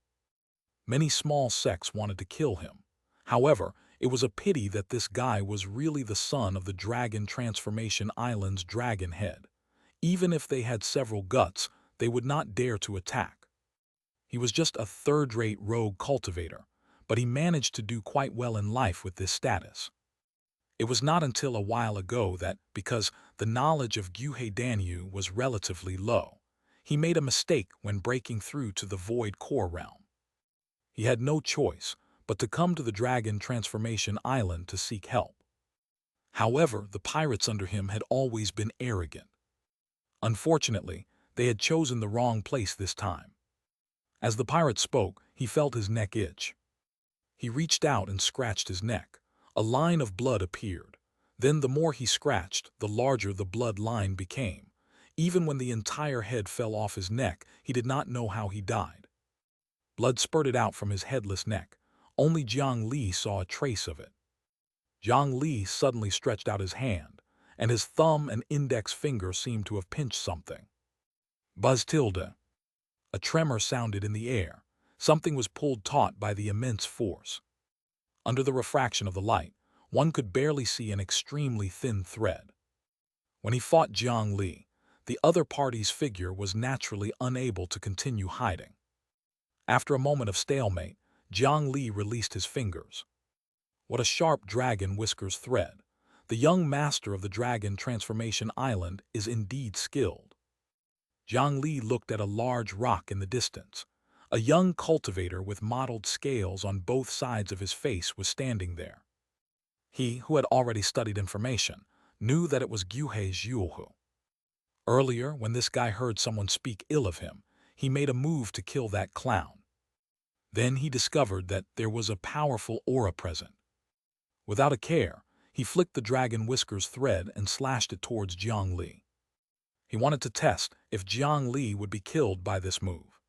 Many small sects wanted to kill him. However, it was a pity that this guy was really the son of the Dragon Transformation Island's dragon head. Even if they had several guts, they would not dare to attack. He was just a third-rate rogue cultivator, but he managed to do quite well in life with this status. It was not until a while ago that, because the knowledge of Danyu was relatively low, he made a mistake when breaking through to the Void Core realm. He had no choice but to come to the Dragon Transformation Island to seek help. However, the pirates under him had always been arrogant. Unfortunately, they had chosen the wrong place this time. As the pirate spoke, he felt his neck itch. He reached out and scratched his neck. A line of blood appeared. Then the more he scratched, the larger the blood line became. Even when the entire head fell off his neck, he did not know how he died. Blood spurted out from his headless neck. Only Jiang Li saw a trace of it. Jiang Li suddenly stretched out his hand, and his thumb and index finger seemed to have pinched something. Buzz tilde. A tremor sounded in the air. Something was pulled taut by the immense force. Under the refraction of the light, one could barely see an extremely thin thread. When he fought Jiang Li, the other party's figure was naturally unable to continue hiding. After a moment of stalemate, Jiang Li released his fingers. What a sharp dragon whiskers thread! The young master of the dragon transformation island is indeed skilled. Jiang Li looked at a large rock in the distance. A young cultivator with mottled scales on both sides of his face was standing there. He, who had already studied information, knew that it was Guhe Zhuohu. Earlier, when this guy heard someone speak ill of him, he made a move to kill that clown. Then he discovered that there was a powerful aura present. Without a care, he flicked the dragon whiskers thread and slashed it towards Jiang Li. He wanted to test if Jiang Li would be killed by this move.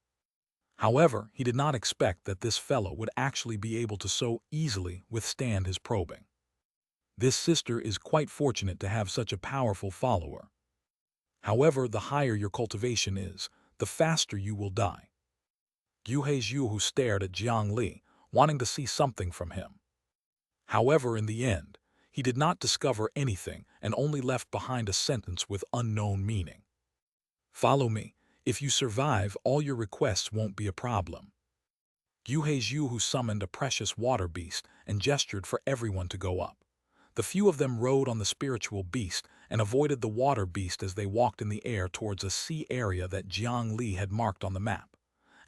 However, he did not expect that this fellow would actually be able to so easily withstand his probing. This sister is quite fortunate to have such a powerful follower. However, the higher your cultivation is, the faster you will die. Guhe Zhuohu stared at Jiang Li, wanting to see something from him. However, in the end, he did not discover anything and only left behind a sentence with unknown meaning. Follow me. If you survive, all your requests won't be a problem. Guhe Zhuohu summoned a precious water beast and gestured for everyone to go up. The few of them rode on the spiritual beast and avoided the water beast as they walked in the air towards a sea area that Jiang Li had marked on the map.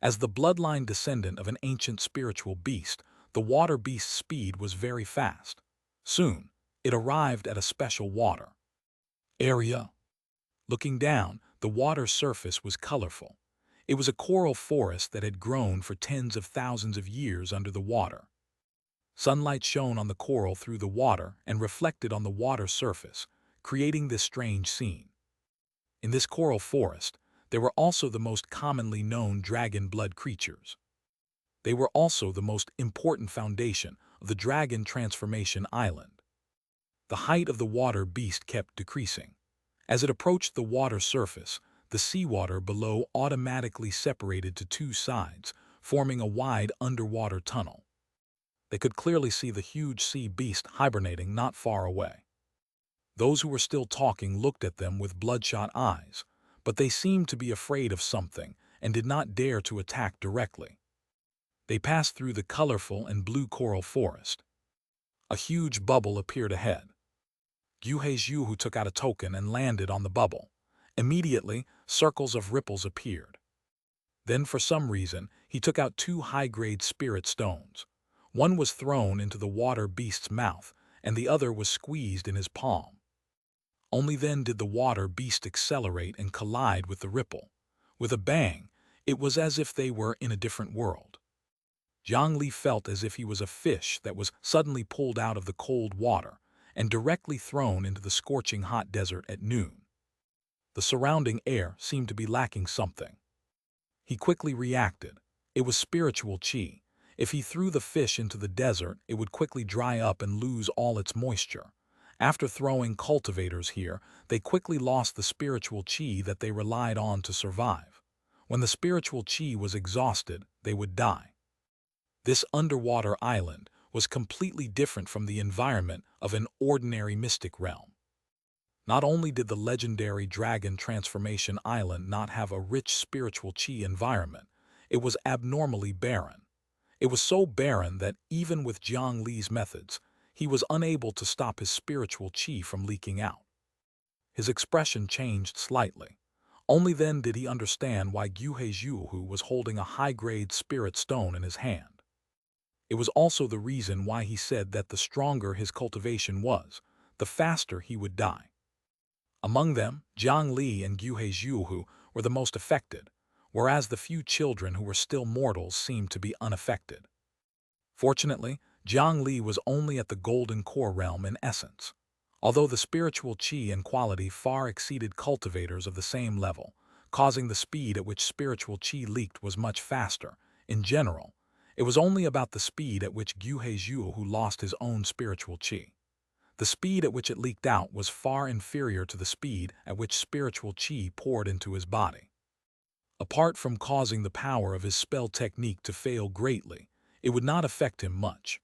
As the bloodline descendant of an ancient spiritual beast, the water beast's speed was very fast. Soon, it arrived at a special water area. Looking down, the water's surface was colorful. It was a coral forest that had grown for tens of thousands of years under the water. Sunlight shone on the coral through the water and reflected on the water's surface, creating this strange scene. In this coral forest, there were also the most commonly known dragon blood creatures. They were also the most important foundation of the dragon transformation island. The height of the water beast kept decreasing. As it approached the water surface, the seawater below automatically separated to two sides, forming a wide underwater tunnel. They could clearly see the huge sea beast hibernating not far away. Those who were still talking looked at them with bloodshot eyes, but they seemed to be afraid of something and did not dare to attack directly. They passed through the colorful and blue coral forest. A huge bubble appeared ahead. Guhe Zhuohu took out a token and landed on the bubble. Immediately, circles of ripples appeared. Then, for some reason, he took out two high-grade spirit stones. One was thrown into the water beast's mouth, and the other was squeezed in his palm. Only then did the water beast accelerate and collide with the ripple. With a bang, it was as if they were in a different world. Jiang Li felt as if he was a fish that was suddenly pulled out of the cold water and directly thrown into the scorching hot desert at noon. The surrounding air seemed to be lacking something. He quickly reacted. It was spiritual qi. If he threw the fish into the desert, it would quickly dry up and lose all its moisture. After throwing cultivators here, they quickly lost the spiritual qi that they relied on to survive. When the spiritual qi was exhausted, they would die. This underwater island was completely different from the environment of an ordinary mystic realm. Not only did the legendary dragon transformation island not have a rich spiritual qi environment, it was abnormally barren. It was so barren that even with Jiang Li's methods, he was unable to stop his spiritual qi from leaking out. His expression changed slightly. Only then did he understand why Guhe Zhuohu was holding a high-grade spirit stone in his hand. It was also the reason why he said that the stronger his cultivation was, the faster he would die. Among them, Jiang Li and Guhe Zhuohu were the most affected, whereas the few children who were still mortals seemed to be unaffected. Fortunately, Jiang Li was only at the golden core realm in essence. Although the spiritual qi and quality far exceeded cultivators of the same level, causing the speed at which spiritual qi leaked was much faster. In general, it was only about the speed at which Guhe Zhuohu lost his own spiritual qi. The speed at which it leaked out was far inferior to the speed at which spiritual qi poured into his body. Apart from causing the power of his spell technique to fail greatly, it would not affect him much.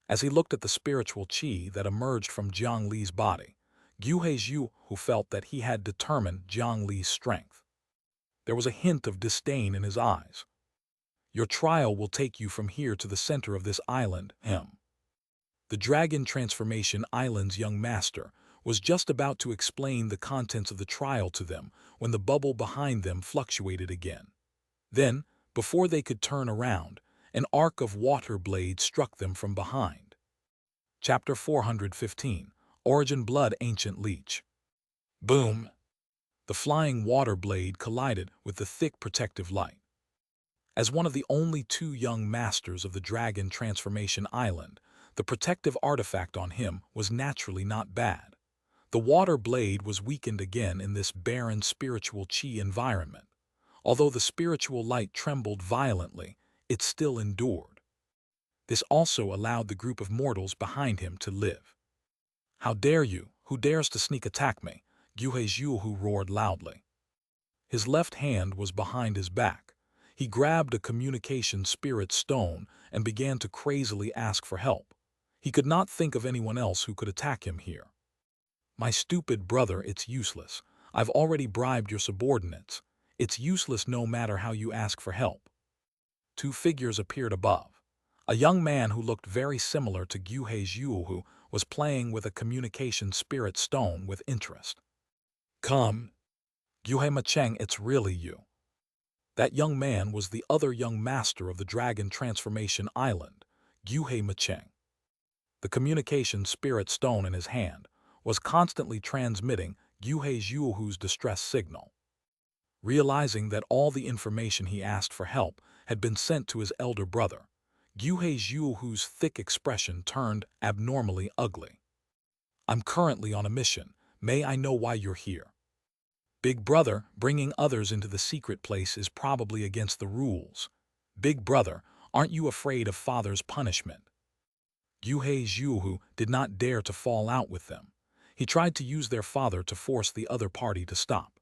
As he looked at the spiritual qi that emerged from Jiang Li's body, Guhe who felt that he had determined Jiang Li's strength. There was a hint of disdain in his eyes. Your trial will take you from here to the center of this island, him. The Dragon Transformation Island's young master was just about to explain the contents of the trial to them when the bubble behind them fluctuated again. Then, before they could turn around, an arc of water blades struck them from behind. Chapter 415, Origin Blood Ancient Leech. Boom! The flying water blade collided with the thick protective light. As one of the only two young masters of the Dragon Transformation Island, the protective artifact on him was naturally not bad. The water blade was weakened again in this barren spiritual qi environment. Although the spiritual light trembled violently, it still endured. This also allowed the group of mortals behind him to live. How dare you, who dares to sneak attack me? Guhe who roared loudly. His left hand was behind his back. He grabbed a communication spirit stone and began to crazily ask for help. He could not think of anyone else who could attack him here. My stupid brother, it's useless. I've already bribed your subordinates. It's useless no matter how you ask for help. Two figures appeared above. A young man who looked very similar to Guhe who was playing with a communication spirit stone with interest. Come. Guhe, it's really you. That young man was the other young master of the Dragon Transformation Island, Guhe. The communication spirit stone in his hand was constantly transmitting Guhe who's distress signal. Realizing that all the information he asked for help had been sent to his elder brother, Guhe who's thick expression turned abnormally ugly. I'm currently on a mission. May I know why you're here? Big brother, bringing others into the secret place is probably against the rules. Big brother, aren't you afraid of father's punishment? Guhe who did not dare to fall out with them. He tried to use their father to force the other party to stop.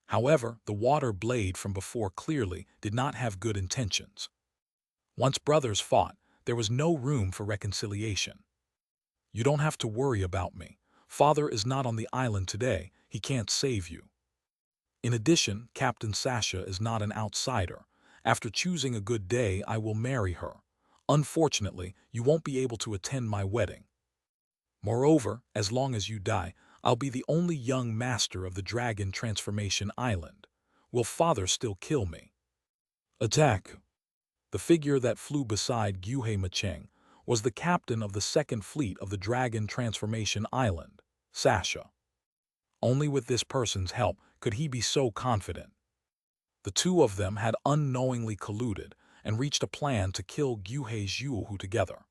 However, the water blade from before clearly did not have good intentions. Once brothers fought, there was no room for reconciliation. You don't have to worry about me. Father is not on the island today. He can't save you. In addition, Captain Xianxia is not an outsider. After choosing a good day, I will marry her. Unfortunately, you won't be able to attend my wedding. Moreover, as long as you die, I'll be the only young master of the Dragon Transformation Island. Will father still kill me? Attack! The figure that flew beside Guhe was the captain of the second fleet of the Dragon Transformation Island, Xianxia. Only with this person's help could he be so confident. The two of them had unknowingly colluded and reached a plan to kill Guhe who together.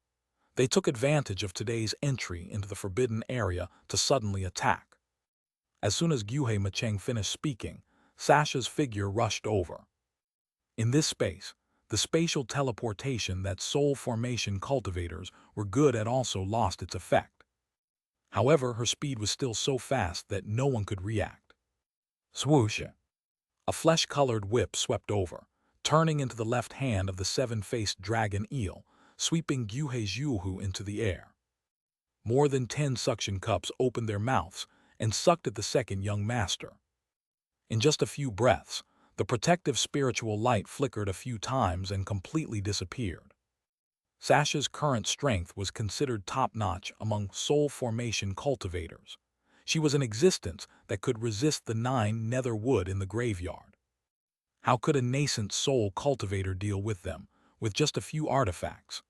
They took advantage of today's entry into the forbidden area to suddenly attack. As soon as Guhe finished speaking, Xianxia's figure rushed over. In this space, the spatial teleportation that soul formation cultivators were good at also lost its effect. However, her speed was still so fast that no one could react. Swoosh! A flesh-colored whip swept over, turning into the left hand of the seven-faced dragon eel, sweeping Guhe who into the air. More than 10 suction cups opened their mouths and sucked at the second young master. In just a few breaths, the protective spiritual light flickered a few times and completely disappeared. Xianxia's current strength was considered top-notch among soul formation cultivators. She was an existence that could resist the 9 nether wood in the graveyard. How could a nascent soul cultivator deal with them, with just a few artifacts?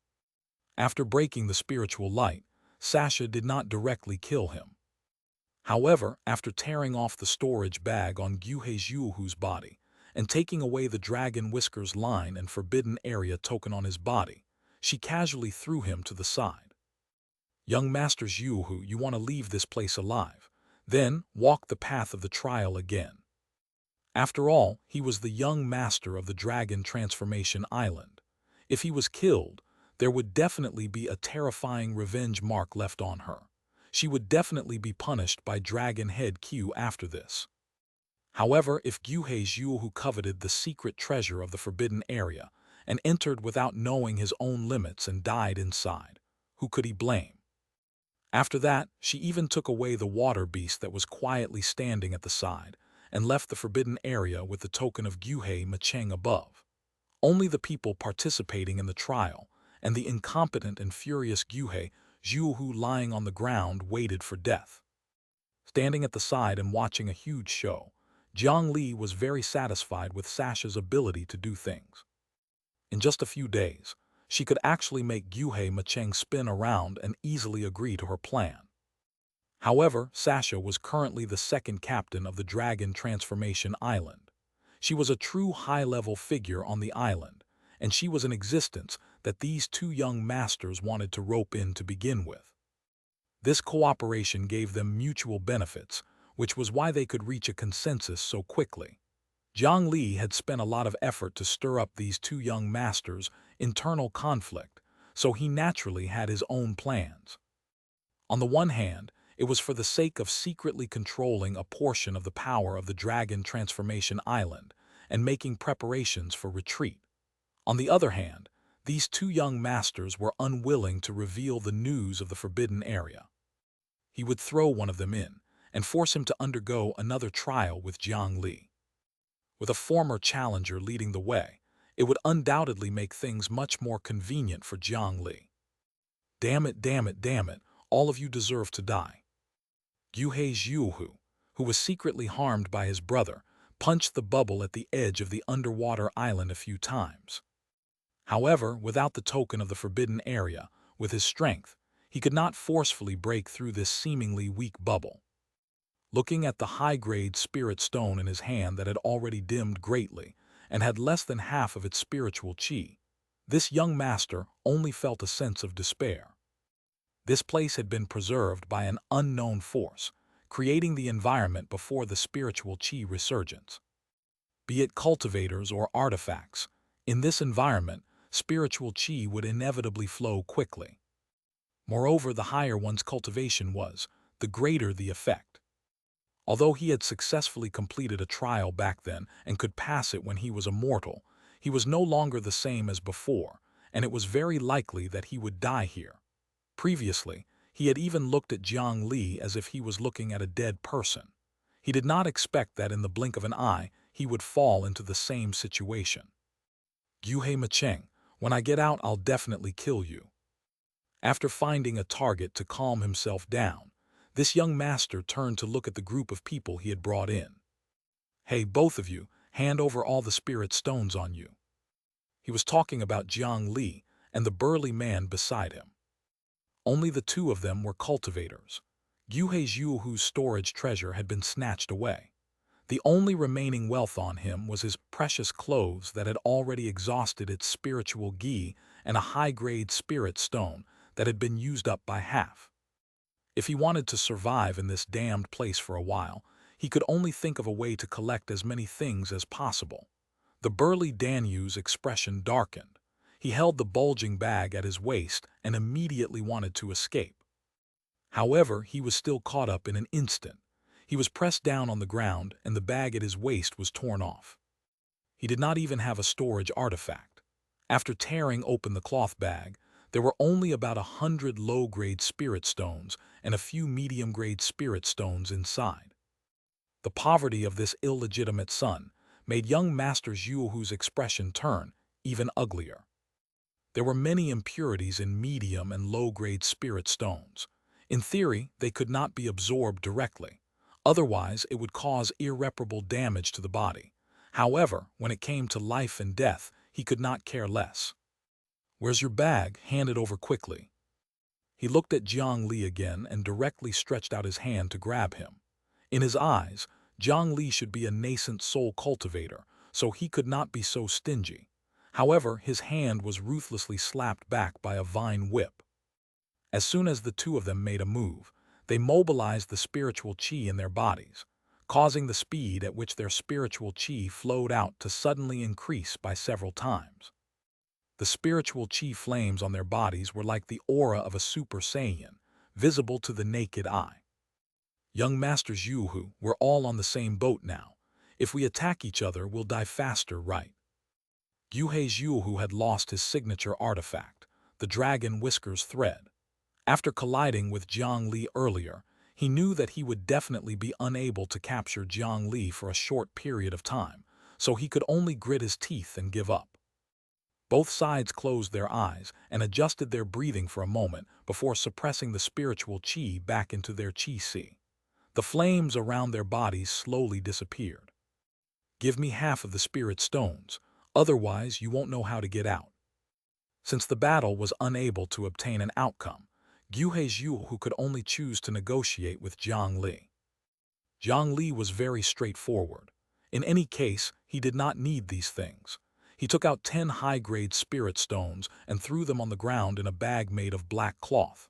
After breaking the spiritual light, Xianxia did not directly kill him. However, after tearing off the storage bag on Guhe who's body and taking away the dragon whiskers line and forbidden area token on his body, she casually threw him to the side. Young Master who, you want to leave this place alive, then walk the path of the trial again. After all, he was the young master of the Dragon Transformation Island. If he was killed, there would definitely be a terrifying revenge mark left on her. she would definitely be punished by Dragon Head Q after this. However, if Gyuhe Zhu, who coveted the secret treasure of the forbidden area and entered without knowing his own limits and died inside, who could he blame? After that, she even took away the water beast that was quietly standing at the side and left the forbidden area with the token of Gyuhe Macheng above. Only the people participating in the trial and the incompetent and furious Gyuhe Zhu, who lying on the ground waited for death. Standing at the side and watching a huge show, Jiang Li was very satisfied with Sasha's ability to do things. In just a few days, she could actually make Gyuhe Macheng spin around and easily agree to her plan. However, Sasha was currently the second captain of the Dragon Transformation Island. She was a true high-level figure on the island, and she was an existence that these two young masters wanted to rope in to begin with. This cooperation gave them mutual benefits, which was why they could reach a consensus so quickly. Jiang Li had spent a lot of effort to stir up these two young masters' internal conflict, so he naturally had his own plans. On the one hand, it was for the sake of secretly controlling a portion of the power of the Dragon Transformation Island and making preparations for retreat. On the other hand, these two young masters were unwilling to reveal the news of the forbidden area. He would throw one of them in and force him to undergo another trial with Jiang Li. With a former challenger leading the way, it would undoubtedly make things much more convenient for Jiang Li. Damn it, damn it, damn it, all of you deserve to die. Gyuhe Zhu, who was secretly harmed by his brother, punched the bubble at the edge of the underwater island a few times. However, without the token of the forbidden area, with his strength, he could not forcefully break through this seemingly weak bubble. Looking at the high-grade spirit stone in his hand that had already dimmed greatly and had less than half of its spiritual chi, this young master only felt a sense of despair. This place had been preserved by an unknown force, creating the environment before the spiritual chi resurgence. Be it cultivators or artifacts, in this environment, spiritual chi would inevitably flow quickly. Moreover, the higher one's cultivation was, the greater the effect. Although he had successfully completed a trial back then and could pass it when he was a mortal, he was no longer the same as before, and it was very likely that he would die here. Previously, he had even looked at Jiang Li as if he was looking at a dead person. He did not expect that in the blink of an eye he would fall into the same situation. Gyuhe Macheng, when I get out I'll definitely kill you. After finding a target to calm himself down, this young master turned to look at the group of people he had brought in. Hey, both of you, hand over all the spirit stones on you. He was talking about Jiang Li and the burly man beside him. Only the two of them were cultivators. Gyuhe Zhu, whose storage treasure had been snatched away. The only remaining wealth on him was his precious clothes that had already exhausted its spiritual gi and a high-grade spirit stone that had been used up by half. If he wanted to survive in this damned place for a while, he could only think of a way to collect as many things as possible. The burly Danyu's expression darkened. He held the bulging bag at his waist and immediately wanted to escape. However, he was still caught up in an instant. He was pressed down on the ground and the bag at his waist was torn off. He did not even have a storage artifact. After tearing open the cloth bag, there were only about 100 low-grade spirit stones and a few medium-grade spirit stones inside. The poverty of this illegitimate son made young Master Zhu's expression turn even uglier. There were many impurities in medium and low-grade spirit stones. In theory, they could not be absorbed directly. Otherwise, it would cause irreparable damage to the body. However, when it came to life and death, he could not care less. Where's your bag? Hand it over quickly. He looked at Jiang Li again and directly stretched out his hand to grab him. In his eyes, Jiang Li should be a nascent soul cultivator, so he could not be so stingy. However, his hand was ruthlessly slapped back by a vine whip. As soon as the two of them made a move, they mobilized the spiritual chi in their bodies, causing the speed at which their spiritual chi flowed out to suddenly increase by several times. The spiritual chi flames on their bodies were like the aura of a Super Saiyan, visible to the naked eye. Young Masters Yuhu, we're all on the same boat now. If we attack each other, we'll die faster, right? Gyuhei's Yuhu had lost his signature artifact, the dragon whiskers thread. After colliding with Jiang Li earlier, he knew that he would definitely be unable to capture Jiang Li for a short period of time, so he could only grit his teeth and give up. Both sides closed their eyes and adjusted their breathing for a moment before suppressing the spiritual qi back into their qi si. The flames around their bodies slowly disappeared. Give me half of the spirit stones, otherwise you won't know how to get out. Since the battle was unable to obtain an outcome, Gyuhei's Yuhu could only choose to negotiate with Jiang Li. Jiang Li was very straightforward. In any case, he did not need these things. He took out 10 high-grade spirit stones and threw them on the ground in a bag made of black cloth.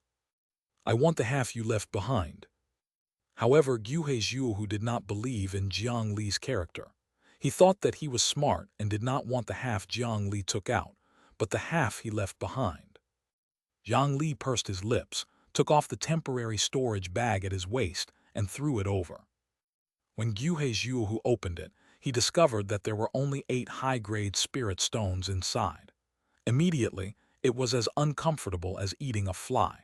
I want the half you left behind. However, Gyuhei's Yuhu did not believe in Jiang Li's character. He thought that he was smart and did not want the half Jiang Li took out, but the half he left behind. Jiang Li pursed his lips, took off the temporary storage bag at his waist, and threw it over. When Gyuhei's Yuhu opened it, he discovered that there were only 8 high-grade spirit stones inside. Immediately, it was as uncomfortable as eating a fly.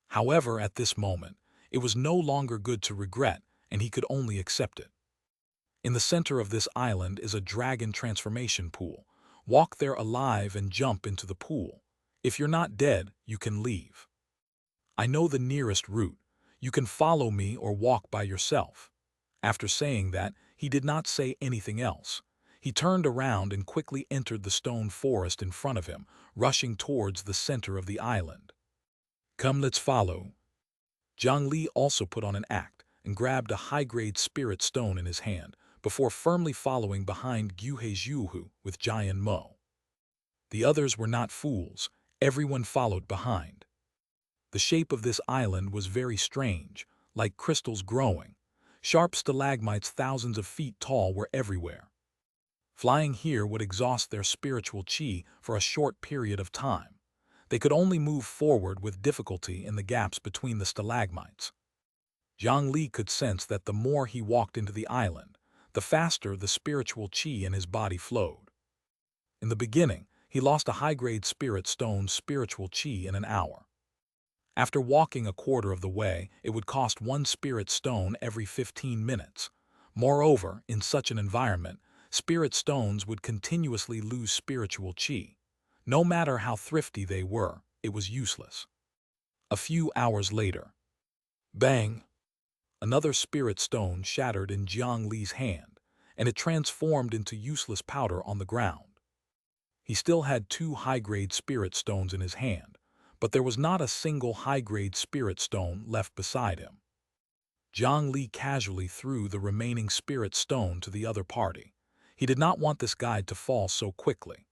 However, at this moment, it was no longer good to regret, and he could only accept it. In the center of this island is a dragon transformation pool. Walk there alive and jump into the pool. If you're not dead, you can leave. I know the nearest route. You can follow me or walk by yourself. After saying that, he did not say anything else. He turned around and quickly entered the stone forest in front of him, rushing towards the center of the island. Come, let's follow. Jiang Li also put on an act and grabbed a high-grade spirit stone in his hand, before firmly following behind Gyuhei's Yuhu with Jian Mo. The others were not fools. Everyone followed behind. The shape of this island was very strange, like crystals growing. Sharp stalagmites thousands of feet tall were everywhere. Flying here would exhaust their spiritual qi for a short period of time. They could only move forward with difficulty in the gaps between the stalagmites. Jiang Li could sense that the more he walked into the island, the faster the spiritual qi in his body flowed. In the beginning, he lost a high-grade spirit stone's spiritual qi in an hour. After walking a quarter of the way, it would cost 1 spirit stone every 15 minutes. Moreover, in such an environment, spirit stones would continuously lose spiritual qi. No matter how thrifty they were, it was useless. A few hours later, bang! Another spirit stone shattered in Jiang Li's hand, and it transformed into useless powder on the ground. He still had 2 high-grade spirit stones in his hand, but there was not a single high-grade spirit stone left beside him. Jiang Li casually threw the remaining spirit stone to the other party. He did not want this guide to fall so quickly.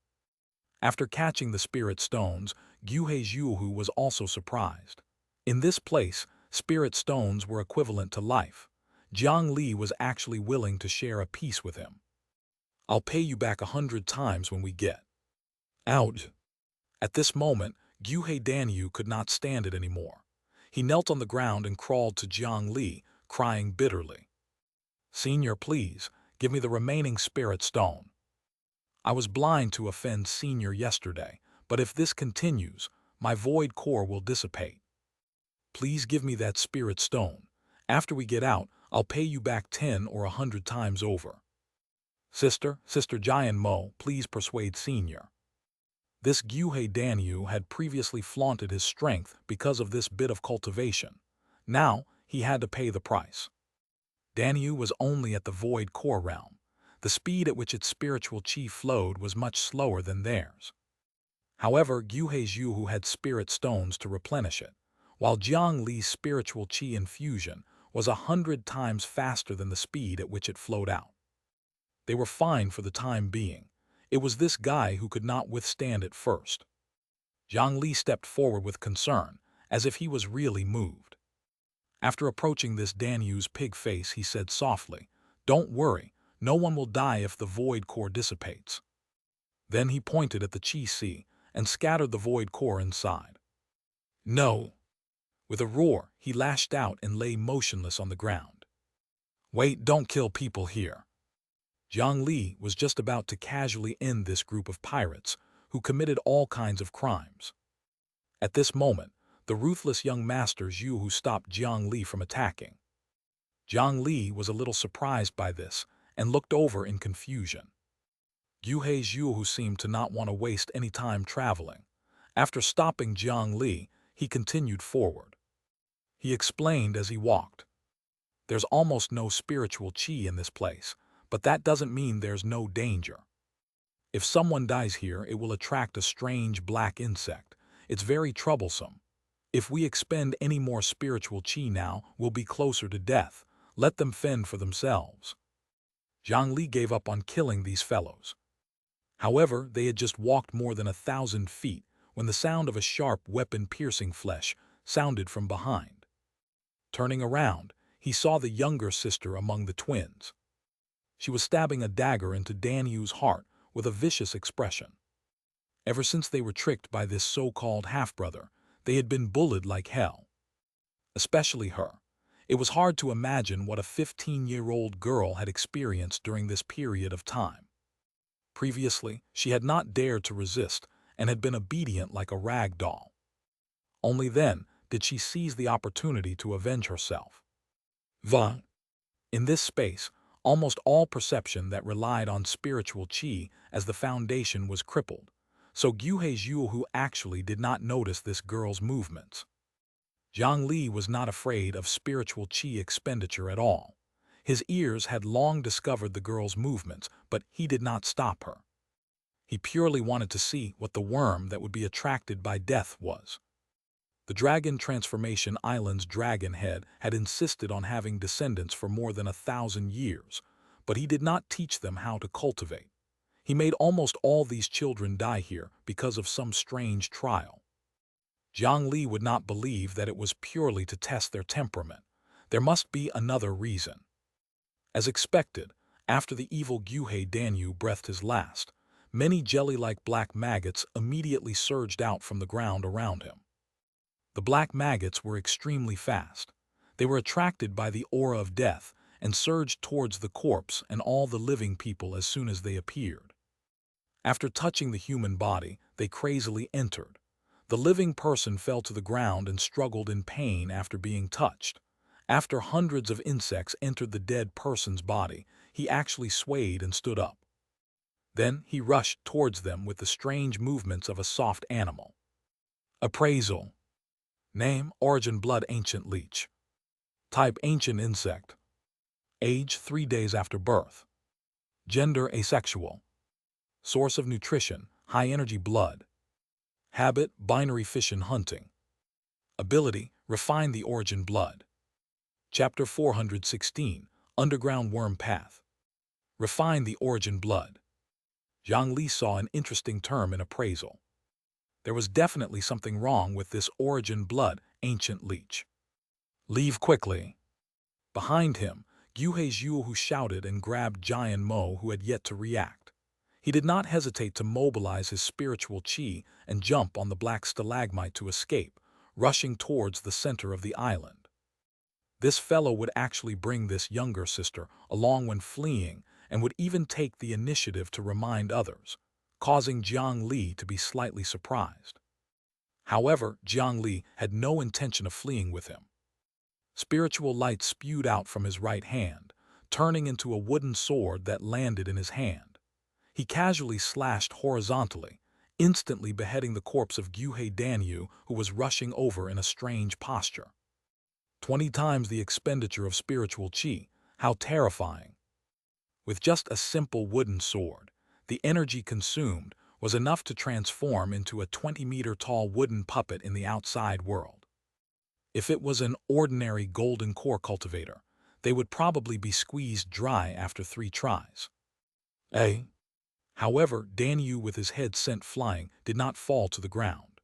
After catching the spirit stones, Gyuhei's Yuhu was also surprised. In this place, spirit stones were equivalent to life. Jiang Li was actually willing to share a piece with him. I'll pay you back 100 times when we get out. At this moment, Gyuhei Danyu could not stand it anymore. He knelt on the ground and crawled to Jiang Li, crying bitterly. Senior, please, give me the remaining spirit stone. I was blind to offend Senior yesterday, but if this continues, my void core will dissipate. Please give me that spirit stone. After we get out, I'll pay you back 10 or 100 times over. Sister Jian Mo, please persuade Senior. This Gyuhei Danyu had previously flaunted his strength because of this bit of cultivation. Now, he had to pay the price. Danyu was only at the void core realm. The speed at which its spiritual qi flowed was much slower than theirs. However, Gyuhei's Yuhu had spirit stones to replenish it, while Jiang Li's spiritual qi infusion was 100 times faster than the speed at which it flowed out. They were fine for the time being. It was this guy who could not withstand it first. Jiang Li stepped forward with concern, as if he was really moved. After approaching this Danyu's pig face, he said softly, "Don't worry, no one will die if the void core dissipates." Then he pointed at the qi si and scattered the void core inside. No. With a roar, he lashed out and lay motionless on the ground. Wait, don't kill people here. Jiang Li was just about to casually end this group of pirates who committed all kinds of crimes. At this moment, the ruthless young master Zhu stopped Jiang Li from attacking. Jiang Li was a little surprised by this and looked over in confusion. Zhu seemed to not want to waste any time traveling. After stopping Jiang Li, he continued forward. He explained as he walked. There's almost no spiritual qi in this place, but that doesn't mean there's no danger. If someone dies here, it will attract a strange black insect. It's very troublesome. If we expend any more spiritual qi now, we'll be closer to death. Let them fend for themselves. Jiang Li gave up on killing these fellows. However, they had just walked more than 1,000 feet when the sound of a sharp weapon piercing flesh sounded from behind. Turning around, he saw the younger sister among the twins. She was stabbing a dagger into Danyu's heart with a vicious expression. Ever since they were tricked by this so-called half-brother, they had been bullied like hell. Especially her. It was hard to imagine what a 15-year-old girl had experienced during this period of time. Previously, she had not dared to resist and had been obedient like a rag doll. Only then did she seize the opportunity to avenge herself. In this space, almost all perception that relied on spiritual qi as the foundation was crippled, so Zhu actually did not notice this girl's movements. Jiang Li was not afraid of spiritual qi expenditure at all. His ears had long discovered the girl's movements, but he did not stop her. He purely wanted to see what the worm that would be attracted by death was. The Dragon Transformation Island's dragon head had insisted on having descendants for more than 1,000 years, but he did not teach them how to cultivate. He made almost all these children die here because of some strange trial. Jiang Li would not believe that it was purely to test their temperament. There must be another reason. As expected, after the evil Guhe Danyu breathed his last, many jelly-like black maggots immediately surged out from the ground around him. The black maggots were extremely fast. They were attracted by the aura of death and surged towards the corpse and all the living people as soon as they appeared. After touching the human body, they crazily entered. The living person fell to the ground and struggled in pain after being touched. After hundreds of insects entered the dead person's body, he actually swayed and stood up. Then he rushed towards them with the strange movements of a soft animal. Appraisal. Name, origin, blood, ancient leech. Type, ancient insect. Age, 3 days after birth. Gender, asexual. Source of nutrition, high-energy blood. Habit, binary fish and hunting. Ability, refine the origin blood. Chapter 416, Underground Worm Path. Refine the origin blood. Jiang Li saw an interesting term in appraisal. There was definitely something wrong with this origin blood, ancient leech. Leave quickly. Behind him, Guhe Zhu shouted and grabbed Jian Mo, who had yet to react. He did not hesitate to mobilize his spiritual qi and jump on the black stalagmite to escape, rushing towards the center of the island. This fellow would actually bring this younger sister along when fleeing and would even take the initiative to remind others, causing Jiang Li to be slightly surprised. However, Jiang Li had no intention of fleeing with him. Spiritual light spewed out from his right hand, turning into a wooden sword that landed in his hand. He casually slashed horizontally, instantly beheading the corpse of Guhe Danyu, who was rushing over in a strange posture. 20 times the expenditure of spiritual qi, how terrifying. With just a simple wooden sword, the energy consumed was enough to transform into a 20-meter-tall wooden puppet in the outside world. If it was an ordinary golden core cultivator, they would probably be squeezed dry after 3 tries. However, Danyu, with his head sent flying, did not fall to the ground.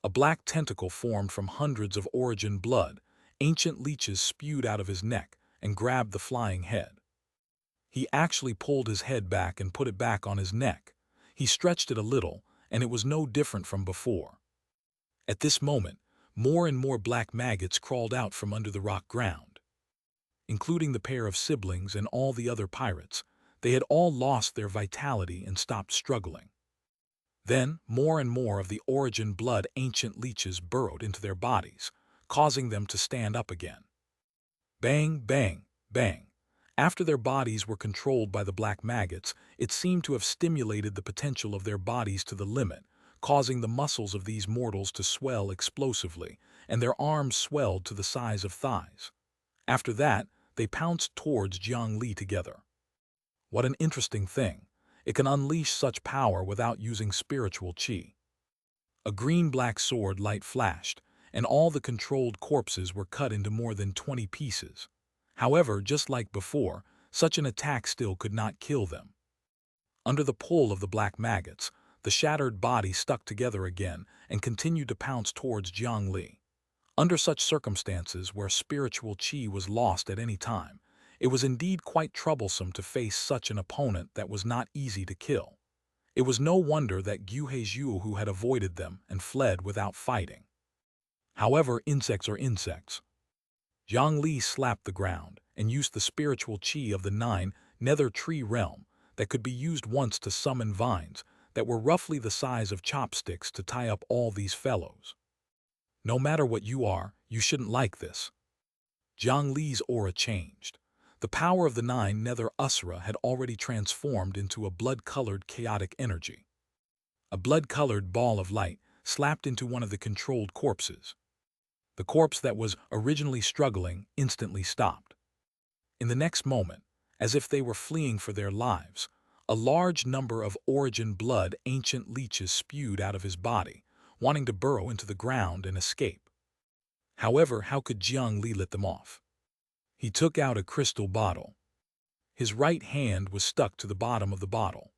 A black tentacle formed from hundreds of origin blood, ancient leeches spewed out of his neck and grabbed the flying head. He actually pulled his head back and put it back on his neck. He stretched it a little, and it was no different from before. At this moment, more and more black maggots crawled out from under the rock ground. Including the pair of siblings and all the other pirates, they had all lost their vitality and stopped struggling. Then, more and more of the origin blood ancient leeches burrowed into their bodies, causing them to stand up again. Bang, bang, bang. After their bodies were controlled by the black maggots, it seemed to have stimulated the potential of their bodies to the limit, causing the muscles of these mortals to swell explosively, and their arms swelled to the size of thighs. After that, they pounced towards Jiang Li together. What an interesting thing. It can unleash such power without using spiritual qi. A green-black sword light flashed, and all the controlled corpses were cut into more than 20 pieces. However, just like before, such an attack still could not kill them. Under the pull of the black maggots, the shattered body stuck together again and continued to pounce towards Jiang Li. Under such circumstances where spiritual qi was lost at any time, it was indeed quite troublesome to face such an opponent that was not easy to kill. It was no wonder that Guhe had avoided them and fled without fighting. However, insects are insects. Jiang Li slapped the ground and used the spiritual qi of the 9 nether tree realm that could be used once to summon vines that were roughly the size of chopsticks to tie up all these fellows. No matter what you are, you shouldn't like this. Jiang Li's aura changed. The power of the 9 nether usra had already transformed into a blood-colored chaotic energy. A blood-colored ball of light slapped into one of the controlled corpses. The corpse that was originally struggling instantly stopped. In the next moment, as if they were fleeing for their lives, a large number of origin blood ancient leeches spewed out of his body, wanting to burrow into the ground and escape. However, how could Jiang Li let them off? He took out a crystal bottle. His right hand was stuck to the bottom of the bottle.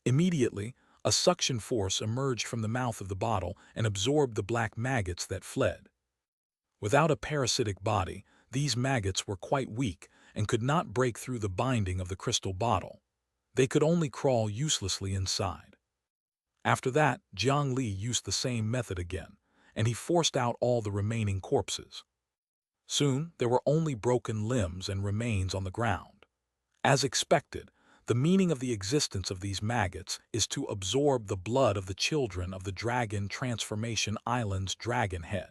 Immediately, a suction force emerged from the mouth of the bottle and absorbed the black maggots that fled. Without a parasitic body, these maggots were quite weak and could not break through the binding of the crystal bottle. They could only crawl uselessly inside. After that, Jiang Li used the same method again, and he forced out all the remaining corpses. Soon, there were only broken limbs and remains on the ground. As expected, the meaning of the existence of these maggots is to absorb the blood of the children of the Dragon Transformation Island's dragon head.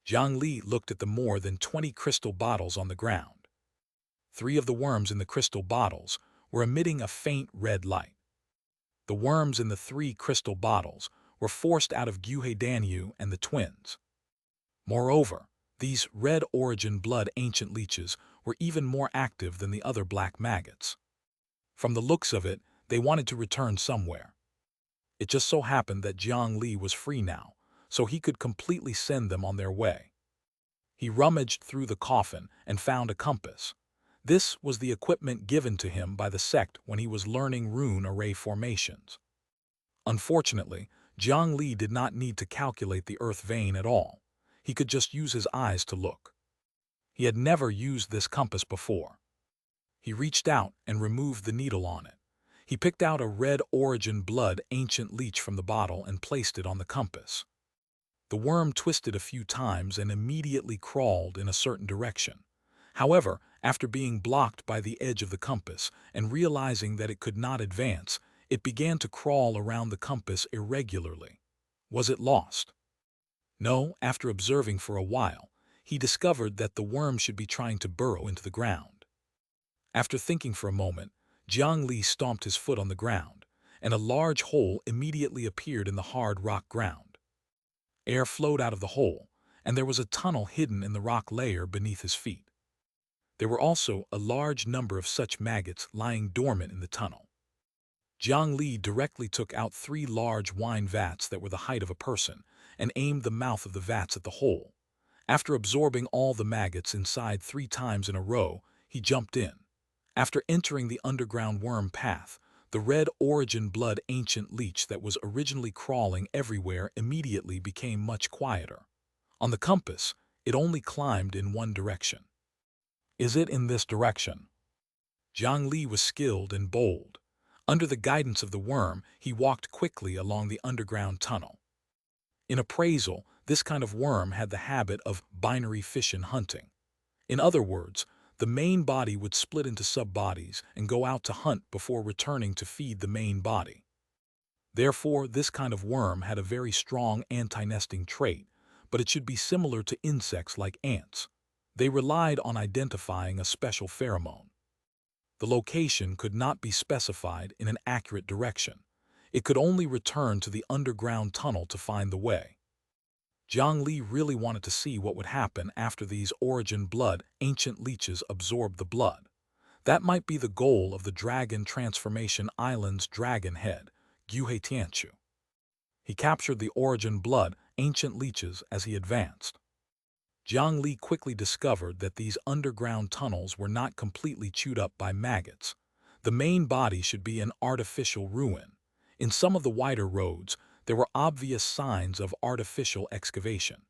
Jiang Li looked at the more than 20 crystal bottles on the ground. 3 of the worms in the crystal bottles were emitting a faint red light. The worms in the 3 crystal bottles were forced out of Guhe and the twins. Moreover, these red origin blood ancient leeches were even more active than the other black maggots. From the looks of it, they wanted to return somewhere. It just so happened that Jiang Li was free now, so he could completely send them on their way. He rummaged through the coffin and found a compass. This was the equipment given to him by the sect when he was learning rune array formations. Unfortunately, Jiang Li did not need to calculate the earth vein at all. He could just use his eyes to look. He had never used this compass before. He reached out and removed the needle on it. He picked out a red origin blood ancient leech from the bottle and placed it on the compass. The worm twisted a few times and immediately crawled in a certain direction. However, after being blocked by the edge of the compass and realizing that it could not advance, it began to crawl around the compass irregularly. Was it lost? No, after observing for a while, he discovered that the worm should be trying to burrow into the ground. After thinking for a moment, Jiang Li stomped his foot on the ground, and a large hole immediately appeared in the hard rock ground. Air flowed out of the hole, and there was a tunnel hidden in the rock layer beneath his feet. There were also a large number of such maggots lying dormant in the tunnel. Jiang Li directly took out 3 large wine vats that were the height of a person and aimed the mouth of the vats at the hole. After absorbing all the maggots inside 3 times in a row, he jumped in. After entering the underground worm path, the red origin blood ancient leech that was originally crawling everywhere immediately became much quieter. On the compass, it only climbed in one direction. Is it in this direction? Jiang Li was skilled and bold. Under the guidance of the worm, he walked quickly along the underground tunnel. In appraisal, This kind of worm had the habit of binary fission hunting. In other words, the main body would split into sub-bodies and go out to hunt before returning to feed the main body. Therefore, this kind of worm had a very strong anti-nesting trait, but it should be similar to insects like ants. They relied on identifying a special pheromone. The location could not be specified in an accurate direction. It could only return to the underground tunnel to find the way. Jiang Li really wanted to see what would happen after these origin blood ancient leeches absorbed the blood. That might be the goal of the Dragon Transformation Island's dragon head, Xianxia. He captured the origin blood ancient leeches as he advanced. Jiang Li quickly discovered that these underground tunnels were not completely chewed up by maggots. The main body should be an artificial ruin. In some of the wider roads, there were obvious signs of artificial excavation.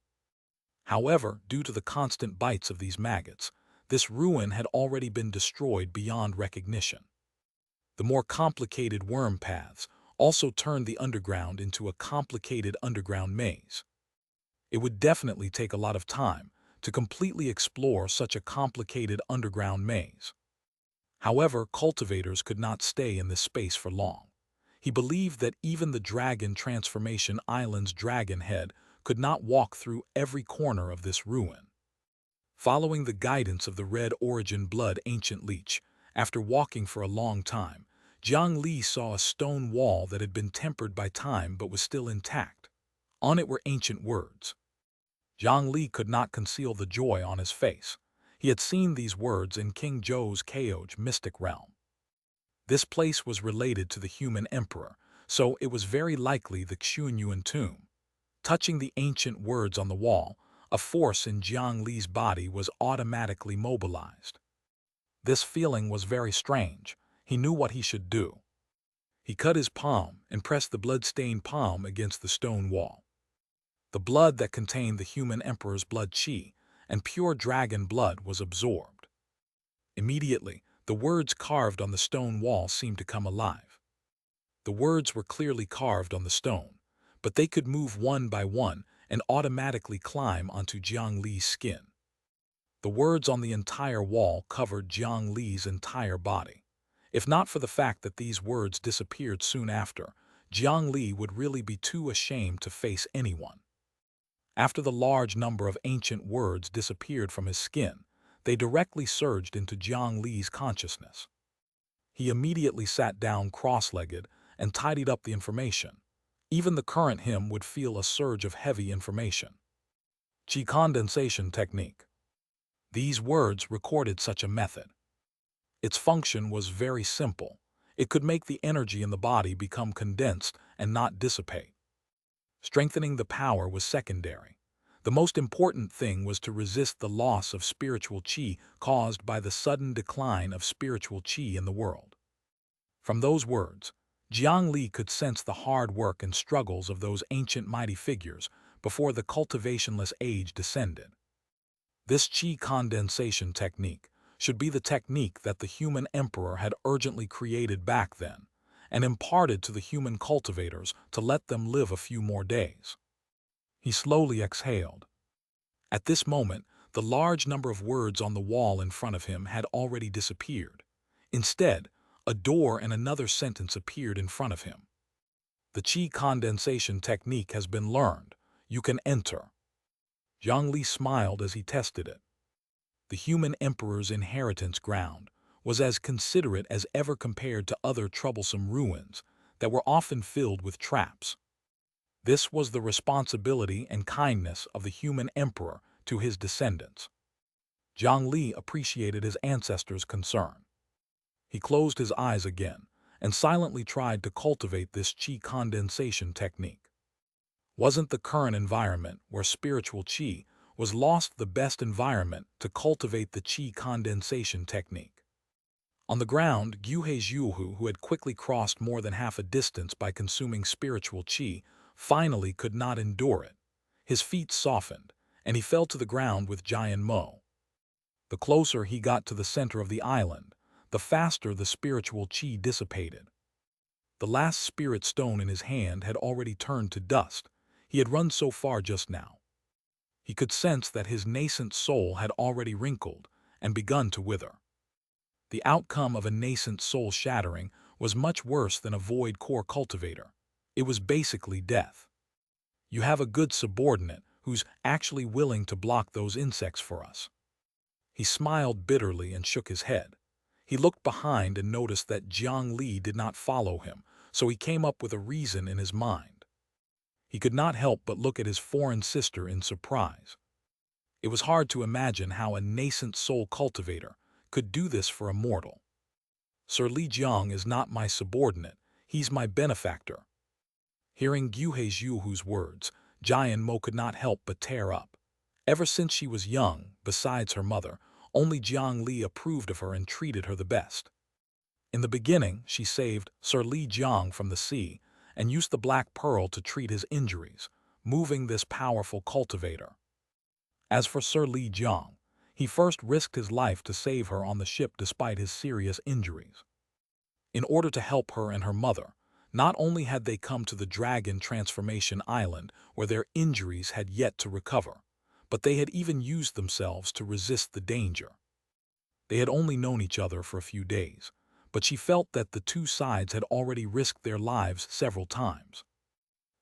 However, due to the constant bites of these maggots, this ruin had already been destroyed beyond recognition. The more complicated worm paths also turned the underground into a complicated underground maze. It would definitely take a lot of time to completely explore such a complicated underground maze. However, cultivators could not stay in this space for long. He believed that even the Dragon Transformation Island's dragon head could not walk through every corner of this ruin. Following the guidance of the red origin blood ancient leech, after walking for a long time, Jiang Li saw a stone wall that had been tempered by time but was still intact. On it were ancient words. Jiang Li could not conceal the joy on his face. He had seen these words in King Zhou's Kaoj mystic realm. This place was related to the human emperor, so it was very likely the Xianxia tomb. Touching the ancient words on the wall, a force in Jiang Li's body was automatically mobilized. This feeling was very strange. He knew what he should do. He cut his palm and pressed the blood-stained palm against the stone wall. The blood that contained the human emperor's blood qi and pure dragon blood was absorbed. Immediately, the words carved on the stone wall seemed to come alive. The words were clearly carved on the stone, but they could move one by one and automatically climb onto Jiang Li's skin. The words on the entire wall covered Jiang Li's entire body. If not for the fact that these words disappeared soon after, Jiang Li would really be too ashamed to face anyone. After the large number of ancient words disappeared from his skin, they directly surged into Jiang Li's consciousness. He immediately sat down cross-legged and tidied up the information. Even the current him would feel a surge of heavy information. Qi condensation technique. These words recorded such a method. Its function was very simple. It could make the energy in the body become condensed and not dissipate. Strengthening the power was secondary. The most important thing was to resist the loss of spiritual qi caused by the sudden decline of spiritual qi in the world. From those words, Jiang Li could sense the hard work and struggles of those ancient mighty figures before the cultivationless age descended. This qi condensation technique should be the technique that the human emperor had urgently created back then and imparted to the human cultivators to let them live a few more days. He slowly exhaled. At this moment, the large number of words on the wall in front of him had already disappeared. Instead, a door and another sentence appeared in front of him. The qi condensation technique has been learned. You can enter. Jiang Li smiled as he tested it. The human emperor's inheritance ground was as considerate as ever compared to other troublesome ruins that were often filled with traps. This was the responsibility and kindness of the human emperor to his descendants. Jiang Li appreciated his ancestors' concern. He closed his eyes again and silently tried to cultivate this qi condensation technique. Wasn't the current environment where spiritual qi was lost the best environment to cultivate the qi condensation technique? On the ground, Guhe Zhuhu, who had quickly crossed more than half a distance by consuming spiritual qi, finally could not endure it. His feet softened, and he fell to the ground with Jian Mo. The closer he got to the center of the island, the faster the spiritual qi dissipated. The last spirit stone in his hand had already turned to dust. He had run so far just now. He could sense that his nascent soul had already wrinkled and begun to wither. The outcome of a nascent soul shattering was much worse than a void core cultivator. It was basically death. You have a good subordinate who's actually willing to block those insects for us. He smiled bitterly and shook his head. He looked behind and noticed that Jiang Li did not follow him, so he came up with a reason in his mind. He could not help but look at his foreign sister in surprise. It was hard to imagine how a nascent soul cultivator could do this for a mortal. Sir Li Jiang is not my subordinate, he's my benefactor. Hearing Guhe Zhuhu's words, Jian Mo could not help but tear up. Ever since she was young, besides her mother, only Jiang Li approved of her and treated her the best. In the beginning, she saved Sir Li Jiang from the sea and used the black pearl to treat his injuries, moving this powerful cultivator. As for Sir Li Jiang, he first risked his life to save her on the ship despite his serious injuries. In order to help her and her mother, not only had they come to the Dragon Transformation Island where their injuries had yet to recover, but they had even used themselves to resist the danger. They had only known each other for a few days, but she felt that the two sides had already risked their lives several times.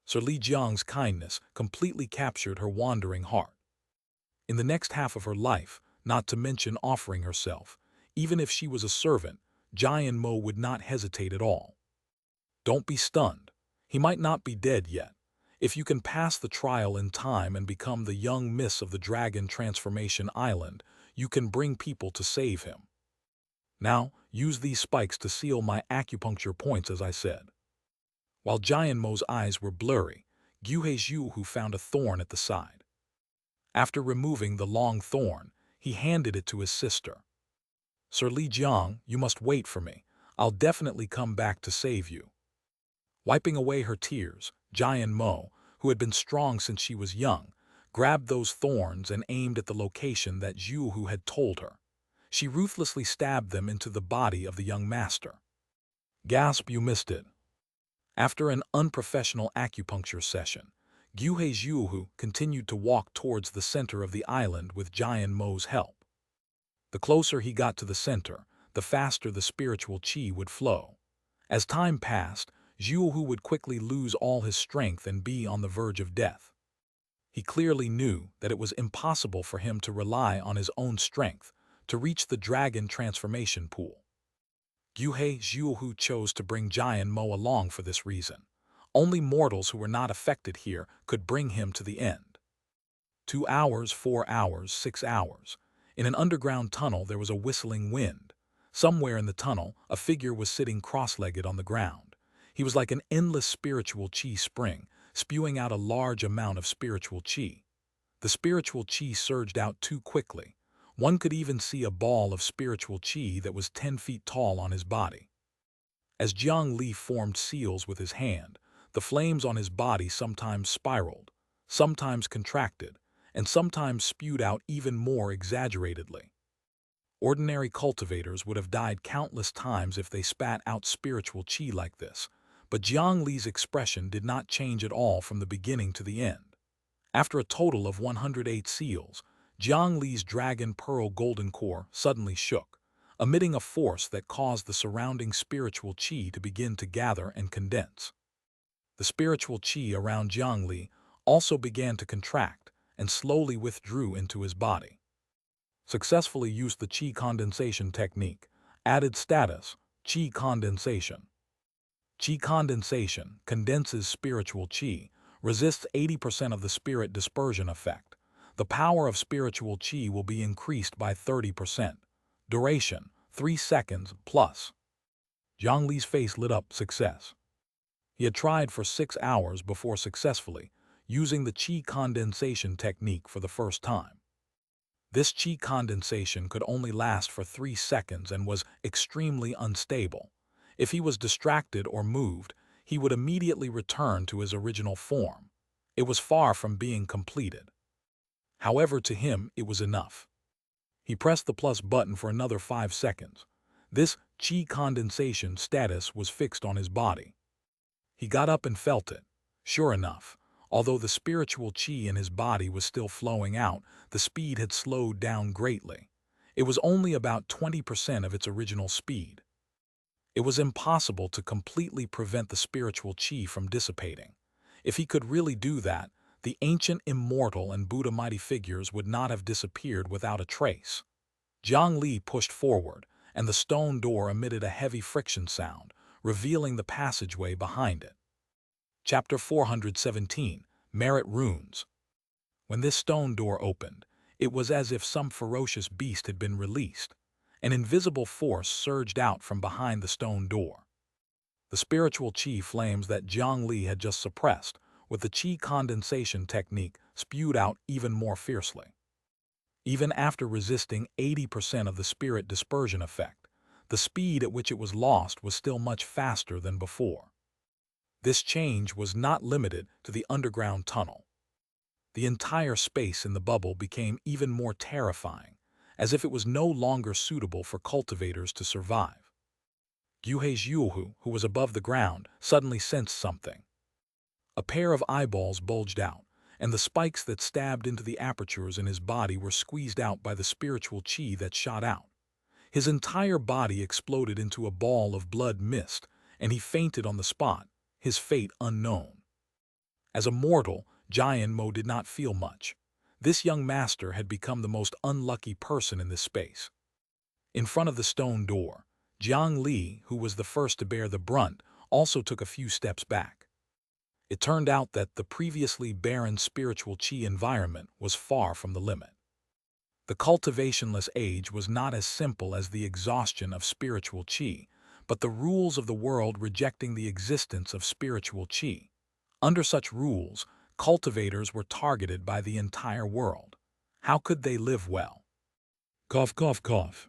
Sir Li Jiang's kindness completely captured her wandering heart. In the next half of her life, not to mention offering herself, even if she was a servant, Jian Mo would not hesitate at all. Don't be stunned. He might not be dead yet. If you can pass the trial in time and become the young miss of the Dragon Transformation Island, you can bring people to save him. Now, use these spikes to seal my acupuncture points as I said. While Jian Mo's eyes were blurry, Guhe Zhuhu found a thorn at the side. After removing the long thorn, he handed it to his sister. Sir Li Jiang, you must wait for me. I'll definitely come back to save you. Wiping away her tears, Jian Mo, who had been strong since she was young, grabbed those thorns and aimed at the location that Zhuhu had told her. She ruthlessly stabbed them into the body of the young master. Gasp, you missed it. After an unprofessional acupuncture session, Guhe Zhuhu continued to walk towards the center of the island with Jian Mo's help. The closer he got to the center, the faster the spiritual qi would flow. As time passed, Zhuhu would quickly lose all his strength and be on the verge of death. He clearly knew that it was impossible for him to rely on his own strength to reach the dragon transformation pool. Guhe Zhuhu chose to bring Jian Mo along for this reason. Only mortals who were not affected here could bring him to the end. 2 hours, 4 hours, 6 hours. In an underground tunnel there was a whistling wind. Somewhere in the tunnel, a figure was sitting cross-legged on the ground. He was like an endless spiritual qi spring, spewing out a large amount of spiritual qi. The spiritual qi surged out too quickly. One could even see a ball of spiritual qi that was 10 feet tall on his body. As Jiang Li formed seals with his hand, the flames on his body sometimes spiraled, sometimes contracted, and sometimes spewed out even more exaggeratedly. Ordinary cultivators would have died countless times if they spat out spiritual qi like this, but Jiang Li's expression did not change at all from the beginning to the end. After a total of 108 seals, Jiang Li's dragon pearl golden core suddenly shook, emitting a force that caused the surrounding spiritual qi to begin to gather and condense. The spiritual qi around Jiang Li also began to contract and slowly withdrew into his body. Successfully used the qi condensation technique. Added status, qi condensation. Qi condensation condenses spiritual qi, resists 80% of the spirit dispersion effect. The power of spiritual qi will be increased by 30%. Duration, 3 seconds plus. Jiang Li's face lit up. Success. He had tried for 6 hours before successfully using the qi condensation technique for the first time. This qi condensation could only last for 3 seconds and was extremely unstable. If he was distracted or moved, he would immediately return to his original form. It was far from being completed. However, to him, it was enough. He pressed the plus button for another 5 seconds. This qi condensation status was fixed on his body. He got up and felt it. Sure enough, Although the spiritual qi in his body was still flowing out, the speed had slowed down greatly. It was only about 20% of its original speed. It was impossible to completely prevent the spiritual qi from dissipating. If he could really do that, the ancient immortal and Buddha mighty figures would not have disappeared without a trace. Jiang Li pushed forward, and the stone door emitted a heavy friction sound, revealing the passageway behind it. Chapter 417, Merit Runes. When this stone door opened, it was as if some ferocious beast had been released. An invisible force surged out from behind the stone door. The spiritual qi flames that Jiang Li had just suppressed, with the qi condensation technique, spewed out even more fiercely. Even after resisting 80% of the spirit dispersion effect, the speed at which it was lost was still much faster than before. This change was not limited to the underground tunnel. The entire space in the bubble became even more terrifying, as if it was no longer suitable for cultivators to survive. Guhe Zhuohu, who was above the ground, suddenly sensed something. A pair of eyeballs bulged out, and the spikes that stabbed into the apertures in his body were squeezed out by the spiritual qi that shot out. His entire body exploded into a ball of blood mist, and he fainted on the spot, his fate unknown. As a mortal, Jian Mo did not feel much. This young master had become the most unlucky person in this space. In front of the stone door, Jiang Li, who was the first to bear the brunt, also took a few steps back. It turned out that the previously barren spiritual qi environment was far from the limit. The cultivationless age was not as simple as the exhaustion of spiritual qi, but the rules of the world rejecting the existence of spiritual qi. Under such rules, cultivators were targeted by the entire world. How could they live well? Cough, cough, cough.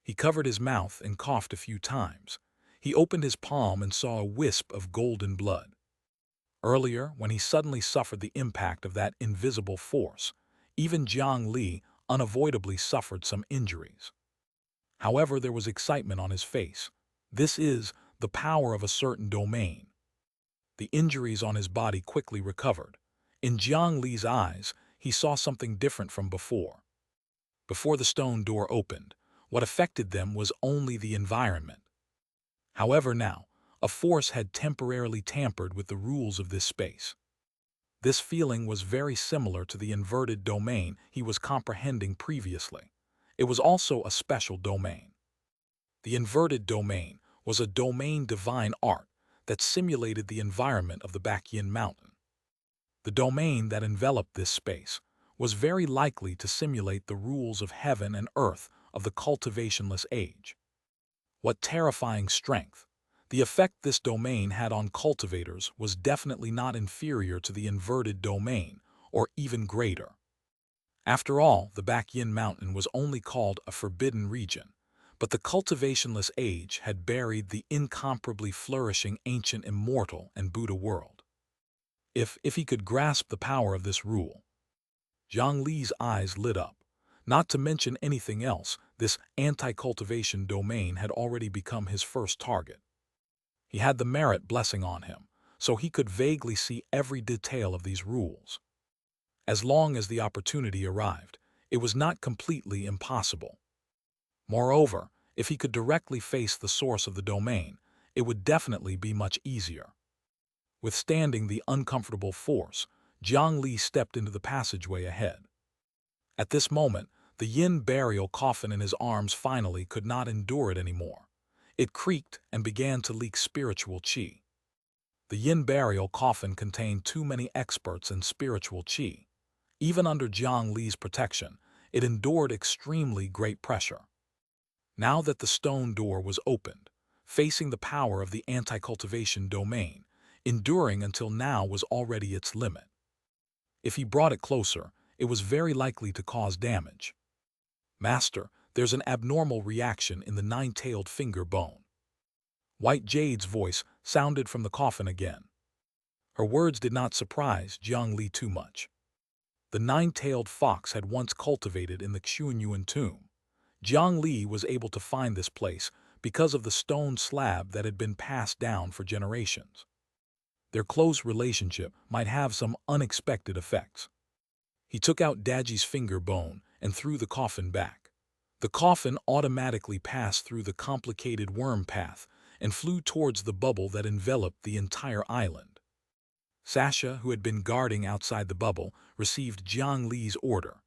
He covered his mouth and coughed a few times. He opened his palm and saw a wisp of golden blood. Earlier, when he suddenly suffered the impact of that invisible force, even Jiang Li unavoidably suffered some injuries. However, there was excitement on his face. This is the power of a certain domain. The injuries on his body quickly recovered. In Jiang Li's eyes, he saw something different from before. Before the stone door opened, what affected them was only the environment. However, now, a force had temporarily tampered with the rules of this space. This feeling was very similar to the inverted domain he was comprehending previously. It was also a special domain. The inverted domain was a domain divine art that simulated the environment of the Baekyin Mountain. The domain that enveloped this space was very likely to simulate the rules of heaven and earth of the cultivationless age. What terrifying strength! The effect this domain had on cultivators was definitely not inferior to the inverted domain, or even greater. After all, the Baekyin Mountain was only called a forbidden region, but the cultivationless age had buried the incomparably flourishing ancient immortal and Buddha world. If he could grasp the power of this rule. Jiang Li's eyes lit up. Not to mention anything else, this anti-cultivation domain had already become his first target. He had the merit blessing on him, so he could vaguely see every detail of these rules. As long as the opportunity arrived, it was not completely impossible. Moreover, if he could directly face the source of the domain, it would definitely be much easier. Withstanding the uncomfortable force, Jiang Li stepped into the passageway ahead. At this moment, the yin burial coffin in his arms finally could not endure it anymore. It creaked and began to leak spiritual qi. The yin burial coffin contained too many experts in spiritual qi. Even under Jiang Li's protection, it endured extremely great pressure. Now that the stone door was opened, facing the power of the anti-cultivation domain, enduring until now was already its limit. If he brought it closer, it was very likely to cause damage. Master, there's an abnormal reaction in the nine-tailed finger bone. White Jade's voice sounded from the coffin again. Her words did not surprise Jiang Li too much. The nine-tailed fox had once cultivated in the Xianxia tomb. Jiang Li was able to find this place because of the stone slab that had been passed down for generations. Their close relationship might have some unexpected effects. He took out Daji's finger bone and threw the coffin back. The coffin automatically passed through the complicated worm path and flew towards the bubble that enveloped the entire island. Xianxia, who had been guarding outside the bubble, received Jiang Li's order.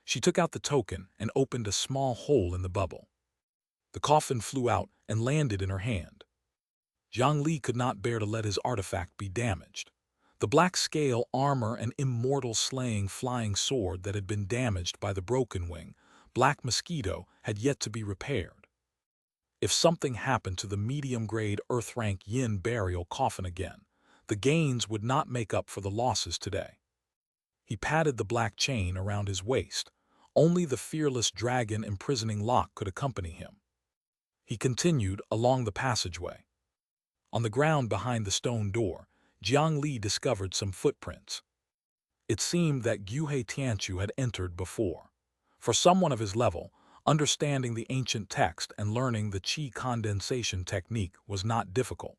She took out the token and opened a small hole in the bubble. The coffin flew out and landed in her hand. Jiang Li could not bear to let his artifact be damaged. The black scale armor and immortal slaying flying sword that had been damaged by the broken wing, Black Mosquito, had yet to be repaired. If something happened to the medium-grade Earth-rank Yin burial coffin again, the gains would not make up for the losses today. He patted the black chain around his waist. Only the fearless dragon imprisoning lock could accompany him. He continued along the passageway. On the ground behind the stone door, Jiang Li discovered some footprints. It seemed that Xianxia had entered before. For someone of his level, understanding the ancient text and learning the qi condensation technique was not difficult.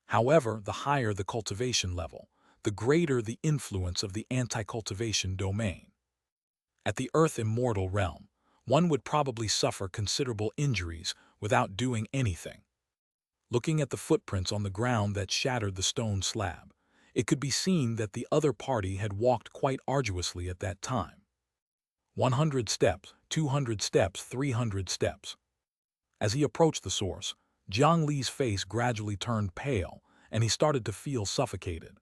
However, the higher the cultivation level, the greater the influence of the anti-cultivation domain. At the Earth Immortal realm, one would probably suffer considerable injuries without doing anything. Looking at the footprints on the ground that shattered the stone slab, it could be seen that the other party had walked quite arduously at that time. 100 steps, 200 steps, 300 steps. As he approached the source, Jiang Li's face gradually turned pale, and he started to feel suffocated.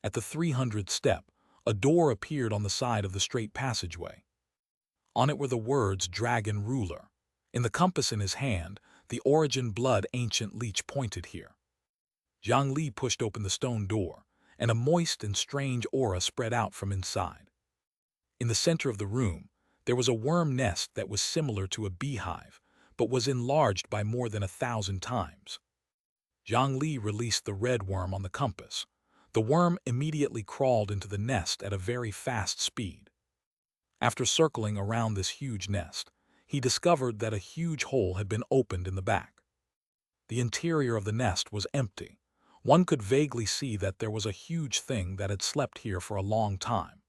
At the 300th step, a door appeared on the side of the straight passageway. On it were the words Dragon Ruler. In the compass in his hand, the Origin Blood Ancient Leech pointed here. Jiang Li pushed open the stone door, and a moist and strange aura spread out from inside. In the center of the room, there was a worm nest that was similar to a beehive, but was enlarged by more than 1,000 times. Jiang Li released the red worm on the compass. The worm immediately crawled into the nest at a very fast speed. After circling around this huge nest, he discovered that a huge hole had been opened in the back. The interior of the nest was empty. One could vaguely see that there was a huge thing that had slept here for a long time.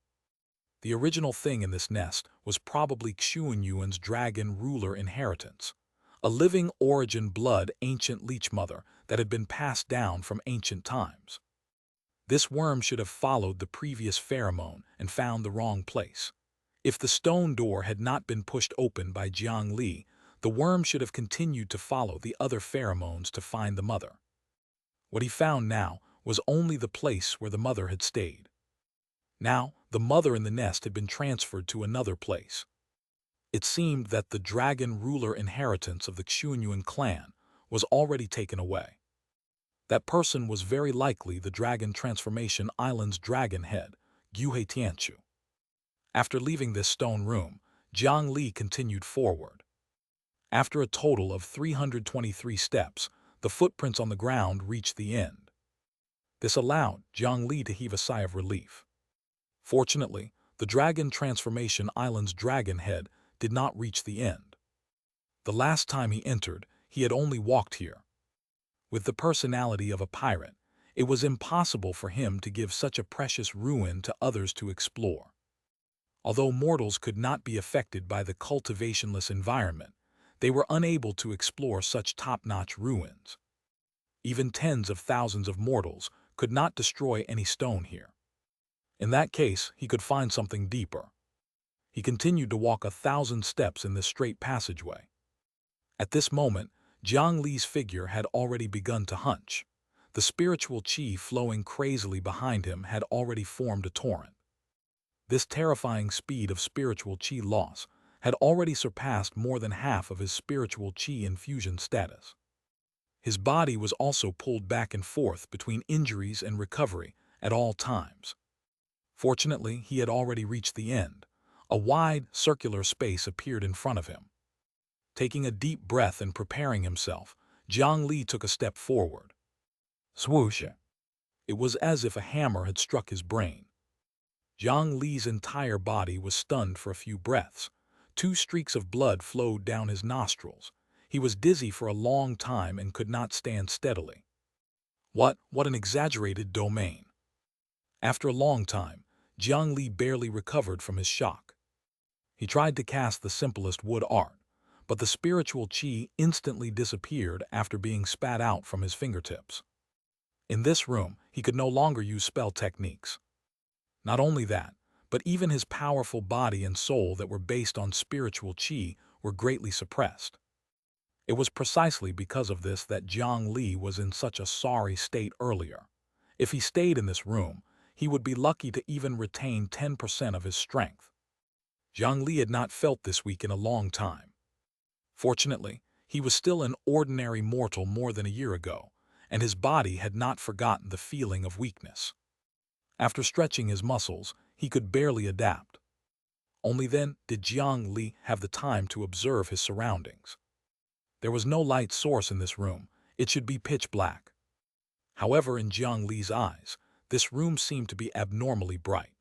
The original thing in this nest was probably Xianxia's Dragon Ruler inheritance, a living Origin Blood Ancient Leech Mother that had been passed down from ancient times. This worm should have followed the previous pheromone and found the wrong place. If the stone door had not been pushed open by Jiang Li, the worm should have continued to follow the other pheromones to find the mother. What he found now was only the place where the mother had stayed. Now, the mother in the nest had been transferred to another place. It seemed that the Dragon Ruler inheritance of the Xianxia clan was already taken away. That person was very likely the Dragon Transformation Island's dragon head, Xianxia. After leaving this stone room, Jiang Li continued forward. After a total of 323 steps, the footprints on the ground reached the end. This allowed Jiang Li to heave a sigh of relief. Fortunately, the Dragon Transformation Island's dragon head did not reach the end. The last time he entered, he had only walked here. With the personality of a pirate, it was impossible for him to give such a precious ruin to others to explore. Although mortals could not be affected by the cultivationless environment, they were unable to explore such top-notch ruins. Even tens of thousands of mortals could not destroy any stone here. In that case, he could find something deeper. He continued to walk 1,000 steps in this straight passageway. At this moment, Jiang Li's figure had already begun to hunch. The spiritual qi flowing crazily behind him had already formed a torrent. This terrifying speed of spiritual qi loss had already surpassed more than half of his spiritual qi infusion status. His body was also pulled back and forth between injuries and recovery at all times. Fortunately, he had already reached the end. A wide, circular space appeared in front of him. Taking a deep breath and preparing himself, Jiang Li took a step forward. Swoosh! It was as if a hammer had struck his brain. Jiang Li's entire body was stunned for a few breaths. 2 streaks of blood flowed down his nostrils. He was dizzy for a long time and could not stand steadily. What an exaggerated domain. After a long time, Jiang Li barely recovered from his shock. He tried to cast the simplest wood art, but the spiritual qi instantly disappeared after being spat out from his fingertips. In this room, he could no longer use spell techniques. Not only that, but even his powerful body and soul that were based on spiritual qi were greatly suppressed. It was precisely because of this that Jiang Li was in such a sorry state earlier. If he stayed in this room, he would be lucky to even retain 10% of his strength. Jiang Li had not felt this weak in a long time. Fortunately, he was still an ordinary mortal more than a year ago, and his body had not forgotten the feeling of weakness. After stretching his muscles, he could barely adapt. Only then did Jiang Li have the time to observe his surroundings. There was no light source in this room. It should be pitch black. However, in Jiang Li's eyes, this room seemed to be abnormally bright.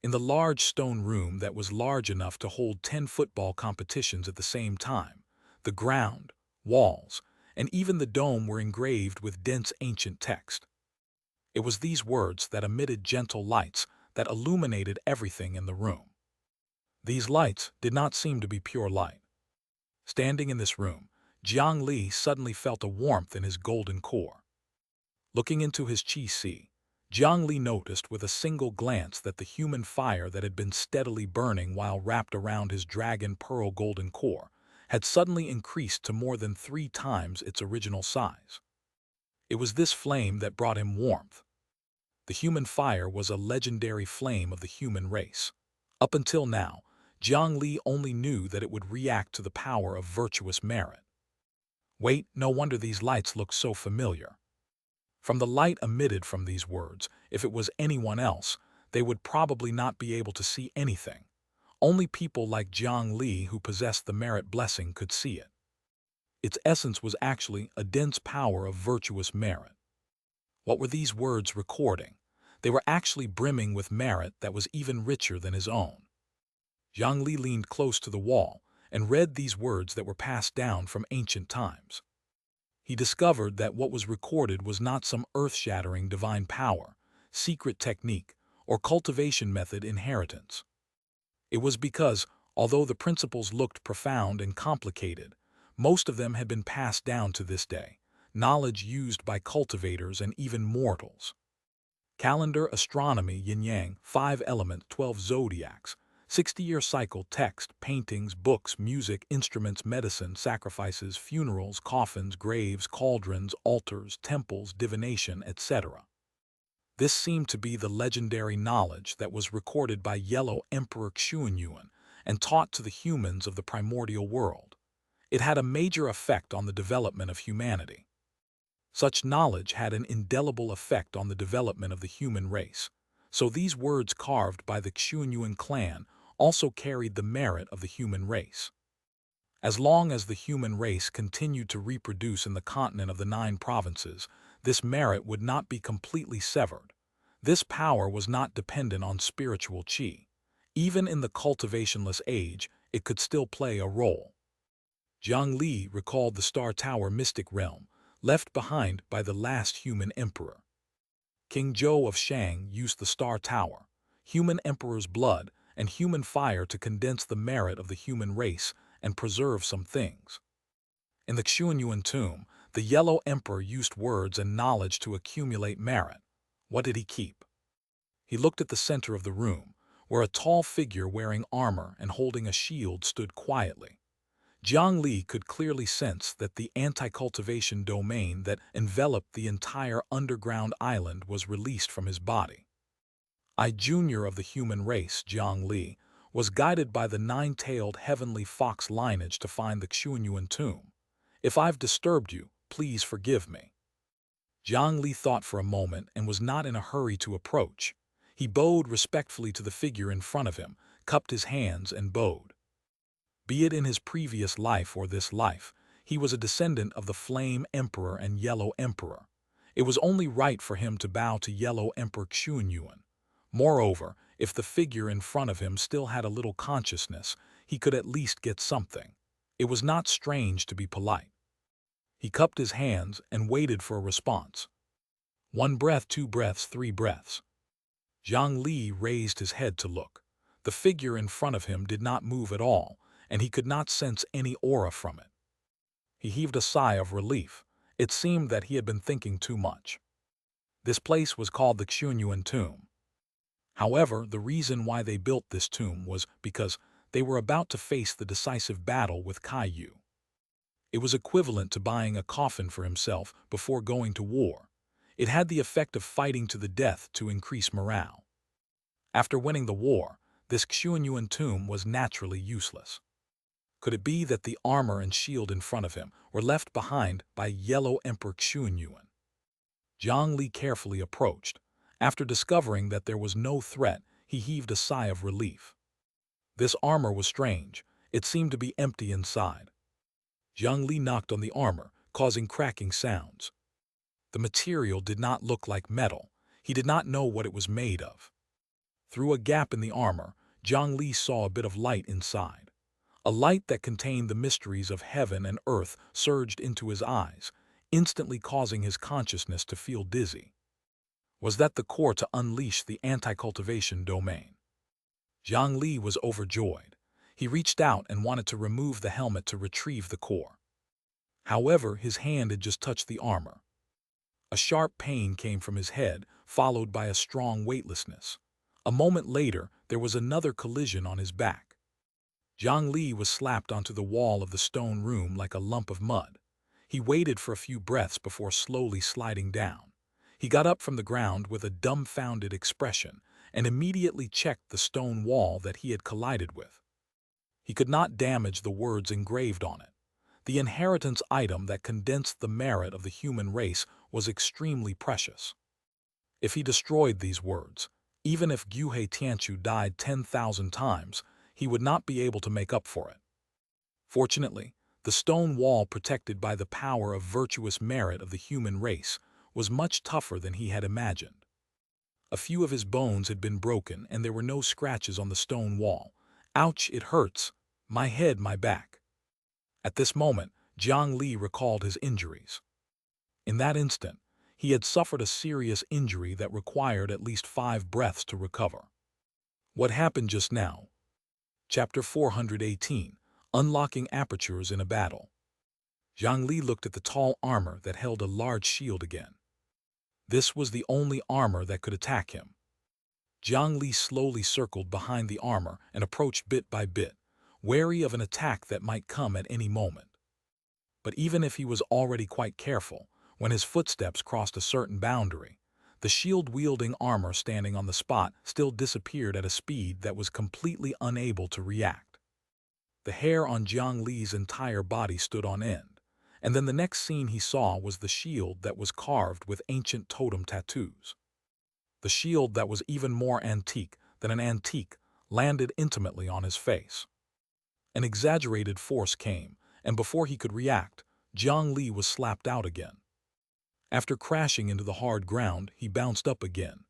In the large stone room that was large enough to hold 10 football competitions at the same time, the ground, walls, and even the dome were engraved with dense ancient text. It was these words that emitted gentle lights that illuminated everything in the room. These lights did not seem to be pure light. Standing in this room, Jiang Li suddenly felt a warmth in his golden core. Looking into his qi, Jiang Li noticed with a single glance that the human fire that had been steadily burning while wrapped around his dragon pearl golden core had suddenly increased to more than 3 times its original size. It was this flame that brought him warmth. The human fire was a legendary flame of the human race. Up until now, Jiang Li only knew that it would react to the power of virtuous merit. Wait, no wonder these lights look so familiar. From the light emitted from these words, if it was anyone else, they would probably not be able to see anything. Only people like Jiang Li who possessed the merit blessing could see it. Its essence was actually a dense power of virtuous merit. What were these words recording? They were actually brimming with merit that was even richer than his own. Jiang Li leaned close to the wall and read these words that were passed down from ancient times. He discovered that what was recorded was not some earth-shattering divine power, secret technique, or cultivation method inheritance. It was because, although the principles looked profound and complicated, most of them had been passed down to this day, knowledge used by cultivators and even mortals. Calendar, astronomy, yin-yang, 5 elements, 12 zodiacs, 60-year cycle, text, paintings, books, music, instruments, medicine, sacrifices, funerals, coffins, graves, cauldrons, altars, temples, divination, etc. This seemed to be the legendary knowledge that was recorded by Yellow Emperor Xianxia and taught to the humans of the primordial world. It had a major effect on the development of humanity. Such knowledge had an indelible effect on the development of the human race, so these words carved by the Xianxia clan also carried the merit of the human race. As long as the human race continued to reproduce in the continent of the 9 provinces, this merit would not be completely severed. This power was not dependent on spiritual qi. Even in the cultivationless age, it could still play a role. Jiang Li recalled the Star Tower mystic realm, left behind by the last human emperor. King Zhou of Shang used the Star Tower, human emperor's blood, and human fire to condense the merit of the human race and preserve some things. In the Xianxia tomb, the Yellow Emperor used words and knowledge to accumulate merit. What did he keep? He looked at the center of the room, where a tall figure wearing armor and holding a shield stood quietly. Jiang Li could clearly sense that the anti-cultivation domain that enveloped the entire underground island was released from his body. I, junior of the human race, Jiang Li, was guided by the 9-tailed heavenly fox lineage to find the Xianxia tomb. If I've disturbed you, please forgive me. Jiang Li thought for a moment and was not in a hurry to approach. He bowed respectfully to the figure in front of him, cupped his hands and bowed. Be it in his previous life or this life, he was a descendant of the Flame Emperor and Yellow Emperor. It was only right for him to bow to Yellow Emperor Xianxia. Moreover, if the figure in front of him still had a little consciousness, he could at least get something. It was not strange to be polite. He cupped his hands and waited for a response. 1 breath, 2 breaths, 3 breaths. Jiang Li raised his head to look. The figure in front of him did not move at all, and he could not sense any aura from it. He heaved a sigh of relief. It seemed that he had been thinking too much. This place was called the Xianxia tomb. However, the reason why they built this tomb was because they were about to face the decisive battle with Kaiyu. It was equivalent to buying a coffin for himself before going to war. It had the effect of fighting to the death to increase morale. After winning the war, this Xianxia tomb was naturally useless. Could it be that the armor and shield in front of him were left behind by Yellow Emperor Xianxia? Jiang Li carefully approached. After discovering that there was no threat, he heaved a sigh of relief. This armor was strange. It seemed to be empty inside. Jiang Li knocked on the armor, causing cracking sounds. The material did not look like metal. He did not know what it was made of. Through a gap in the armor, Jiang Li saw a bit of light inside. A light that contained the mysteries of heaven and earth surged into his eyes, instantly causing his consciousness to feel dizzy. Was that the core to unleash the anti-cultivation domain? Jiang Li was overjoyed. He reached out and wanted to remove the helmet to retrieve the core. However, his hand had just touched the armor. A sharp pain came from his head, followed by a strong weightlessness. A moment later, there was another collision on his back. Jiang Li was slapped onto the wall of the stone room like a lump of mud. He waited for a few breaths before slowly sliding down. He got up from the ground with a dumbfounded expression and immediately checked the stone wall that he had collided with. He could not damage the words engraved on it. The inheritance item that condensed the merit of the human race was extremely precious. If he destroyed these words, even if Guhe Tianchu died 10,000 times, he would not be able to make up for it. Fortunately, the stone wall protected by the power of virtuous merit of the human race was much tougher than he had imagined. A few of his bones had been broken and there were no scratches on the stone wall. Ouch, it hurts. My head, my back. At this moment, Jiang Li recalled his injuries. In that instant, he had suffered a serious injury that required at least 5 breaths to recover. What happened just now? Chapter 418, Unlocking Apertures in a Battle. Jiang Li looked at the tall armor that held a large shield again. This was the only armor that could attack him. Jiang Li slowly circled behind the armor and approached bit by bit, wary of an attack that might come at any moment. But even if he was already quite careful, when his footsteps crossed a certain boundary, the shield-wielding armor standing on the spot still disappeared at a speed that was completely unable to react. The hair on Jiang Li's entire body stood on end, and then the next scene he saw was the shield that was carved with ancient totem tattoos. The shield that was even more antique than an antique landed intimately on his face. An exaggerated force came, and before he could react, Jiang Li was slapped out again. After crashing into the hard ground, he bounced up again.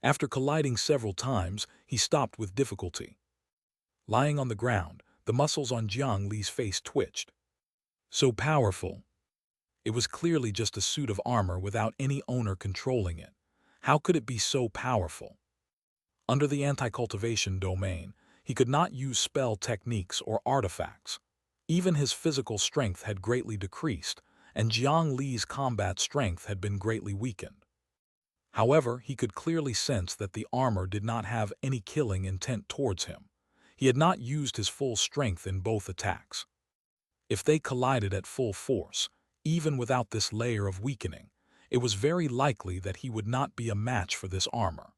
After colliding several times, he stopped with difficulty. Lying on the ground, the muscles on Jiang Li's face twitched. So powerful. It was clearly just a suit of armor without any owner controlling it. How could it be so powerful? Under the anti-cultivation domain, he could not use spell techniques or artifacts. Even his physical strength had greatly decreased, and Jiang Li's combat strength had been greatly weakened. However, he could clearly sense that the armor did not have any killing intent towards him. He had not used his full strength in both attacks. If they collided at full force, even without this layer of weakening, it was very likely that he would not be a match for this armor.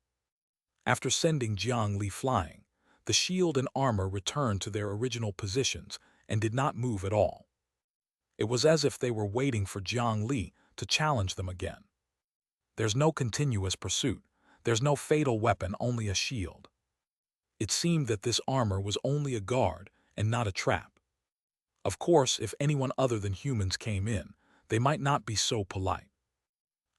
After sending Jiang Li flying, the shield and armor returned to their original positions and did not move at all. It was as if they were waiting for Jiang Li to challenge them again. There's no continuous pursuit. There's no fatal weapon, only a shield. It seemed that this armor was only a guard and not a trap. Of course, if anyone other than humans came in, they might not be so polite.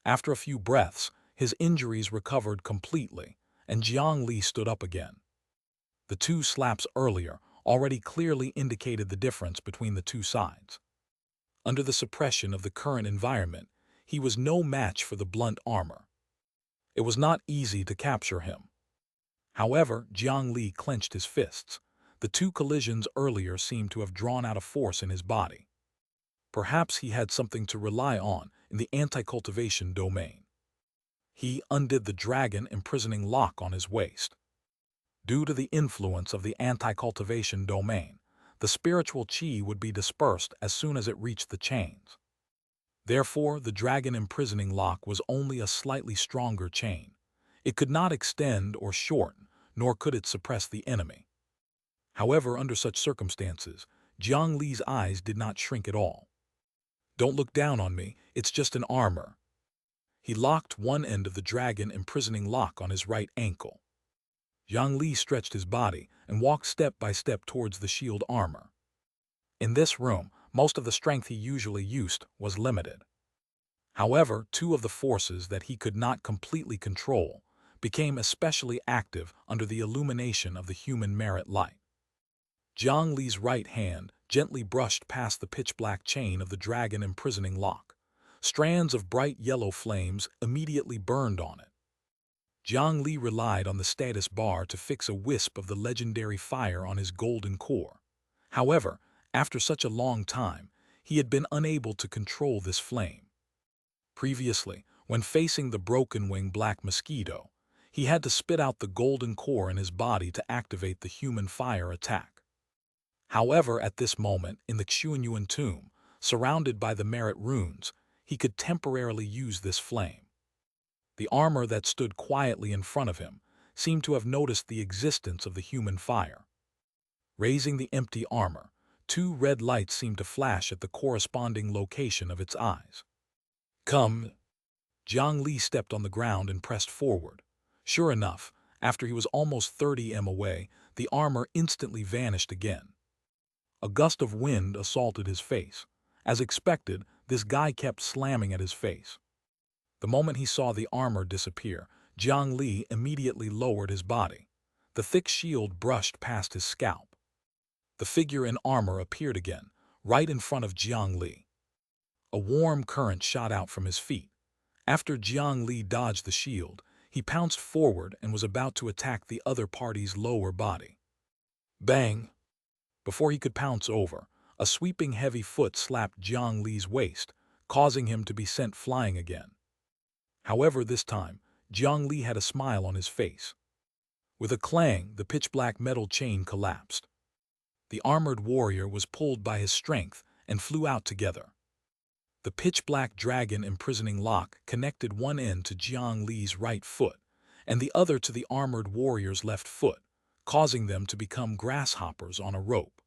After a few breaths, his injuries recovered completely, and Jiang Li stood up again. The 2 slaps earlier already clearly indicated the difference between the 2 sides. Under the suppression of the current environment, he was no match for the blunt armor. It was not easy to capture him. However, Jiang Li clenched his fists. The two collisions earlier seemed to have drawn out a force in his body. Perhaps he had something to rely on in the anti-cultivation domain. He undid the dragon imprisoning lock on his waist. Due to the influence of the anti-cultivation domain, the spiritual qi would be dispersed as soon as it reached the chains. Therefore, the dragon imprisoning lock was only a slightly stronger chain. It could not extend or shorten, nor could it suppress the enemy. However, under such circumstances, Jiang Li's eyes did not shrink at all. "Don't look down on me, it's just an armor." He locked one end of the dragon imprisoning lock on his right ankle. Jiang Li stretched his body and walked step by step towards the shield armor. In this room, most of the strength he usually used was limited. However, two of the forces that he could not completely control became especially active under the illumination of the human merit light. Jiang Li's right hand gently brushed past the pitch-black chain of the dragon imprisoning lock. Strands of bright yellow flames immediately burned on it. Jiang Li relied on the status bar to fix a wisp of the legendary fire on his golden core. However, after such a long time, he had been unable to control this flame. Previously, when facing the broken-wing black mosquito, he had to spit out the golden core in his body to activate the human fire attack. However, at this moment, in the Xianxia tomb, surrounded by the merit runes, he could temporarily use this flame. The armor that stood quietly in front of him seemed to have noticed the existence of the human fire. Raising the empty armor, two red lights seemed to flash at the corresponding location of its eyes. "Come." Jiang Li stepped on the ground and pressed forward. Sure enough, after he was almost 30 m away, the armor instantly vanished again. A gust of wind assaulted his face. As expected, this guy kept slamming at his face. The moment he saw the armor disappear, Jiang Li immediately lowered his body. The thick shield brushed past his scalp. The figure in armor appeared again, right in front of Jiang Li. A warm current shot out from his feet. After Jiang Li dodged the shield, he pounced forward and was about to attack the other party's lower body. Bang! Before he could pounce over, a sweeping heavy foot slapped Jiang Li's waist, causing him to be sent flying again. However, this time, Jiang Li had a smile on his face. With a clang, the pitch-black metal chain collapsed. The armored warrior was pulled by his strength and flew out together. The pitch-black dragon imprisoning lock connected one end to Jiang Li's right foot and the other to the armored warrior's left foot, causing them to become grasshoppers on a rope.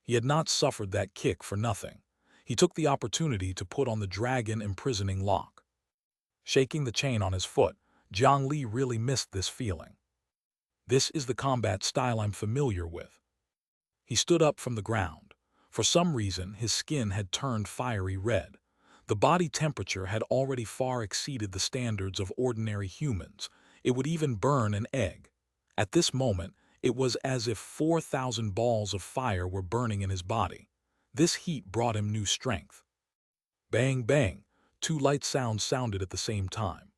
He had not suffered that kick for nothing. He took the opportunity to put on the dragon imprisoning lock. Shaking the chain on his foot, Jiang Li really missed this feeling. "This is the combat style I'm familiar with." He stood up from the ground. For some reason, his skin had turned fiery red. The body temperature had already far exceeded the standards of ordinary humans. It would even burn an egg. At this moment, it was as if 4,000 balls of fire were burning in his body. This heat brought him new strength. Bang, bang, two light sounds sounded at the same time.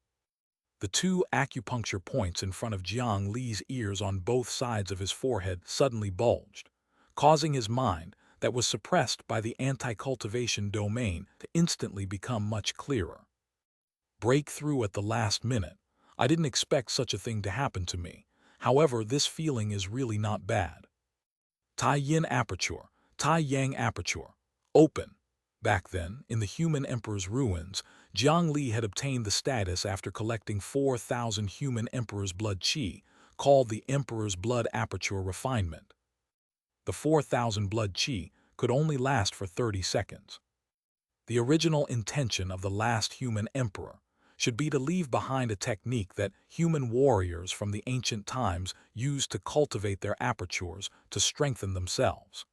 The two acupuncture points in front of Jiang Li's ears on both sides of his forehead suddenly bulged, causing his mind, that was suppressed by the anti-cultivation domain, to instantly become much clearer. Breakthrough at the last minute. I didn't expect such a thing to happen to me. However, this feeling is really not bad. Tai Yin Aperture, Tai Yang Aperture, open. Back then, in the human emperor's ruins, Jiang Li had obtained the status after collecting 4,000 human emperor's blood qi, called the Emperor's Blood Aperture Refinement. The 4,000 blood qi could only last for 30 seconds. The original intention of the last human emperor should be to leave behind a technique that human warriors from the ancient times used to cultivate their apertures to strengthen themselves.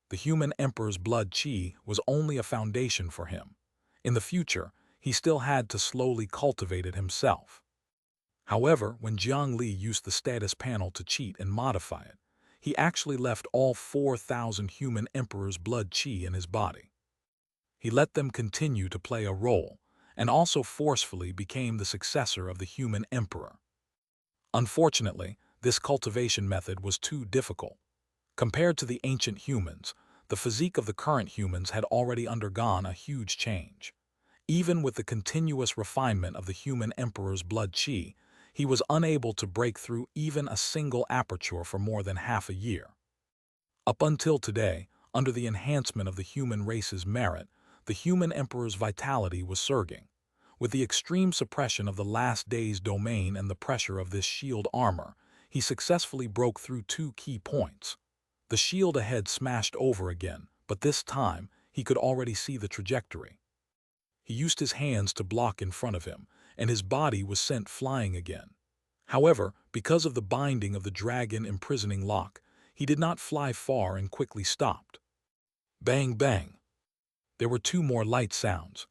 The human emperor's blood qi was only a foundation for him. In the future, he still had to slowly cultivate it himself. However, when Jiang Li used the status panel to cheat and modify it, he actually left all 4,000 human emperor's blood qi in his body. He let them continue to play a role, and also forcefully became the successor of the human emperor. Unfortunately, this cultivation method was too difficult. Compared to the ancient humans, the physique of the current humans had already undergone a huge change. Even with the continuous refinement of the human emperor's blood qi, he was unable to break through even a single aperture for more than half a year. Up until today, under the enhancement of the human race's merit, the human emperor's vitality was surging. With the extreme suppression of the last day's domain and the pressure of this shield armor, he successfully broke through two key points. The shield ahead smashed over again, but this time he could already see the trajectory. He used his hands to block in front of him, and his body was sent flying again. However, because of the binding of the dragon imprisoning lock, he did not fly far and quickly stopped. Bang, bang. There were two more light sounds.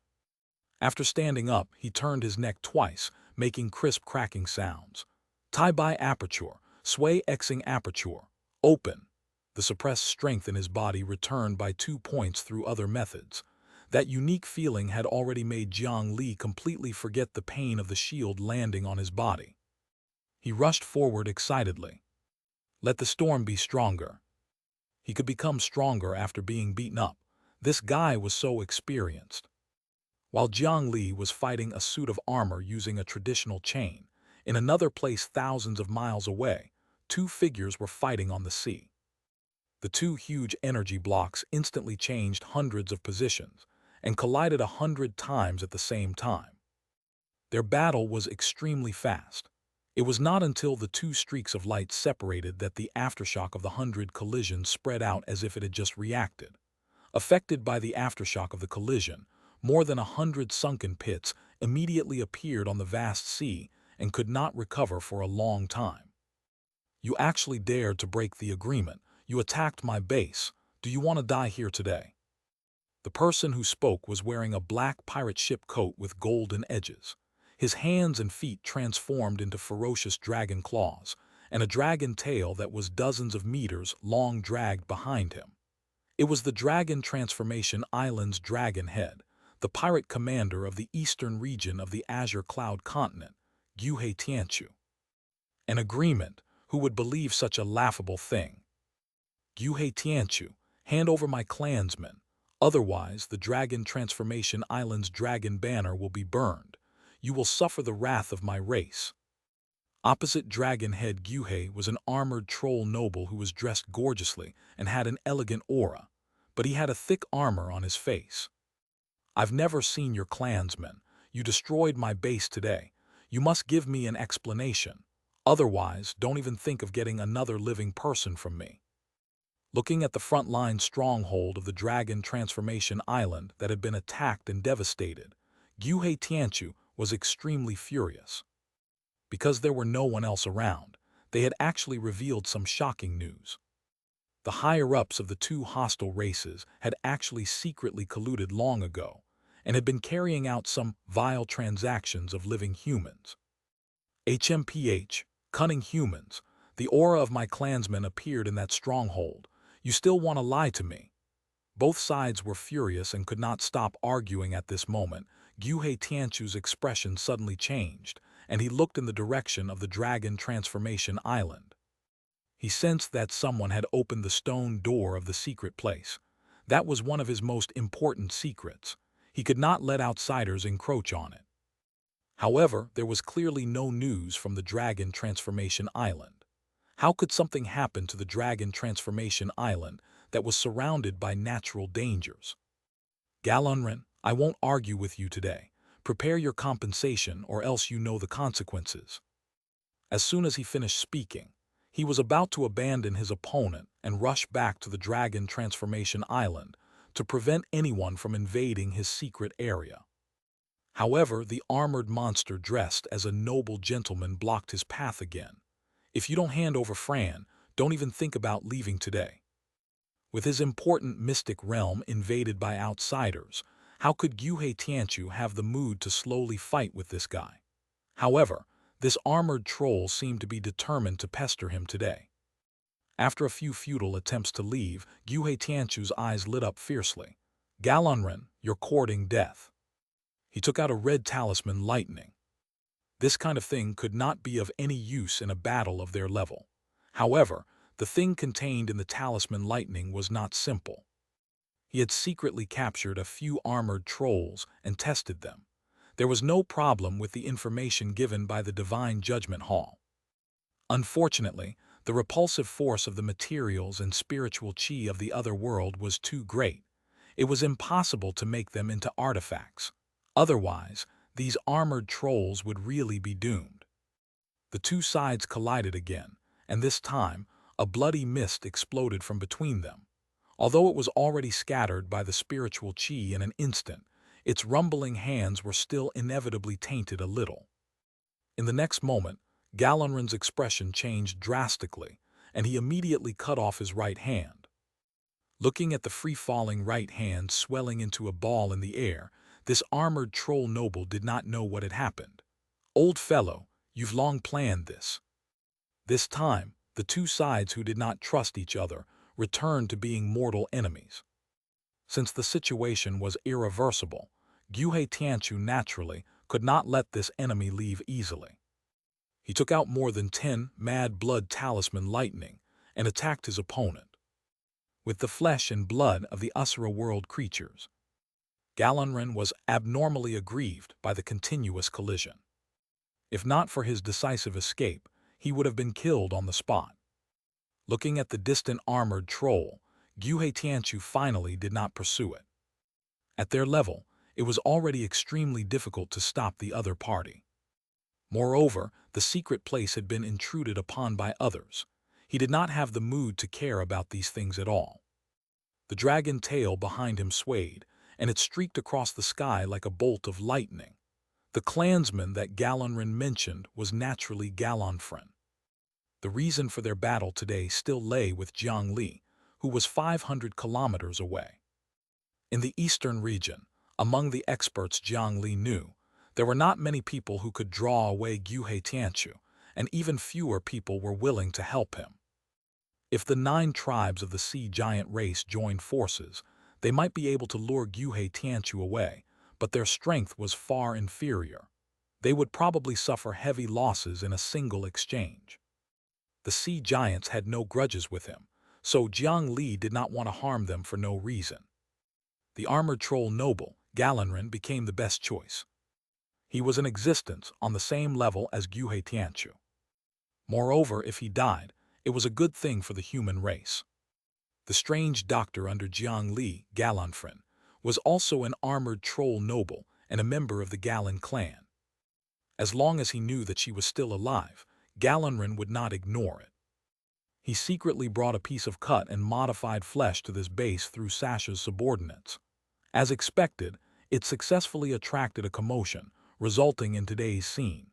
After standing up, he turned his neck twice, making crisp cracking sounds. Tai-bai aperture, sway Xing aperture, open. The suppressed strength in his body returned by 2 points through other methods. That unique feeling had already made Jiang Li completely forget the pain of the shield landing on his body. He rushed forward excitedly. Let the storm be stronger. He could become stronger after being beaten up. This guy was so experienced. While Jiang Li was fighting a suit of armor using a traditional chain, in another place thousands of miles away, two figures were fighting on the sea. The two huge energy blocks instantly changed hundreds of positions and collided 100 times at the same time. Their battle was extremely fast. It was not until the two streaks of light separated that the aftershock of the 100 collisions spread out as if it had just reacted. Affected by the aftershock of the collision, more than 100 sunken pits immediately appeared on the vast sea and could not recover for a long time. You actually dared to break the agreement. You attacked my base. Do you want to die here today? The person who spoke was wearing a black pirate ship coat with golden edges. His hands and feet transformed into ferocious dragon claws, and a dragon tail that was dozens of meters long dragged behind him. It was the Dragon Transformation Island's dragon head, the pirate commander of the eastern region of the Azure Cloud continent, Guhe Tianchu. An agreement, who would believe such a laughable thing? Guhe Tianchu, hand over my clansmen, otherwise the Dragon Transformation Island's dragon banner will be burned. You will suffer the wrath of my race. Opposite dragon head Guhe was an armored troll noble who was dressed gorgeously and had an elegant aura, but he had a thick armor on his face. I've never seen your clansmen. You destroyed my base today. You must give me an explanation. Otherwise, don't even think of getting another living person from me. Looking at the front-line stronghold of the Dragon Transformation Island that had been attacked and devastated, Guhe Tianchu was extremely furious. Because there were no one else around, they had actually revealed some shocking news. The higher-ups of the two hostile races had actually secretly colluded long ago and had been carrying out some vile transactions of living humans. HMPH, cunning humans, the aura of my clansmen appeared in that stronghold. You still want to lie to me? Both sides were furious and could not stop arguing at this moment. Guhe Tianchu's expression suddenly changed, and he looked in the direction of the Dragon Transformation Island. He sensed that someone had opened the stone door of the secret place. That was one of his most important secrets. He could not let outsiders encroach on it. However, there was clearly no news from the Dragon Transformation Island. How could something happen to the Dragon Transformation Island that was surrounded by natural dangers? Galunren, I won't argue with you today. Prepare your compensation or else you know the consequences. As soon as he finished speaking, he was about to abandon his opponent and rush back to the Dragon Transformation Island to prevent anyone from invading his secret area. However, the armored monster dressed as a noble gentleman blocked his path again. If you don't hand over Fran, don't even think about leaving today. With his important mystic realm invaded by outsiders, how could Guhe Tianchu have the mood to slowly fight with this guy? However, this armored troll seemed to be determined to pester him today. After a few futile attempts to leave, Guhe Tianchu's eyes lit up fiercely. Galunren, you're courting death. He took out a red talisman lightning. This kind of thing could not be of any use in a battle of their level. However, the thing contained in the talisman lightning was not simple. He had secretly captured a few armored trolls and tested them. There was no problem with the information given by the Divine Judgment Hall. Unfortunately, the repulsive force of the materials and spiritual chi of the other world was too great. It was impossible to make them into artifacts. Otherwise, these armored trolls would really be doomed. The two sides collided again, and this time, a bloody mist exploded from between them. Although it was already scattered by the spiritual chi in an instant, its rumbling hands were still inevitably tainted a little. In the next moment, Galunran's expression changed drastically, and he immediately cut off his right hand. Looking at the free-falling right hand swelling into a ball in the air, this armored troll noble did not know what had happened. "Old fellow, you've long planned this." This time, the two sides who did not trust each other returned to being mortal enemies. Since the situation was irreversible, Xianxia naturally could not let this enemy leave easily. He took out more than 10 mad blood talisman lightning and attacked his opponent. With the flesh and blood of the Asura world creatures, Galunran was abnormally aggrieved by the continuous collision. If not for his decisive escape, he would have been killed on the spot. Looking at the distant armored troll, Xianxia finally did not pursue it. At their level, it was already extremely difficult to stop the other party. Moreover, the secret place had been intruded upon by others. He did not have the mood to care about these things at all. The dragon tail behind him swayed, and it streaked across the sky like a bolt of lightning. The clansman that Galunran mentioned was naturally Galunfrin. The reason for their battle today still lay with Jiang Li, who was 500 kilometers away. In the eastern region, among the experts Jiang Li knew, there were not many people who could draw away Xianxia, and even fewer people were willing to help him. If the 9 tribes of the sea giant race joined forces, they might be able to lure Xianxia away, but their strength was far inferior. They would probably suffer heavy losses in a single exchange. The sea giants had no grudges with him, so Jiang Li did not want to harm them for no reason. The armored troll noble, Galunran, became the best choice. He was in existence on the same level as Xianxia. Moreover, if he died, it was a good thing for the human race. The strange doctor under Jiang Li, Galunfrin, was also an armored troll noble and a member of the Galun clan. As long as he knew that she was still alive, Galunran would not ignore it. He secretly brought a piece of cut and modified flesh to this base through Sasha's subordinates. As expected, it successfully attracted a commotion, resulting in today's scene.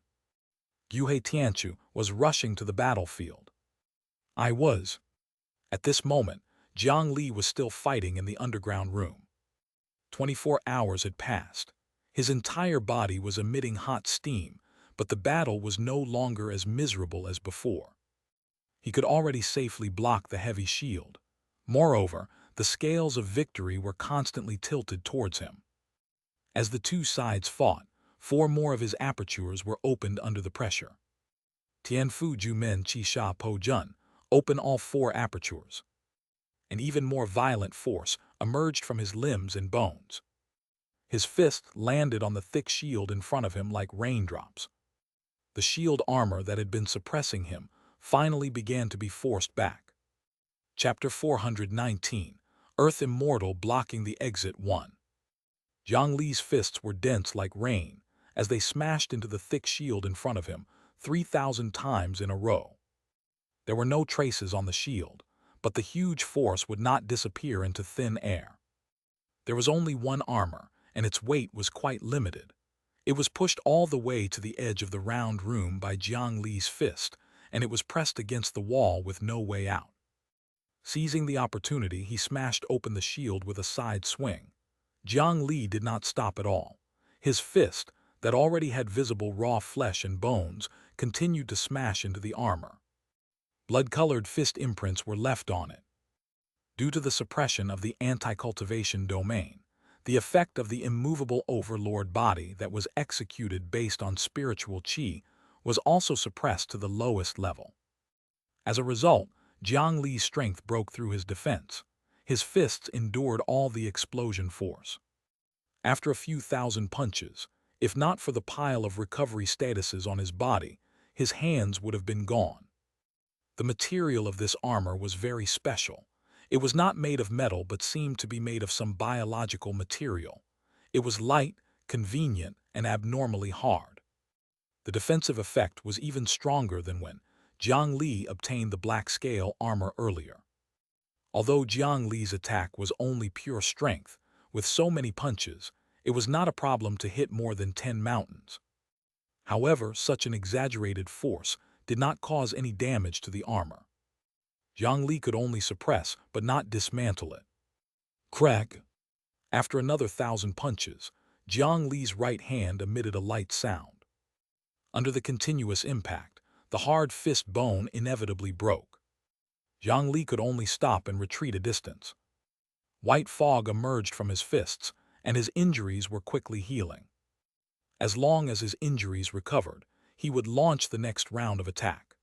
Xianxia was rushing to the battlefield. At this moment, Jiang Li was still fighting in the underground room. 24 hours had passed. His entire body was emitting hot steam, but the battle was no longer as miserable as before. He could already safely block the heavy shield. Moreover, the scales of victory were constantly tilted towards him. As the two sides fought, 4 more of his apertures were opened under the pressure. Tianfu Jumen Qi Sha Po Jun, open all 4 apertures. An even more violent force emerged from his limbs and bones. His fist landed on the thick shield in front of him like raindrops. The shield armor that had been suppressing him finally began to be forced back. Chapter 419, Earth Immortal blocking the exit 1. Jiang Li's fists were dense like rain as they smashed into the thick shield in front of him 3,000 times in a row. There were no traces on the shield, but the huge force would not disappear into thin air. There was only one armor, and its weight was quite limited. It was pushed all the way to the edge of the round room by Jiang Li's fist, and it was pressed against the wall with no way out. Seizing the opportunity, he smashed open the shield with a side swing. Jiang Li did not stop at all. His fist, that already had visible raw flesh and bones, continued to smash into the armor. Blood-colored fist imprints were left on it. Due to the suppression of the anti-cultivation domain, The effect of the immovable overlord body that was executed based on spiritual qi was also suppressed to the lowest level. As a result, Jiang Li's strength broke through his defense. His fists endured all the explosion force. After a few thousand punches, if not for the pile of recovery statuses on his body, his hands would have been gone. The material of this armor was very special. It was not made of metal but seemed to be made of some biological material. It was light, convenient, and abnormally hard. The defensive effect was even stronger than when Jiang Li obtained the black scale armor earlier. Although Jiang Li's attack was only pure strength, with so many punches, it was not a problem to hit more than 10 mountains. However, such an exaggerated force did not cause any damage to the armor. Jiang Li could only suppress but not dismantle it. Crack! After another 1,000 punches, Jiang Li's right hand emitted a light sound. Under the continuous impact, the hard fist bone inevitably broke. Jiang Li could only stop and retreat a distance. White fog emerged from his fists, and his injuries were quickly healing. As long as his injuries recovered, he would launch the next round of attack.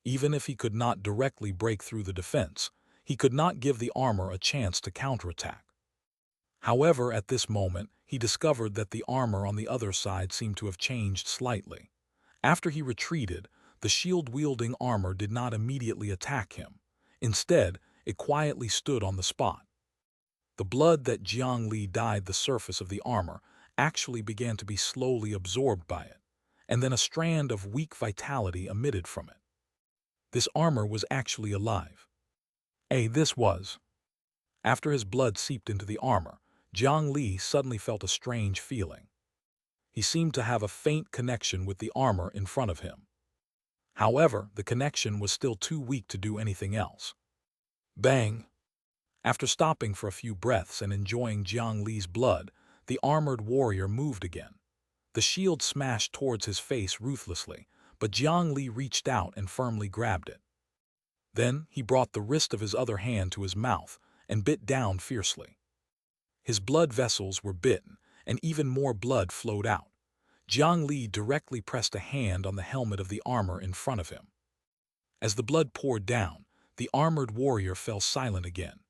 Even if he could not directly break through the defense, he could not give the armor a chance to counterattack. However, at this moment, he discovered that the armor on the other side seemed to have changed slightly. After he retreated, the shield-wielding armor did not immediately attack him. Instead, it quietly stood on the spot. The blood that Jiang Li dyed the surface of the armor actually began to be slowly absorbed by it, and then a strand of weak vitality emitted from it. This armor was actually alive. This was. After his blood seeped into the armor, Jiang Li suddenly felt a strange feeling. He seemed to have a faint connection with the armor in front of him. However, the connection was still too weak to do anything else. Bang! After stopping for a few breaths and enjoying Jiang Li's blood, the armored warrior moved again. The shield smashed towards his face ruthlessly, but Jiang Li reached out and firmly grabbed it. Then he brought the wrist of his other hand to his mouth and bit down fiercely. His blood vessels were bitten, and even more blood flowed out. Jiang Li directly pressed a hand on the helmet of the armor in front of him. As the blood poured down, the armored warrior fell silent again.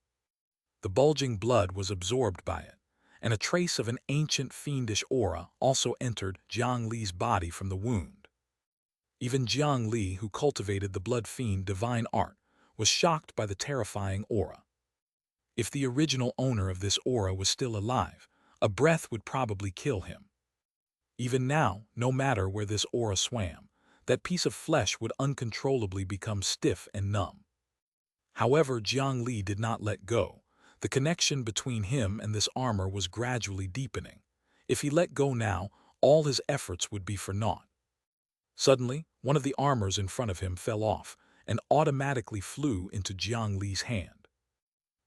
The bulging blood was absorbed by it, and a trace of an ancient fiendish aura also entered Jiang Li's body from the wound. Even Jiang Li, who cultivated the blood fiend divine art, was shocked by the terrifying aura. If the original owner of this aura was still alive, a breath would probably kill him. Even now, no matter where this aura swam, that piece of flesh would uncontrollably become stiff and numb. However, Jiang Li did not let go. The connection between him and this armor was gradually deepening. If he let go now, all his efforts would be for naught. Suddenly, one of the armors in front of him fell off and automatically flew into Jiang Li's hand.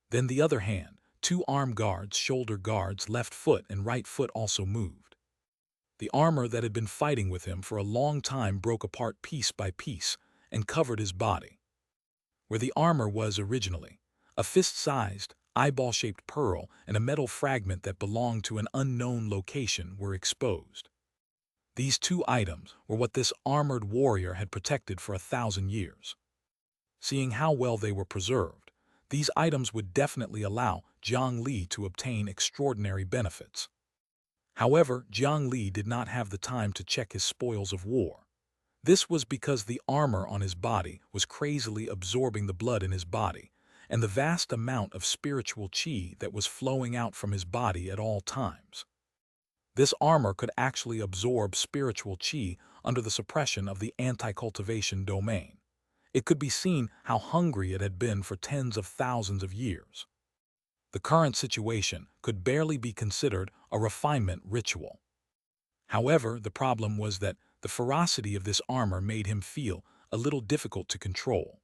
Then the other hand, 2 arm guards, shoulder guards, left foot and right foot also moved. The armor that had been fighting with him for a long time broke apart piece by piece and covered his body. Where the armor was originally, a fist-sized, eyeball-shaped pearl and a metal fragment that belonged to an unknown location were exposed. These 2 items were what this armored warrior had protected for 1,000 years. Seeing how well they were preserved, these items would definitely allow Jiang Li to obtain extraordinary benefits. However, Jiang Li did not have the time to check his spoils of war. This was because the armor on his body was crazily absorbing the blood in his body, and the vast amount of spiritual qi that was flowing out from his body at all times. This armor could actually absorb spiritual qi under the suppression of the anti-cultivation domain. It could be seen how hungry it had been for tens of thousands of years. The current situation could barely be considered a refinement ritual. However, the problem was that the ferocity of this armor made him feel a little difficult to control.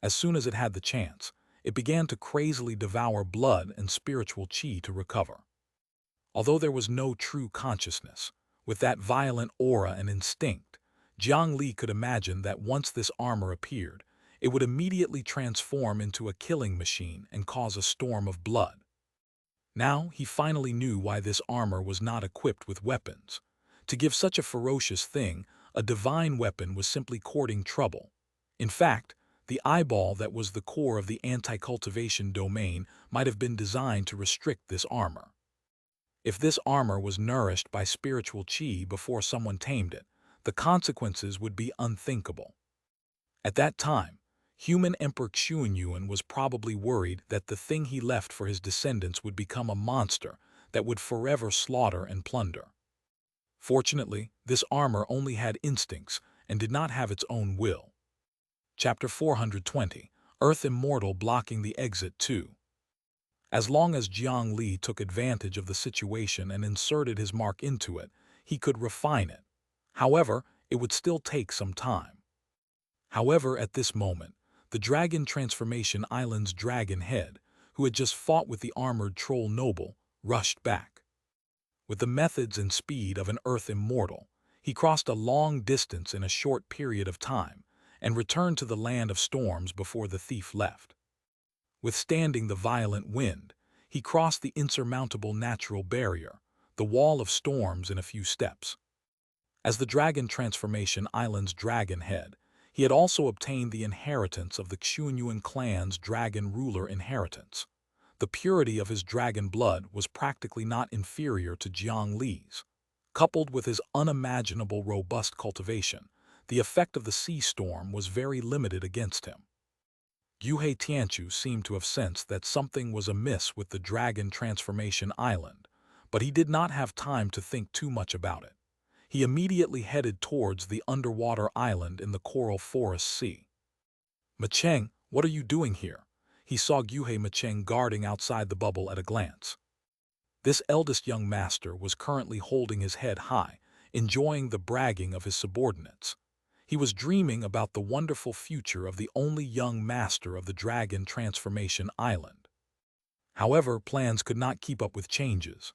As soon as it had the chance, it began to crazily devour blood and spiritual qi to recover. Although there was no true consciousness, with that violent aura and instinct, Jiang Li could imagine that once this armor appeared, it would immediately transform into a killing machine and cause a storm of blood. Now he finally knew why this armor was not equipped with weapons. To give such a ferocious thing a divine weapon was simply courting trouble. In fact, the eyeball that was the core of the anti-cultivation domain might have been designed to restrict this armor. If this armor was nourished by spiritual qi before someone tamed it, the consequences would be unthinkable. At that time, human Emperor Xianxia was probably worried that the thing he left for his descendants would become a monster that would forever slaughter and plunder. Fortunately, this armor only had instincts and did not have its own will. Chapter 420, Earth Immortal Blocking the Exit 2. As long as Jiang Li took advantage of the situation and inserted his mark into it, he could refine it. However, it would still take some time. However, at this moment, the Dragon Transformation Island's dragon head, who had just fought with the armored troll noble, rushed back. With the methods and speed of an Earth Immortal, he crossed a long distance in a short period of time and returned to the land of storms before the thief left. Withstanding the violent wind, he crossed the insurmountable natural barrier, the wall of storms, in a few steps. As the Dragon Transformation Island's dragon head, he had also obtained the inheritance of the Xianxia clan's dragon ruler inheritance. The purity of his dragon blood was practically not inferior to Jiang Li's. Coupled with his unimaginable robust cultivation, the effect of the sea storm was very limited against him. Xianxia seemed to have sensed that something was amiss with the Dragon Transformation Island, but he did not have time to think too much about it. He immediately headed towards the underwater island in the Coral Forest Sea. "Macheng, what are you doing here?" He saw Macheng guarding outside the bubble at a glance. This eldest young master was currently holding his head high, enjoying the bragging of his subordinates. He was dreaming about the wonderful future of the only young master of the Dragon Transformation Island. However, plans could not keep up with changes.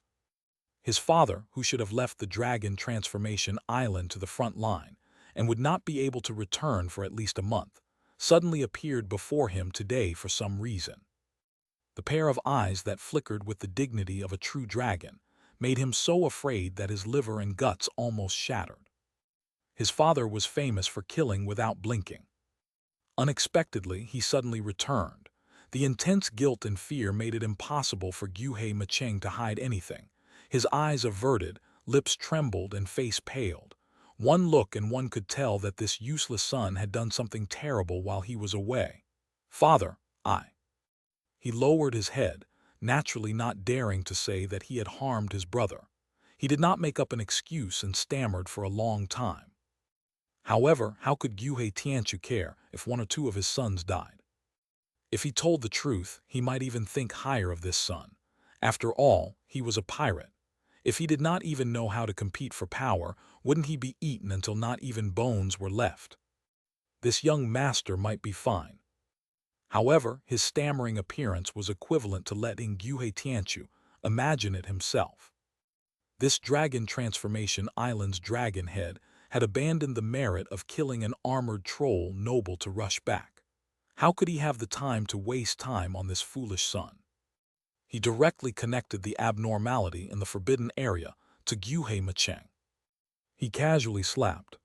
His father, who should have left the Dragon Transformation Island to the front line and would not be able to return for at least a month, suddenly appeared before him today for some reason. The pair of eyes that flickered with the dignity of a true dragon made him so afraid that his liver and guts almost shattered. His father was famous for killing without blinking. Unexpectedly, he suddenly returned. The intense guilt and fear made it impossible for Macheng to hide anything. His eyes averted, lips trembled, and face paled. One look and one could tell that this useless son had done something terrible while he was away. "Father, I..." He lowered his head, naturally not daring to say that he had harmed his brother. He did not make up an excuse and stammered for a long time. However, how could Xianxia care if one or two of his sons died? If he told the truth, he might even think higher of this son. After all, he was a pirate. If he did not even know how to compete for power, wouldn't he be eaten until not even bones were left? This young master might be fine. However, his stammering appearance was equivalent to letting Xianxia imagine it himself. This Dragon Transformation Island's dragon head had abandoned the merit of killing an armored troll noble to rush back. How could he have the time to waste time on this foolish son? He directly connected the abnormality in the forbidden area to Macheng. He casually slapped.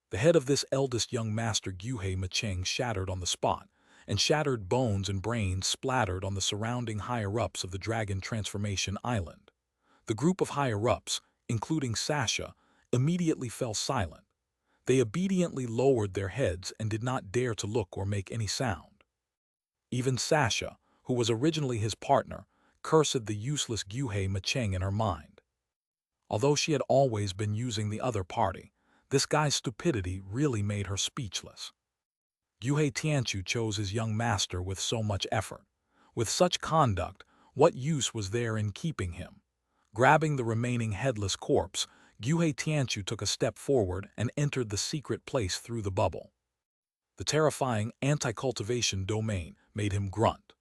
The head of this eldest young master Macheng shattered on the spot, and shattered bones and brains splattered on the surrounding higher-ups of the Dragon Transformation Island. The group of higher-ups, including Xianxia, immediately fell silent. They obediently lowered their heads and did not dare to look or make any sound. Even Xianxia, who was originally his partner, cursed the useless Macheng in her mind. Although she had always been using the other party, this guy's stupidity really made her speechless. Xianxia chose his young master with so much effort. With such conduct, what use was there in keeping him? Grabbing the remaining headless corpse, Xianxia took a step forward and entered the secret place through the bubble. The terrifying anti-cultivation domain made him grunt.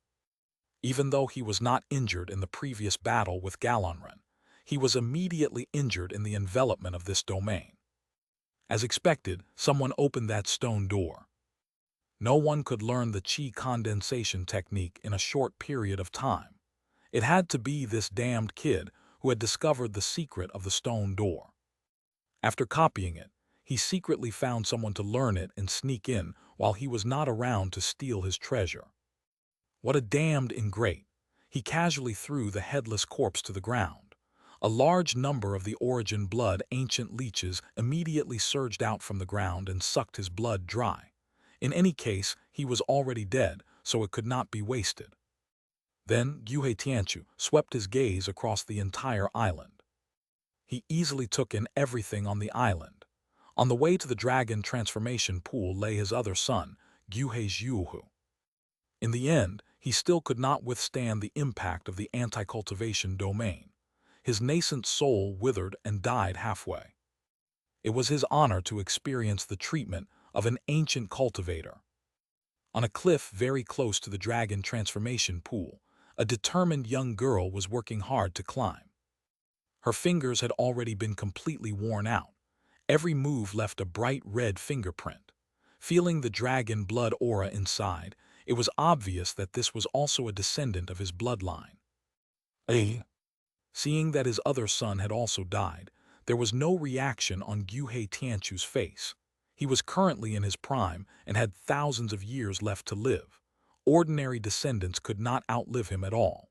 Even though he was not injured in the previous battle with Galonren, he was immediately injured in the envelopment of this domain. As expected, someone opened that stone door. No one could learn the qi condensation technique in a short period of time. It had to be this damned kid who had discovered the secret of the stone door. After copying it, he secretly found someone to learn it and sneak in while he was not around to steal his treasure. What a damned ingrate! He casually threw the headless corpse to the ground. A large number of the origin blood ancient leeches immediately surged out from the ground and sucked his blood dry. In any case, he was already dead, so it could not be wasted. Then Gyuhe Tianchu swept his gaze across the entire island. He easily took in everything on the island. On the way to the dragon transformation pool lay his other son, Gyuhe Zhuhu. In the end, he still could not withstand the impact of the anti-cultivation domain. His nascent soul withered and died halfway. It was his honor to experience the treatment of an ancient cultivator. On a cliff very close to the dragon transformation pool, a determined young girl was working hard to climb. Her fingers had already been completely worn out. Every move left a bright red fingerprint. Feeling the dragon blood aura inside, it was obvious that this was also a descendant of his bloodline. Seeing that his other son had also died, there was no reaction on Gyuhe Tianchu's face. He was currently in his prime and had thousands of years left to live. Ordinary descendants could not outlive him at all.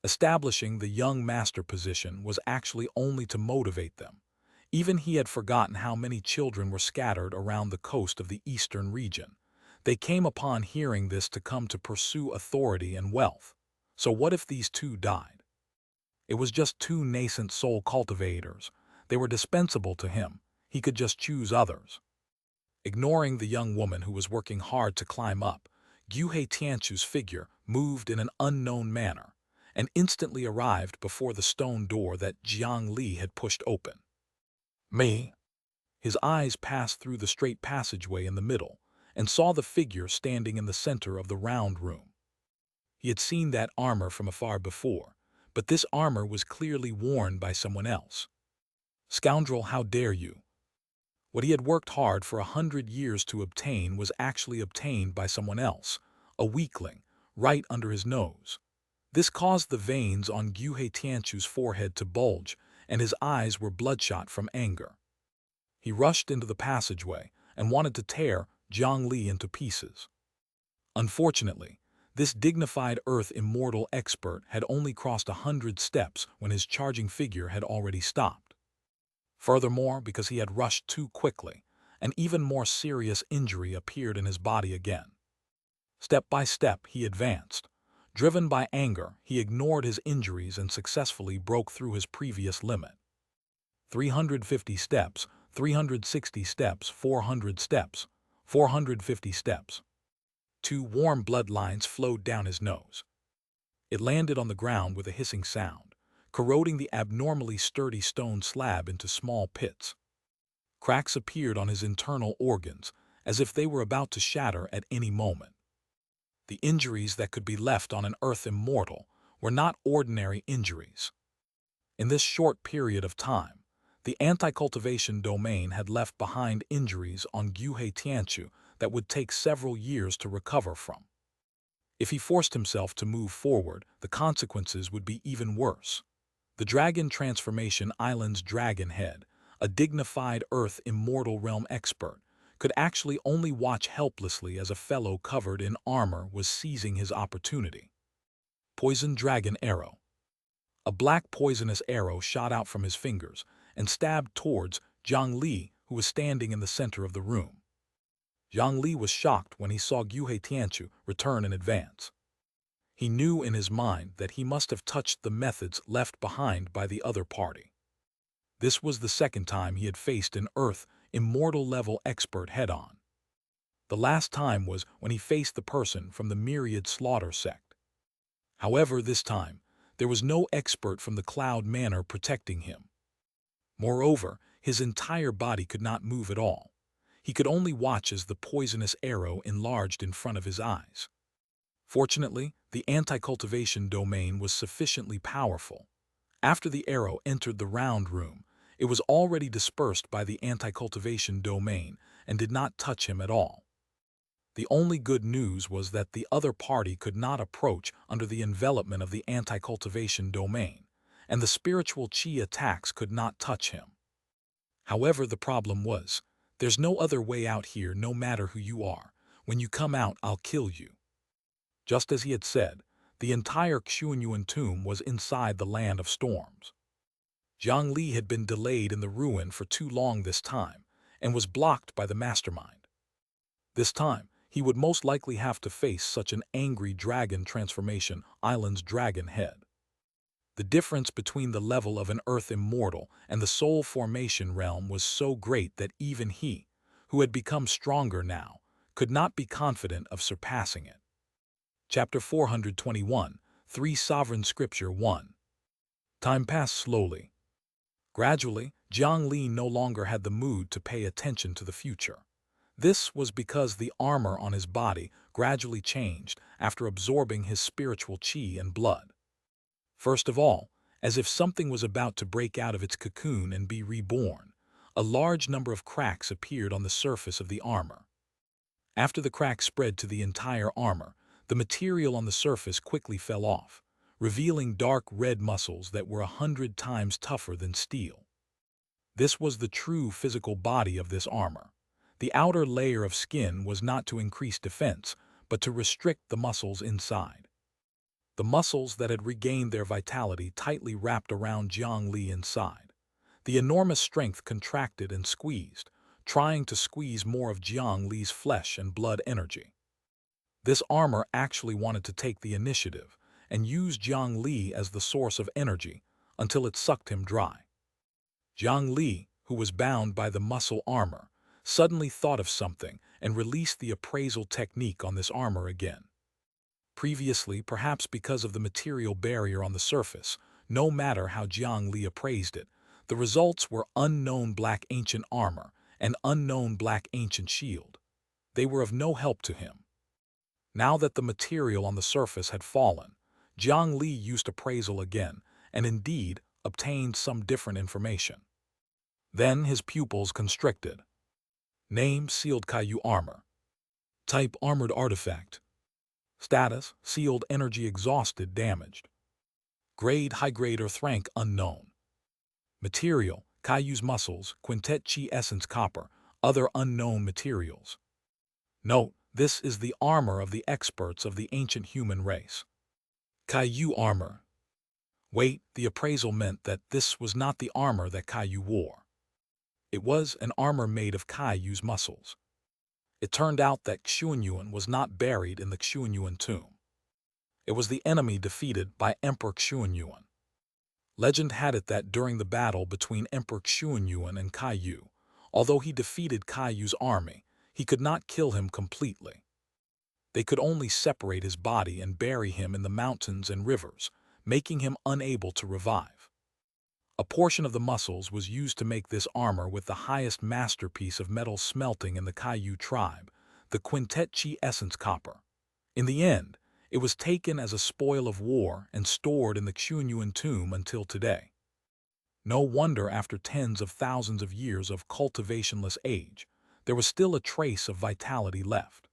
Establishing the young master position was actually only to motivate them. Even he had forgotten how many children were scattered around the coast of the eastern region. They came upon hearing this to come to pursue authority and wealth. So what if these two died? It was just two nascent soul cultivators. They were dispensable to him. He could just choose others. Ignoring the young woman who was working hard to climb up, Gyuhe Tianchu's figure moved in an unknown manner and instantly arrived before the stone door that Jiang Li had pushed open. Me? His eyes passed through the straight passageway in the middle and saw the figure standing in the center of the round room. He had seen that armor from afar before, but this armor was clearly worn by someone else. Scoundrel, how dare you! What he had worked hard for 100 years to obtain was actually obtained by someone else, a weakling, right under his nose. This caused the veins on Gyuhe Tianchu's forehead to bulge, and his eyes were bloodshot from anger. He rushed into the passageway and wanted to tear Jiang Li into pieces. Unfortunately, this dignified Earth immortal expert had only crossed 100 steps when his charging figure had already stopped. Furthermore, because he had rushed too quickly, an even more serious injury appeared in his body again. Step by step, he advanced. Driven by anger, he ignored his injuries and successfully broke through his previous limit. 350 steps, 360 steps, 400 steps, 450 steps. 2 warm bloodlines flowed down his nose. It landed on the ground with a hissing sound, corroding the abnormally sturdy stone slab into small pits. Cracks appeared on his internal organs, as if they were about to shatter at any moment. The injuries that could be left on an Earth immortal were not ordinary injuries. In this short period of time, the anti-cultivation domain had left behind injuries on Gyuhe Tianchu that would take several years to recover from. If he forced himself to move forward, the consequences would be even worse. The Dragon Transformation Island's dragon head, a dignified Earth immortal realm expert, could actually only watch helplessly as a fellow covered in armor was seizing his opportunity. Poison Dragon Arrow. A black poisonous arrow shot out from his fingers and stabbed towards Jiang Li, who was standing in the center of the room. Jiang Li was shocked when he saw Gyuhe Tianchu return in advance. He knew in his mind that he must have touched the methods left behind by the other party. This was the second time he had faced an Earth immortal-level expert head-on. The last time was when he faced the person from the Myriad Slaughter sect. However, this time, there was no expert from the Cloud Manor protecting him. Moreover, his entire body could not move at all. He could only watch as the poisonous arrow enlarged in front of his eyes. Fortunately, the anti-cultivation domain was sufficiently powerful. After the arrow entered the round room, it was already dispersed by the anti-cultivation domain and did not touch him at all. The only good news was that the other party could not approach under the envelopment of the anti-cultivation domain, and the spiritual qi attacks could not touch him. However, the problem was, there's no other way out here no matter who you are. When you come out, I'll kill you. Just as he had said, the entire Xianxia tomb was inside the land of storms. Jiang Li had been delayed in the ruin for too long this time, and was blocked by the mastermind. This time, he would most likely have to face such an angry dragon transformation, Island's dragon head. The difference between the level of an earth immortal and the soul formation realm was so great that even he, who had become stronger now, could not be confident of surpassing it. Chapter 421, 3 Sovereign Scripture 1. Time passed slowly. Gradually, Jiang Li no longer had the mood to pay attention to the future. This was because the armor on his body gradually changed after absorbing his spiritual qi and blood. First of all, as if something was about to break out of its cocoon and be reborn, a large number of cracks appeared on the surface of the armor. After the cracks spread to the entire armor, the material on the surface quickly fell off, revealing dark red muscles that were 100 times tougher than steel. This was the true physical body of this armor. The outer layer of skin was not to increase defense, but to restrict the muscles inside. The muscles that had regained their vitality tightly wrapped around Jiang Li inside. The enormous strength contracted and squeezed, trying to squeeze more of Jiang Li's flesh and blood energy. This armor actually wanted to take the initiative and use Jiang Li as the source of energy until it sucked him dry. Jiang Li, who was bound by the muscle armor, suddenly thought of something and released the appraisal technique on this armor again. Previously, perhaps because of the material barrier on the surface, no matter how Jiang Li appraised it, the results were unknown black ancient armor and unknown black ancient shield. They were of no help to him. Now that the material on the surface had fallen, Jiang Li used appraisal again and indeed obtained some different information. Then his pupils constricted. Name: Sealed Kaiyu Armor. Type: Armored Artifact. Status: Sealed Energy Exhausted Damaged. Grade: High-grade Earth. Rank: Unknown. Material: Kaiyu's muscles, Quintet Chi Essence Copper, other unknown materials. Note: this is the armor of the experts of the ancient human race. Kaiyu Armor. Wait, the appraisal meant that this was not the armor that Kaiyu wore. It was an armor made of Kaiyu's muscles. It turned out that Xianxia was not buried in the Xianxia tomb. It was the enemy defeated by Emperor Xianxia. Legend had it that during the battle between Emperor Xianxia and Kaiyu, although he defeated Kaiyu's army, he could not kill him completely. They could only separate his body and bury him in the mountains and rivers, making him unable to revive. A portion of the muscles was used to make this armor with the highest masterpiece of metal smelting in the Kaiyu tribe, the Quintet Chi Essence Copper. In the end, it was taken as a spoil of war and stored in the Xianxia tomb until today. No wonder after tens of thousands of years of cultivationless age, there was still a trace of vitality left.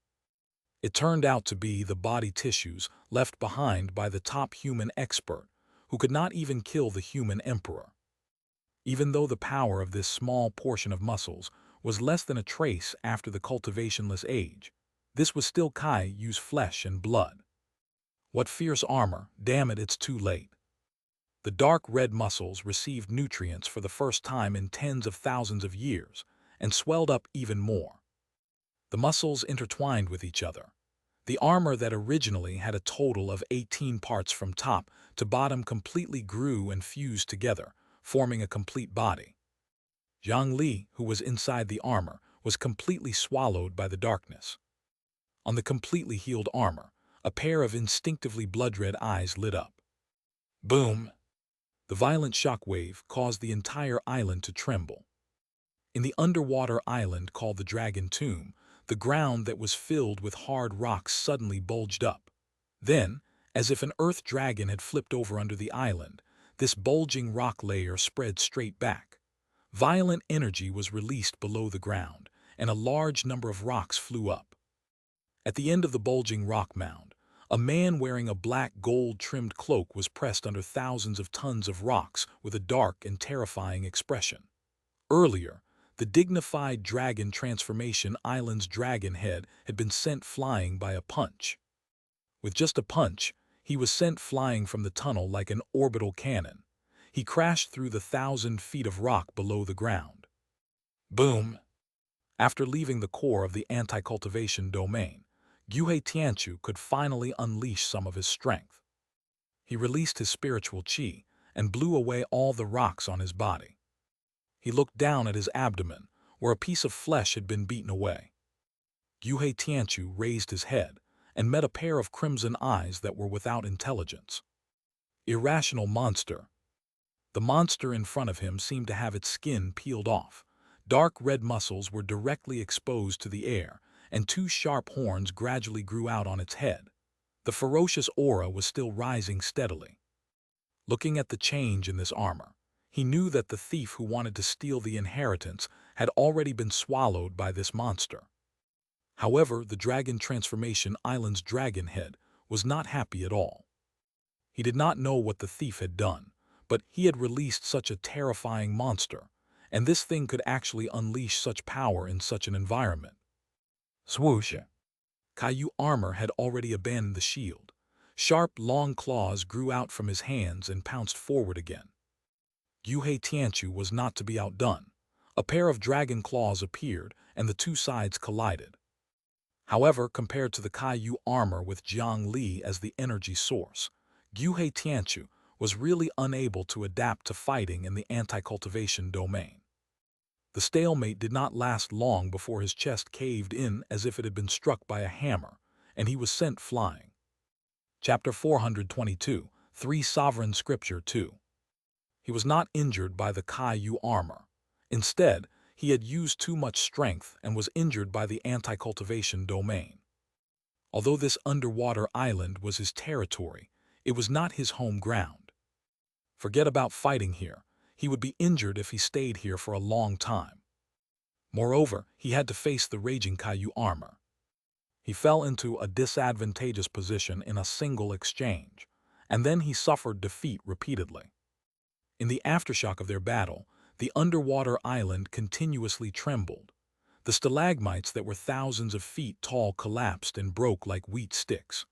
It turned out to be the body tissues left behind by the top human expert, who could not even kill the human emperor. Even though the power of this small portion of muscles was less than a trace after the cultivationless age, this was still Kaiyu's flesh and blood. What fierce armor! Damn it, it's too late. The dark red muscles received nutrients for the first time in tens of thousands of years and swelled up even more. The muscles intertwined with each other. The armor that originally had a total of 18 parts from top to bottom completely grew and fused together, forming a complete body. Jiang Li, who was inside the armor, was completely swallowed by the darkness. On the completely healed armor, a pair of instinctively blood-red eyes lit up. Boom! The violent shock wave caused the entire island to tremble. In the underwater island called the Dragon Tomb, the ground that was filled with hard rocks suddenly bulged up. Then, as if an earth dragon had flipped over under the island, this bulging rock layer spread straight back. Violent energy was released below the ground, and a large number of rocks flew up. At the end of the bulging rock mound, a man wearing a black gold-trimmed cloak was pressed under thousands of tons of rocks with a dark and terrifying expression. Earlier, the dignified dragon transformation island's dragon head had been sent flying by a punch. With just a punch, he was sent flying from the tunnel like an orbital cannon. He crashed through the 1,000 feet of rock below the ground. Boom! After leaving the core of the anti-cultivation domain, Gyuhe Tianchu could finally unleash some of his strength. He released his spiritual qi and blew away all the rocks on his body. He looked down at his abdomen, where a piece of flesh had been beaten away. Gyuhe Tianchu raised his head and met a pair of crimson eyes that were without intelligence. Irrational monster. The monster in front of him seemed to have its skin peeled off. Dark red muscles were directly exposed to the air, and two sharp horns gradually grew out on its head. The ferocious aura was still rising steadily. Looking at the change in this armor, he knew that the thief who wanted to steal the inheritance had already been swallowed by this monster. However, the Dragon Transformation Island's dragon head was not happy at all. He did not know what the thief had done, but he had released such a terrifying monster, and this thing could actually unleash such power in such an environment. Swoosh! Caillou armor had already abandoned the shield. Sharp, long claws grew out from his hands and pounced forward again. Gyuhe Tianchu was not to be outdone. A pair of dragon claws appeared, and the two sides collided. However, compared to the Caillou armor with Jiang Li as the energy source, Gyuhe Tianchu was really unable to adapt to fighting in the anti-cultivation domain. The stalemate did not last long before his chest caved in as if it had been struck by a hammer, and he was sent flying. Chapter 422, 3 Sovereign Scripture 2. He was not injured by the Caillou armor. Instead, he had used too much strength and was injured by the anti-cultivation domain. Although this underwater island was his territory, it was not his home ground. Forget about fighting here. He would be injured if he stayed here for a long time. Moreover, he had to face the raging Caillou armor. He fell into a disadvantageous position in a single exchange, and then he suffered defeat repeatedly. In the aftershock of their battle, the underwater island continuously trembled. The stalagmites that were thousands of feet tall collapsed and broke like wheat sticks.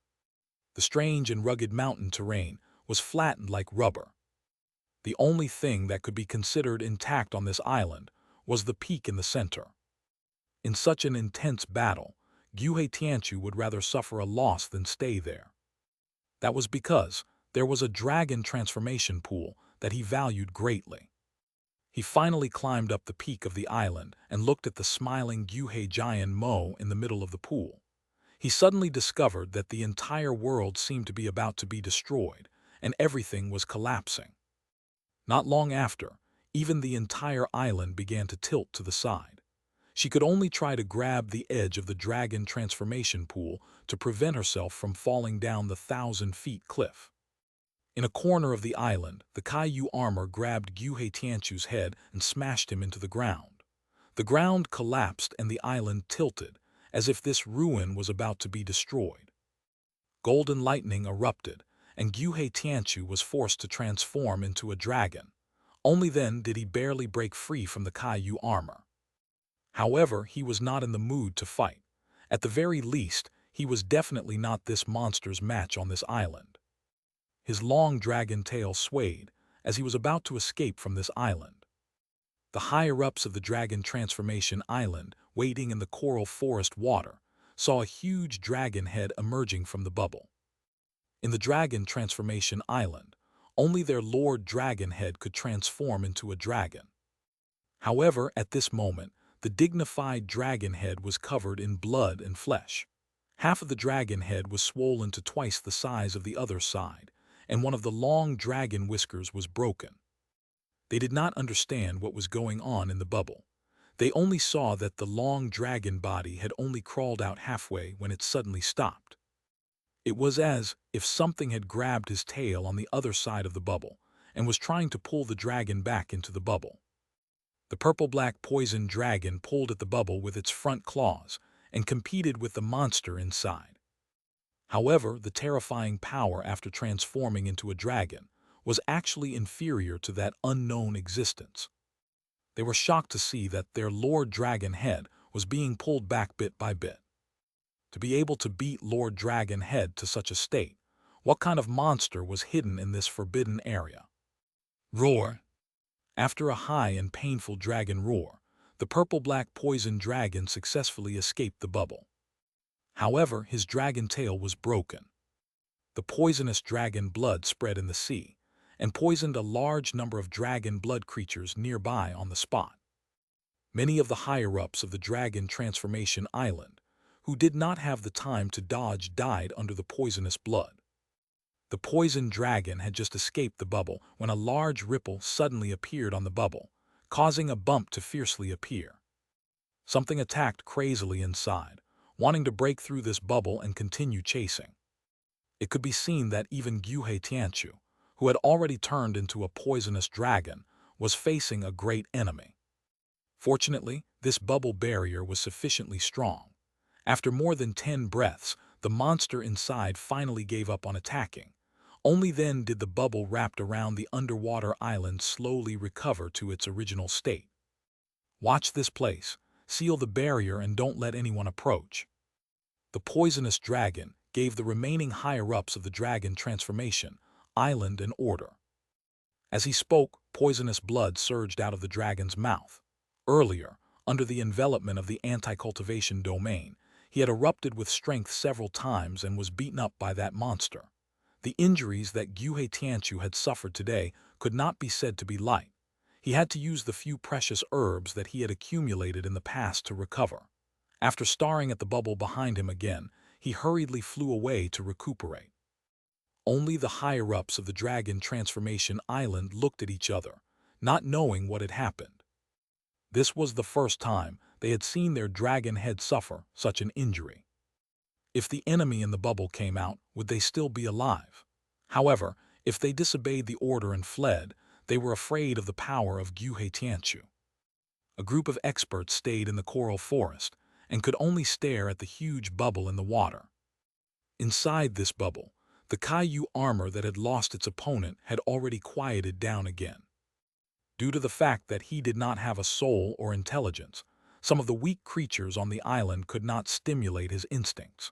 The strange and rugged mountain terrain was flattened like rubber. The only thing that could be considered intact on this island was the peak in the center. In such an intense battle, Gyuhe Tianchu would rather suffer a loss than stay there. That was because there was a dragon transformation pool that he valued greatly. He finally climbed up the peak of the island and looked at the smiling Gyuhe giant Mo in the middle of the pool. He suddenly discovered that the entire world seemed to be about to be destroyed, and everything was collapsing. Not long after, even the entire island began to tilt to the side. She could only try to grab the edge of the dragon transformation pool to prevent herself from falling down the 1,000-foot cliff. In a corner of the island, the Caillou armor grabbed Gyuhe Tianchu's head and smashed him into the ground. The ground collapsed and the island tilted, as if this ruin was about to be destroyed. Golden lightning erupted, and Gyuhe Tianchu was forced to transform into a dragon. Only then did he barely break free from the Caillou armor. However, he was not in the mood to fight. At the very least, he was definitely not this monster's match on this island. His long dragon tail swayed as he was about to escape from this island. The higher-ups of the Dragon Transformation Island, waiting in the coral forest water, saw a huge dragon head emerging from the bubble. In the Dragon Transformation Island, only their Lord Dragon Head could transform into a dragon. However, at this moment, the dignified dragon head was covered in blood and flesh. Half of the dragon head was swollen to twice the size of the other side, and one of the long dragon whiskers was broken. They did not understand what was going on in the bubble. They only saw that the long dragon body had only crawled out halfway when it suddenly stopped. It was as if something had grabbed his tail on the other side of the bubble and was trying to pull the dragon back into the bubble. The purple-black poison dragon pulled at the bubble with its front claws, and competed with the monster inside. However, the terrifying power after transforming into a dragon was actually inferior to that unknown existence. They were shocked to see that their Lord Dragon Head was being pulled back bit by bit. To be able to beat Lord Dragon Head to such a state, what kind of monster was hidden in this forbidden area? Roar! After a high and painful dragon roar, the purple-black poison dragon successfully escaped the bubble. However, his dragon tail was broken. The poisonous dragon blood spread in the sea and poisoned a large number of dragon blood creatures nearby on the spot. Many of the higher-ups of the Dragon Transformation Island, who did not have the time to dodge, died under the poisonous blood. The poisoned dragon had just escaped the bubble when a large ripple suddenly appeared on the bubble, causing a bump to fiercely appear. Something attacked crazily inside, wanting to break through this bubble and continue chasing. It could be seen that even Xianxia, who had already turned into a poisonous dragon, was facing a great enemy. Fortunately, this bubble barrier was sufficiently strong. After more than 10 breaths, the monster inside finally gave up on attacking. Only then did the bubble wrapped around the underwater island slowly recover to its original state. Watch this place, seal the barrier and don't let anyone approach. The poisonous dragon gave the remaining higher-ups of the Dragon Transformation Island an order. As he spoke, poisonous blood surged out of the dragon's mouth. Earlier, under the envelopment of the anti-cultivation domain, he had erupted with strength several times and was beaten up by that monster. The injuries that Xianxia had suffered today could not be said to be light. He had to use the few precious herbs that he had accumulated in the past to recover. After staring at the bubble behind him again, he hurriedly flew away to recuperate. Only the higher-ups of the Dragon Transformation Island looked at each other, not knowing what had happened. This was the first time they had seen their dragon head suffer such an injury. If the enemy in the bubble came out, would they still be alive? However, if they disobeyed the order and fled, they were afraid of the power of Xianxia. A group of experts stayed in the coral forest and could only stare at the huge bubble in the water. Inside this bubble, the Caillou armor that had lost its opponent had already quieted down again. Due to the fact that he did not have a soul or intelligence, some of the weak creatures on the island could not stimulate his instincts.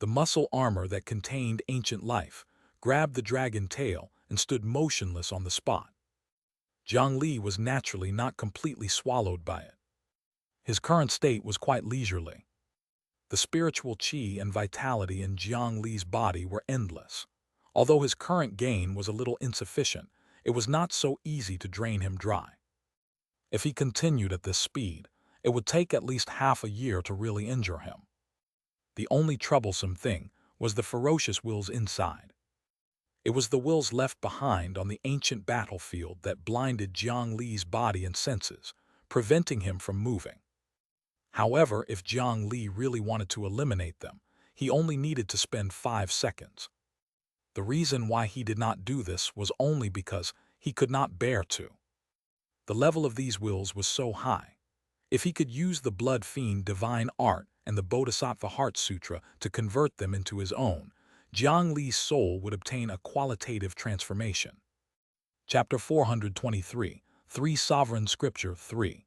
The muscle armor that contained ancient life grabbed the dragon tail and stood motionless on the spot. Jiang Li was naturally not completely swallowed by it. His current state was quite leisurely. The spiritual qi and vitality in Jiang Li's body were endless. Although his current gain was a little insufficient, it was not so easy to drain him dry. If he continued at this speed, it would take at least half a year to really injure him. The only troublesome thing was the ferocious wills inside. It was the wills left behind on the ancient battlefield that blinded Jiang Li's body and senses, preventing him from moving. However, if Jiang Li really wanted to eliminate them, he only needed to spend 5 seconds. The reason why he did not do this was only because he could not bear to. The level of these wills was so high. If he could use the Blood Fiend Divine Art and the Bodhisattva Heart Sutra to convert them into his own, Jiang Li's soul would obtain a qualitative transformation. Chapter 423, 3 Sovereign Scripture 3.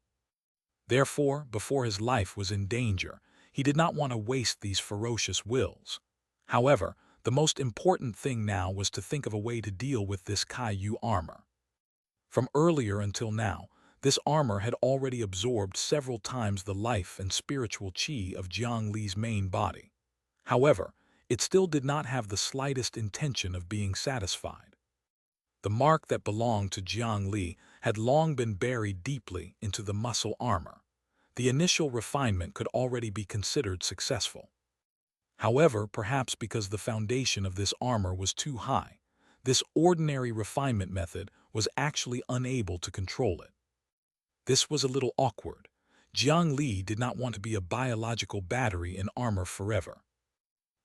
Therefore, before his life was in danger, he did not want to waste these ferocious wills. However, the most important thing now was to think of a way to deal with this Caillou armor. From earlier until now, this armor had already absorbed several times the life and spiritual qi of Jiang Li's main body. However, it still did not have the slightest intention of being satisfied. The mark that belonged to Jiang Li had long been buried deeply into the muscle armor. The initial refinement could already be considered successful. However, perhaps because the foundation of this armor was too high, this ordinary refinement method was actually unable to control it. This was a little awkward. Jiang Li did not want to be a biological battery in armor forever.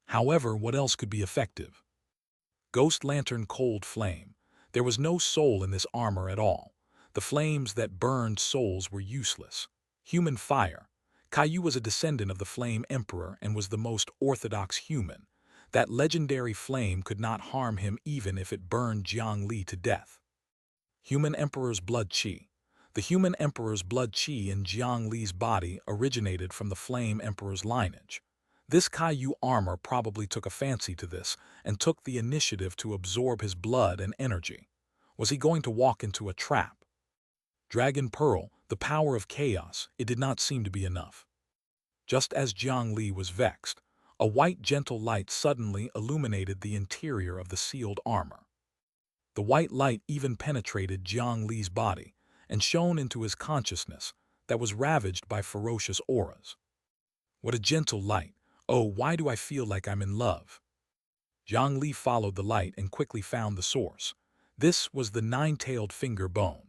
However, what else could be effective? Ghost Lantern Cold Flame. There was no soul in this armor at all. The flames that burned souls were useless. Human Fire. Caillou was a descendant of the Flame Emperor and was the most orthodox human. That legendary flame could not harm him even if it burned Jiang Li to death. Human Emperor's blood qi. The human emperor's blood qi in Jiang Li's body originated from the Flame Emperor's lineage. This Caillou armor probably took a fancy to this and took the initiative to absorb his blood and energy. Was he going to walk into a trap? Dragon Pearl, the power of chaos, it did not seem to be enough. Just as Jiang Li was vexed, a white gentle light suddenly illuminated the interior of the sealed armor. The white light even penetrated Jiang Li's body and shone into his consciousness that was ravaged by ferocious auras. What a gentle light! Oh, why do I feel like I'm in love? Jiang Li followed the light and quickly found the source. This was the nine-tailed finger bone.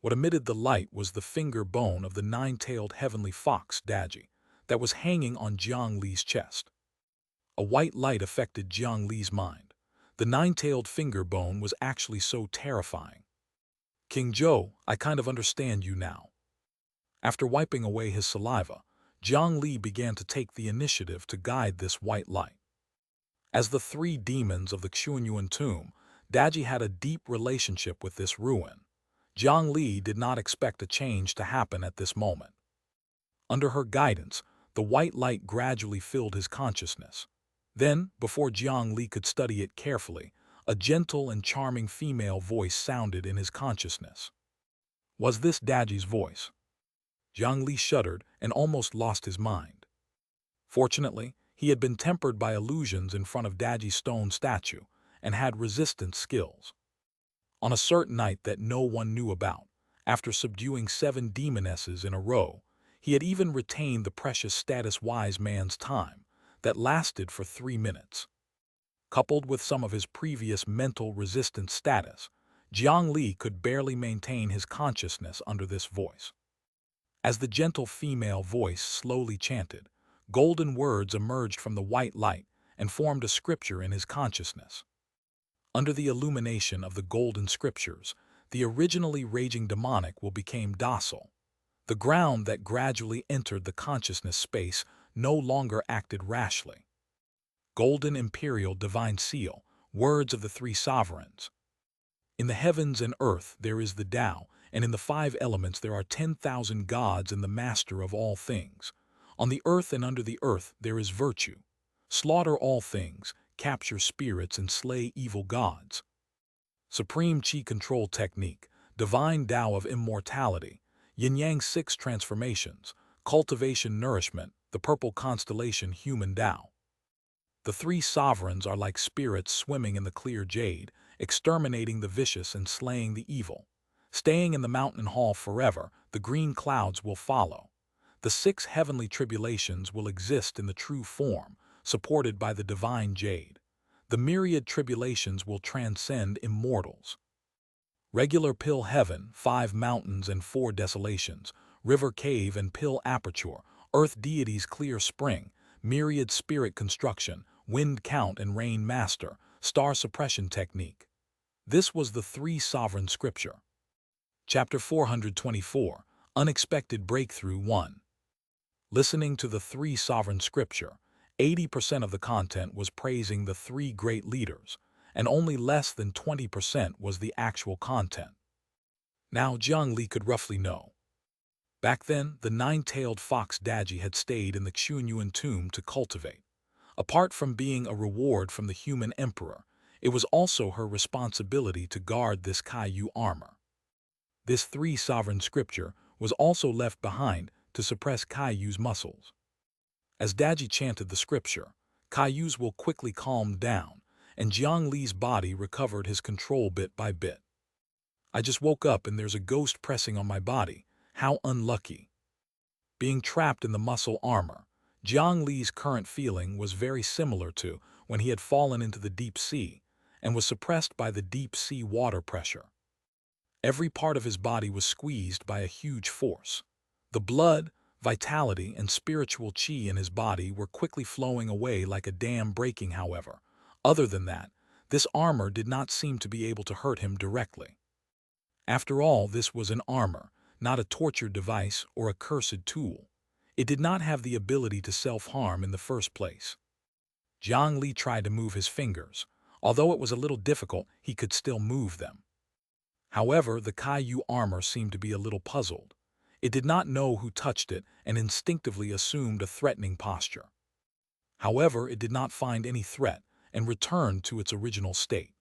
What emitted the light was the finger bone of the nine-tailed heavenly fox, Daji, that was hanging on Jiang Li's chest. A white light affected Jiang Li's mind. The nine-tailed finger bone was actually so terrifying. King Zhou, I kind of understand you now. After wiping away his saliva, Jiang Li began to take the initiative to guide this white light. As the three demons of the Xianxia tomb, Daji had a deep relationship with this ruin. Jiang Li did not expect a change to happen at this moment. Under her guidance, the white light gradually filled his consciousness. Then, before Jiang Li could study it carefully, a gentle and charming female voice sounded in his consciousness. Was this Daji's voice? Jiang Li shuddered and almost lost his mind. Fortunately, he had been tempered by illusions in front of Daji's stone statue and had resistance skills. On a certain night that no one knew about, after subduing 7 demonesses in a row, he had even retained the precious status wise man's time that lasted for 3 minutes. Coupled with some of his previous mental resistance status, Jiang Li could barely maintain his consciousness under this voice. As the gentle female voice slowly chanted, golden words emerged from the white light and formed a scripture in his consciousness. Under the illumination of the golden scriptures, the originally raging demonic will become docile. The ground that gradually entered the consciousness space no longer acted rashly. Golden imperial divine seal, words of the 3 sovereigns. In the heavens and earth there is the Tao, and in the 5 elements there are 10,000 gods and the master of all things. On the earth and under the earth there is virtue. Slaughter all things, capture spirits and slay evil gods. Supreme Qi control technique, divine Tao of immortality, yin-yang 6 transformations, cultivation nourishment, the purple constellation human Tao. The 3 sovereigns are like spirits swimming in the clear jade, exterminating the vicious and slaying the evil. Staying in the mountain hall forever, the green clouds will follow. The 6 heavenly tribulations will exist in the true form, supported by the divine jade. The myriad tribulations will transcend immortals. Regular pill heaven, 5 mountains and 4 desolations, river cave and pill aperture, earth deities clear spring, myriad spirit construction, wind count and rain master, star suppression technique. This was the 3 sovereign scripture. Chapter 424, Unexpected Breakthrough 1. Listening to the 3 sovereign scripture, 80% of the content was praising the 3 great leaders, and only less than 20% was the actual content. Now Jiang Li could roughly know. Back then, the 9-tailed fox Daji had stayed in the Xianxia tomb to cultivate. Apart from being a reward from the human emperor, it was also her responsibility to guard this Caillou armor. This 3 sovereign scripture was also left behind to suppress Caillou's muscles. As Daji chanted the scripture, Caillou's will quickly calmed down, and Jiang Li's body recovered his control bit by bit. I just woke up and there's a ghost pressing on my body. How unlucky. Being trapped in the muscle armor, Jiang Li's current feeling was very similar to when he had fallen into the deep sea and was suppressed by the deep sea water pressure. Every part of his body was squeezed by a huge force. The blood, vitality, and spiritual qi in his body were quickly flowing away like a dam breaking. However, other than that, this armor did not seem to be able to hurt him directly. After all, this was an armor, not a torture device or a cursed tool. It did not have the ability to self-harm in the first place. Jiang Li tried to move his fingers. Although it was a little difficult, he could still move them. However, the Kaiyu armor seemed to be a little puzzled. It did not know who touched it and instinctively assumed a threatening posture. However, it did not find any threat and returned to its original state.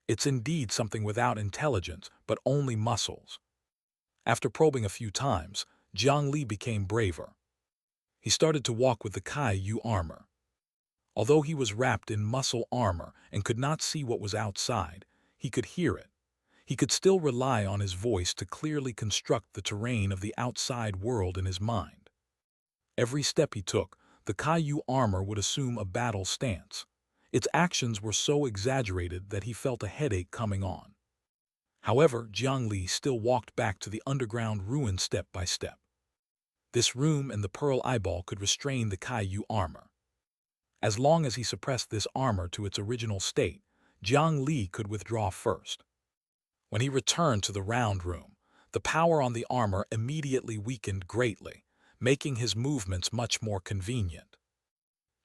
It's indeed something without intelligence, but only muscles. After probing a few times, Jiang Li became braver. He started to walk with the Kaiyu armor. Although he was wrapped in muscle armor and could not see what was outside, he could hear it. He could still rely on his voice to clearly construct the terrain of the outside world in his mind. Every step he took, the Kaiyu armor would assume a battle stance. Its actions were so exaggerated that he felt a headache coming on. However, Jiang Li still walked back to the underground ruin step by step. This room and the pearl eyeball could restrain the Kaiyu armor. As long as he suppressed this armor to its original state, Jiang Li could withdraw first. When he returned to the round room, the power on the armor immediately weakened greatly, making his movements much more convenient.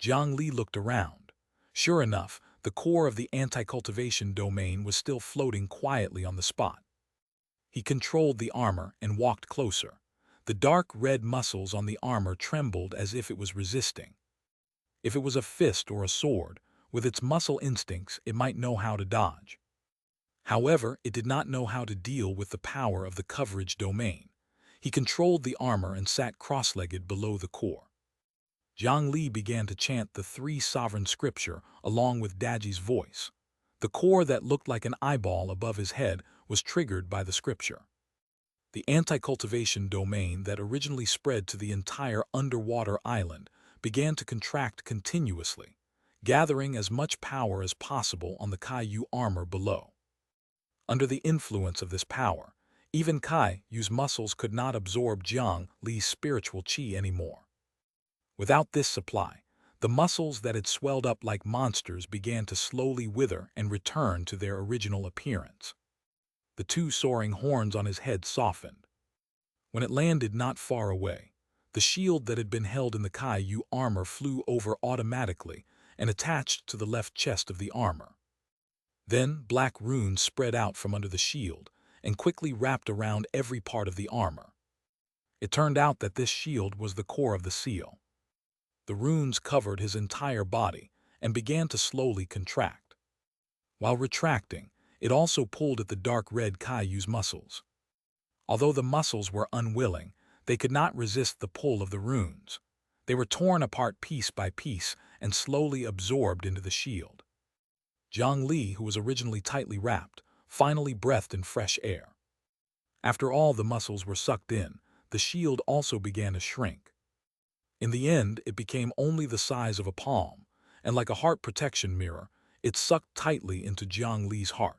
Jiang Li looked around. Sure enough, the core of the anti-cultivation domain was still floating quietly on the spot. He controlled the armor and walked closer. The dark red muscles on the armor trembled as if it was resisting. If it was a fist or a sword, with its muscle instincts, it might know how to dodge. However, it did not know how to deal with the power of the coverage domain. He controlled the armor and sat cross-legged below the core. Jiang Li began to chant the three sovereign scripture along with Daji's voice. The core that looked like an eyeball above his head was triggered by the scripture. The anti-cultivation domain that originally spread to the entire underwater island began to contract continuously, gathering as much power as possible on the Kaiyu armor below. Under the influence of this power, even Kaiyu's muscles could not absorb Jiang Li's spiritual qi anymore. Without this supply, the muscles that had swelled up like monsters began to slowly wither and return to their original appearance. The two soaring horns on his head softened. When it landed not far away, the shield that had been held in the Kaiyu armor flew over automatically and attached to the left chest of the armor. Then black runes spread out from under the shield and quickly wrapped around every part of the armor. It turned out that this shield was the core of the seal. The runes covered his entire body and began to slowly contract. While retracting, it also pulled at the dark red Kaiyu's muscles. Although the muscles were unwilling, they could not resist the pull of the runes. They were torn apart piece by piece and slowly absorbed into the shield. Jiang Li, who was originally tightly wrapped, finally breathed in fresh air. After all the muscles were sucked in, the shield also began to shrink. In the end, it became only the size of a palm, and like a heart protection mirror, it sucked tightly into Jiang Li's heart.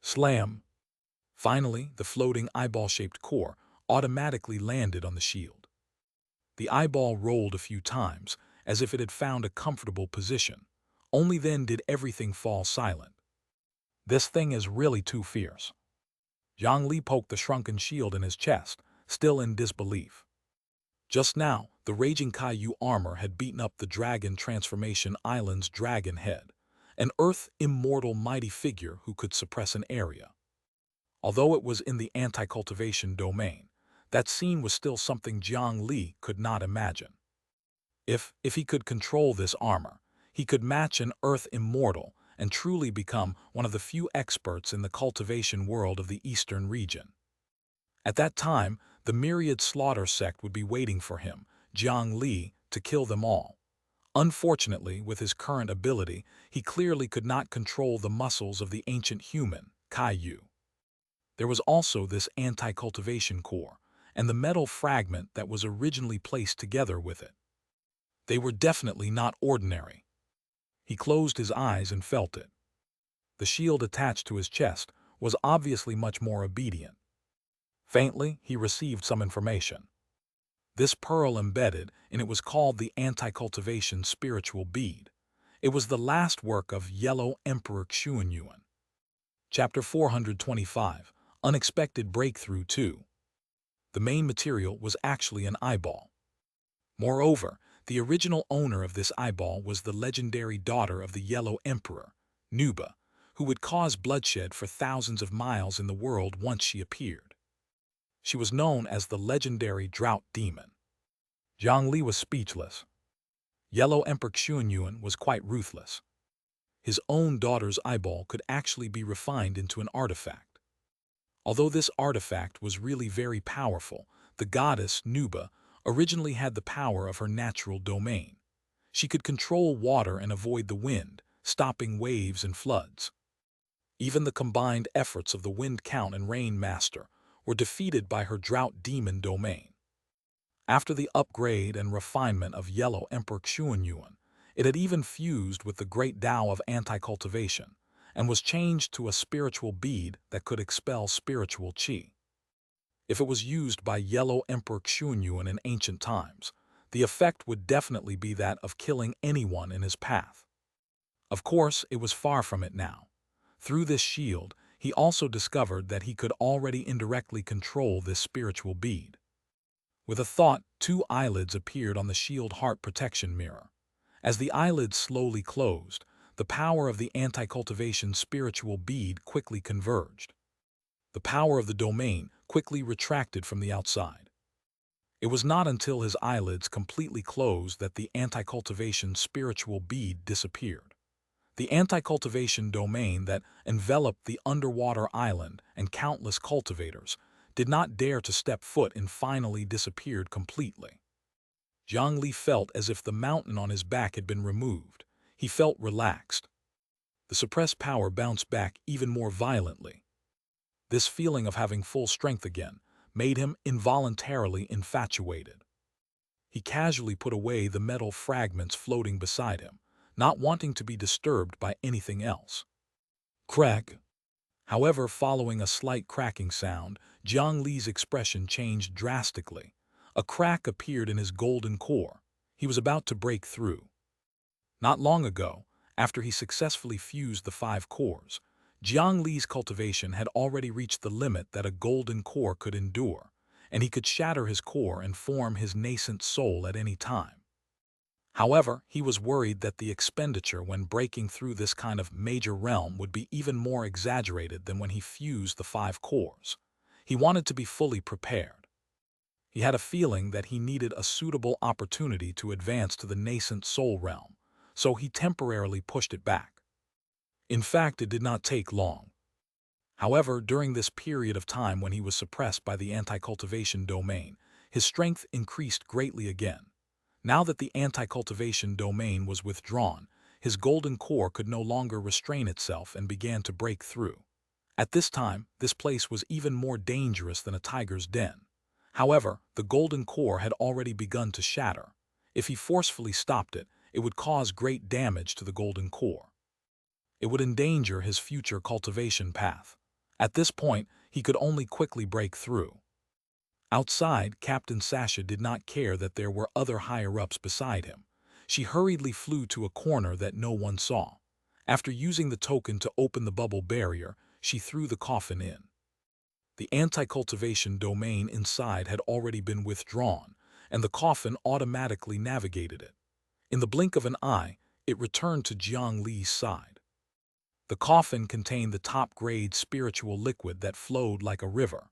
Slam! Finally, the floating eyeball-shaped core automatically landed on the shield. The eyeball rolled a few times, as if it had found a comfortable position. Only then did everything fall silent. This thing is really too fierce. Jiang Li poked the shrunken shield in his chest, still in disbelief. Just now, the raging Kaiyu armor had beaten up the Dragon Transformation Island's dragon head, an earth-immortal mighty figure who could suppress an area. Although it was in the anti-cultivation domain, that scene was still something Jiang Li could not imagine. If he could control this armor, he could match an Earth immortal and truly become one of the few experts in the cultivation world of the eastern region. At that time, the myriad slaughter sect would be waiting for him, Jiang Li, to kill them all. Unfortunately, with his current ability, he clearly could not control the muscles of the ancient human, Kaiyu. There was also this anti-cultivation core, and the metal fragment that was originally placed together with it. They were definitely not ordinary. He closed his eyes and felt it. The shield attached to his chest was obviously much more obedient. Faintly, he received some information. This pearl embedded in it was called the Anti-Cultivation Spiritual Bead. It was the last work of Yellow Emperor Xianxia. Chapter 425, Unexpected Breakthrough 2. The main material was actually an eyeball. Moreover, the original owner of this eyeball was the legendary daughter of the Yellow Emperor, Nuba, who would cause bloodshed for thousands of miles in the world once she appeared. She was known as the legendary Drought Demon. Jiang Li was speechless. Yellow Emperor Xianxia was quite ruthless. His own daughter's eyeball could actually be refined into an artifact. Although this artifact was really very powerful, the goddess, Nuba, originally had the power of her natural domain. She could control water and avoid the wind, stopping waves and floods. Even the combined efforts of the Wind Count and Rain Master were defeated by her Drought Demon domain. After the upgrade and refinement of Yellow Emperor Xianxia, it had even fused with the great Tao of anti-cultivation and was changed to a spiritual bead that could expel spiritual qi. If it was used by Yellow Emperor Xianxia in ancient times, the effect would definitely be that of killing anyone in his path. Of course, it was far from it now. Through this shield, he also discovered that he could already indirectly control this spiritual bead. With a thought, 2 eyelids appeared on the shield heart protection mirror. As the eyelids slowly closed, the power of the anti-cultivation spiritual bead quickly converged. The power of the domain quickly retracted from the outside. It was not until his eyelids completely closed that the anti-cultivation spiritual bead disappeared. The anti-cultivation domain that enveloped the underwater island and countless cultivators did not dare to step foot and finally disappeared completely. Jiang Li felt as if the mountain on his back had been removed. He felt relaxed. The suppressed power bounced back even more violently. This feeling of having full strength again made him involuntarily infatuated. He casually put away the metal fragments floating beside him, not wanting to be disturbed by anything else. Crack! However, following a slight cracking sound, Jiang Li's expression changed drastically. A crack appeared in his golden core. He was about to break through. Not long ago, after he successfully fused the 5 cores, Jiang Li's cultivation had already reached the limit that a golden core could endure, and he could shatter his core and form his nascent soul at any time. However, he was worried that the expenditure when breaking through this kind of major realm would be even more exaggerated than when he fused the 5 cores. He wanted to be fully prepared. He had a feeling that he needed a suitable opportunity to advance to the nascent soul realm, so he temporarily pushed it back. In fact, it did not take long. However, during this period of time when he was suppressed by the anti-cultivation domain, his strength increased greatly again. Now that the anti-cultivation domain was withdrawn, his golden core could no longer restrain itself and began to break through. At this time, this place was even more dangerous than a tiger's den. However, the golden core had already begun to shatter. If he forcefully stopped it, it would cause great damage to the golden core. It would endanger his future cultivation path. At this point, he could only quickly break through. Outside, Captain Sasha did not care that there were other higher-ups beside him. She hurriedly flew to a corner that no one saw. After using the token to open the bubble barrier, she threw the coffin in. The anti-cultivation domain inside had already been withdrawn, and the coffin automatically navigated it. In the blink of an eye, it returned to Jiang Li's side. The coffin contained the top-grade spiritual liquid that flowed like a river.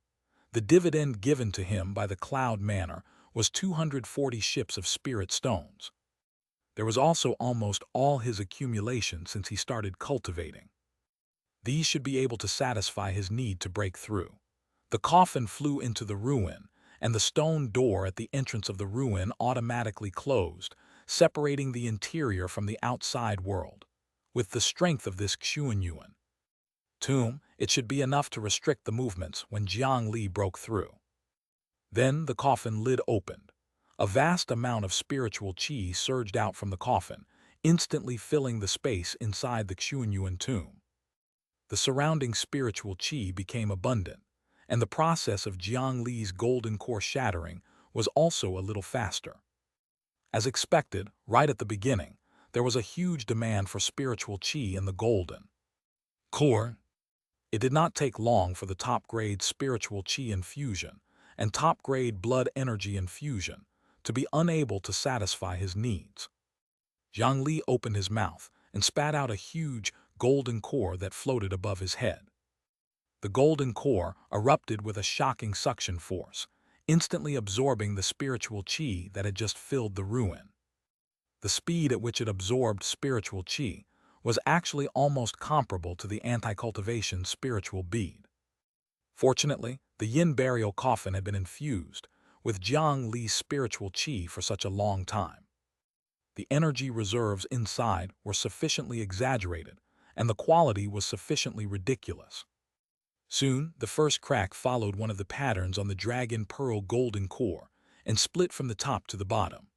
The dividend given to him by the Cloud Manor was 240 ships of spirit stones. There was also almost all his accumulation since he started cultivating. These should be able to satisfy his need to break through. The coffin flew into the ruin, and the stone door at the entrance of the ruin automatically closed, separating the interior from the outside world. With the strength of this Xianxia tomb, it should be enough to restrict the movements when Jiang Li broke through. Then the coffin lid opened. A vast amount of spiritual qi surged out from the coffin, instantly filling the space inside the Xianxia tomb. The surrounding spiritual qi became abundant, and the process of Jiang Li's golden core shattering was also a little faster. As expected, right at the beginning, there was a huge demand for spiritual qi in the golden core. It did not take long for the top-grade spiritual qi infusion and top-grade blood energy infusion to be unable to satisfy his needs. Jiang Li opened his mouth and spat out a huge, golden core that floated above his head. The golden core erupted with a shocking suction force, instantly absorbing the spiritual qi that had just filled the ruin. The speed at which it absorbed spiritual qi was actually almost comparable to the anti-cultivation spiritual bead. Fortunately, the yin burial coffin had been infused with Jiang Li's spiritual qi for such a long time. The energy reserves inside were sufficiently exaggerated, and the quality was sufficiently ridiculous. Soon, the first crack followed one of the patterns on the dragon pearl golden core and split from the top to the bottom.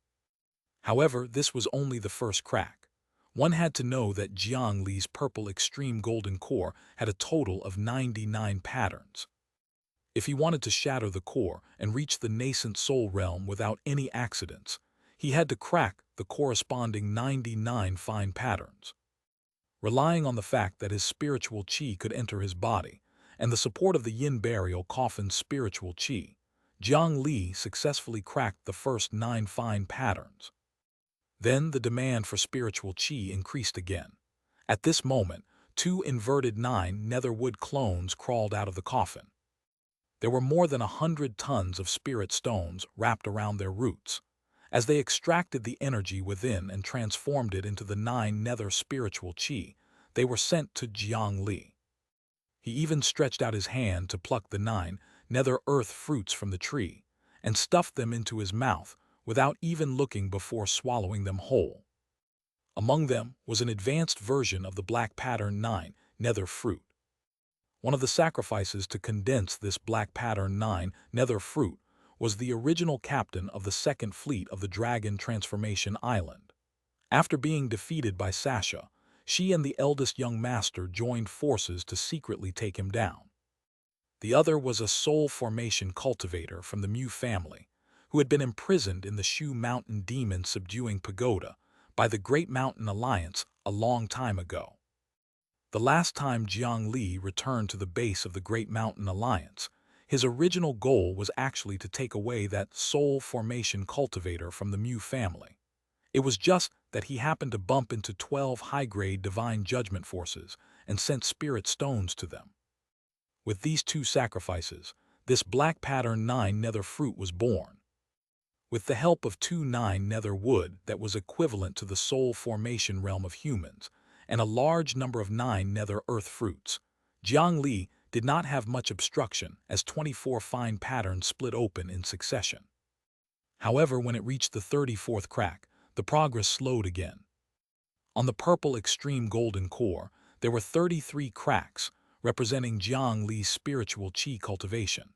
However, this was only the first crack. One had to know that Jiang Li's purple extreme golden core had a total of 99 patterns. If he wanted to shatter the core and reach the nascent soul realm without any accidents, he had to crack the corresponding 99 fine patterns. Relying on the fact that his spiritual qi could enter his body, and the support of the yin burial coffin's spiritual qi, Jiang Li successfully cracked the first 9 fine patterns. Then the demand for spiritual qi increased again. At this moment, 2 inverted 9 netherwood clones crawled out of the coffin. There were more than 100 tons of spirit stones wrapped around their roots. As they extracted the energy within and transformed it into the 9 nether spiritual qi, they were sent to Jiang Li. He even stretched out his hand to pluck the 9 nether earth fruits from the tree and stuffed them into his mouth without even looking before swallowing them whole. Among them was an advanced version of the black pattern 9 nether fruit. One of the sacrifices to condense this black pattern 9 nether fruit was the original captain of the Second Fleet of the Dragon Transformation Island. After being defeated by Xianxia, she and the eldest young master joined forces to secretly take him down. The other was a soul formation cultivator from the Mu family, who had been imprisoned in the Shu Mountain Demon Subduing Pagoda by the Great Mountain Alliance a long time ago. The last time Jiang Li returned to the base of the Great Mountain Alliance, his original goal was actually to take away that soul formation cultivator from the Mu family. It was just that he happened to bump into 12 high-grade divine judgment forces and sent spirit stones to them. With these 2 sacrifices, this black pattern 9 nether fruit was born. With the help of 2 9 nether wood that was equivalent to the soul formation realm of humans, and a large number of 9 nether earth fruits, Jiang Li did not have much obstruction as 24 fine patterns split open in succession. However, when it reached the 34th crack, the progress slowed again. On the purple extreme golden core, there were 33 cracks, representing Jiang Li's spiritual qi cultivation.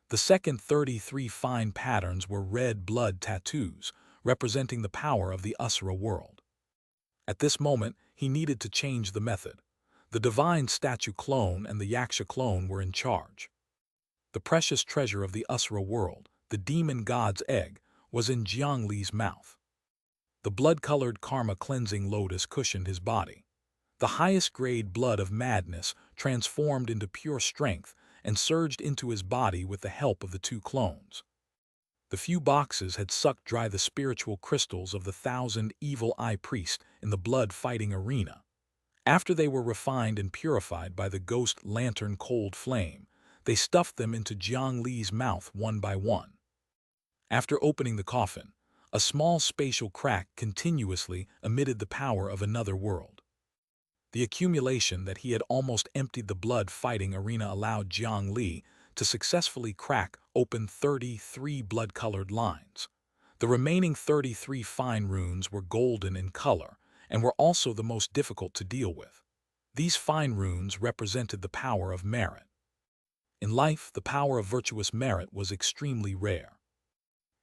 The second 33 fine patterns were red blood tattoos, representing the power of the Asura world. At this moment, he needed to change the method. The divine statue clone and the Xianxia clone were in charge. The precious treasure of the Asura world, the demon god's egg, was in Jiang Li's mouth. The blood-colored karma-cleansing lotus cushioned his body. The highest-grade blood of madness transformed into pure strength and surged into his body with the help of the 2 clones. The few boxes had sucked dry the spiritual crystals of the 1,000 evil eye priests in the blood-fighting arena. After they were refined and purified by the ghost lantern cold flame, they stuffed them into Jiang Li's mouth one by one. After opening the coffin, a small spatial crack continuously emitted the power of another world. The accumulation that he had almost emptied the blood-fighting arena allowed Jiang Li to successfully crack open 33 blood-colored lines. The remaining 33 fine runes were golden in color and were also the most difficult to deal with. These fine runes represented the power of merit. In life, the power of virtuous merit was extremely rare.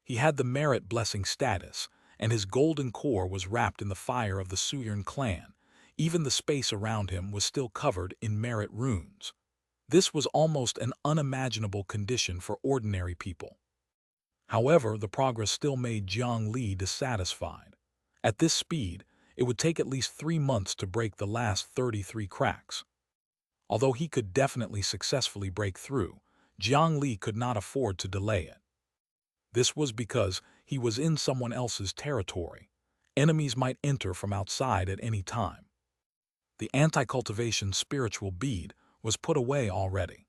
He had the merit blessing status, and his golden core was wrapped in the fire of the Suyern clan. Even the space around him was still covered in merit runes. This was almost an unimaginable condition for ordinary people. However, the progress still made Jiang Li dissatisfied. At this speed, it would take at least 3 months to break the last 33 cracks. Although he could definitely successfully break through, Jiang Li could not afford to delay it. This was because he was in someone else's territory. Enemies might enter from outside at any time. The anti-cultivation spiritual bead was put away already.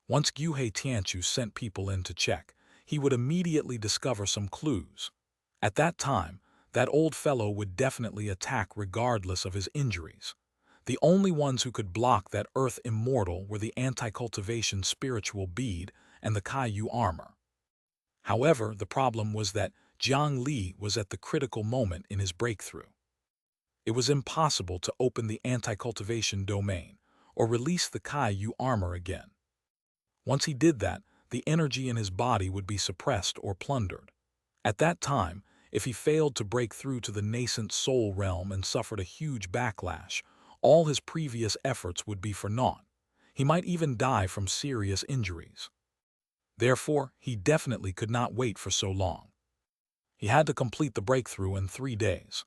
Once Guhe Tianchu sent people in to check, he would immediately discover some clues. At that time, that old fellow would definitely attack regardless of his injuries. The only ones who could block that earth immortal were the anti-cultivation spiritual bead and the Kaiyu armor. However, the problem was that Jiang Li was at the critical moment in his breakthrough. It was impossible to open the anti-cultivation domain or release the Kaiyu armor again. Once he did that, the energy in his body would be suppressed or plundered. At that time, if he failed to break through to the nascent soul realm and suffered a huge backlash, all his previous efforts would be for naught. He might even die from serious injuries. Therefore, he definitely could not wait for so long. He had to complete the breakthrough in 3 days.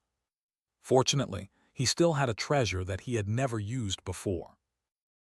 Fortunately, he still had a treasure that he had never used before.